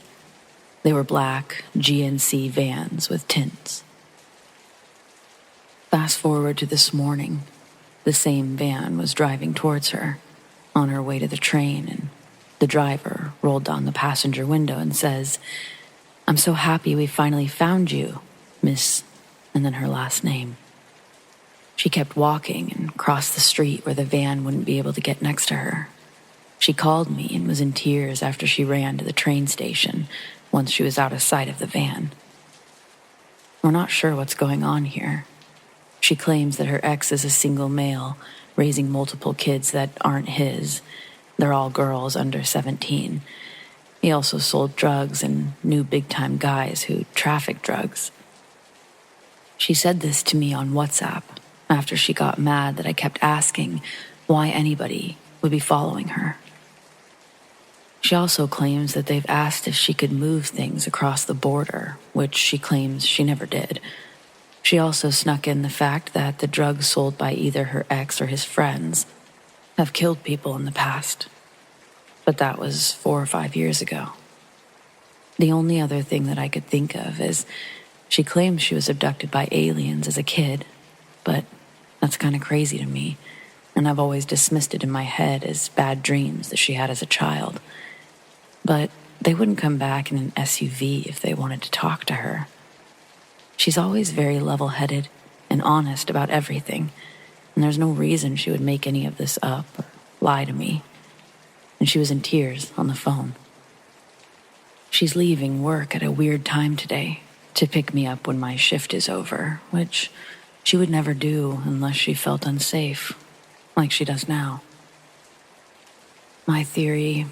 A: They were black GNC vans with tints. Fast forward to this morning, the same van was driving towards her, on her way to the train, and the driver rolled down the passenger window and says, "I'm so happy we finally found you, Miss," and then her last name. She kept walking and crossed the street where the van wouldn't be able to get next to her. She called me and was in tears after she ran to the train station once she was out of sight of the van. We're not sure what's going on here. She claims that her ex is a single male, raising multiple kids that aren't his. They're all girls under 17. He also sold drugs and knew big-time guys who trafficked drugs. She said this to me on WhatsApp after she got mad that I kept asking why anybody would be following her. She also claims that they've asked if she could move things across the border, which she claims she never did. She also snuck in the fact that the drugs sold by either her ex or his friends have killed people in the past. But that was 4 or 5 years ago. The only other thing that I could think of is she claims she was abducted by aliens as a kid, but That's kind of crazy to me, and I've always dismissed it in my head as bad dreams that she had as a child. But they wouldn't come back in an SUV if they wanted to talk to her. She's always very level-headed and honest about everything, and there's no reason she would make any of this up or lie to me. And she was in tears on the phone. She's leaving work at a weird time today to pick me up when my shift is over, which she would never do unless she felt unsafe, like she does now. My theory,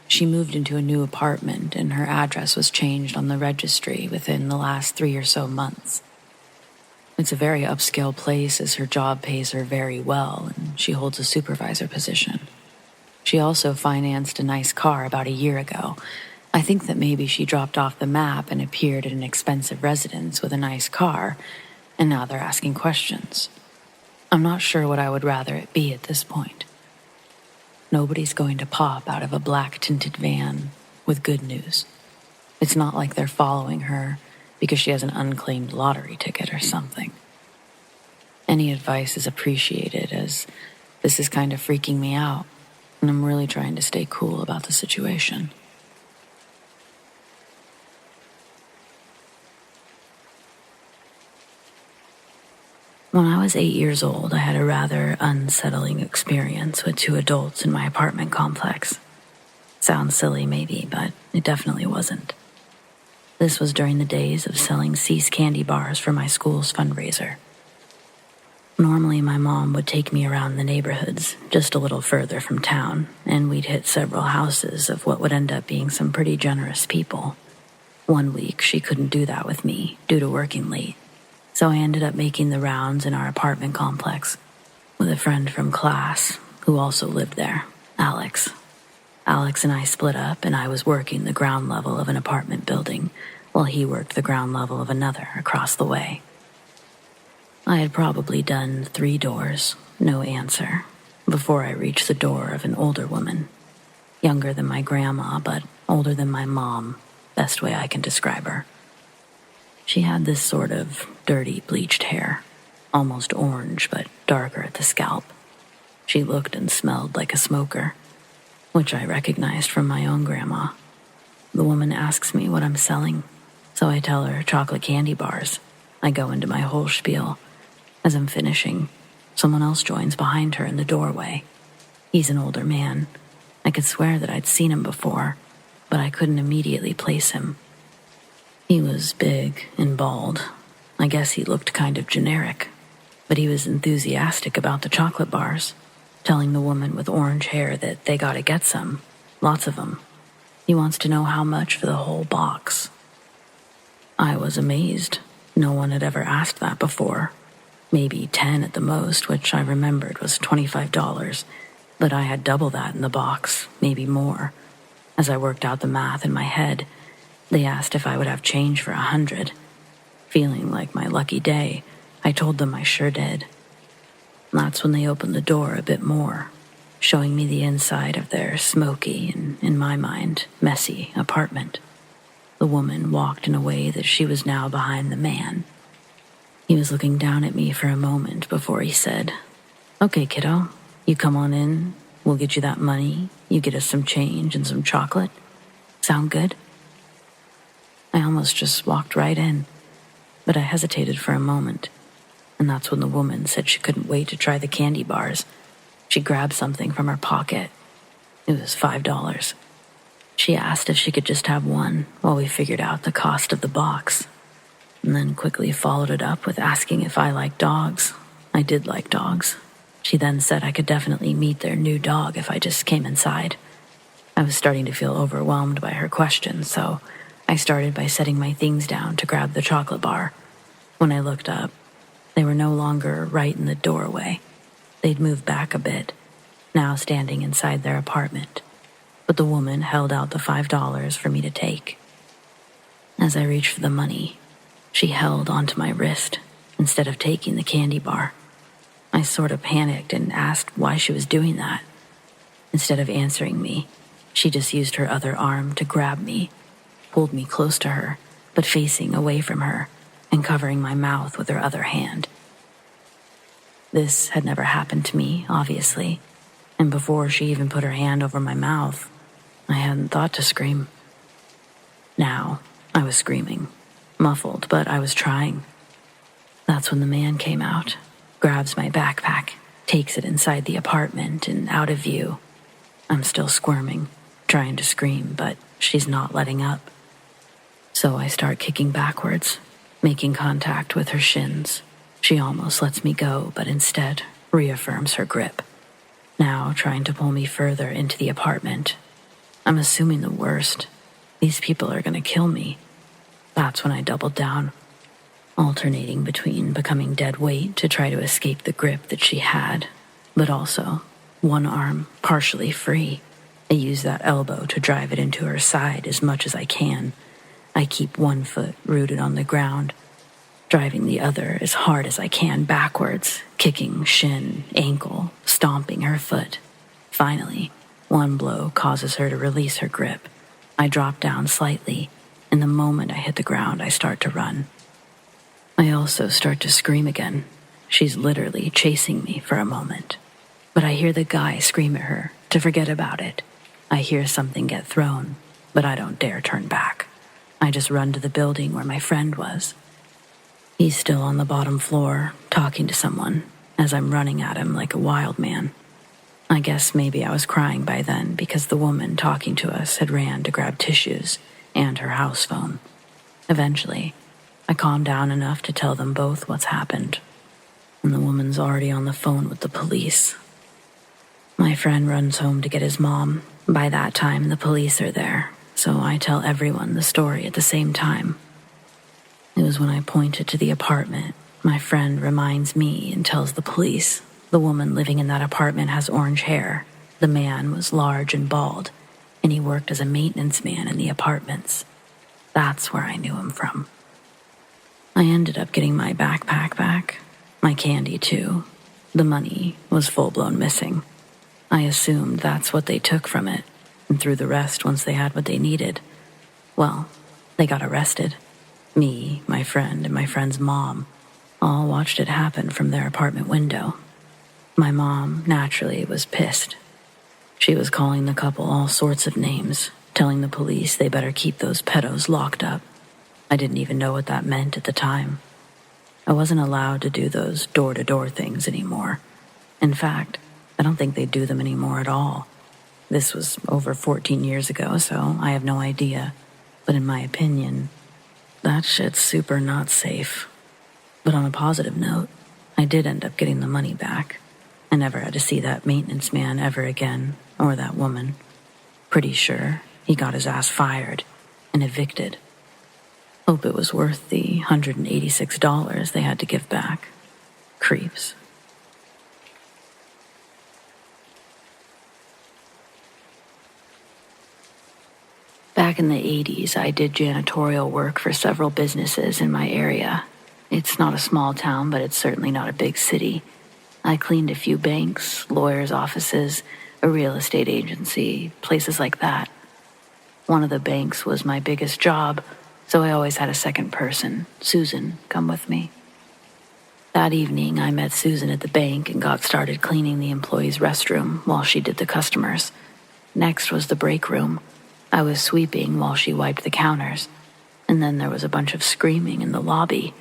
A: she moved into a new apartment and her address was changed on the registry within the last 3 or so months. It's a very upscale place as her job pays her very well and she holds a supervisor position. She also financed a nice car about a year ago. I think that maybe she dropped off the map and appeared at an expensive residence with a nice car, and now they're asking questions. I'm not sure what I would rather it be at this point. Nobody's going to pop out of a black-tinted van with good news. It's not like they're following her because she has an unclaimed lottery ticket or something. Any advice is appreciated, as this is kind of freaking me out, and I'm really trying to stay cool about the situation. When I was 8 years old, I had a rather unsettling experience with 2 adults in my apartment complex. Sounds silly maybe, but it definitely wasn't. This was during the days of selling Cease candy bars for my school's fundraiser. Normally, my mom would take me around the neighborhoods, just a little further from town, and we'd hit several houses of what would end up being some pretty generous people. One week, she couldn't do that with me due to working late. So I ended up making the rounds in our apartment complex with a friend from class who also lived there, Alex. Alex and I split up, and I was working the ground level of an apartment building while he worked the ground level of another across the way. I had probably done 3 doors, no answer, before I reached the door of an older woman, younger than my grandma, but older than my mom, best way I can describe her. She had this sort of dirty bleached hair, almost orange but darker at the scalp. She looked and smelled like a smoker, which I recognized from my own grandma. The woman asks me what I'm selling, so I tell her chocolate candy bars. I go into my whole spiel. As I'm finishing, someone else joins behind her in the doorway. He's an older man. I could swear that I'd seen him before, but I couldn't immediately place him. He was big and bald. I guess he looked kind of generic, but he was enthusiastic about the chocolate bars, telling the woman with orange hair that they gotta get some, lots of them. He wants to know how much for the whole box. I was amazed. No one had ever asked that before. Maybe 10 at the most, which I remembered was $25, but I had double that in the box, maybe more. As I worked out the math in my head, they asked if I would have change for 100. Feeling like my lucky day, I told them I sure did. That's when they opened the door a bit more, showing me the inside of their smoky and, in my mind, messy apartment. The woman walked in a way that she was now behind the man. He was looking down at me for a moment before he said, "Okay, kiddo, you come on in. We'll get you that money. You get us some change and some chocolate. Sound good?" I almost just walked right in, but I hesitated for a moment, and that's when the woman said she couldn't wait to try the candy bars. She grabbed something from her pocket. It was $5. She asked if she could just have one while we figured out the cost of the box, and then quickly followed it up with asking if I liked dogs. I did like dogs. She then said I could definitely meet their new dog if I just came inside. I was starting to feel overwhelmed by her questions, so I started by setting my things down to grab the chocolate bar. When I looked up, they were no longer right in the doorway. They'd moved back a bit, now standing inside their apartment. But the woman held out the $5 for me to take. As I reached for the money, she held onto my wrist instead of taking the candy bar. I sort of panicked and asked why she was doing that. Instead of answering me, she just used her other arm to grab me, pulled me close to her, but facing away from her, and covering my mouth with her other hand. This had never happened to me, obviously, and before she even put her hand over my mouth, I hadn't thought to scream. Now, I was screaming, muffled, but I was trying. That's when the man came out, grabs my backpack, takes it inside the apartment and out of view. I'm still squirming, trying to scream, but she's not letting up. So I start kicking backwards, making contact with her shins. She almost lets me go, but instead reaffirms her grip, now trying to pull me further into the apartment. I'm assuming the worst. These people are going to kill me. That's when I doubled down, alternating between becoming dead weight to try to escape the grip that she had, but also one arm partially free. I use that elbow to drive it into her side as much as I can. I keep one foot rooted on the ground, driving the other as hard as I can backwards, kicking shin, ankle, stomping her foot. Finally, one blow causes her to release her grip. I drop down slightly, and the moment I hit the ground, I start to run. I also start to scream again. She's literally chasing me for a moment. But I hear the guy scream at her to forget about it. I hear something get thrown, but I don't dare turn back. I just run to the building where my friend was. He's still on the bottom floor, talking to someone, as I'm running at him like a wild man. I guess maybe I was crying by then because the woman talking to us had ran to grab tissues and her house phone. Eventually, I calmed down enough to tell them both what's happened, and the woman's already on the phone with the police. My friend runs home to get his mom. By that time, the police are there, so I tell everyone the story at the same time. It was when I pointed to the apartment. My friend reminds me and tells the police the woman living in that apartment has orange hair. The man was large and bald, and he worked as a maintenance man in the apartments. That's where I knew him from. I ended up getting my backpack back, my candy too. The money was full-blown missing. I assumed that's what they took from it, and threw the rest once they had what they needed. Well, they got arrested. Me, my friend, and my friend's mom all watched it happen from their apartment window. My mom, naturally, was pissed. She was calling the couple all sorts of names, telling the police they better keep those pedos locked up. I didn't even know what that meant at the time. I wasn't allowed to do those door-to-door things anymore. In fact, I don't think they do them anymore at all. This was over 14 years ago, so I have no idea. But in my opinion, that shit's super not safe. But on a positive note, I did end up getting the money back. I never had to see that maintenance man ever again, or that woman. Pretty sure he got his ass fired and evicted. Hope it was worth the $186 they had to give back. Creeps. Back in the 80s, I did janitorial work for several businesses in my area. It's not a small town, but it's certainly not a big city. I cleaned a few banks, lawyers' offices, a real estate agency, places like that. One of the banks was my biggest job, so I always had a second person, Susan, come with me. That evening, I met Susan at the bank and got started cleaning the employees' restroom while she did the customers. Next was the break room. I was sweeping while she wiped the counters, and then there was a bunch of screaming in the lobby.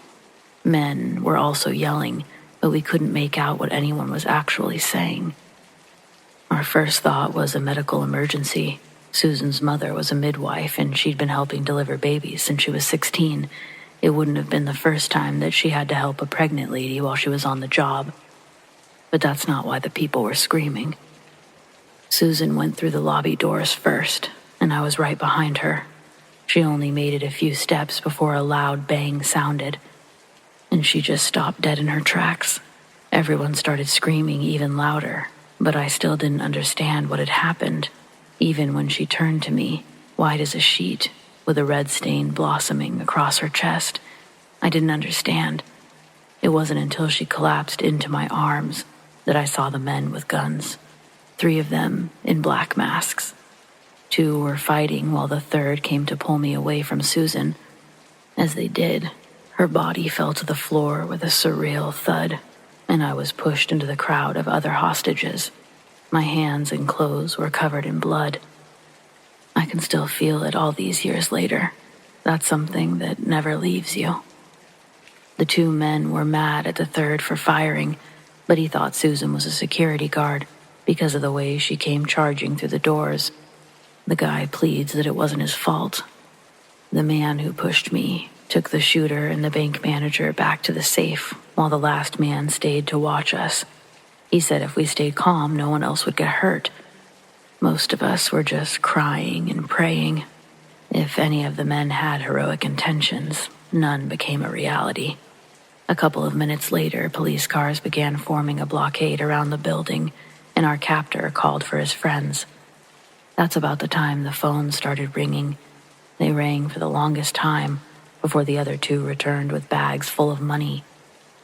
A: Men were also yelling, but we couldn't make out what anyone was actually saying. Our first thought was a medical emergency. Susan's mother was a midwife, and she'd been helping deliver babies since she was 16. It wouldn't have been the first time that she had to help a pregnant lady while she was on the job. But that's not why the people were screaming. Susan went through the lobby doors first, and I was right behind her. She only made it a few steps before a loud bang sounded, and she just stopped dead in her tracks. Everyone started screaming even louder, but I still didn't understand what had happened, even when she turned to me, white as a sheet, with a red stain blossoming across her chest. I didn't understand. It wasn't until she collapsed into my arms that I saw the men with guns, 3 of them in black masks. 2 were fighting while the third came to pull me away from Susan. As they did, her body fell to the floor with a surreal thud, and I was pushed into the crowd of other hostages. My hands and clothes were covered in blood. I can still feel it all these years later. That's something that never leaves you. The two men were mad at the third for firing, but he thought Susan was a security guard because of the way she came charging through the doors. The guy pleads that it wasn't his fault. The man who pushed me took the shooter and the bank manager back to the safe while the last man stayed to watch us. He said if we stayed calm, no one else would get hurt. Most of us were just crying and praying. If any of the men had heroic intentions, none became a reality. A couple of minutes later, police cars began forming a blockade around the building, and our captor called for his friends. That's about the time the phones started ringing. They rang for the longest time before the other two returned with bags full of money,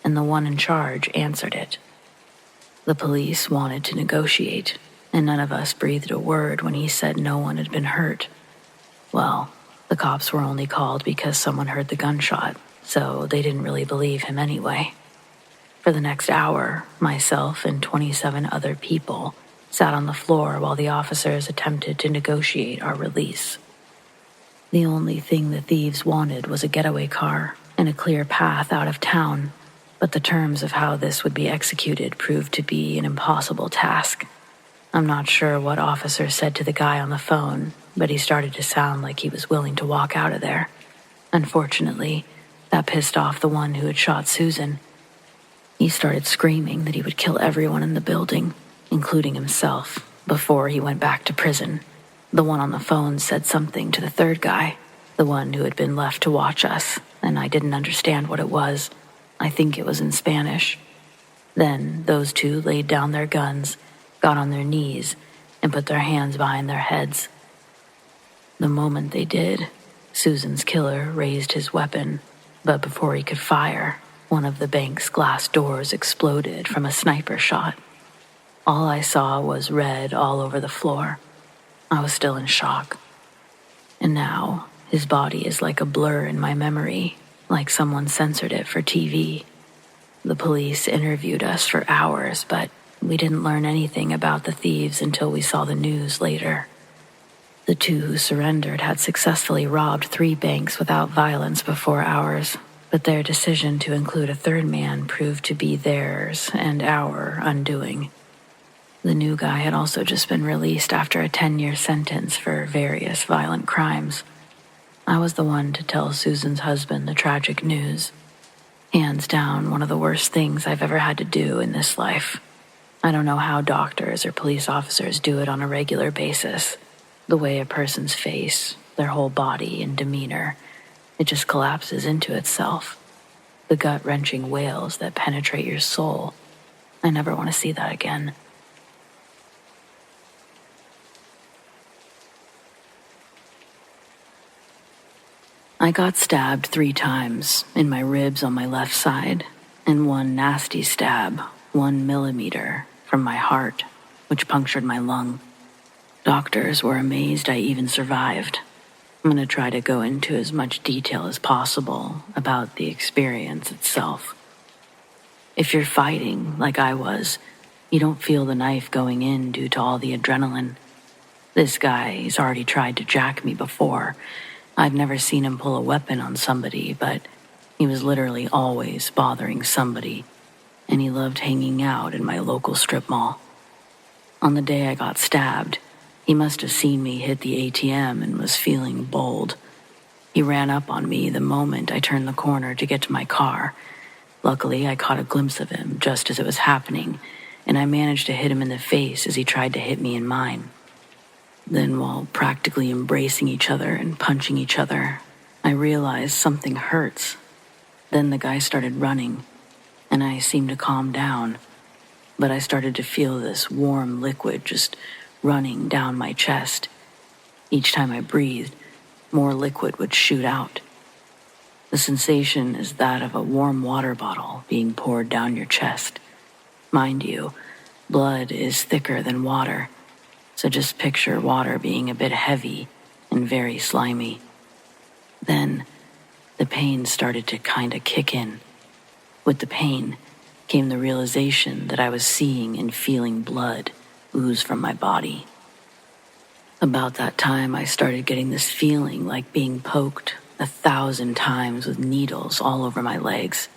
A: and the one in charge answered it. The police wanted to negotiate, and none of us breathed a word when he said no one had been hurt. Well, the cops were only called because someone heard the gunshot, so they didn't really believe him anyway. For the next hour, myself and 27 other people sat on the floor while the officers attempted to negotiate our release. The only thing the thieves wanted was a getaway car and a clear path out of town, but the terms of how this would be executed proved to be an impossible task. I'm not sure what officer said to the guy on the phone, but he started to sound like he was willing to walk out of there. Unfortunately, that pissed off the one who had shot Susan. He started screaming that he would kill everyone in the building, including himself, before he went back to prison. The one on the phone said something to the third guy, the one who had been left to watch us, and I didn't understand what it was. I think it was in Spanish. Then those two laid down their guns, got on their knees, and put their hands behind their heads. The moment they did, Susan's killer raised his weapon, but before he could fire, one of the bank's glass doors exploded from a sniper shot. All I saw was red all over the floor. I was still in shock. And now, his body is like a blur in my memory, like someone censored it for TV. The police interviewed us for hours, but we didn't learn anything about the thieves until we saw the news later. The two who surrendered had successfully robbed 3 banks without violence before ours, but their decision to include a third man proved to be theirs and our undoing. The new guy had also just been released after a 10-year sentence for various violent crimes. I was the one to tell Susan's husband the tragic news. Hands down, one of the worst things I've ever had to do in this life. I don't know how doctors or police officers do it on a regular basis. The way a person's face, their whole body and demeanor, it just collapses into itself. The gut-wrenching wails that penetrate your soul. I never want to see that again. I got stabbed 3 times in my ribs on my left side, and one nasty stab, 1 millimeter, from my heart, which punctured my lung. Doctors were amazed I even survived. I'm going to try to go into as much detail as possible about the experience itself. If you're fighting, like I was, you don't feel the knife going in due to all the adrenaline. This guy's already tried to jack me before. I've never seen him pull a weapon on somebody, but he was literally always bothering somebody, and he loved hanging out in my local strip mall. On the day I got stabbed, he must have seen me hit the ATM and was feeling bold. He ran up on me the moment I turned the corner to get to my car. Luckily, I caught a glimpse of him just as it was happening, and I managed to hit him in the face as he tried to hit me in mine. Then, while practically embracing each other and punching each other, I realized something hurts. Then the guy started running, and I seemed to calm down, but I started to feel this warm liquid just running down my chest. Each time I breathed, more liquid would shoot out. The sensation is that of a warm water bottle being poured down your chest. Mind you, blood is thicker than water, so just picture water being a bit heavy and very slimy. Then, the pain started to kinda kick in. With the pain, came the realization that I was seeing and feeling blood ooze from my body. About that time, I started getting this feeling like being poked 1,000 times with needles all over my legs.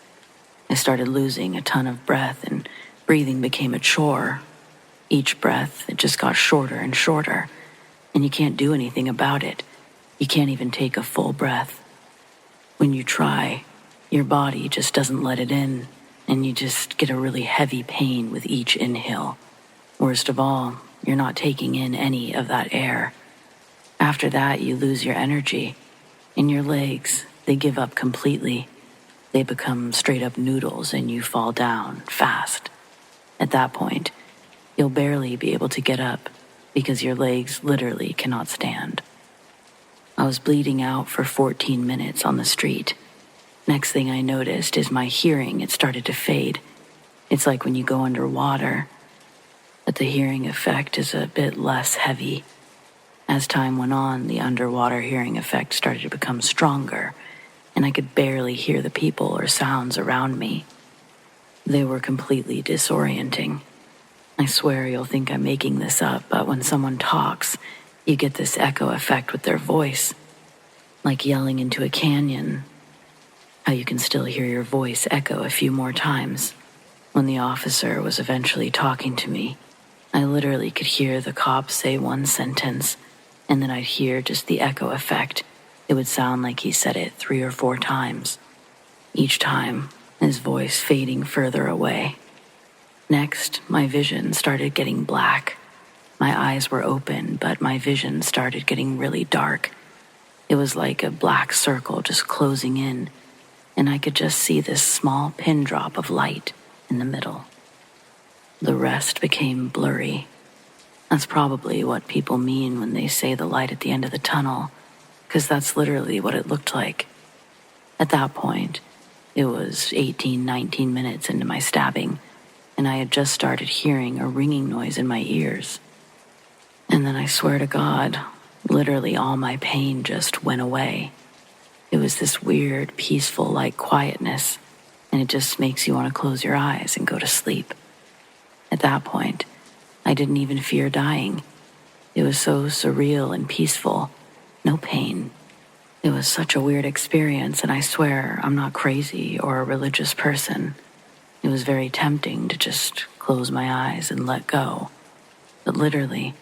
A: I started losing a ton of breath, and breathing became a chore. Each breath, it just got shorter and shorter, and you can't do anything about it. You can't even take a full breath. When you try, your body just doesn't let it in, and you just get a really heavy pain with each inhale. Worst of all, you're not taking in any of that air. After that, you lose your energy, and your legs, they give up completely. They become straight up noodles, and you fall down fast. At that point, you'll barely be able to get up because your legs literally cannot stand. I was bleeding out for 14 minutes on the street. Next thing I noticed is my hearing, it started to fade. It's like when you go underwater, but the hearing effect is a bit less heavy. As time went on, the underwater hearing effect started to become stronger, and I could barely hear the people or sounds around me. They were completely disorienting. I swear you'll think I'm making this up, but when someone talks, you get this echo effect with their voice, like yelling into a canyon, how you can still hear your voice echo a few more times. When the officer was eventually talking to me, I literally could hear the cop say one sentence, and then I'd hear just the echo effect. It would sound like he said it 3 or 4 times. Each time, his voice fading further away. Next, my vision started getting black. My eyes were open, but my vision started getting really dark. It was like a black circle just closing in, and I could just see this small pin drop of light in the middle. The rest became blurry. That's probably what people mean when they say the light at the end of the tunnel, because that's literally what it looked like. At that point, it was 18, 19 minutes into my stabbing, and I had just started hearing a ringing noise in my ears. And then I swear to God, literally all my pain just went away. It was this weird, peaceful, like quietness, and it just makes you want to close your eyes and go to sleep. At that point, I didn't even fear dying. It was so surreal and peaceful. No pain. It was such a weird experience, and I swear I'm not crazy or a religious person. It was very tempting to just close my eyes and let go. But literally,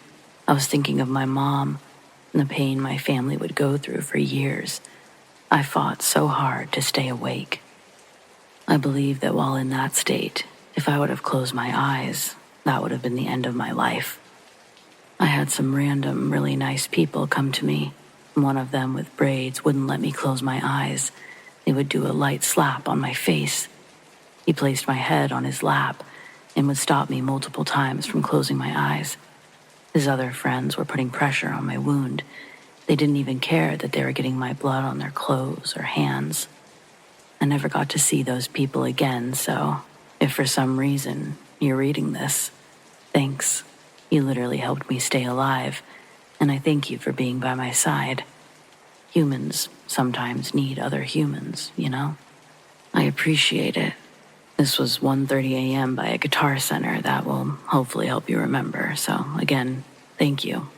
A: I was thinking of my mom and the pain my family would go through for years. I fought so hard to stay awake. I believe that while in that state, if I would have closed my eyes, that would have been the end of my life. I had some random, really nice people come to me. One of them with braids wouldn't let me close my eyes. They would do a light slap on my face. He placed my head on his lap and would stop me multiple times from closing my eyes. His other friends were putting pressure on my wound. They didn't even care that they were getting my blood on their clothes or hands. I never got to see those people again, so if for some reason you're reading this, thanks. You literally helped me stay alive, and I thank you for being by my side. Humans sometimes need other humans, you know? I appreciate it. This was 1:30 a.m. by a guitar center that will hopefully help you remember. So again, thank you.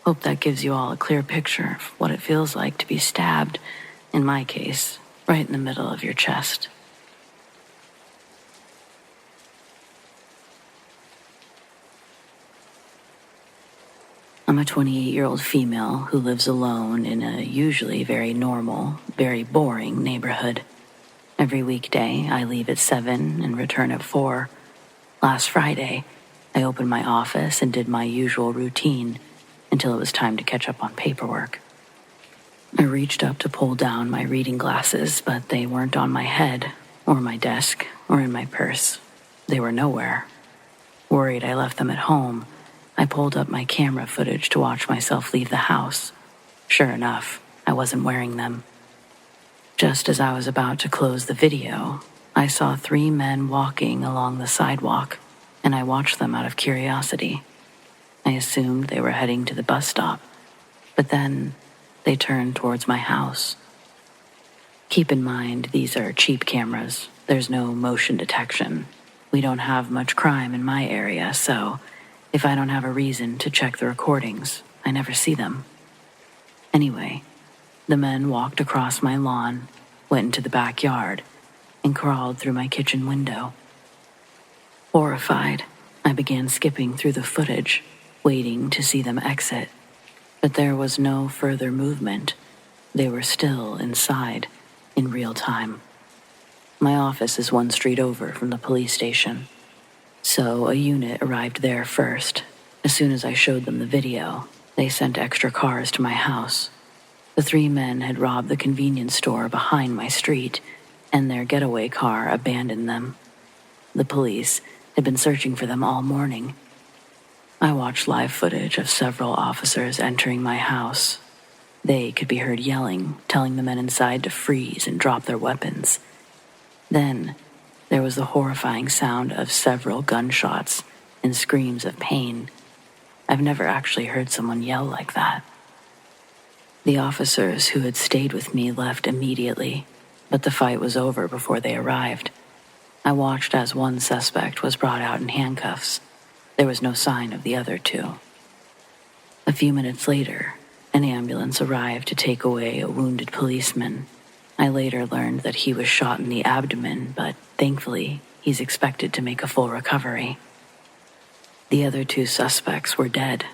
A: Hope that gives you all a clear picture of what it feels like to be stabbed, in my case, right in the middle of your chest. I'm a 28-year-old female who lives alone in a usually very normal, very boring neighborhood. Every weekday, I leave at 7 and return at 4. Last Friday, I opened my office and did my usual routine until it was time to catch up on paperwork. I reached up to pull down my reading glasses, but they weren't on my head, or my desk, or in my purse. They were nowhere. Worried I left them at home, I pulled up my camera footage to watch myself leave the house. Sure enough, I wasn't wearing them. Just as I was about to close the video, I saw 3 men walking along the sidewalk, and I watched them out of curiosity. I assumed they were heading to the bus stop, but then they turned towards my house. Keep in mind, these are cheap cameras. There's no motion detection. We don't have much crime in my area, so if I don't have a reason to check the recordings, I never see them. Anyway, the men walked across my lawn, went into the backyard, and crawled through my kitchen window. Horrified, I began skipping through the footage, waiting to see them exit. But there was no further movement. They were still inside, in real time. My office is one street over from the police station, so a unit arrived there first. As soon as I showed them the video, they sent extra cars to my house. The 3 men had robbed the convenience store behind my street, and their getaway car abandoned them. The police had been searching for them all morning. I watched live footage of several officers entering my house. They could be heard yelling, telling the men inside to freeze and drop their weapons. Then, there was the horrifying sound of several gunshots and screams of pain. I've never actually heard someone yell like that. The officers who had stayed with me left immediately, but the fight was over before they arrived. I watched as one suspect was brought out in handcuffs. There was no sign of the other 2. A few minutes later, an ambulance arrived to take away a wounded policeman. I later learned that he was shot in the abdomen, but thankfully, he's expected to make a full recovery. The other 2 suspects were dead,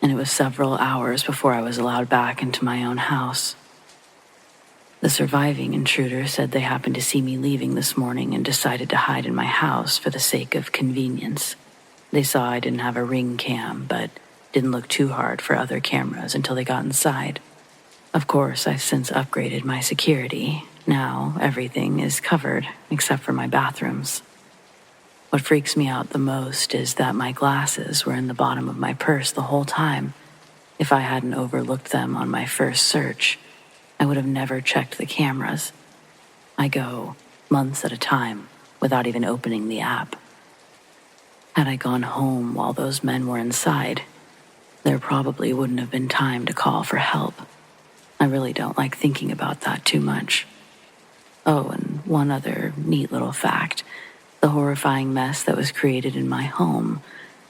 A: and it was several hours before I was allowed back into my own house. The surviving intruder said they happened to see me leaving this morning and decided to hide in my house for the sake of convenience. They saw I didn't have a ring cam, but didn't look too hard for other cameras until they got inside. Of course, I've since upgraded my security. Now, everything is covered except for my bathrooms. What freaks me out the most is that my glasses were in the bottom of my purse the whole time. If I hadn't overlooked them on my first search, I would have never checked the cameras. I go months at a time without even opening the app. Had I gone home while those men were inside, there probably wouldn't have been time to call for help. I really don't like thinking about that too much. Oh, and one other neat little fact. The horrifying mess that was created in my home,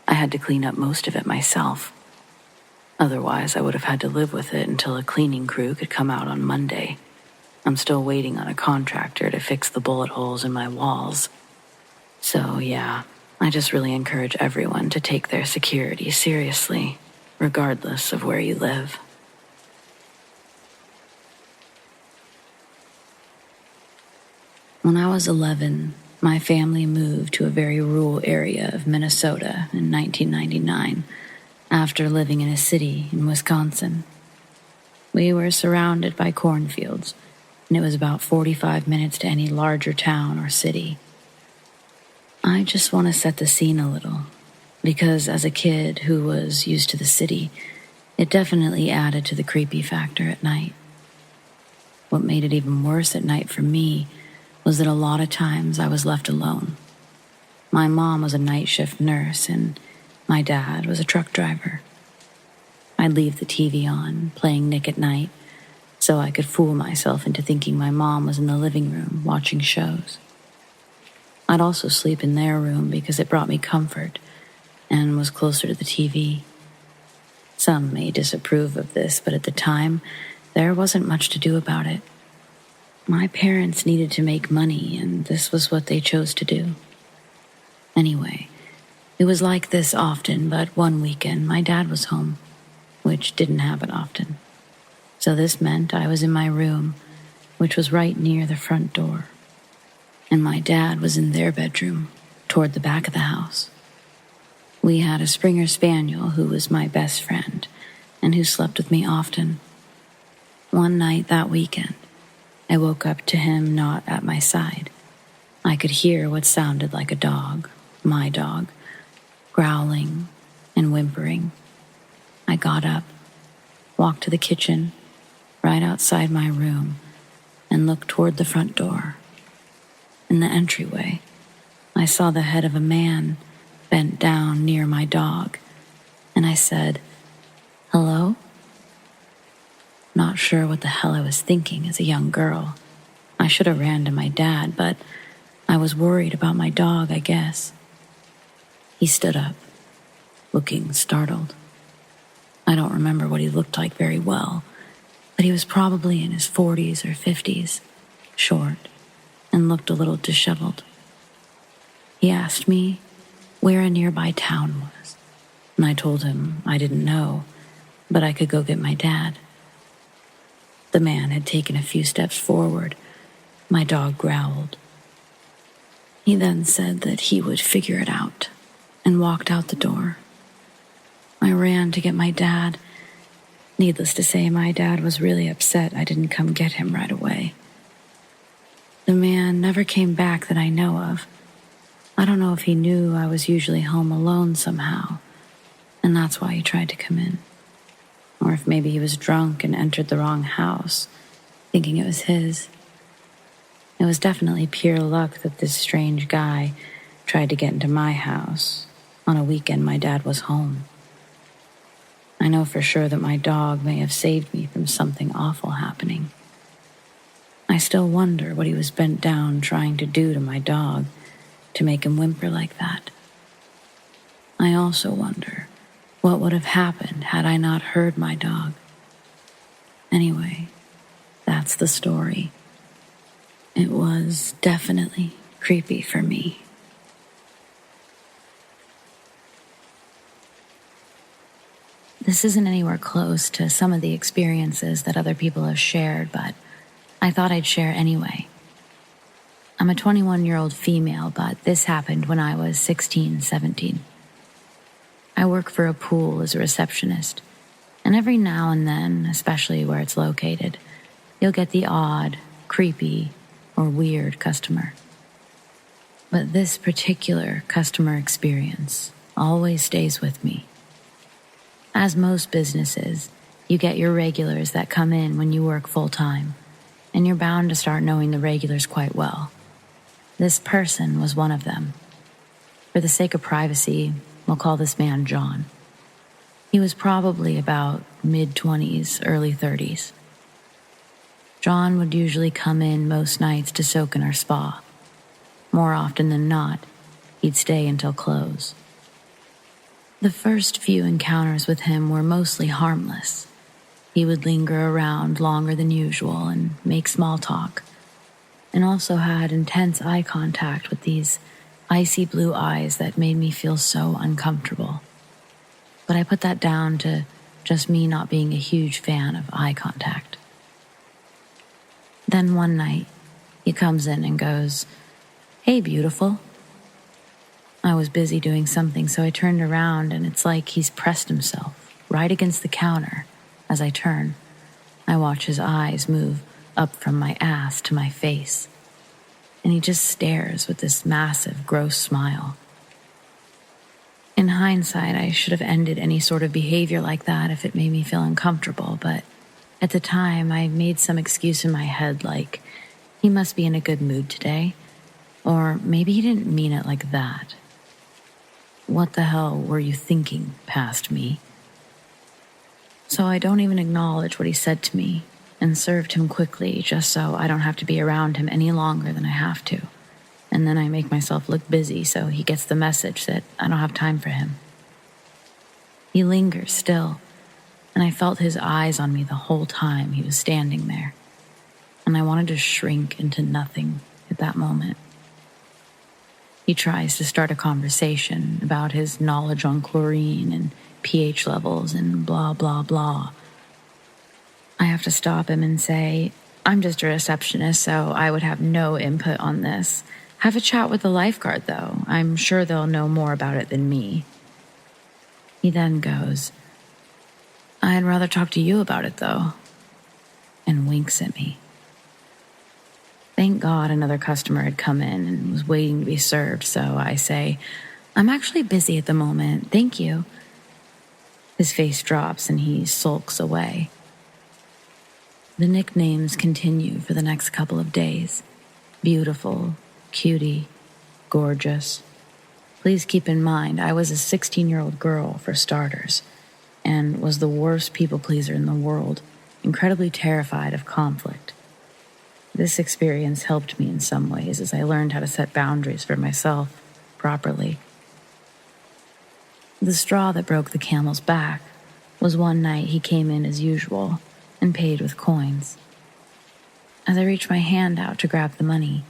A: I had to clean up most of it myself. Otherwise, I would have had to live with it until a cleaning crew could come out on Monday. I'm still waiting on a contractor to fix the bullet holes in my walls. So, yeah, I just really encourage everyone to take their security seriously, regardless of where you live. When I was 11, my family moved to a very rural area of Minnesota in 1999 after living in a city in Wisconsin. We were surrounded by cornfields, and it was about 45 minutes to any larger town or city. I just want to set the scene a little, because as a kid who was used to the city, it definitely added to the creepy factor at night. What made it even worse at night for me was that a lot of times I was left alone. My mom was a night shift nurse, and my dad was a truck driver. I'd leave the TV on, playing Nick at Night, so I could fool myself into thinking my mom was in the living room watching shows. I'd also sleep in their room because it brought me comfort and was closer to the TV. Some may disapprove of this, but at the time, there wasn't much to do about it. My parents needed to make money, and this was what they chose to do. Anyway, it was like this often, but one weekend my dad was home, which didn't happen often. So this meant I was in my room, which was right near the front door. And my dad was in their bedroom, toward the back of the house. We had a Springer Spaniel who was my best friend, and who slept with me often. One night that weekend, I woke up to him not at my side. I could hear what sounded like a dog, my dog, growling and whimpering. I got up, walked to the kitchen, right outside my room, and looked toward the front door. In the entryway, I saw the head of a man bent down near my dog, and I said, "Hello?" Not sure what the hell I was thinking as a young girl. I should have ran to my dad, but I was worried about my dog, I guess. He stood up, looking startled. I don't remember what he looked like very well, but he was probably in his 40s or 50s, short, and looked a little disheveled. He asked me where a nearby town was, and I told him I didn't know, but I could go get my dad. The man had taken a few steps forward. My dog growled. He then said that he would figure it out and walked out the door. I ran to get my dad. Needless to say, my dad was really upset I didn't come get him right away. The man never came back that I know of. I don't know if he knew I was usually home alone somehow, and that's why he tried to come in. Or if maybe he was drunk and entered the wrong house, thinking it was his. It was definitely pure luck that this strange guy tried to get into my house on a weekend my dad was home. I know for sure that my dog may have saved me from something awful happening. I still wonder what he was bent down trying to do to my dog to make him whimper like that. I also wonder what would have happened had I not heard my dog. Anyway, that's the story. It was definitely creepy for me. This isn't anywhere close to some of the experiences that other people have shared, but I thought I'd share anyway. I'm a 21-year-old female, but this happened when I was 16, 17. I work for a pool as a receptionist, and every now and then, especially where it's located, you'll get the odd, creepy, or weird customer. But this particular customer experience always stays with me. As most businesses, you get your regulars that come in when you work full-time, and you're bound to start knowing the regulars quite well. This person was one of them. For the sake of privacy, we'll call this man John. He was probably about mid-20s, early 30s. John would usually come in most nights to soak in our spa. More often than not, he'd stay until close. The first few encounters with him were mostly harmless. He would linger around longer than usual and make small talk, and also had intense eye contact with these icy blue eyes that made me feel so uncomfortable. But I put that down to just me not being a huge fan of eye contact. Then one night, he comes in and goes, "Hey, beautiful." I was busy doing something, so I turned around, and it's like he's pressed himself right against the counter. As I turn, I watch his eyes move up from my ass to my face, and he just stares with this massive, gross smile. In hindsight, I should have ended any sort of behavior like that if it made me feel uncomfortable, but at the time, I made some excuse in my head like, he must be in a good mood today, or maybe he didn't mean it like that. What the hell were you thinking past me? So I don't even acknowledge what he said to me and served him quickly just so I don't have to be around him any longer than I have to. And then I make myself look busy so he gets the message that I don't have time for him. He lingers still, and I felt his eyes on me the whole time he was standing there. And I wanted to shrink into nothing at that moment. He tries to start a conversation about his knowledge on chlorine and pH levels and blah, blah, blah. I have to stop him and say, "I'm just a receptionist, so I would have no input on this. Have a chat with the lifeguard, though. I'm sure they'll know more about it than me." He then goes, "I'd rather talk to you about it, though," and winks at me. Thank God another customer had come in and was waiting to be served, so I say, "I'm actually busy at the moment, thank you." His face drops and he sulks away. The nicknames continue for the next couple of days. Beautiful, cutie, gorgeous. Please keep in mind, I was a 16-year-old girl for starters, and was the worst people pleaser in the world, incredibly terrified of conflict. This experience helped me in some ways as I learned how to set boundaries for myself properly. The straw that broke the camel's back was one night he came in as usual and paid with coins. As I reach my hand out to grab the money,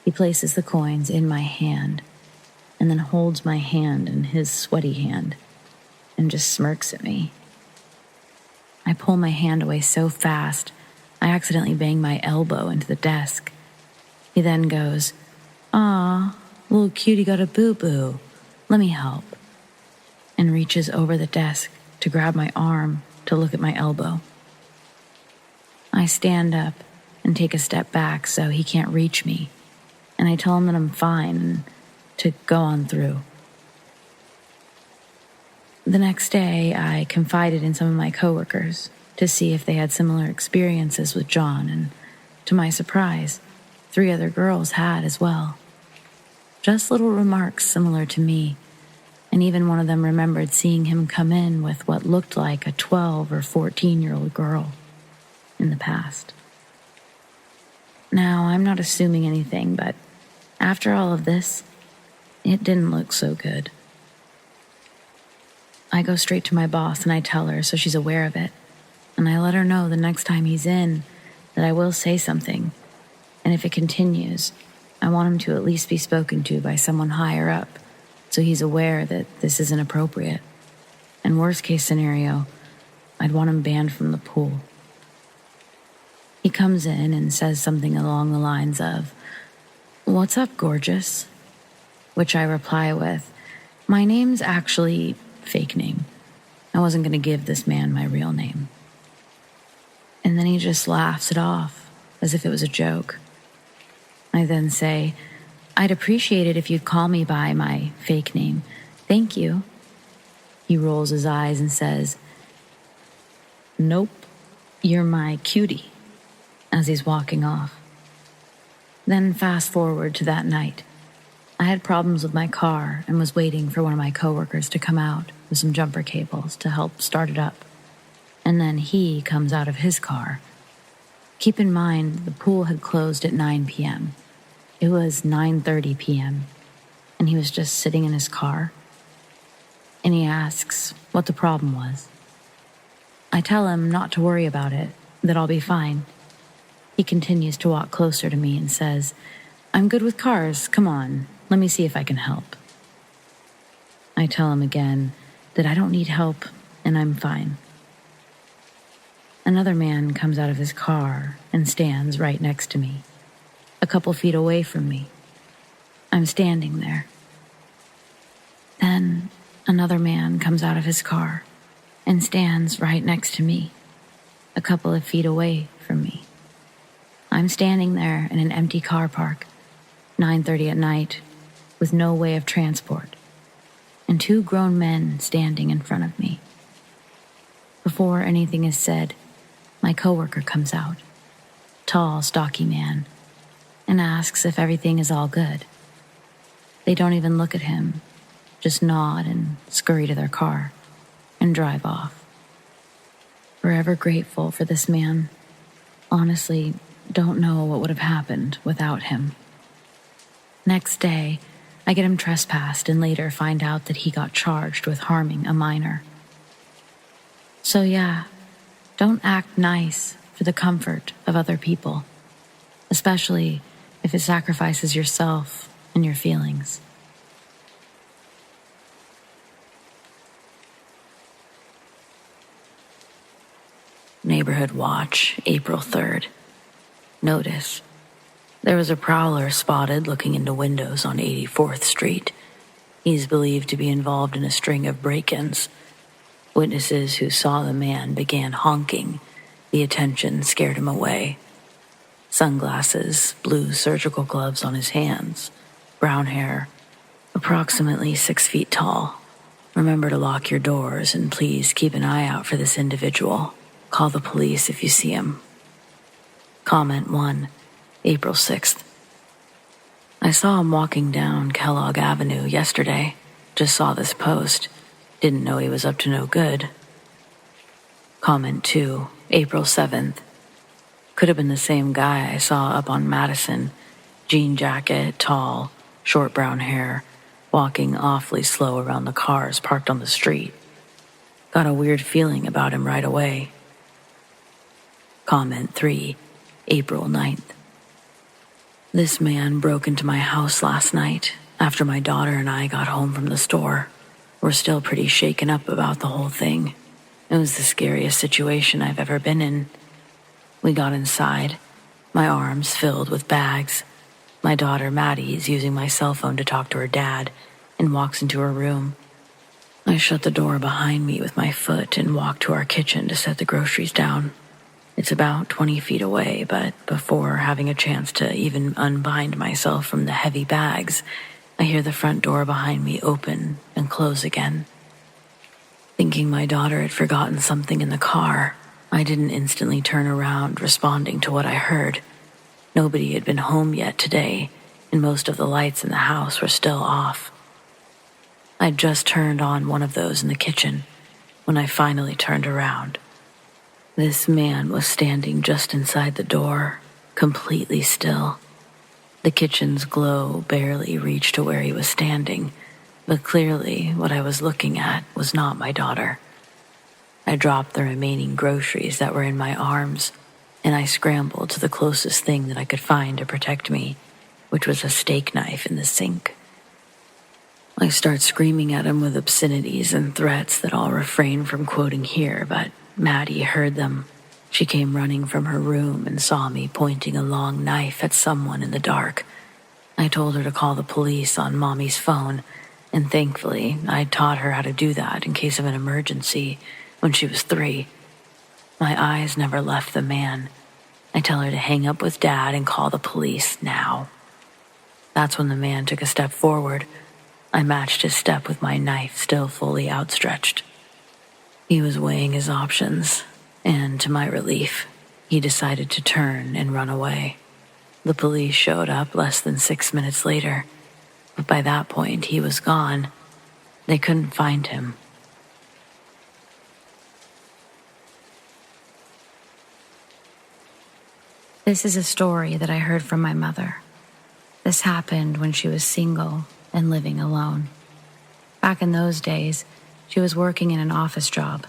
A: he places the coins in my hand and then holds my hand in his sweaty hand and just smirks at me. I pull my hand away so fast, I accidentally bang my elbow into the desk. He then goes, "Aw, little cutie got a boo-boo. Let me help," and reaches over the desk to grab my arm to look at my elbow. I stand up and take a step back so he can't reach me, and I tell him that I'm fine and to go on through. The next day, I confided in some of my coworkers to see if they had similar experiences with John, and to my surprise, 3 other girls had as well. Just little remarks similar to me, and even one of them remembered seeing him come in with what looked like a 12 or 14-year-old girl in the past. Now, I'm not assuming anything, but after all of this, it didn't look so good. I go straight to my boss and I tell her so she's aware of it, and I let her know the next time he's in that I will say something, and if it continues, I want him to at least be spoken to by someone higher up so he's aware that this isn't appropriate. And worst case scenario, I'd want him banned from the pool. He comes in and says something along the lines of, "What's up, gorgeous?" Which I reply with, "My name's actually fake name. I wasn't going to give this man my real name." And then he just laughs it off as if it was a joke. I then say, "I'd appreciate it if you'd call me by my fake name. Thank you." He rolls his eyes and says, "Nope, you're my cutie," as he's walking off. Then fast forward to that night. I had problems with my car and was waiting for one of my coworkers to come out with some jumper cables to help start it up. And then he comes out of his car. Keep in mind, the pool had closed at 9 p.m. It was 9:30 p.m., and he was just sitting in his car. And he asks what the problem was. I tell him not to worry about it, that I'll be fine. He continues to walk closer to me and says, "I'm good with cars, come on. Let me see if I can help." I tell him again that I don't need help and I'm fine. Another man comes out of his car and stands right next to me, a couple feet away from me. I'm standing there. Then another man comes out of his car and stands right next to me, a couple of feet away from me. I'm standing there in an empty car park, 9:30 at night, with no way of transport, and 2 grown men standing in front of me. Before anything is said, my coworker comes out, tall, stocky man, and asks if everything is all good. They don't even look at him, just nod and scurry to their car and drive off. Forever grateful for this man. Honestly, don't know what would have happened without him. Next day, I get him trespassed and later find out that he got charged with harming a minor. So yeah, don't act nice for the comfort of other people, especially if it sacrifices yourself and your feelings.
B: Neighborhood Watch, April 3rd. Notice. There was a prowler spotted looking into windows on 84th Street. He's believed to be involved in a string of break-ins. Witnesses who saw the man began honking. The attention scared him away. Sunglasses, blue surgical gloves on his hands, brown hair, approximately 6 feet tall. Remember to lock your doors and please keep an eye out for this individual. Call the police if you see him. Comment 1. April 6th. I saw him walking down Kellogg Avenue yesterday. Just saw this post. Didn't know he was up to no good. Comment 2, April 7th.
A: Could have been the same guy I saw up on Madison. Jean jacket, tall, short brown hair, walking awfully slow around the cars parked on the street. Got a weird feeling about him right away. Comment 3, April 9th. This man broke into my house last night after my daughter and I got home from the store. We're still pretty shaken up about the whole thing. It was the scariest situation I've ever been in. We got inside, my arms filled with bags. My daughter Maddie is using my cell phone to talk to her dad and walks into her room. I shut the door behind me with my foot and walked to our kitchen to set the groceries down. It's about 20 feet away, but before having a chance to even unbind myself from the heavy bags, I hear the front door behind me open and close again. Thinking my daughter had forgotten something in the car, I didn't instantly turn around, responding to what I heard. Nobody had been home yet today, and most of the lights in the house were still off. I'd just turned on one of those in the kitchen when I finally turned around. This man was standing just inside the door, completely still. The kitchen's glow barely reached to where he was standing, but clearly what I was looking at was not my daughter. I dropped the remaining groceries that were in my arms, and I scrambled to the closest thing that I could find to protect me, which was a steak knife in the sink. I start screaming at him with obscenities and threats that I'll refrain from quoting here, but Maddie heard them. She came running from her room and saw me pointing a long knife at someone in the dark. I told her to call the police on Mommy's phone, and thankfully I'd taught her how to do that in case of an emergency when she was 3. My eyes never left the man. I tell her to hang up with Dad and call the police now. That's when the man took a step forward. I matched his step with my knife still fully outstretched. He was weighing his options, and to my relief, he decided to turn and run away. The police showed up less than 6 minutes later, but by that point he was gone. They couldn't find him.
C: This is a story that I heard from my mother. This happened when she was single and living alone. Back in those days, she was working in an office job.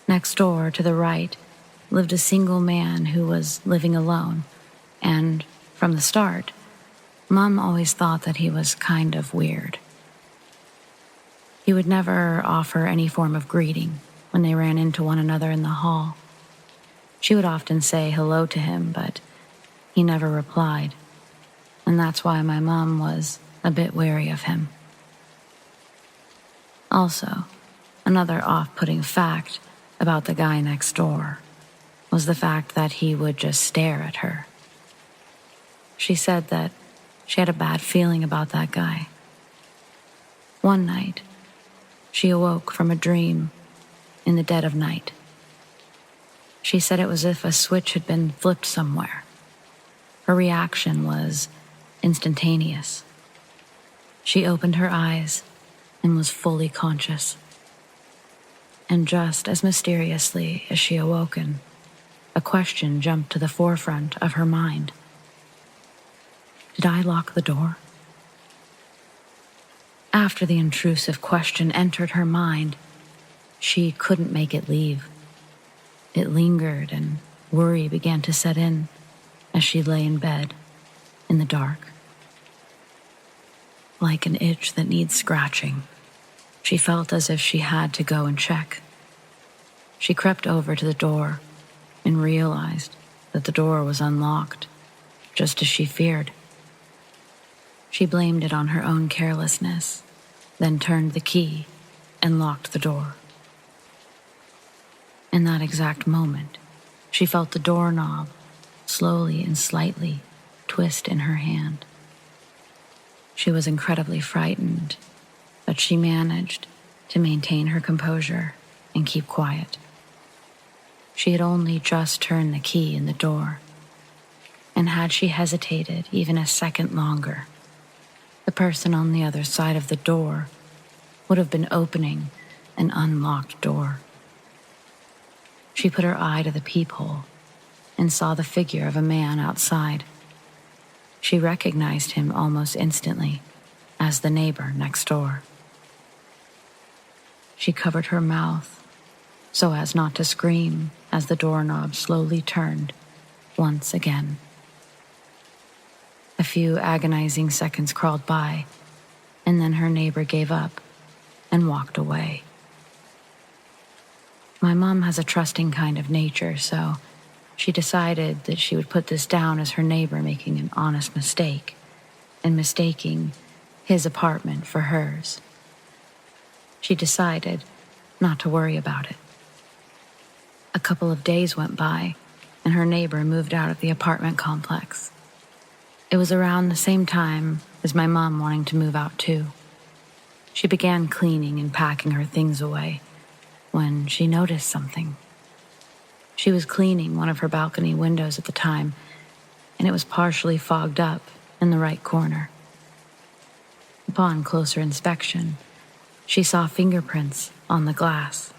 C: Next door, to the right, lived a single man who was living alone, and from the start, Mom always thought that he was kind of weird. He would never offer any form of greeting when they ran into one another in the hall. She would often say hello to him, but he never replied, and that's why my mom was a bit wary of him. Also, another off-putting fact about the guy next door was the fact that he would just stare at her. She said that she had a bad feeling about that guy. One night, she awoke from a dream in the dead of night. She said it was as if a switch had been flipped somewhere. Her reaction was instantaneous. She opened her eyes and was fully conscious. And just as mysteriously as she awoken, a question jumped to the forefront of her mind. Did I lock the door? After the intrusive question entered her mind, she couldn't make it leave. It lingered, and worry began to set in as she lay in bed in the dark. Like an itch that needs scratching, she felt as if she had to go and check. She crept over to the door and realized that the door was unlocked, just as she feared. She blamed it on her own carelessness, then turned the key and locked the door. In that exact moment, she felt the doorknob slowly and slightly twist in her hand. She was incredibly frightened, but she managed to maintain her composure and keep quiet. She had only just turned the key in the door, and had she hesitated even a second longer, the person on the other side of the door would have been opening an unlocked door. She put her eye to the peephole
A: and saw the figure of a man outside. She recognized him almost instantly as the neighbor next door. She covered her mouth so as not to scream as the doorknob slowly turned once again. A few agonizing seconds crawled by, and then her neighbor gave up and walked away. My mom has a trusting kind of nature, so she decided that she would put this down as her neighbor making an honest mistake and mistaking his apartment for hers. She decided not to worry about it. A couple of days went by, and her neighbor moved out of the apartment complex. It was around the same time as my mom wanting to move out too. She began cleaning and packing her things away when she noticed something. She was cleaning one of her balcony windows at the time, and it was partially fogged up in the right corner. Upon closer inspection, she saw fingerprints on the glass.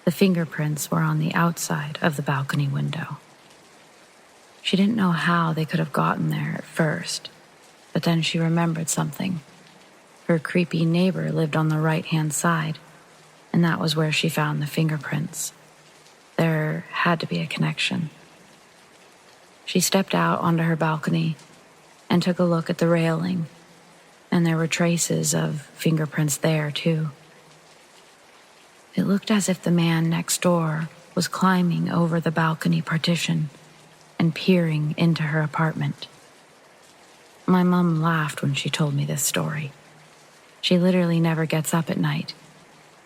A: The fingerprints were on the outside of the balcony window. She didn't know how they could have gotten there at first, but then she remembered something. Her creepy neighbor lived on the right-hand side, and that was where she found the fingerprints. There had to be a connection. She stepped out onto her balcony and took a look at the railing, and there were traces of fingerprints there too. It looked as if the man next door was climbing over the balcony partition and peering into her apartment. My mom laughed when she told me this story. She literally never gets up at night.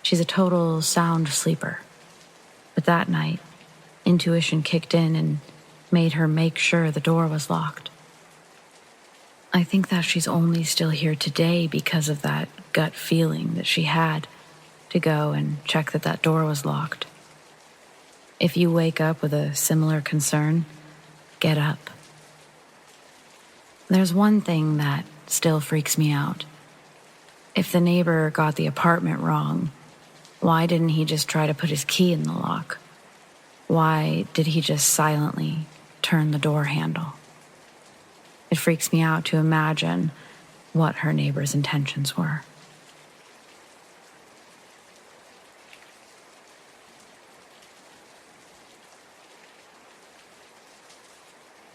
A: She's a total sound sleeper. But that night, intuition kicked in and made her make sure the door was locked. I think that she's only still here today because of that gut feeling that she had to go and check that that door was locked. If you wake up with a similar concern, get up. There's one thing that still freaks me out. If the neighbor got the apartment wrong, why didn't he just try to put his key in the lock? Why did he just silently turn the door handle? It freaks me out to imagine what her neighbor's intentions were.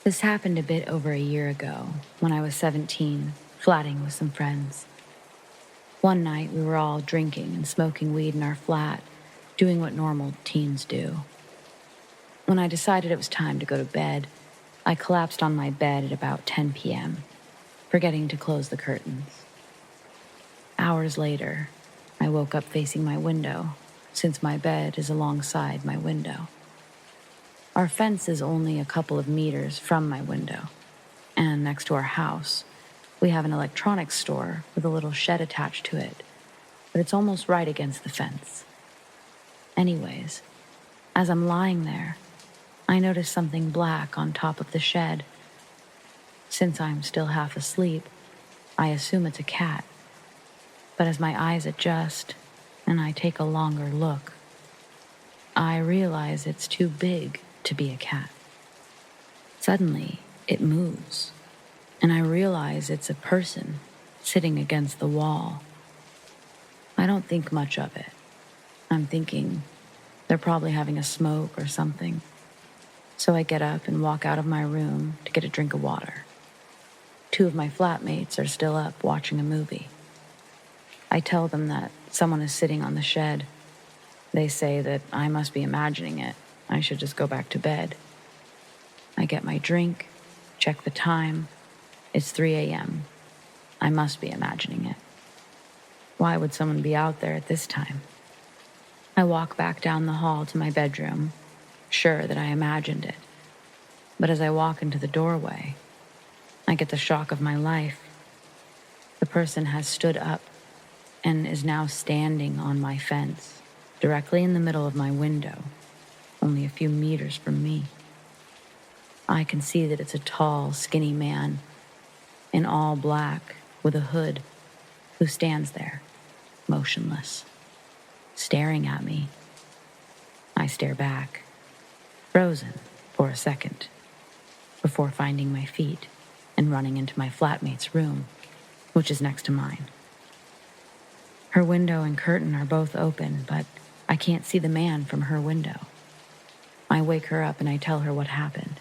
A: This happened a bit over a year ago, when I was 17, flatting with some friends. One night, we were all drinking and smoking weed in our flat, doing what normal teens do. When I decided it was time to go to bed, I collapsed on my bed at about 10 p.m., forgetting to close the curtains. Hours later, I woke up facing my window, since my bed is alongside my window. Our fence is only a couple of meters from my window, and next to our house, we have an electronics store with a little shed attached to it, but it's almost right against the fence. Anyways, as I'm lying there, I notice something black on top of the shed. Since I'm still half asleep, I assume it's a cat, but as my eyes adjust and I take a longer look, I realize it's too big to be a cat. Suddenly, it moves, and I realize it's a person sitting against the wall. I don't think much of it. I'm thinking they're probably having a smoke or something. So I get up and walk out of my room to get a drink of water. Two of my flatmates are still up watching a movie. I tell them that someone is sitting on the shed. They say that I must be imagining it. I should just go back to bed. I get my drink, check the time. It's 3 a.m. I must be imagining it. Why would someone be out there at this time? I walk back down the hall to my bedroom, sure that I imagined it. But as I walk into the doorway, I get the shock of my life. The person has stood up and is now standing on my fence, directly in the middle of my window, only a few meters from me. I can see that it's a tall, skinny man in all black with a hood who stands there, motionless, staring at me. I stare back, frozen, for a second, before finding my feet and running into my flatmate's room, which is next to mine. Her window and curtain are both open, but I can't see the man from her window. I wake her up and I tell her what happened.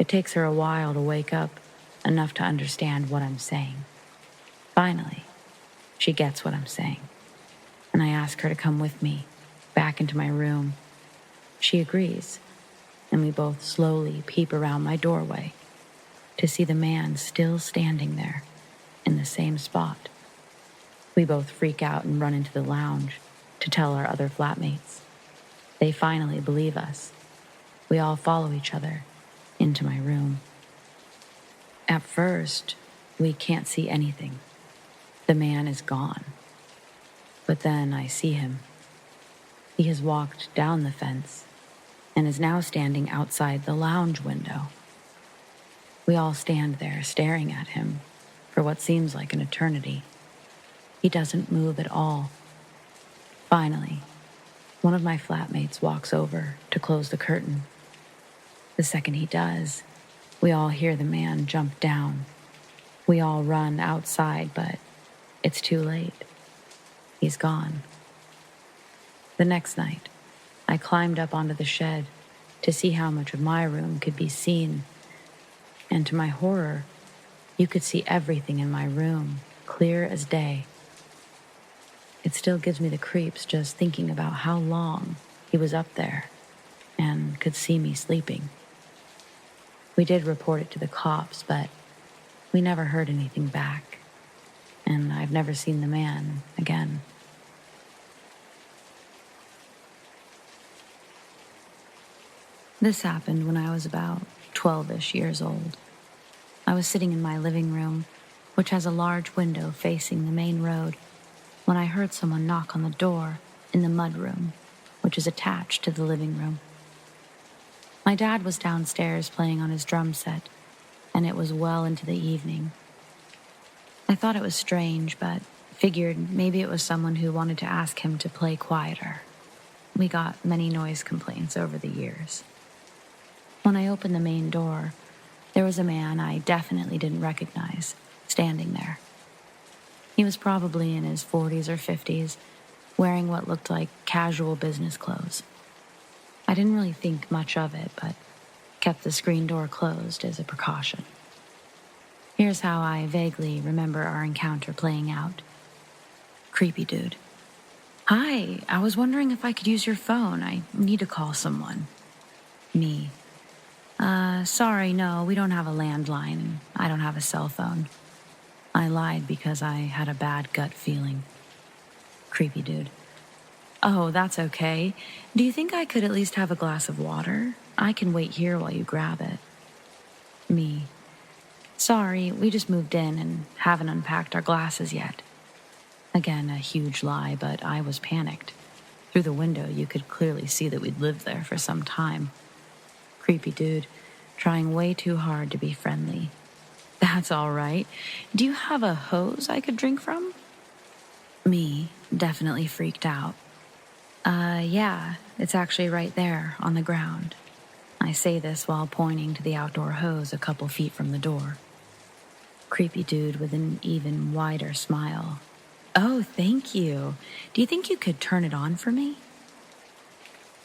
A: It takes her a while to wake up, enough to understand what I'm saying. Finally, she gets what I'm saying, and I ask her to come with me back into my room. She agrees, and we both slowly peep around my doorway to see the man still standing there in the same spot. We both freak out and run into the lounge to tell our other flatmates. They finally believe us. We all follow each other into my room. At first, we can't see anything. The man is gone. But then I see him. He has walked down the fence and is now standing outside the lounge window. We all stand there staring at him for what seems like an eternity. He doesn't move at all. Finally, one of my flatmates walks over to close the curtain. The second he does, we all hear the man jump down. We all run outside, but it's too late. He's gone. The next night, I climbed up onto the shed to see how much of my room could be seen. And to my horror, you could see everything in my room, clear as day. It still gives me the creeps just thinking about how long he was up there and could see me sleeping. We did report it to the cops, but we never heard anything back, and I've never seen the man again. This happened when I was about 12-ish years old. I was sitting in my living room, which has a large window facing the main road, when I heard someone knock on the door in the mudroom, which is attached to the living room. My dad was downstairs playing on his drum set, and it was well into the evening. I thought it was strange, but figured maybe it was someone who wanted to ask him to play quieter. We got many noise complaints over the years. When I opened the main door, there was a man I definitely didn't recognize standing there. He was probably in his 40s or 50s, wearing what looked like casual business clothes. I didn't really think much of it, but kept the screen door closed as a precaution. Here's how I vaguely remember our encounter playing out. Creepy dude. Hi, I was wondering if I could use your phone. I need to call someone. Me. Sorry, no, we don't have a landline, and I don't have a cell phone. I lied because I had a bad gut feeling. Creepy dude. Oh, that's okay. Do you think I could at least have a glass of water? I can wait here while you grab it. Me. Sorry, we just moved in and haven't unpacked our glasses yet. Again, a huge lie, but I was panicked. Through the window, you could clearly see that we'd lived there for some time. Creepy dude, trying way too hard to be friendly. That's all right. Do you have a hose I could drink from? Me, definitely freaked out. Yeah, it's actually right there on the ground. I say this while pointing to the outdoor hose a couple feet from the door. Creepy dude with an even wider smile. Oh, thank you. Do you think you could turn it on for me?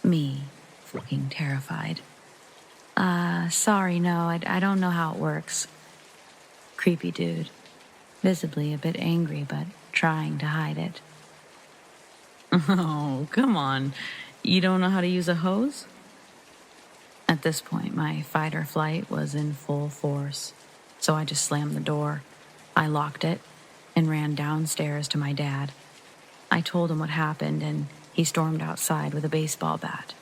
A: Me, looking terrified. Sorry, no, I don't know how it works. Creepy dude, visibly a bit angry, but trying to hide it. Oh, come on. You don't know how to use a hose? At this point, my fight or flight was in full force, so I just slammed the door. I locked it and ran downstairs to my dad. I told him what happened, and he stormed outside with a baseball bat.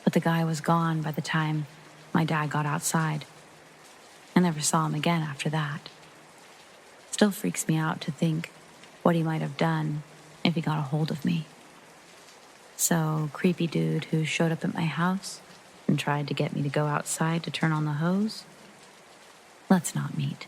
A: But the guy was gone by the time my dad got outside. I never saw him again after that. Still freaks me out to think what he might have done if he got a hold of me. So, creepy dude who showed up at my house and tried to get me to go outside to turn on the hose? Let's not meet.